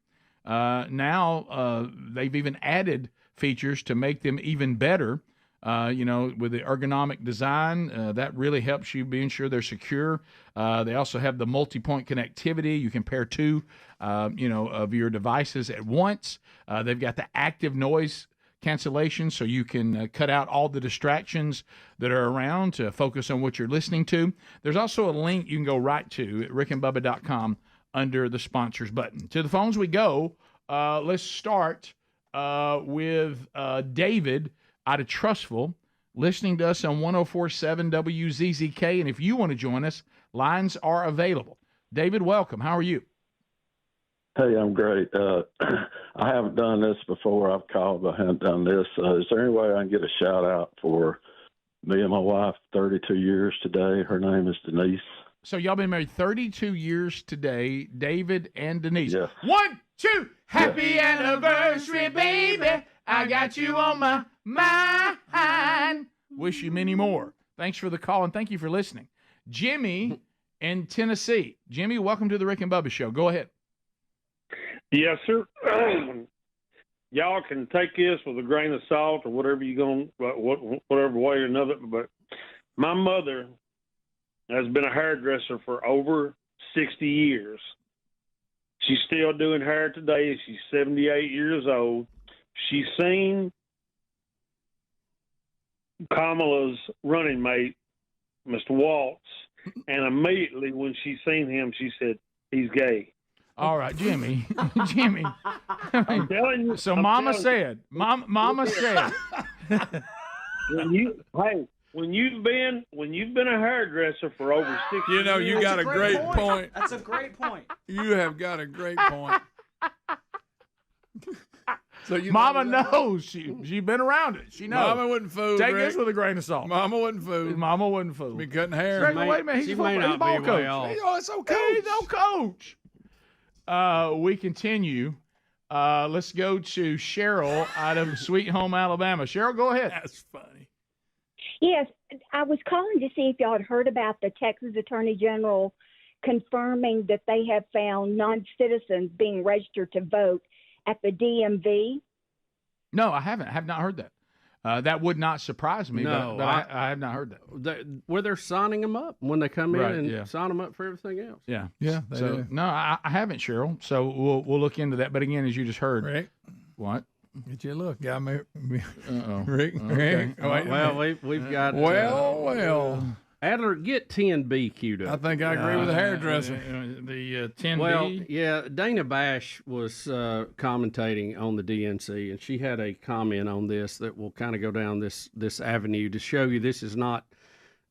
Now they've even added features to make them even better. With the ergonomic design, that really helps you being sure they're secure. They also have the multi-point connectivity. You can pair two, of your devices at once. They've got the active noise cancellation, so you can cut out all the distractions that are around to focus on what you're listening to. There's also a link you can go right to at rickandbubba.com under the sponsors button. To the phones we go. Let's start with David out of Trustful, listening to us on 104.7 WZZK. And if you want to join us, lines are available. David, welcome. How are you? Hey, I'm great. I haven't done this before. I've called, but I haven't done this. Is there any way I can get a shout out for me and my wife, 32 years today? Her name is Denise. So y'all been married 32 years today, David and Denise. Yes. 1, 2, happy anniversary, baby. I got you on my mind. Wish you many more. Thanks for the call, and thank you for listening. Jimmy in Tennessee. Jimmy, welcome to the Rick and Bubba Show. Go ahead. Yes, sir. Y'all can take this with a grain of salt or whatever whatever way or another. But my mother has been a hairdresser for over 60 years. She's still doing hair today. She's 78 years old. She's seen Kamala's running mate, Mr. Walz, and immediately when she seen him, she said, he's gay. All right, Jimmy. Jimmy. I'm telling you. So Mama said. Mama said. When you've been a hairdresser for over 60 years. You got a great point. That's a great point. You have got a great point. So Mama knows. She's been around it. She knows. Mama wouldn't fool. Take Rick. this with a grain of salt. Mama wouldn't fool. Mama wouldn't fool. Be cutting hair. Rick, wait a minute. He's a ball coach. It's okay. He's no coach. We continue. Let's go to Cheryl out of Sweet Home, Alabama. Cheryl, go ahead. That's funny. Yes, I was calling to see if y'all had heard about the Texas Attorney General confirming that they have found non-citizens being registered to vote at the DMV. No, I haven't. I have not heard that. That would not surprise me. No, but I have not heard that. Where they're signing them up when they come in Right, and yeah. sign them up for everything else. Yeah. Yeah. So no, I haven't, Cheryl. So we'll look into that. But again, as you just heard, Rick, what? Get you a look. Got me. Uh-oh. Rick. Okay. Rick. Wait a Well, minute. we've got. Well. Adler, get 10B queued up. I think I agree with the hairdresser. The 10B. Well, yeah, Dana Bash was commentating on the DNC, and she had a comment on this that will kind of go down this avenue to show you this is not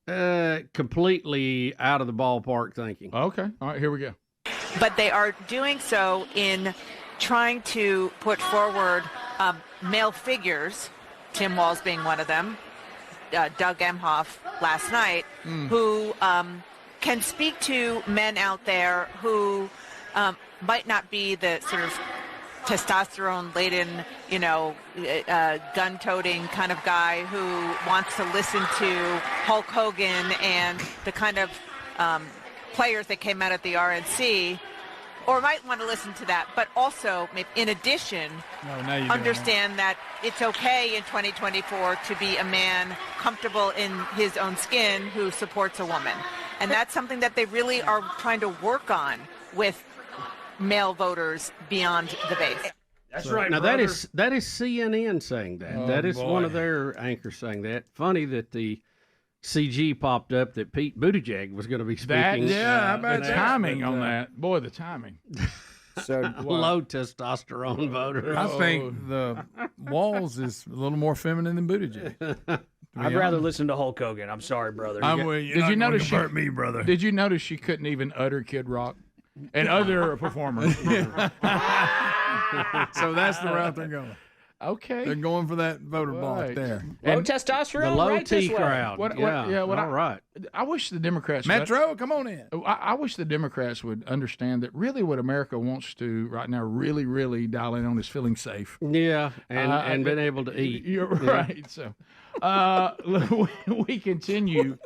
completely out of the ballpark thinking. Okay. All right, here we go. But they are doing so in trying to put forward male figures, Tim Walz being one of them, Doug Emhoff last night, who can speak to men out there who might not be the sort of testosterone-laden, gun-toting kind of guy who wants to listen to Hulk Hogan and the kind of players that came out at the RNC, or might want to listen to that, but also, in addition, understand that it's okay in 2024 to be a man comfortable in his own skin who supports a woman. And that's something that they really are trying to work on with male voters beyond the base. That's right. Now, that is CNN saying that. Oh, that is boy. one of their anchors saying that. Funny that the CG popped up that Pete Buttigieg was going to be speaking. How about the timing on that? Boy, the timing. So low testosterone voter. I think the Walz is a little more feminine than Buttigieg. I'd rather listen to Hulk Hogan. I'm sorry, brother. I'm with you. Did you notice she hurt me, brother? Did you notice she couldn't even utter Kid Rock and other performers? So that's the route they're going. Okay. They're going for that voter block there. Low testosterone, the low right T this way. crowd. All right. I wish the Democrats Metro, come on in. I wish the Democrats would understand that really what America wants to right now really, really dial in on is feeling safe. Yeah, and being able to eat. You're right. So we continue.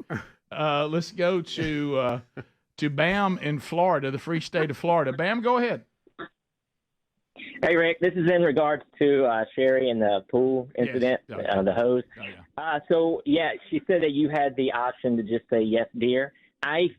Let's go to Bam in Florida, the free state of Florida. Bam, go ahead. Hey, Rick, this is in regards to Sherry and the pool incident, the hose. So, she said that you had the option to just say, yes, dear. I'm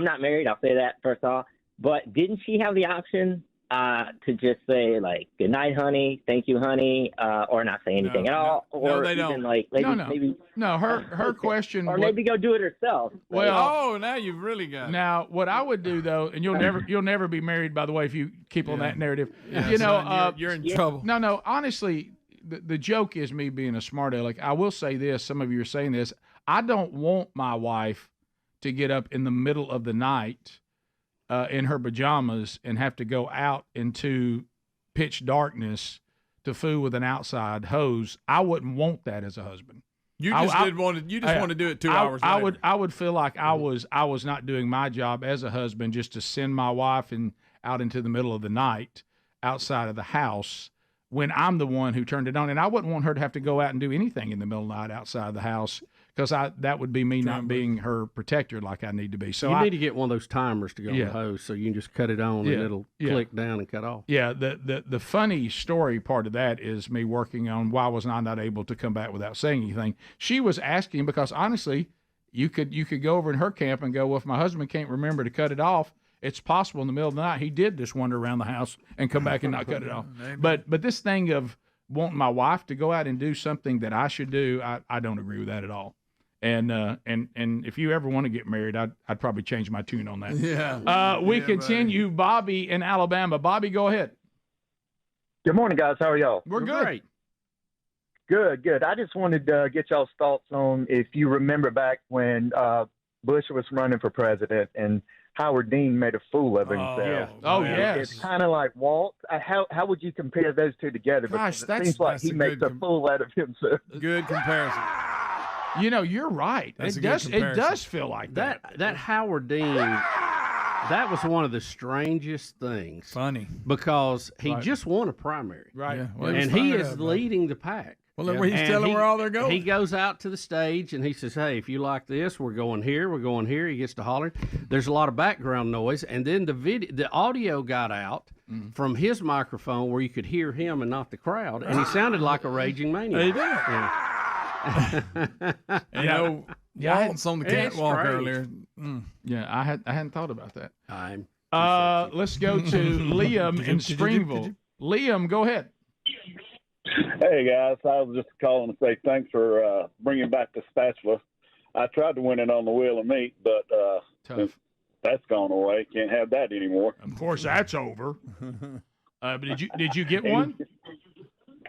not married. I'll say that first off. But didn't she have the option to just say, like, good night, honey, thank you, honey, or not say anything at all? Or they even, don't. like, maybe Her question. Or maybe go do it herself. Well, now you've really got it. Now, what I would do though, and you'll never be married, by the way, if you keep on that narrative. Yeah, son, you're in trouble. No. Honestly, the joke is me being a smart aleck. I will say this. Some of you are saying this. I don't want my wife to get up in the middle of the night in her pajamas and have to go out into pitch darkness to fool with an outside hose. I wouldn't want that as a husband. You just want to do it 2 hours later. I would feel like I was not doing my job as a husband just to send my wife out into the middle of the night outside of the house when I'm the one who turned it on. And I wouldn't want her to have to go out and do anything in the middle of the night outside of the house because that would be me not being her protector like I need to be. So you need to get one of those timers to go on the hose so you can just cut it on and it'll click down and cut off. Yeah, the funny story part of that is me working on why was I not able to come back without saying anything. She was asking because honestly, you could go over in her camp and go, well, if my husband can't remember to cut it off, it's possible in the middle of the night he did just wander around the house and come back and not cut it off. But this thing of wanting my wife to go out and do something that I should do, I don't agree with that at all. And if you ever want to get married, I'd probably change my tune on that. Yeah. We continue. Buddy. Bobby in Alabama. Bobby, go ahead. Good morning, guys. How are y'all? We're good. Great. Good. I just wanted to get y'all's thoughts on if you remember back when Bush was running for president and Howard Dean made a fool of himself. Yes. It's kind of like Walt. How would you compare those two together? Gosh, because it seems like he makes a fool out of himself. Good comparison. You're right. It does feel like that. That Howard Dean, that was one of the strangest things. Funny. Because he just won a primary. Right. Yeah. Well, and he is leading the pack. Well, he's telling where all they're going. He goes out to the stage and he says, hey, if you like this, we're going here. He gets to hollering. There's a lot of background noise. And then the audio got out from his microphone where you could hear him and not the crowd. And he sounded like a raging maniac. He did. Walt's on the catwalk earlier. Yeah, I hadn't thought about that. Let's go to Liam in Springville. Liam, go ahead. Hey, guys. I was just calling to say thanks for bringing back the spatula. I tried to win it on the wheel of meat, but since that's gone away, can't have that anymore. Of course, that's over. But did you get one?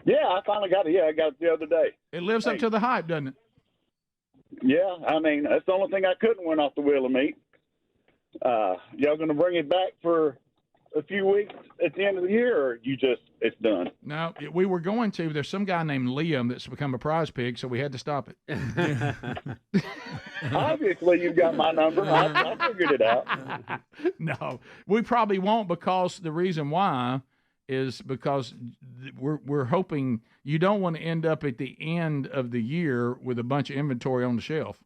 Yeah, I finally got it. Yeah, I got it the other day. It lives up to the hype, doesn't it? Yeah, I mean, that's the only thing I couldn't win off the wheel of meat. Y'all going to bring it back for a few weeks at the end of the year, or it's done? No, we were going to. There's some guy named Liam that's become a prize pig, so we had to stop it. Obviously, you've got my number. I figured it out. No, we probably won't, because the reason why is because we're hoping you don't want to end up at the end of the year with a bunch of inventory on the shelf.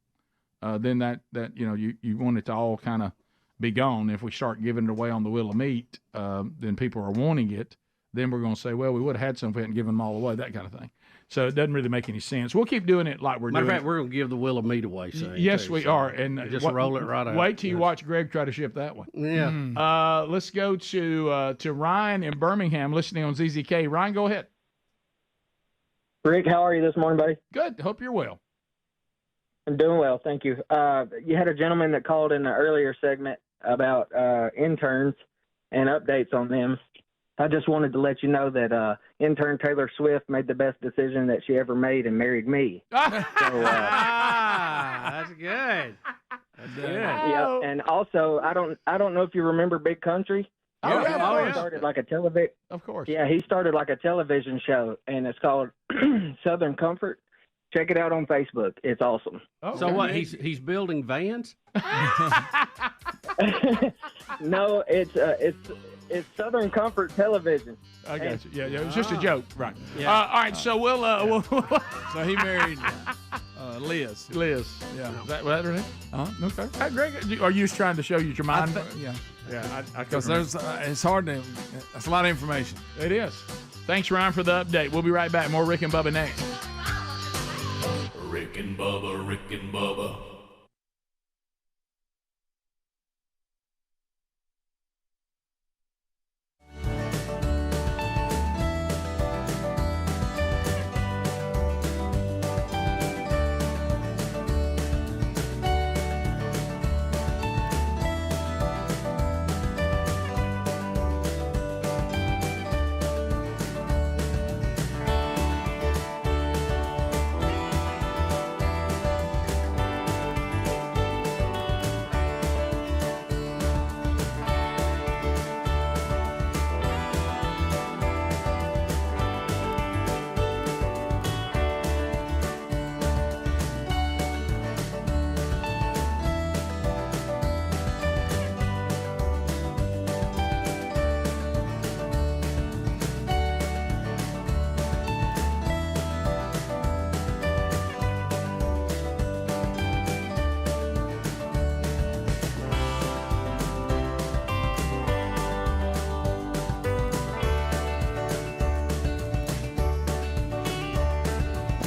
Then that you want it to all kind of be gone. If we start giving it away on the wheel of meat, then people are wanting it. Then we're going to say, well, we would have had some if we hadn't given them all away, that kind of thing. So it doesn't really make any sense. We'll keep doing it like we're doing. Matter of fact, we're going to give the wheel of meat away soon. Yes, we are. And just roll it right out. Wait till you watch Greg try to ship that one. Yeah. Let's go to Ryan in Birmingham, listening on ZZK. Ryan, go ahead. Rick, how are you this morning, buddy? Good. Hope you're well. I'm doing well, thank you. You had a gentleman that called in the earlier segment about interns and updates on them. I just wanted to let you know that intern Taylor Swift made the best decision that she ever made and married me. That's good. That's good. Yeah, and also I don't know if you remember Big Country. Oh, yeah, He started like a television. Of course. Yeah, he started like a television show, and it's called Southern Comfort. Check it out on Facebook. It's awesome. So what? He's building vans? No, it's Southern Comfort Television. I got you. Yeah, it was just a joke, right? Yeah. All right, so we'll so he married Liz. Yeah, is that her name? Okay. Hey, Greg, are you just trying to show you your mind? Yeah, because there's it's hard to. That's a lot of information. It is. Thanks, Ryan, for the update. We'll be right back. More Rick and Bubba next. Rick and Bubba, Rick and Bubba.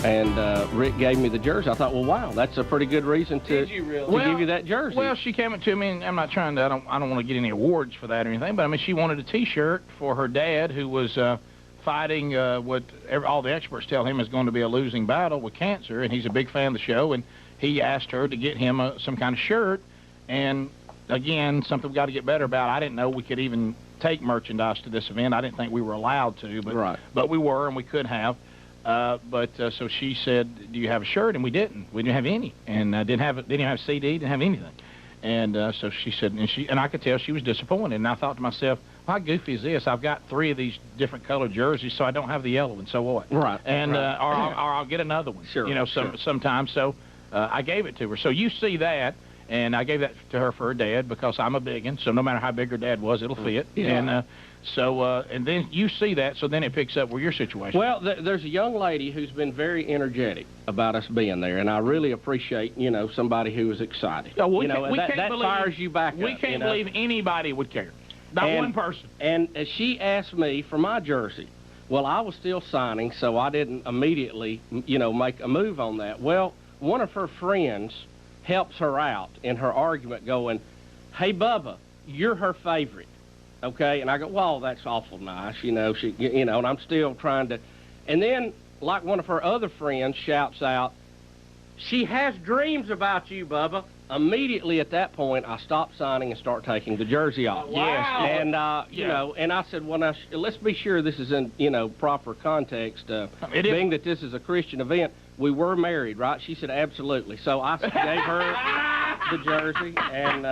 And Rick gave me the jersey. I thought, well, wow, that's a pretty good reason to give you that jersey. Well, she came up to me, and I'm not trying to. I don't want to get any awards for that or anything. But I mean, she wanted a T-shirt for her dad, who was fighting what all the experts tell him is going to be a losing battle with cancer, and he's a big fan of the show. And he asked her to get him some kind of shirt. And again, something we got to get better about. I didn't know we could even take merchandise to this event. I didn't think we were allowed to, but we were, and we could have. So she said, "Do you have a shirt?" And we didn't. We didn't have any, and didn't have a CD, didn't have anything. And so she said, and I could tell she was disappointed. And I thought to myself, how goofy is this? I've got 3 of these different colored jerseys, so I don't have the yellow one. So what? Right. And or I'll get another one. Sure. Sometimes. So I gave it to her. So you see that. And I gave that to her for her dad because I'm a big one. So no matter how big her dad was, it'll fit. Yeah. And and then you see that, so then it picks up with your situation. Well, there's a young lady who's been very energetic about us being there, and I really appreciate, somebody who is excited. We that fires you back up. We can't believe anybody would care. Not one person. And she asked me for my jersey. Well, I was still signing, so I didn't immediately, make a move on that. Well, one of her friends helps her out in her argument going, "Hey, Bubba, you're her favorite." Okay, and I go, "Well, that's awful nice, she, and I'm still trying to," and then, like one of her other friends shouts out, "She has dreams about you, Bubba." Immediately at that point, I stopped signing and start taking the jersey off. Wow. Yes. And, and I said, well, now, let's be sure this is in, proper context. Being that this is a Christian event, we were married, right? She said, absolutely. So I gave her the jersey, and,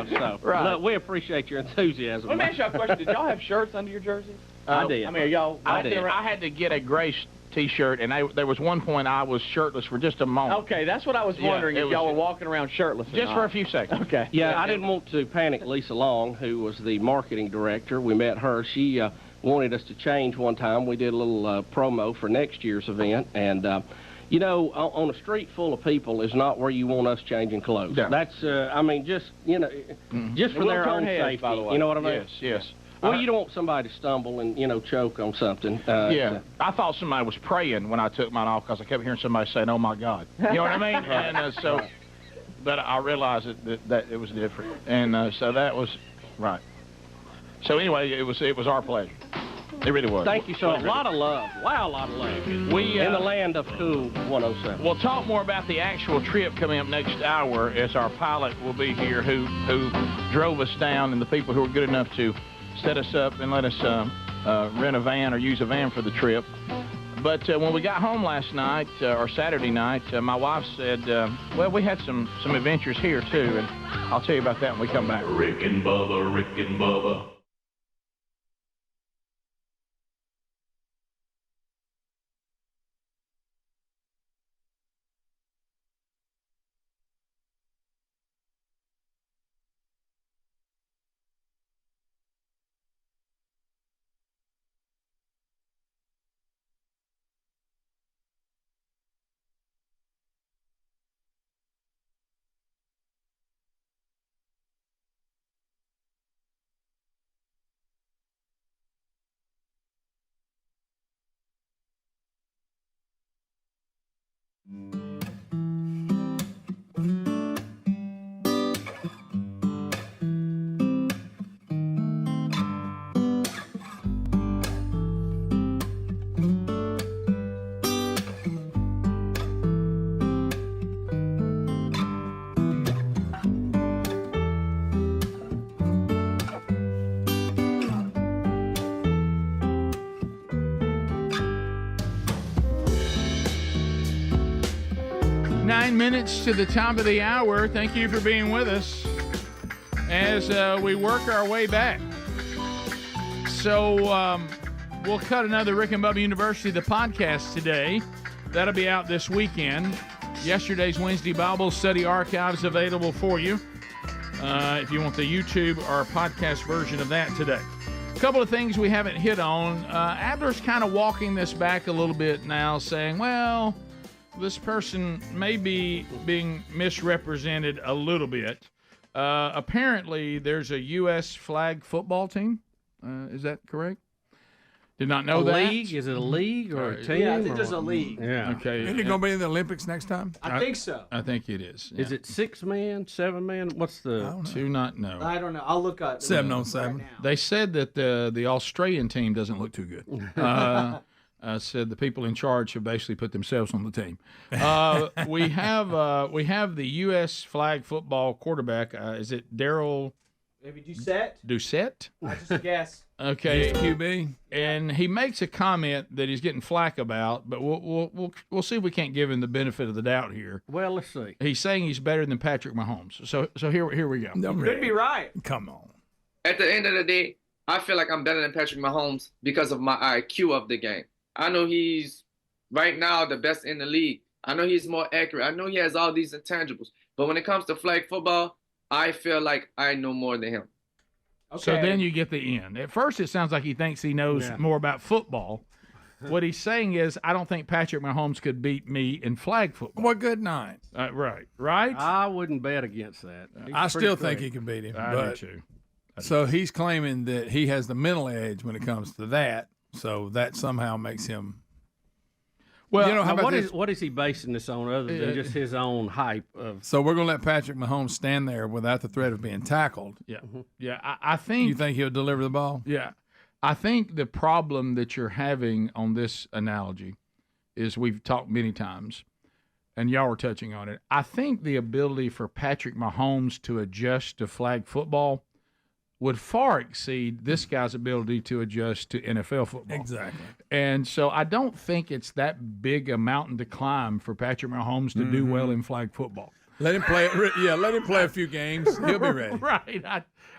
so. Right. Look, we appreciate your enthusiasm. Let me ask you a question. Did y'all have shirts under your jerseys? I did. I mean, y'all... I had to get a gray T-shirt, and there was one point I was shirtless for just a moment. Okay, that's what I was wondering, if y'all were walking around shirtless or just not. for a few seconds. Okay. Yeah, I didn't want to panic Lisa Long, who was the marketing director. We met her. She wanted us to change one time. We did a little promo for next year's event, and on a street full of people is not where you want us changing clothes. Yeah. That's, just for their own safety. By the way. You know what I mean? Yes. Well, you don't want somebody to stumble and, choke on something. I thought somebody was praying when I took mine off because I kept hearing somebody saying, "Oh, my God." You know what I mean? And but I realized that it was different. And so that was, right. So anyway, it was our pleasure. It really was. Thank you so much. A lot of love. Wow, a lot of love. We in the land of Cool 107. We'll talk more about the actual trip coming up next hour as our pilot will be here who drove us down and the people who were good enough to set us up and let us rent a van or use a van for the trip. But when we got home last night, or Saturday night, my wife said, well, we had some adventures here, too, and I'll tell you about that when we come back. Rick and Bubba, Rick and Bubba. Minutes to the top of the hour. Thank you for being with us as we work our way back. So we'll cut another Rick and Bubba University, the podcast today. That'll be out this weekend. Yesterday's Wednesday Bible study archives available for you if you want the YouTube or podcast version of that today. A couple of things we haven't hit on. Adler's kind of walking this back a little bit now, saying, well, this person may be being misrepresented a little bit. Apparently, there's a U.S. flag football team. Is that correct? Did not know that. League? Is it a league or a team? Yeah, I think there's a league. Yeah. Okay. Isn't it going to be in the Olympics next time? I think so. I think it is. Is it 6-man, 7-man? What's the? Do not know. I don't know. I'll look up. 7-on-7. Right They said that the Australian team doesn't look too good. Said the people in charge have basically put themselves on the team. We have the U.S. flag football quarterback. Is it Daryl? Maybe Doucette. Doucette? I just guess. Okay, QB, and he makes a comment that he's getting flack about, but we'll see if we can't give him the benefit of the doubt here. Well, let's see. He's saying he's better than Patrick Mahomes. So here we go. Could be right. Come on. At the end of the day, I feel like I'm better than Patrick Mahomes because of my IQ of the game. I know he's right now the best in the league. I know he's more accurate. I know he has all these intangibles. But when it comes to flag football, I feel like I know more than him. Okay. So then you get the end. At first, it sounds like he thinks he knows more about football. What he's saying is, I don't think Patrick Mahomes could beat me in flag football. Well, good night. Right. I wouldn't bet against that. I still think he can beat him. I do too. So he's claiming that he has the mental edge when it comes to that. So that somehow makes him. Well, you know, what is he basing this on other than just his own hype of? So we're going to let Patrick Mahomes stand there without the threat of being tackled. Yeah, yeah. I think you think he'll deliver the ball. Yeah, I think the problem that you're having on this analogy is we've talked many times, and y'all were touching on it. I think the ability for Patrick Mahomes to adjust to flag football would far exceed this guy's ability to adjust to NFL football. Exactly. And so I don't think it's that big a mountain to climb for Patrick Mahomes to do well in flag football. Let him play. Let him play a few games. He'll be ready. Right.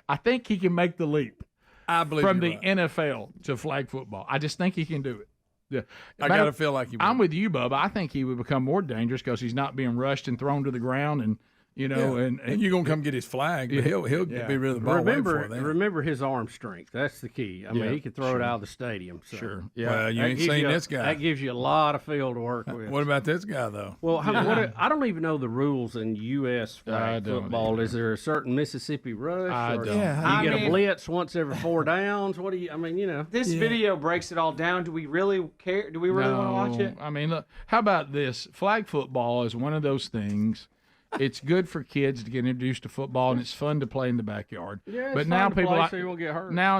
I think he can make the leap. I believe from the right. NFL to flag football. I just think he can do it. Yeah. I got to feel like he would. I'm with you, Bubba. I think he would become more dangerous because he's not being rushed and thrown to the ground and and you're gonna come get his flag, but he'll be rid of the ball. Remember his arm strength. That's the key. I mean, he could throw it out of the stadium. So. Sure. Yeah. Well, you ain't seen this guy. That gives you a lot of field to work with. What about this guy though? Well, I don't even know the rules in U.S. flag football. Is there a certain Mississippi rush? I don't. You get a blitz once every 4 downs. What do you? I mean, This video breaks it all down. Do we really care? Do we really want to watch it? I mean, look. How about this? Flag football is one of those things. It's good for kids to get introduced to football, and it's fun to play in the backyard. Yeah, but now people so you won't get hurt. Now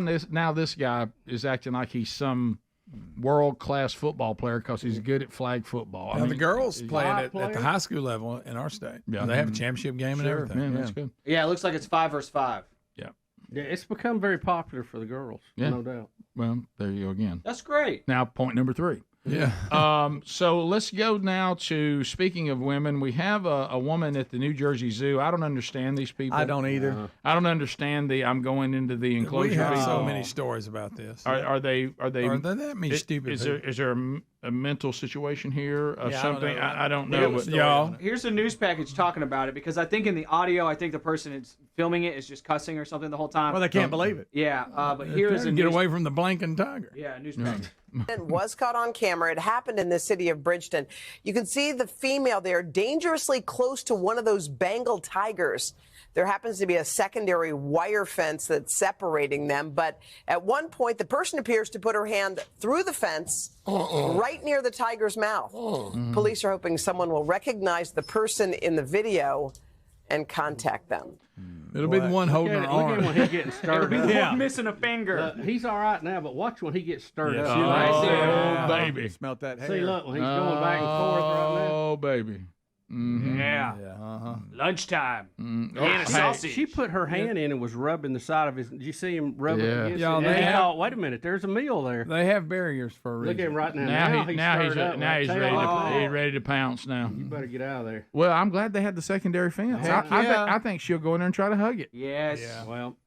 this guy is acting like he's some world-class football player because he's good at flag football. Now, the girls play it at the high school level in our state. Yeah, they have a championship game and everything. That's good. Yeah, it looks like it's 5 versus 5. Yeah. Yeah, it's become very popular for the girls, no doubt. Well, there you go again. That's great. Now, point number 3. Yeah. So let's go now to, speaking of women, we have a woman at the New Jersey Zoo. I don't understand these people. I don't either. I don't understand I'm going into the enclosure. We have so people. many stories about this. Are they that many stupid Is there a mental situation here of something? I don't know. But y'all. Here's a news package talking about it, because I think in the audio, I think the person is filming it is just cussing or something the whole time. Well, they can't believe it. Yeah, but here is a get away from the blanking tiger. Yeah, news package. It was caught on camera. It happened in the city of Bridgeton. You can see the female there dangerously close to one of those Bengal tigers. There happens to be a secondary wire fence that's separating them. But at one point, the person appears to put her hand through the fence right near the tiger's mouth. Police are hoping someone will recognize the person in the video and contact them. It'll be the one holding her arm. Look at him when he's getting stirred up. Yeah. Missing a finger. He's all right now, but watch when he gets stirred up. Oh, baby. Smelt that hair. See, look, when he's going back and forth right now. Oh, baby. Mm-hmm. Yeah. Lunchtime. Oh, And a sausage. She put her hand in and was rubbing the side of his. Did you see him rubbing against Y'all, it? they And he have- thought, wait a minute, there's a meal there. They have barriers for a reason. Look at him right now. Now he's ready. up. He's ready to pounce now. You better get out of there. Well, I'm glad they had the secondary fence. I think she'll go in there and try to hug it. Yes. Yeah. Well,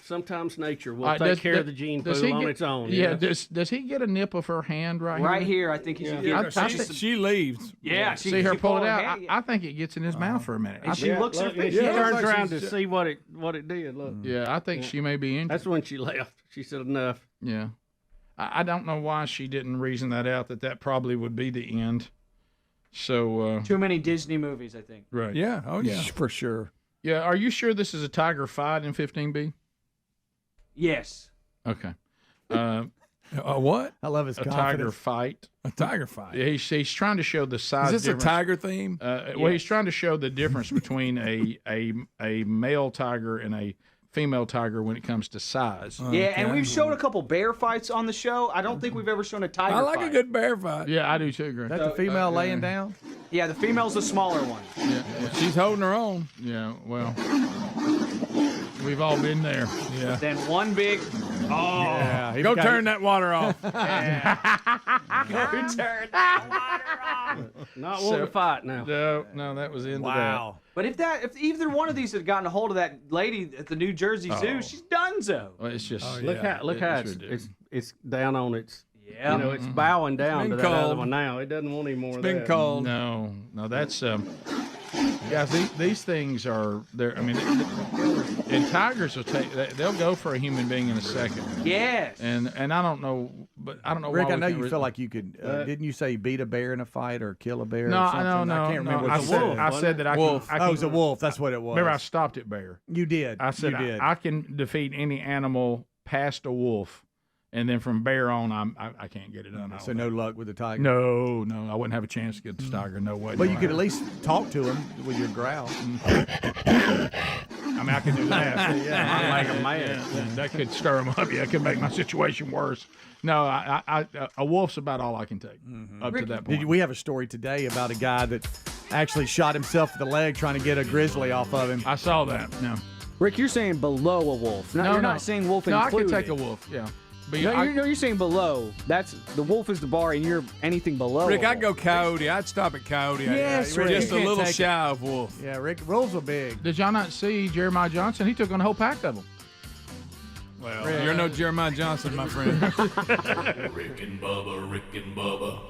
sometimes nature will All right, take care of the gene pool on its own. Yeah. Does he get a nip of her hand right here? I think he should get She leaves. Yeah. See her pull it out. I think it gets in his mouth for a minute. And she looks at She turns around to see what it did. Look. Yeah, I think she may be injured. That's when she left. She said enough. Yeah. I don't know why she didn't reason that out, that probably would be the end. So too many Disney movies, I think. Right. Yeah. Oh, yeah. For sure. Yeah. Are you sure this is a tiger fight in 15B? Yes. Okay. What? I love his a confidence. tiger fight. A tiger fight. Yeah, he's trying to show the size. Is this difference. a tiger theme? Well, he's trying to show the difference between a male tiger and a female tiger when it comes to size. Yeah, and we've shown a couple bear fights on the show. I don't think we've ever shown a tiger I like fight. a good bear fight. Yeah, I do too, Greg. Is that the female laying down? Yeah, the female's the smaller one. Yeah, she's holding her own. Yeah, well, we've all been there. Yeah. Then one big. Oh, yeah. Go turn that water off. Go turn that water off. Not want to fight now. No, that was into Wow. But if either one of these had gotten a hold of that lady at the New Jersey Zoo, she's donezo. that. Well, it's just Look how it's down on its. Yeah. It's bowing down to that other cold. one now. It doesn't want any more. It's of been that. cold. No, that's guys. These things are there. I mean, and tigers will they'll go for a human being in a second. Yes. And I don't know, but I don't know. Rick, why I know we you can't feel like you could. Didn't you say beat a bear in a fight or kill a bear? No, or something? no, I can't remember. I what you said. said that I wolf. can. Oh, it was a wolf. That's what it was. Remember, I stopped at bear. You did. I said you did. I can defeat any animal past a wolf, and then from bear on, I can't get it done. So no luck with the tiger. No, I wouldn't have a chance to get the tiger. No way. But you could at least talk to him with your growl. I mean, I can do that. Yeah. Like a man. Yeah, that could stir him up. Yeah, it could make my situation worse. No, a wolf's about all I can take up to that point. We have a story today about a guy that actually shot himself in the leg trying to get a grizzly off of him. I saw that. No. Rick, you're saying below a wolf. You're not saying wolf No, included. I could take a wolf. Yeah. But you're saying below. That's the wolf is the bar, and you're anything below. Rick, I'd go coyote. I'd stop at coyote. Yes, Rick. Just a You can't little take shy of wolf. Yeah, Rick, rules are big. Did y'all not see Jeremiah Johnson? He took on a whole pack of them. Well, you're no Jeremiah Johnson, my friend. Rick and Bubba, Rick and Bubba.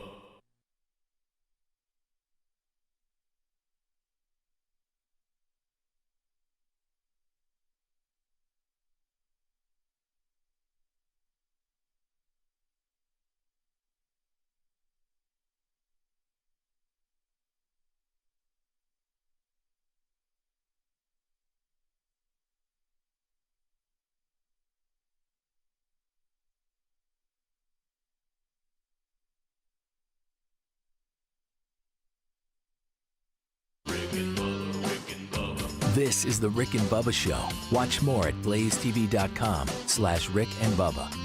This is the Rick and Bubba Show. Watch more at blazetv.com/Rick and Bubba.